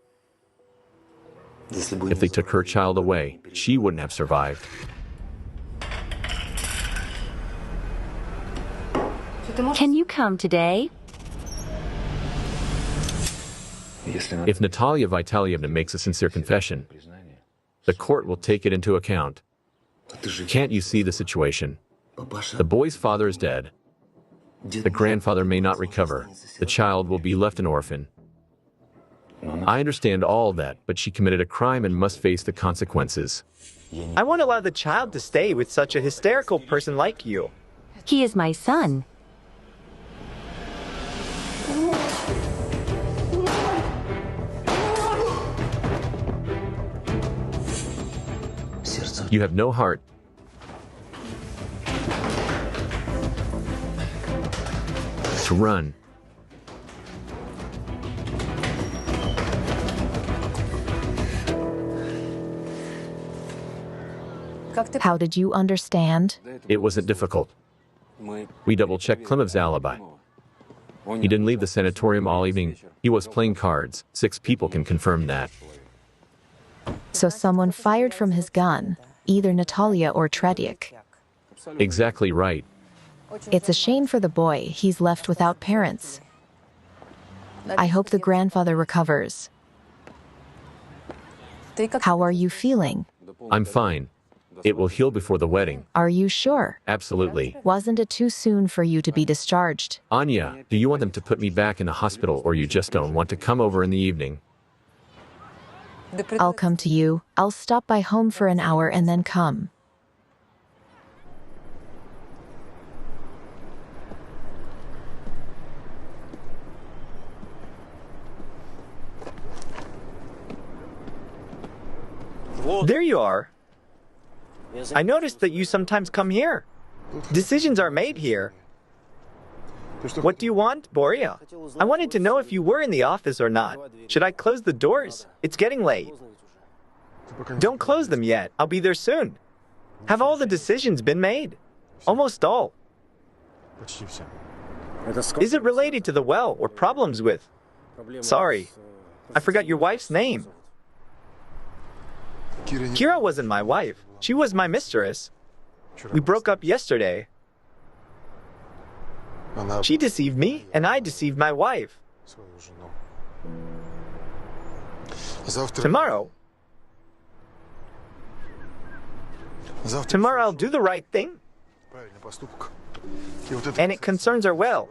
A: If they took her child away, she wouldn't have survived.
D: Can you come today?
A: If Natalia Vitalievna makes a sincere confession, the court will take it into account. Can't you see the situation? The boy's father is dead. The grandfather may not recover. The child will be left an orphan. I understand all that, but she committed a crime and must face the consequences.
C: I won't allow the child to stay with such a hysterical person like you.
D: He is my son.
A: You have no heart. To run.
B: How did you understand?
A: It wasn't difficult. We double-checked Klimov's alibi. He didn't leave the sanatorium all evening. He was playing cards. 6 people can confirm that.
B: So someone fired from his gun, either Natalia or Tretiak.
A: Exactly right.
B: It's a shame for the boy. He's left without parents. I hope the grandfather recovers. How are you feeling?
A: I'm fine. It will heal before the wedding.
B: Are you sure?
A: Absolutely.
B: Wasn't it too soon for you to be discharged?
A: Anya, do you want them to put me back in the hospital, or you just don't want to come over in the evening?
B: I'll come to you. I'll stop by home for an hour and then come.
C: There you are. I noticed that you sometimes come here. Decisions are made here. What do you want, Boria? I wanted to know if you were in the office or not. Should I close the doors? It's getting late. Don't close them yet. I'll be there soon. Have all the decisions been made? Almost all. Is it related to the well or problems with? Sorry, I forgot your wife's name. Kira wasn't my wife. She was my mistress. We broke up yesterday. She deceived me, and I deceived my wife. Tomorrow I'll do the right thing. And it concerns her well.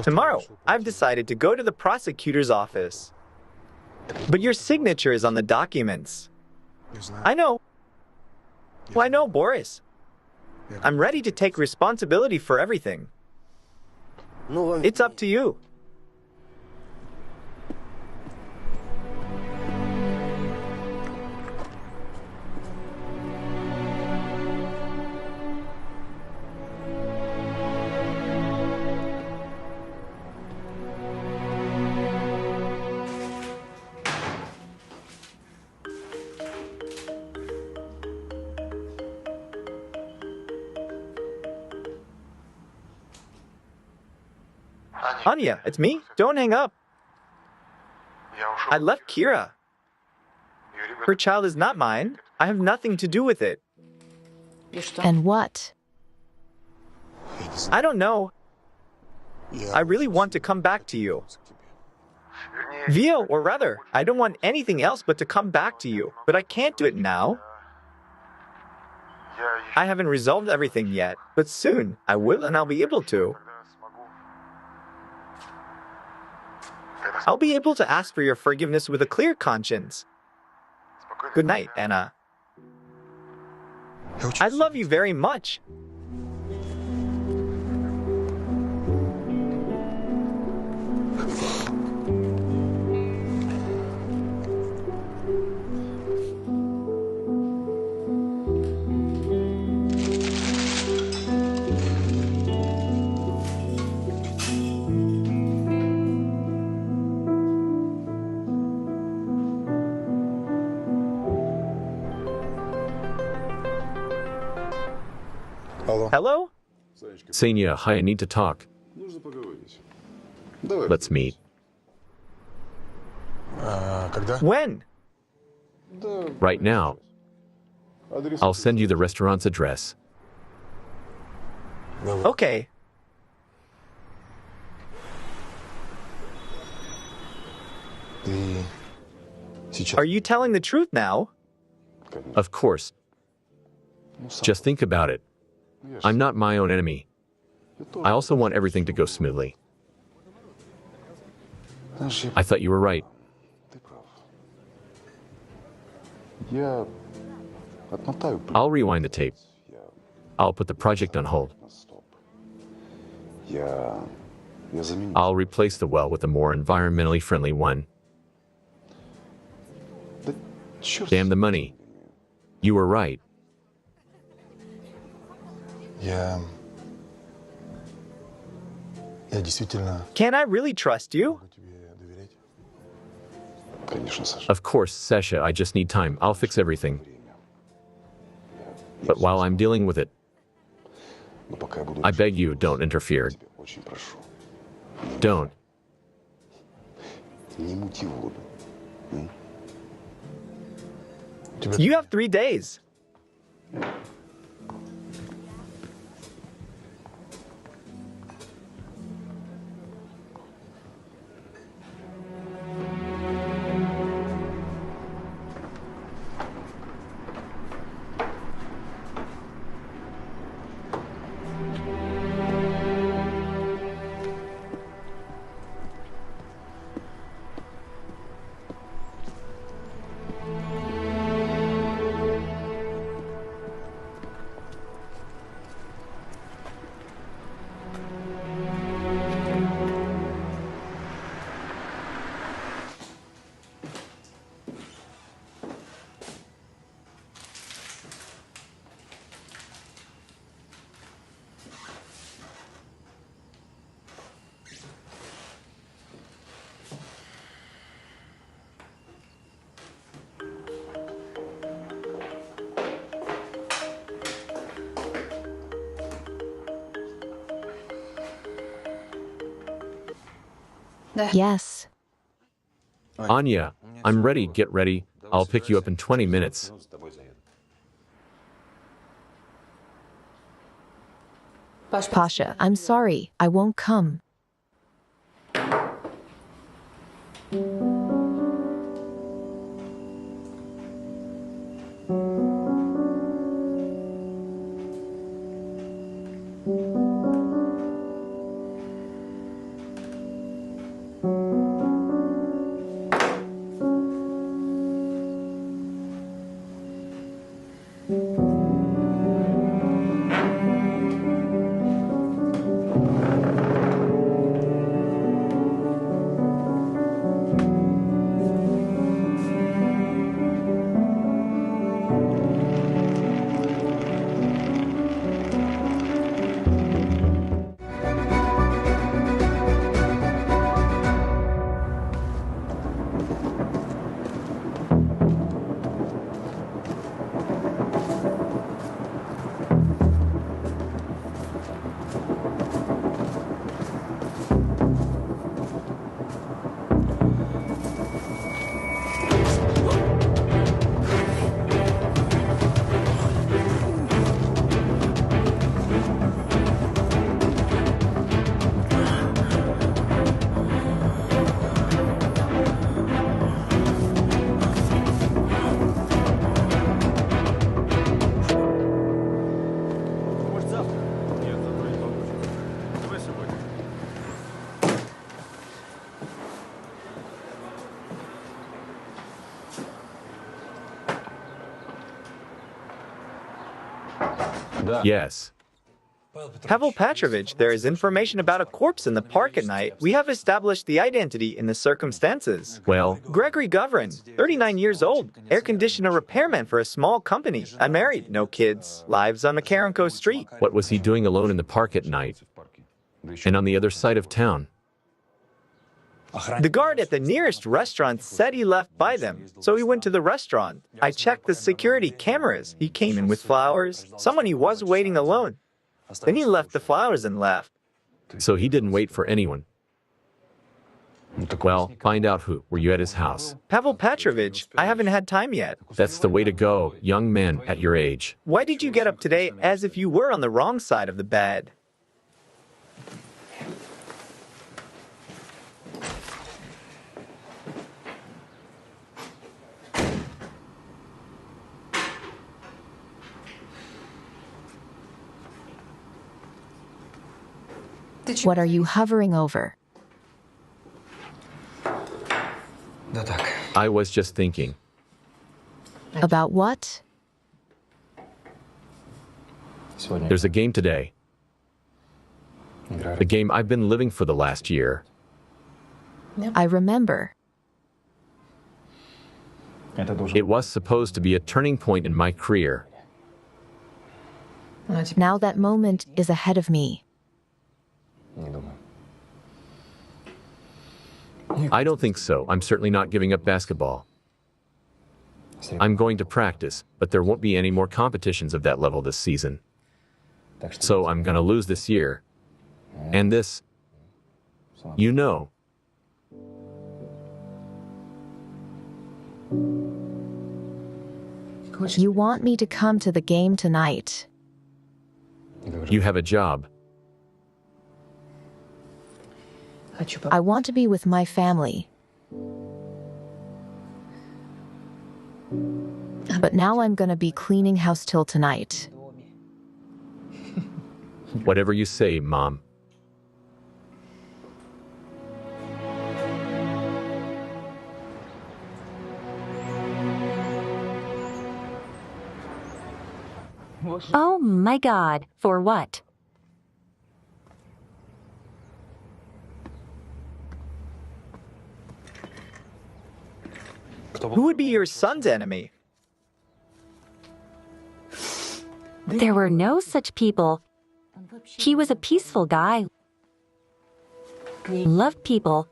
C: Tomorrow, I've decided to go to the prosecutor's office. But your signature is on the documents. I know. Well, I know, Boris. I'm ready to take responsibility for everything. It's up to you. Anya, it's me. Don't hang up. I left Kira. Her child is not mine. I have nothing to do with it.
B: And what?
C: I don't know. I really want to come back to you. Vio, or rather, I don't want anything else but to come back to you. But I can't do it now. I haven't resolved everything yet, but soon I will, and I'll be able to. I'll be able to ask for your forgiveness with a clear conscience. Good night, Anna. I love you very much. Hello?
A: Senya, hi, I need to talk. Let's meet.
C: When?
A: Right now. I'll send you the restaurant's address.
C: Okay. Are you telling the truth now?
A: Of course. Just think about it. I'm not my own enemy. I also want everything to go smoothly. I thought you were right. I'll rewind the tape. I'll put the project on hold. I'll replace the well with a more environmentally friendly one. Damn the money. You were right.
C: Can I really trust you?
A: Of course, Sasha, I just need time. I'll fix everything. But while I'm dealing with it, I beg you, don't interfere. Don't.
C: You have 3 days.
B: Yes.
A: Anya, I'm ready. Get ready. I'll pick you up in 20 minutes.
B: Pasha, I'm sorry. I won't come.
A: Yes.
C: Pavel Petrovich, there is information about a corpse in the park at night. We have established the identity and the circumstances.
A: Well,
C: Gregory Govern, 39 years old, air conditioner repairman for a small company, unmarried, no kids, lives on Makarenko Street.
A: what was he doing alone in the park at night? And on the other side of town?
C: The guard at the nearest restaurant said he left by them, so he went to the restaurant. I checked the security cameras. He came in with flowers, someone he was waiting alone. Then he left the flowers and left.
A: So he didn't wait for anyone. Well, find out who. Were you at his house?
C: Pavel Petrovich, I haven't had time yet.
A: That's the way to go, young man at your age.
C: Why did you get up today as if you were on the wrong side of the bed?
B: What are you hovering over?
A: I was just thinking.
B: About what?
A: There's a game today. The game I've been living for the last year.
B: I remember.
A: It was supposed to be a turning point in my career.
B: Now that moment is ahead of me.
A: I don't think so. I'm certainly not giving up basketball. I'm going to practice, but there won't be any more competitions of that level this season. So I'm going to lose this year. And this, you know.
B: You want me to come to the game tonight.
A: You have a job.
B: I want to be with my family. But now I'm going to be cleaning house till tonight.
A: Whatever you say, Mom.
D: Oh my God, for what?
C: Who would be your son's enemy?
D: There were no such people. He was a peaceful guy. Loved people.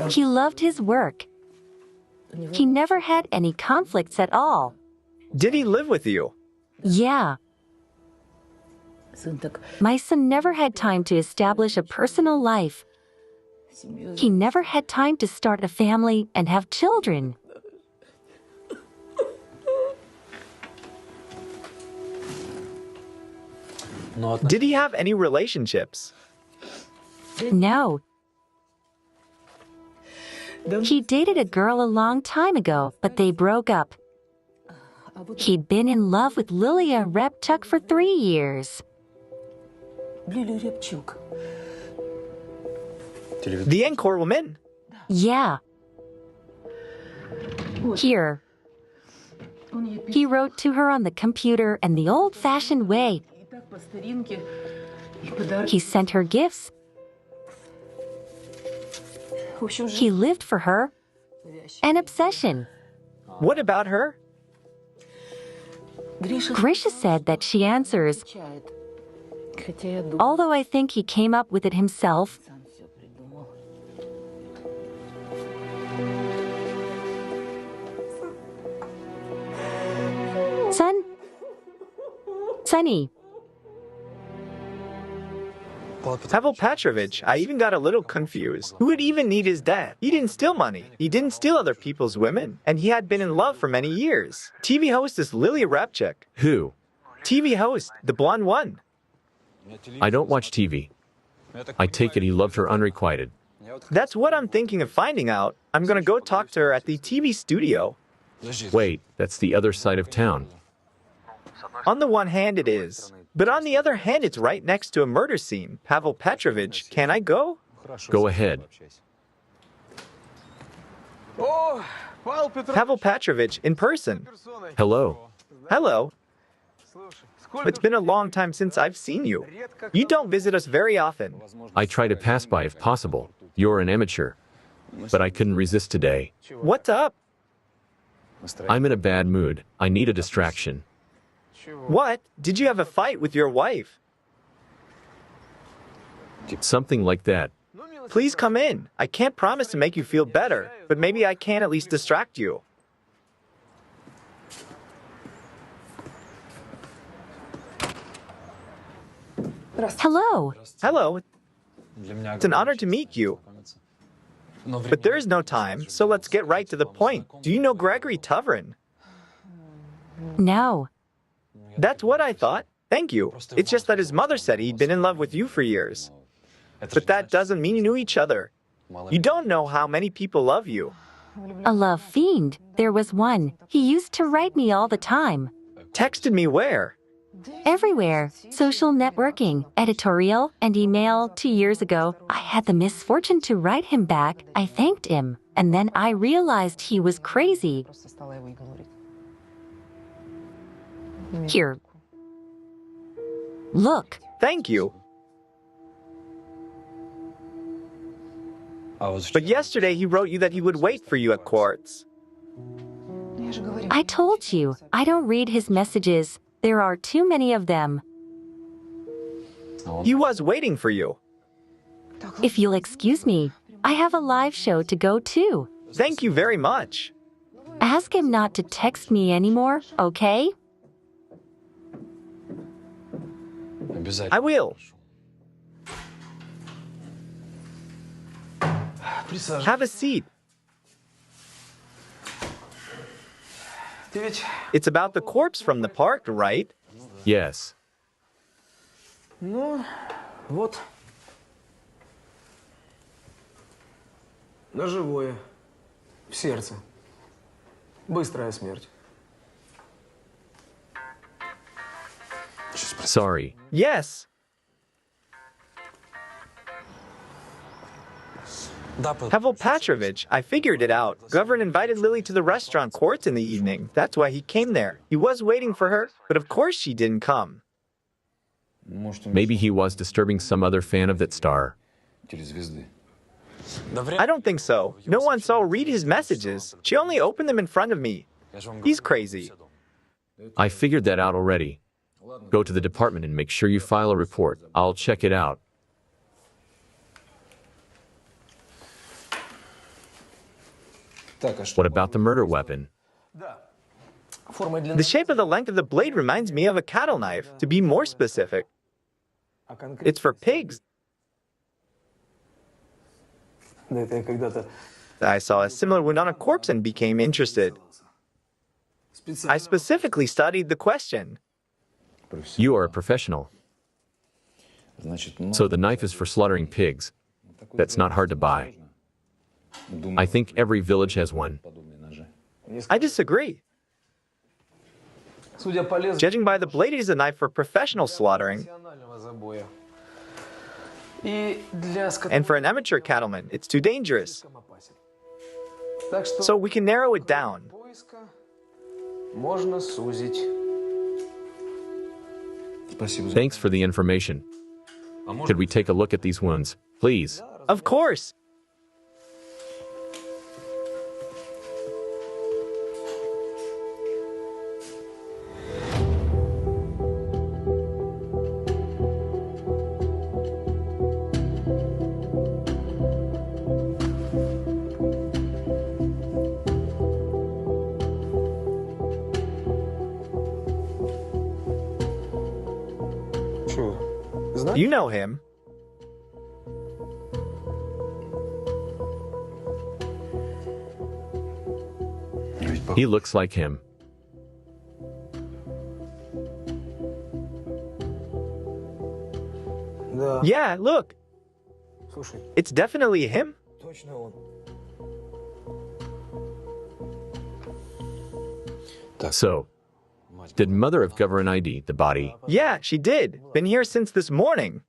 D: He loved his work. He never had any conflicts at all.
C: Did he live with you?
D: Yeah. My son never had time to establish a personal life. He never had time to start a family and have children.
C: Did he have any relationships?
D: No. He dated a girl a long time ago, but they broke up. He'd been in love with Lilia Repchuk for 3 years.
C: The Encore woman?
D: Yeah. Here. He wrote to her on the computer in the old-fashioned way. He sent her gifts. He lived for her. An obsession.
C: What about her?
D: Grisha said that she answers, although I think he came up with it himself. Sonny.
C: Pavel Petrovich, I even got a little confused. Who would even need his dad? He didn't steal money. He didn't steal other people's women. And he had been in love for many years. TV host is Lilia Repchuk.
A: Who?
C: TV host, the blonde one.
A: I don't watch TV. I take it he loved her unrequited.
C: That's what I'm thinking of finding out. I'm gonna go talk to her at the TV studio.
A: Wait, that's the other side of town.
C: On the one hand, it is. But on the other hand, it's right next to a murder scene. Pavel Petrovich, can I go?
A: Go ahead.
C: Pavel Petrovich, in person.
A: Hello.
C: Hello. It's been a long time since I've seen you. You don't visit us very often.
A: I try to pass by if possible. You're an amateur. But I couldn't resist today.
C: What's up?
A: I'm in a bad mood. I need a distraction.
C: What? Did you have a fight with your wife?
A: Something like that.
C: Please come in. I can't promise to make you feel better, but maybe I can at least distract you.
D: Hello.
C: Hello. It's an honor to meet you. But there is no time, so let's get right to the point. Do you know Gregory Tuvrin?
D: No.
C: That's what I thought. Thank you. It's just that his mother said he'd been in love with you for years. But that doesn't mean you knew each other. You don't know how many people love you.
D: A love fiend. There was one. He used to write me all the time.
C: Texted me where?
D: Everywhere. Social networking, editorial, and email. 2 years ago, I had the misfortune to write him back. I thanked him. And then I realized he was crazy. Here. Look.
C: Thank you. But yesterday he wrote you that he would wait for you at Quartz.
D: I told you, I don't read his messages. There are too many of them.
C: He was waiting for you.
D: If you'll excuse me, I have a live show to go to.
C: Thank you very much.
D: Ask him not to text me anymore, okay?
C: I will. Have a seat. It's about the corpse from the park, right?
A: Yes.
F: Ну, вот. Ножевое. В сердце. Быстрая смерть.
A: Sorry.
C: Yes. Pavel Petrovich, I figured it out. Govern invited Lily to the restaurant Quartz in the evening. That's why he came there. He was waiting for her, but of course she didn't come.
A: Maybe he was disturbing some other fan of that star.
C: I don't think so. No one saw read his messages. She only opened them in front of me. He's crazy.
A: I figured that out already. Go to the department and make sure you file a report. I'll check it out. What about the murder weapon?
C: The shape of the length of the blade reminds me of a cattle knife, to be more specific. It's for pigs. I saw a similar wound on a corpse and became interested. I specifically studied the question.
A: You are a professional. So the knife is for slaughtering pigs. That's not hard to buy. I think every village has one.
C: I disagree. Judging by the blade, it is a knife for professional slaughtering. And for an amateur cattleman, it's too dangerous. So we can narrow it down.
A: Thanks for the information. Could we take a look at these wounds, please?
C: Of course. You know him.
A: He looks like him.
C: Yeah, look. It's definitely him.
A: So, did Mother of Governor ID the body?
C: Yeah, she did. Been here since this morning.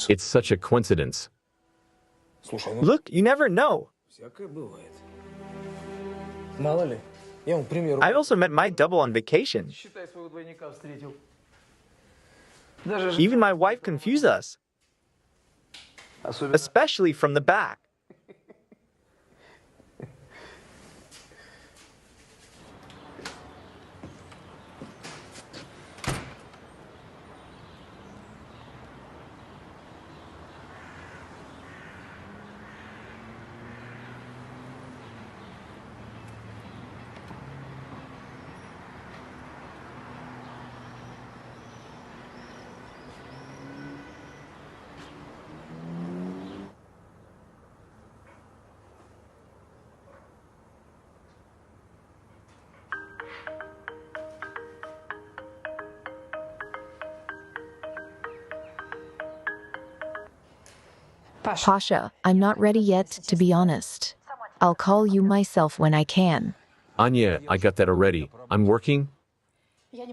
A: It's such a coincidence.
C: Look, you never know. I also met my double on vacation. Even my wife confused us. Especially from the back.
B: Pasha, I'm not ready yet, to be honest. I'll call you myself when I can.
A: Anya, I got that already. I'm working.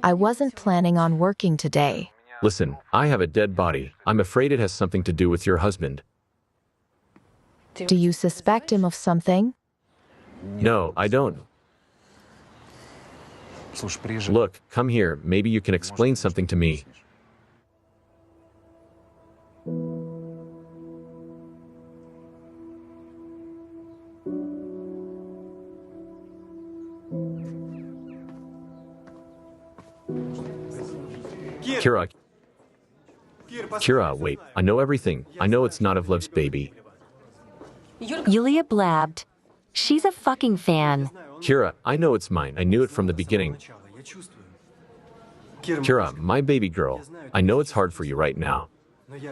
B: I wasn't planning on working today.
A: Listen, I have a dead body. I'm afraid it has something to do with your husband.
B: Do you suspect him of something?
A: No, I don't. Look, come here. Maybe you can explain something to me. Kira. Kira, wait. I know everything. I know it's not Evlev's baby.
D: Yulia blabbed. She's a fucking fan.
A: Kira, I know it's mine. I knew it from the beginning. Kira, my baby girl. I know it's hard for you right now,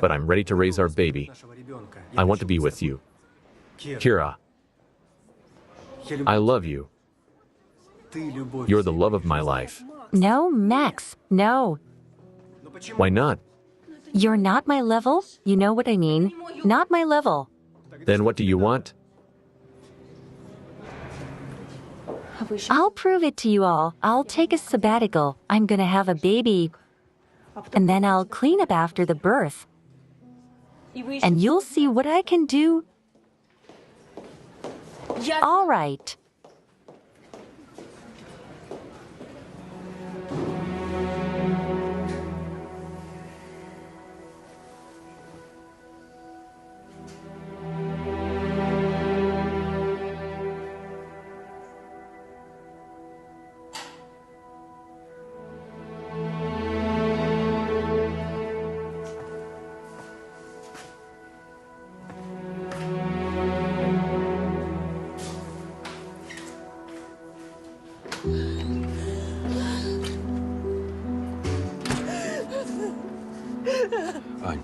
A: but I'm ready to raise our baby. I want to be with you. Kira, I love you. You're the love of my life.
D: No, Max, no.
A: Why not?
D: You're not my level? You know what I mean? Not my level.
A: Then what do you want?
D: I'll prove it to you all. I'll take a sabbatical. I'm gonna have a baby. And then I'll clean up after the birth. And you'll see what I can do. All right.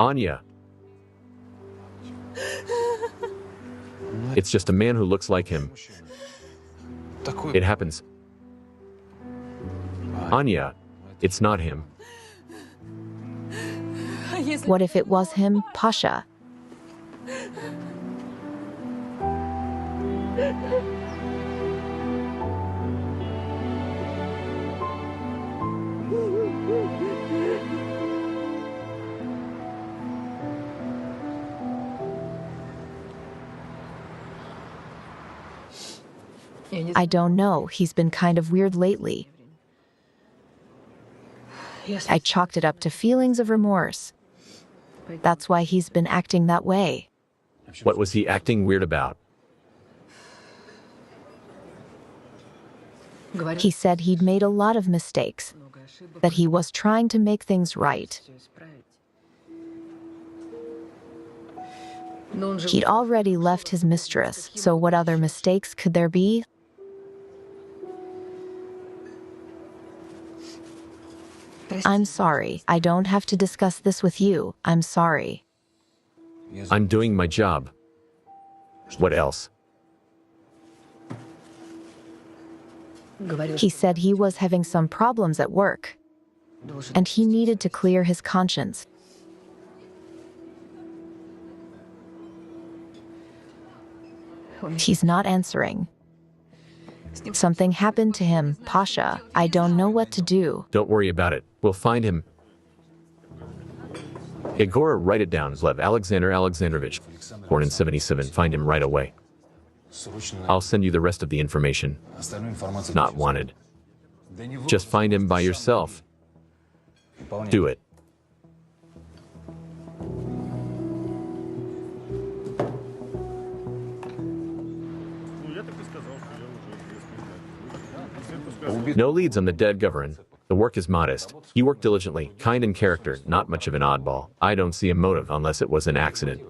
A: Anya. It's just a man who looks like him. It happens. Anya, it's not him.
B: What if it was him, Pasha? I don't know. He's been kind of weird lately. I chalked it up to feelings of remorse. That's why he's been acting that way.
A: What was he acting weird about?
B: He said he'd made a lot of mistakes, that he was trying to make things right. He'd already left his mistress, so what other mistakes could there be? I'm sorry. I don't have to discuss this with you. I'm sorry.
A: I'm doing my job. What else?
B: He said he was having some problems at work, and he needed to clear his conscience. He's not answering. Something happened to him, Pasha. I don't know what to do.
A: Don't worry about it. We'll find him. Igor, write it down. Lev Alexander Alexandrovich, born in 77. Find him right away. I'll send you the rest of the information. Not wanted. Just find him by yourself. Do it. No leads on the dead governor. The work is modest. He worked diligently, kind in character, not much of an oddball. I don't see a motive unless it was an accident.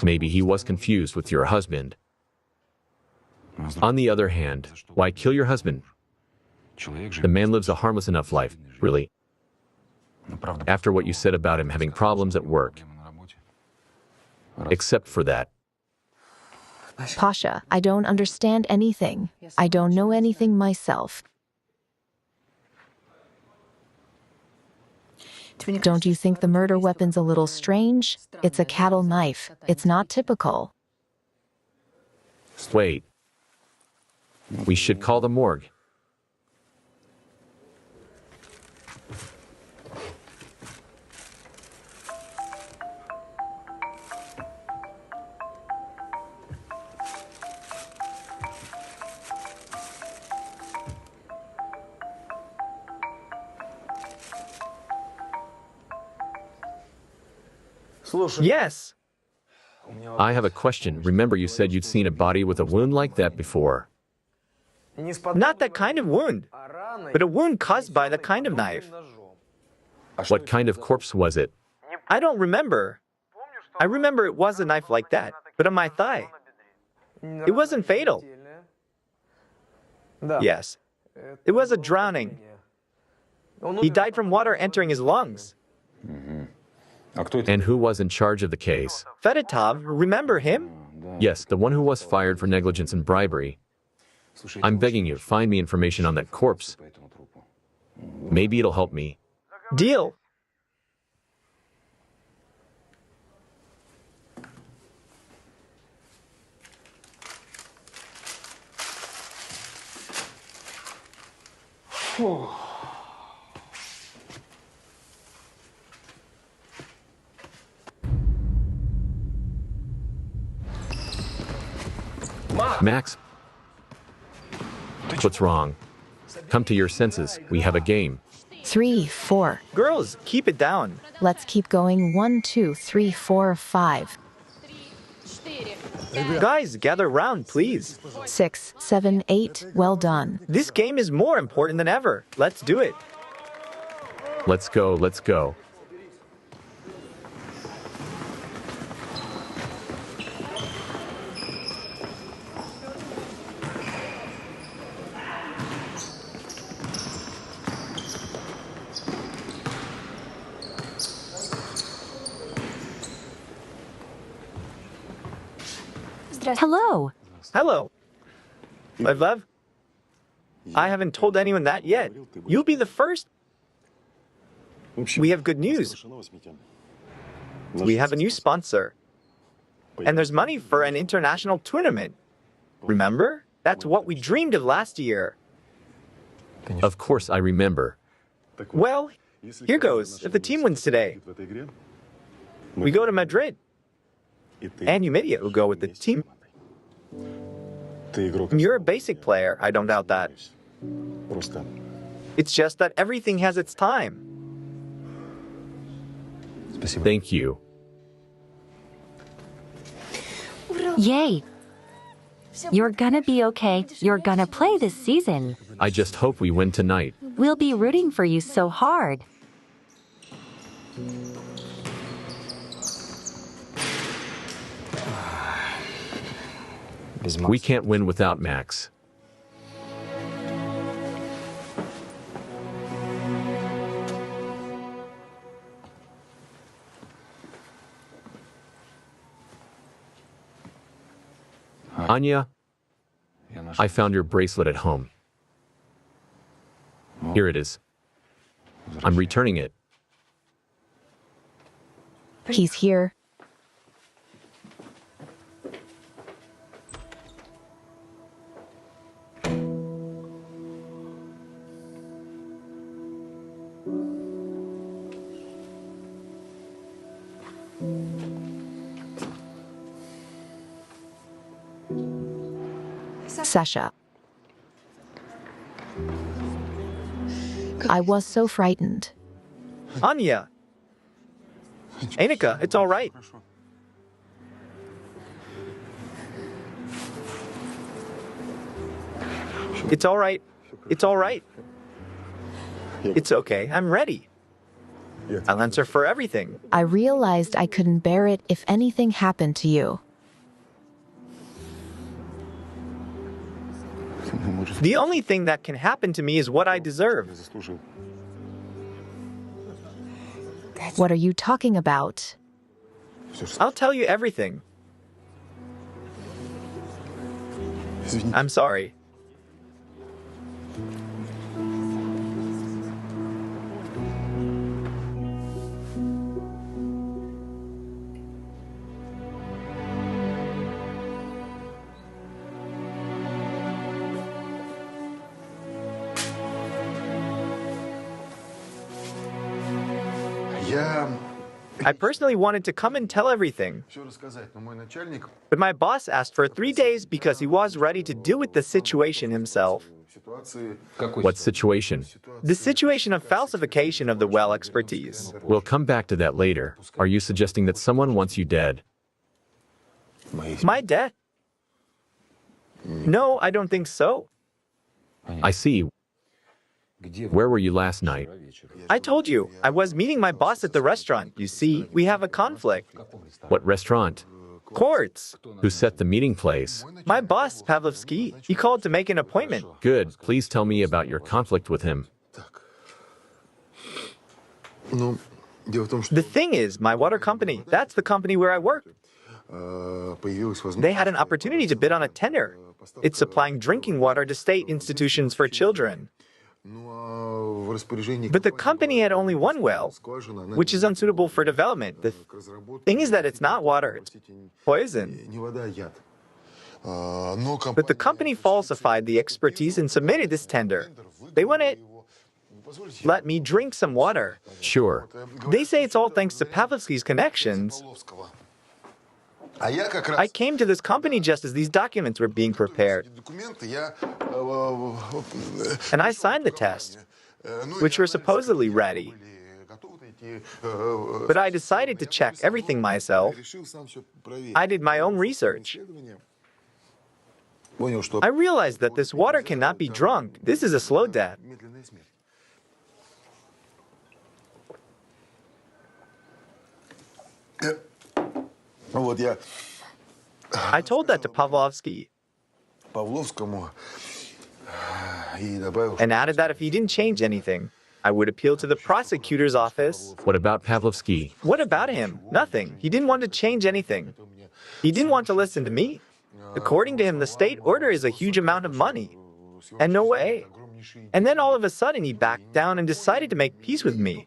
A: Maybe he was confused with your husband. On the other hand, why kill your husband? The man lives a harmless enough life, really. After what you said about him having problems at work. Except for that.
B: Pasha, I don't understand anything. I don't know anything myself. Don't you think the murder weapon's a little strange? It's a cattle knife. It's not typical.
A: Wait. We should call the morgue.
C: Yes.
A: I have a question. Remember you said you'd seen a body with a wound like that before.
C: Not that kind of wound, but a wound caused by the kind of knife.
A: What kind of corpse was it?
C: I don't remember. I remember it was a knife like that, but on my thigh. It wasn't fatal. Yes. It was a drowning. He died from water entering his lungs.
A: And who was in charge of the case?
C: Fedotov, remember him?
A: Yes, the one who was fired for negligence and bribery. I'm begging you, find me information on that corpse. Maybe it'll help me.
C: Deal.
A: Max? What's wrong? Come to your senses. We have a game.
B: 3, 4.
C: Girls, keep it down.
B: Let's keep going. 1, 2, 3, 4, 5.
C: Guys, gather round, please.
B: 6, 7, 8. Well done.
C: This game is more important than ever. Let's do it.
A: Let's go, let's go.
D: Hello.
C: Hello. My love? I haven't told anyone that yet. You'll be the first. We have good news. We have a new sponsor. And there's money for an international tournament. Remember? That's what we dreamed of last year.
A: Of course I remember.
C: Well, here goes. If the team wins today, we go to Madrid. And Yumidia will go with the team. You're a basic player, I don't doubt that. It's just that everything has its time.
A: Thank you.
D: Yay. You're gonna be okay. You're gonna play this season.
A: I just hope we win tonight.
D: We'll be rooting for you so hard.
A: We can't win without Max. Anya, I found your bracelet at home. Here it is. I'm returning it.
B: He's here. Sasha. I was so frightened.
C: Anya. Anika, it's all right. It's all right. It's all right. It's okay. I'm ready. I'll answer for everything.
B: I realized I couldn't bear it if anything happened to you.
C: The only thing that can happen to me is what I deserve.
B: What are you talking about?
C: I'll tell you everything. I'm sorry. I personally wanted to come and tell everything. But my boss asked for 3 days because he was ready to deal with the situation himself.
A: What situation?
C: The situation of falsification of the well expertise.
A: We'll come back to that later. Are you suggesting that someone wants you dead?
C: My death? No, I don't think so.
A: I see. Where were you last night?
C: I told you, I was meeting my boss at the restaurant. You see, we have a conflict.
A: What restaurant?
C: Courts.
A: Who set the meeting place?
C: My boss, Pavlovsky, he called to make an appointment.
A: Good. Please tell me about your conflict with him.
C: The thing is, my water company, that's the company where I work. They had an opportunity to bid on a tender. It's supplying drinking water to state institutions for children. But the company had only one well, which is unsuitable for development. The thing is that it's not water, it's poison. But the company falsified the expertise and submitted this tender. They want to let me drink some water.
A: Sure.
C: They say it's all thanks to Pavlovsky's connections. I came to this company just as these documents were being prepared. And I signed the test, which were supposedly ready. But I decided to check everything myself. I did my own research. I realized that this water cannot be drunk. This is a slow death. I told that to Pavlovsky and added that if he didn't change anything, I would appeal to the prosecutor's office.
A: What about Pavlovsky?
C: What about him? Nothing. He didn't want to change anything. He didn't want to listen to me. According to him, the state order is a huge amount of money. And no way. And then all of a sudden he backed down and decided to make peace with me.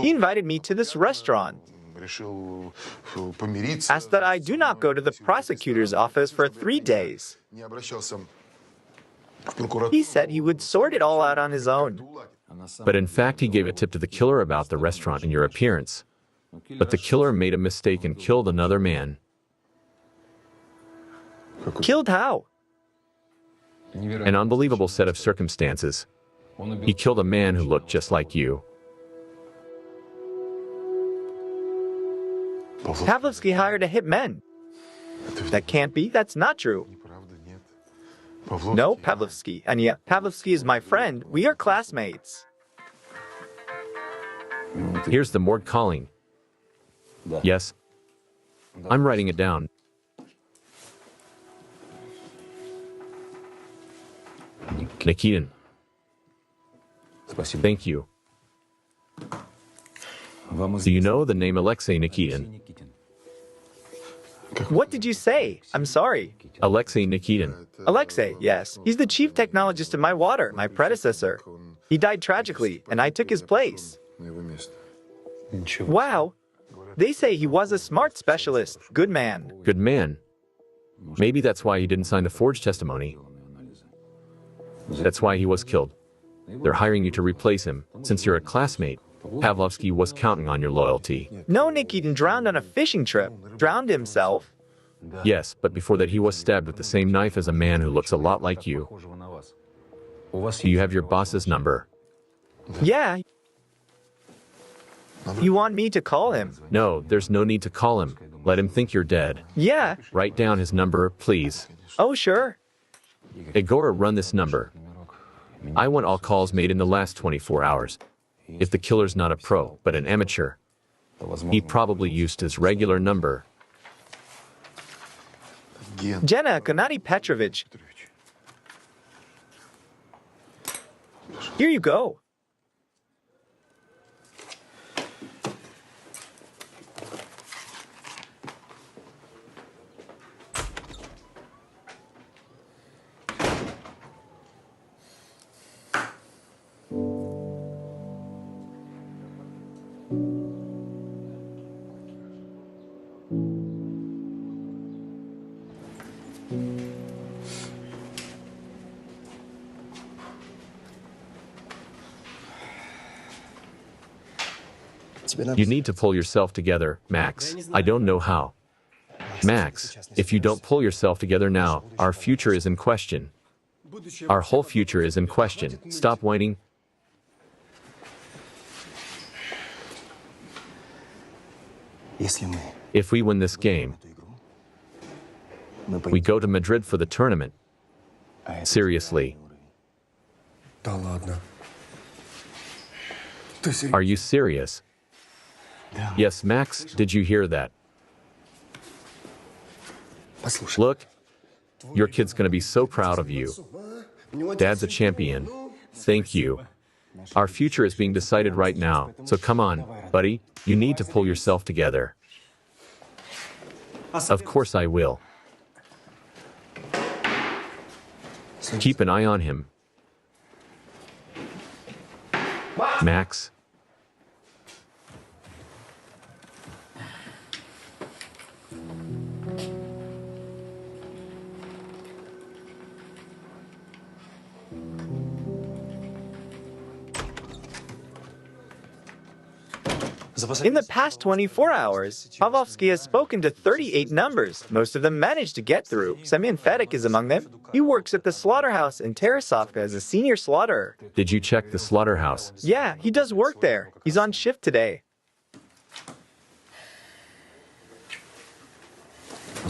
C: He invited me to this restaurant. Asked that I do not go to the prosecutor's office for 3 days. He said he would sort it all out on his own.
A: But in fact, he gave a tip to the killer about the restaurant and your appearance. But the killer made a mistake and killed another man.
C: Killed how?
A: An unbelievable set of circumstances. He killed a man who looked just like you.
C: Pavlovsky hired a hitman. That can't be. That's not true. No, Pavlovsky. And yet, Pavlovsky is my friend. We are classmates.
A: Here's the morgue calling. Yes. I'm writing it down. Nikitin. Thank you. Do you know the name Alexei Nikitin?
C: What did you say? I'm sorry.
A: Alexei Nikitin.
C: Alexei, yes. He's the chief technologist of my water, my predecessor. He died tragically, and I took his place. Wow. They say he was a smart specialist. Good man.
A: Good man. Maybe that's why he didn't sign the forged testimony. That's why he was killed. They're hiring you to replace him. Since you're a classmate, Pavlovsky was counting on your loyalty.
C: No, Nikitin drowned on a fishing trip. Drowned himself.
A: Yes, but before that he was stabbed with the same knife as a man who looks a lot like you. Do you have your boss's number?
C: Yeah. You want me to call him?
A: No, there's no need to call him. Let him think you're dead.
C: Yeah.
A: Write down his number, please.
C: Oh, sure.
A: Igor, run this number. I want all calls made in the last 24 hours. If the killer's not a pro, but an amateur, he probably used his regular number.
C: Jenna, Gennady Petrovich. Here you go.
A: You need to pull yourself together, Max. I don't know how. Max, if you don't pull yourself together now, our future is in question. Our whole future is in question. Stop whining. If we win this game, we go to Madrid for the tournament. Seriously.
F: Да ладно. Ты серьезно?
A: Are you serious? Yes, Max, did you hear that?
F: Послушай.
A: Look, your kid's gonna be so proud of you. Dad's a champion. Thank you. Our future is being decided right now, so come on, buddy, you need to pull yourself together. Of course I will. Keep an eye on him. Max.
C: In the past 24 hours, Pavlovsky has spoken to 38 numbers. Most of them managed to get through. Semyon Fedik is among them. He works at the slaughterhouse in Tarasovka as a senior slaughterer.
A: Did you check the slaughterhouse?
C: Yeah, he does work there. He's on shift today.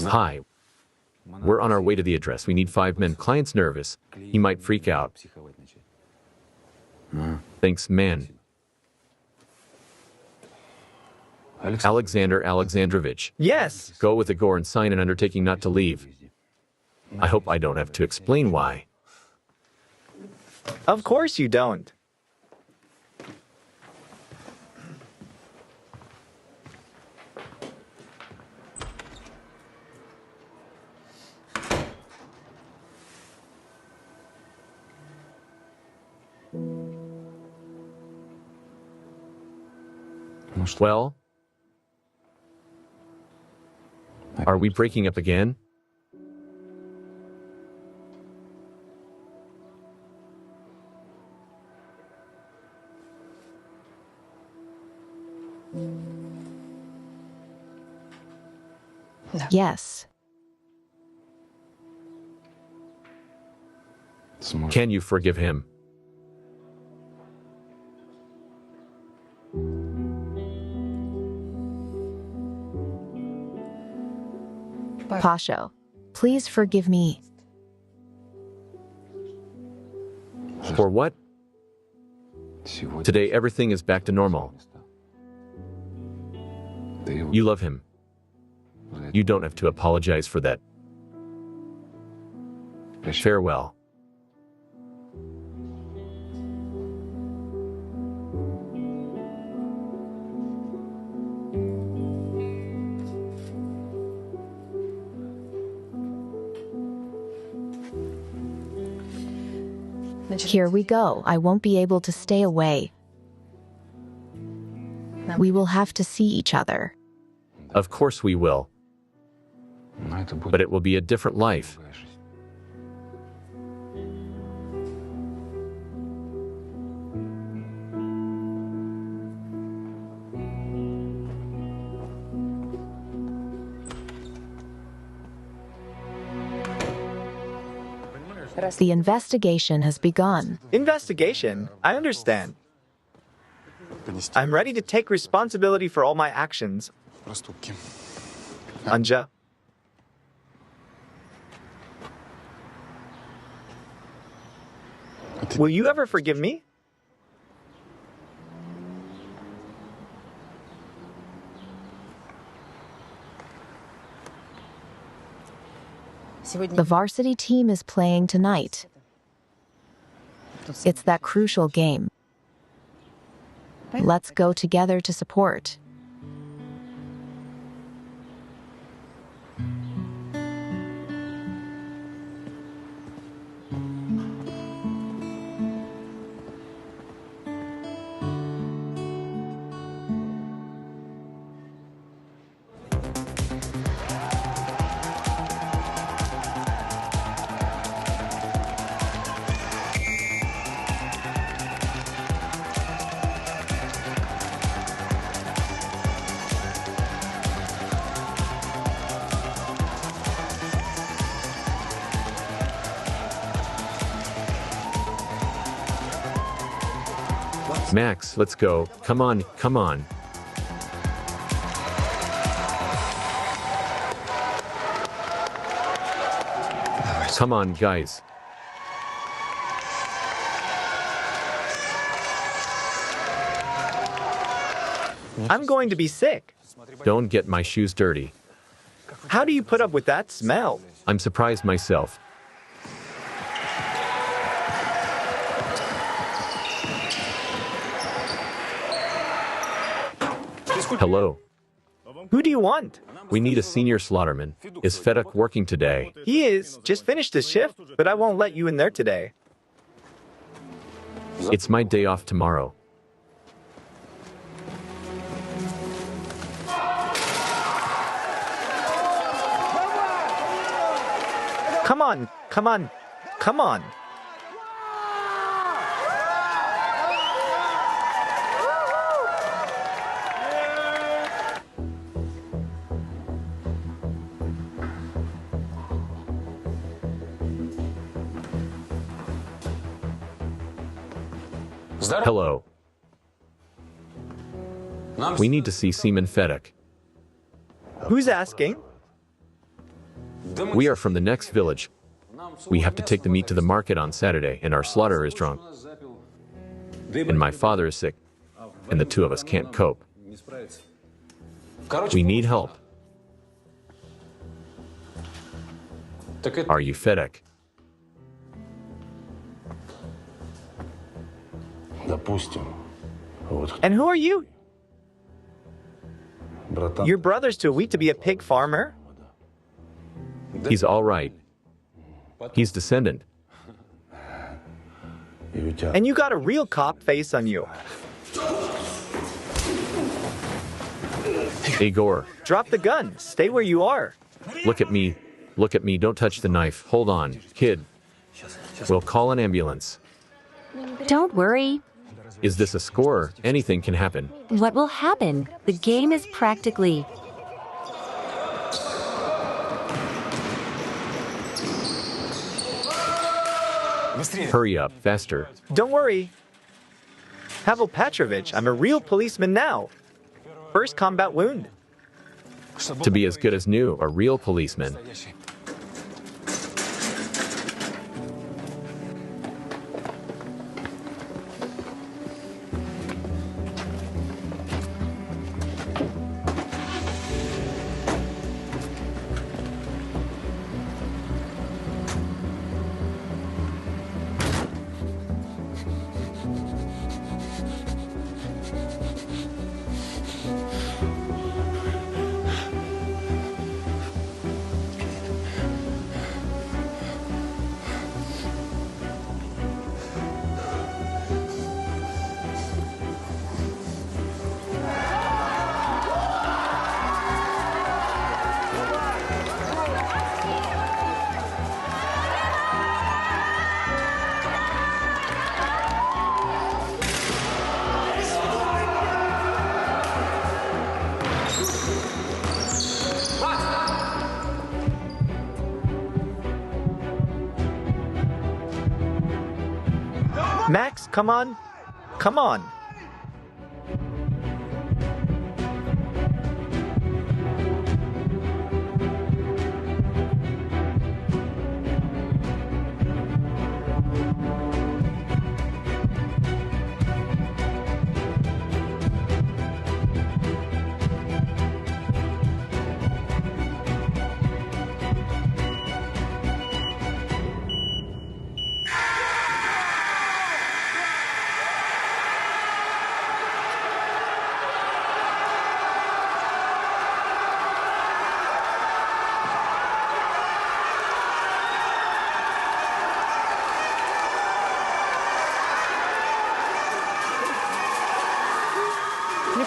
A: Hi. We're on our way to the address. We need 5 men. Client's nervous. He might freak out. Thanks, man. Alexander Alexandrovich.
C: Yes.
A: Go with Igor and sign an undertaking not to leave. I hope I don't have to explain why.
C: Of course you don't.
A: Well, are we breaking up again?
B: Yes.
A: Can you forgive him?
B: Pasho, please forgive me.
A: For what? Today everything is back to normal. You love him. You don't have to apologize for that. Farewell.
B: Here we go. I won't be able to stay away. We will have to see each other.
A: Of course we will. But it will be a different life.
B: The investigation has begun.
C: Investigation? I understand. I'm ready to take responsibility for all my actions. Anja. Will you ever forgive me?
B: The varsity team is playing tonight. It's that crucial game. Let's go together to support.
A: Max, let's go. Come on, come on. Come on, guys.
C: I'm going to be sick.
A: Don't get my shoes dirty.
C: How do you put up with that smell?
A: I'm surprised myself. Hello.
C: Who do you want?
A: We need a senior slaughterman. Is Feduk working today?
C: He is. Just finished his shift, but I won't let you in there today.
A: It's my day off tomorrow.
C: Come on, come on, come on.
A: Hello. We need to see Seaman Feduk.
C: Who's asking?
A: We are from the next village. We have to take the meat to the market on Saturday, and our slaughterer is drunk. And my father is sick, and the two of us can't cope. We need help. Are you Feduk?
C: And who are you? Your brother's too weak to be a pig farmer?
A: He's all right. He's descendant.
C: And you got a real cop face on you.
A: Igor,
C: Drop the gun. Stay where you are.
A: look at me. Look at me. Don't touch the knife. Hold on, kid. We'll call an ambulance.
D: Don't worry.
A: Is this a score? Anything can happen.
D: What will happen? The game is practically...
A: Hurry up, faster.
C: Don't worry. Pavel Petrovich, I'm a real policeman now. First combat wound.
A: To be as good as new, a real policeman.
C: Max, come on. Come on.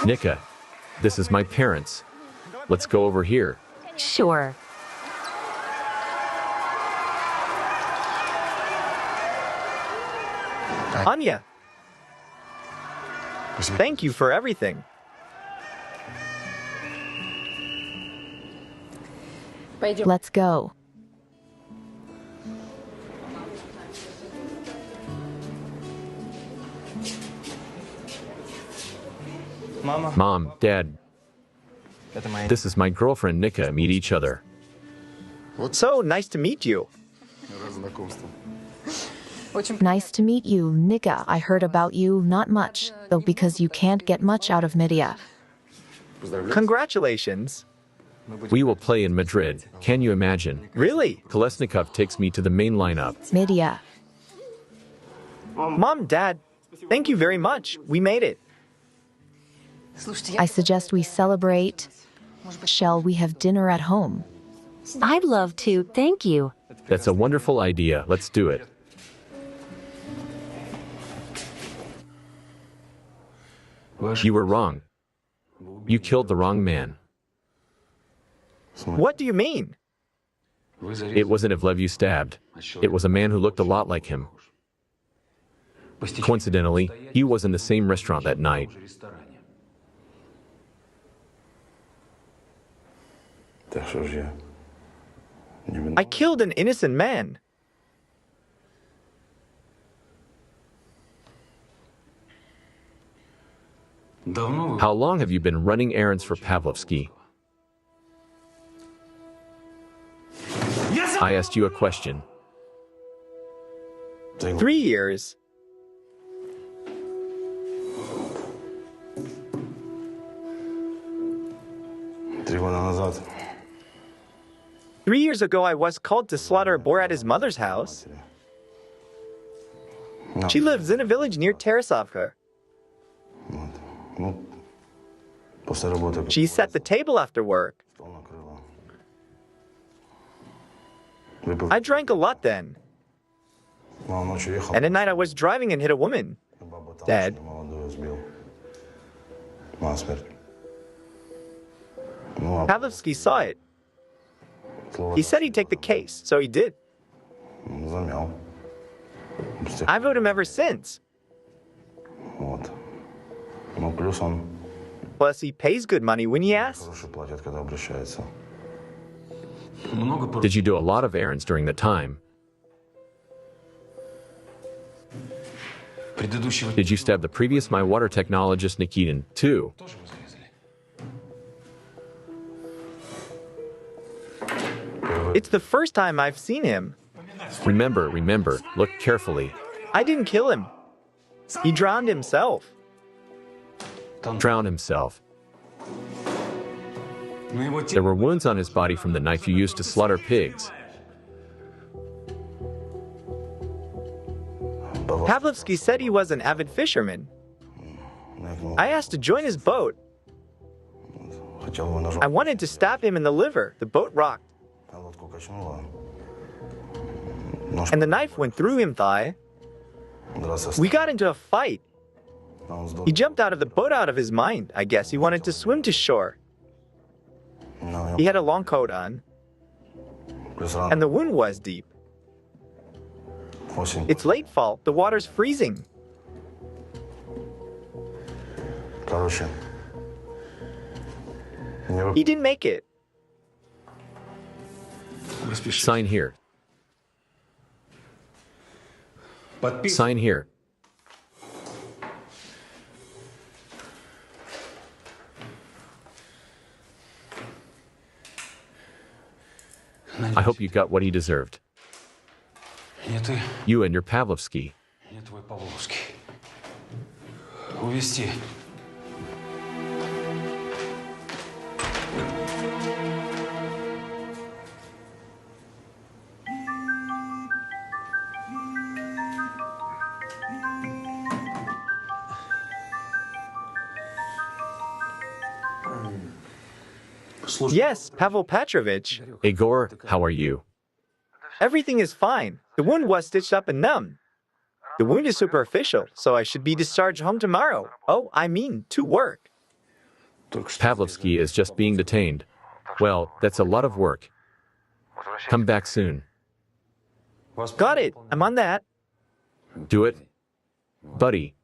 A: Nika, this is my parents. Let's go over here.
D: Sure.
C: Anya. Thank you for everything.
B: Let's go.
A: Mom, Dad, this is my girlfriend Nika. Meet each other.
C: So nice to meet you.
B: Nice to meet you, Nika. I heard about you, not much, though, because you can't get much out of media.
C: Congratulations.
A: We will play in Madrid. Can you imagine?
C: Really?
A: Kolesnikov takes me to the main lineup.
B: Media.
C: Mom, Dad, thank you very much. We made it.
B: I suggest we celebrate. Shall we have dinner at home?
D: I'd love to, thank you.
A: That's a wonderful idea. Let's do it. You were wrong. You killed the wrong man.
C: What do you mean?
A: It wasn't Evlev you stabbed. It was a man who looked a lot like him. Coincidentally, he was in the same restaurant that night.
C: I killed an innocent man.
A: How long have you been running errands for Pavlovsky? I asked you a question.
C: 3 years. Three years ago, I was called to slaughter a boar at his mother's house. She lives in a village near Tarasovka. She set the table after work. I drank a lot then. And at night I was driving and hit a woman. Dead. Pavlovsky saw it. He said he'd take the case, so he did. I've owed him ever since. Plus, he pays good money when he asks.
A: Did you do a lot of errands during the time? Did you stab the previous my water technologist Nikitin, too?
C: It's the first time I've seen him.
A: Remember, look carefully.
C: I didn't kill him. He drowned himself.
A: Drowned himself. There were wounds on his body from the knife you used to slaughter pigs.
C: Pavlovsky said he was an avid fisherman. I asked to join his boat. I wanted to stab him in the liver. The boat rocked. And the knife went through him thigh. We got into a fight. He jumped out of the boat out of his mind. I guess he wanted to swim to shore. He had a long coat on. And the wound was deep. It's late fall. The water's freezing. He didn't make it.
A: Sign here. Sign here. I hope you got what he deserved. You and your Pavlovsky.
C: Yes, Pavel Petrovich.
A: Igor, how are you?
C: Everything is fine. The wound was stitched up and numb. The wound is superficial, so I should be discharged home tomorrow. Oh, I mean, to work.
A: Pavlovsky is just being detained. Well, that's a lot of work. Come back soon.
C: Got it. I'm on that.
A: Do it. Buddy.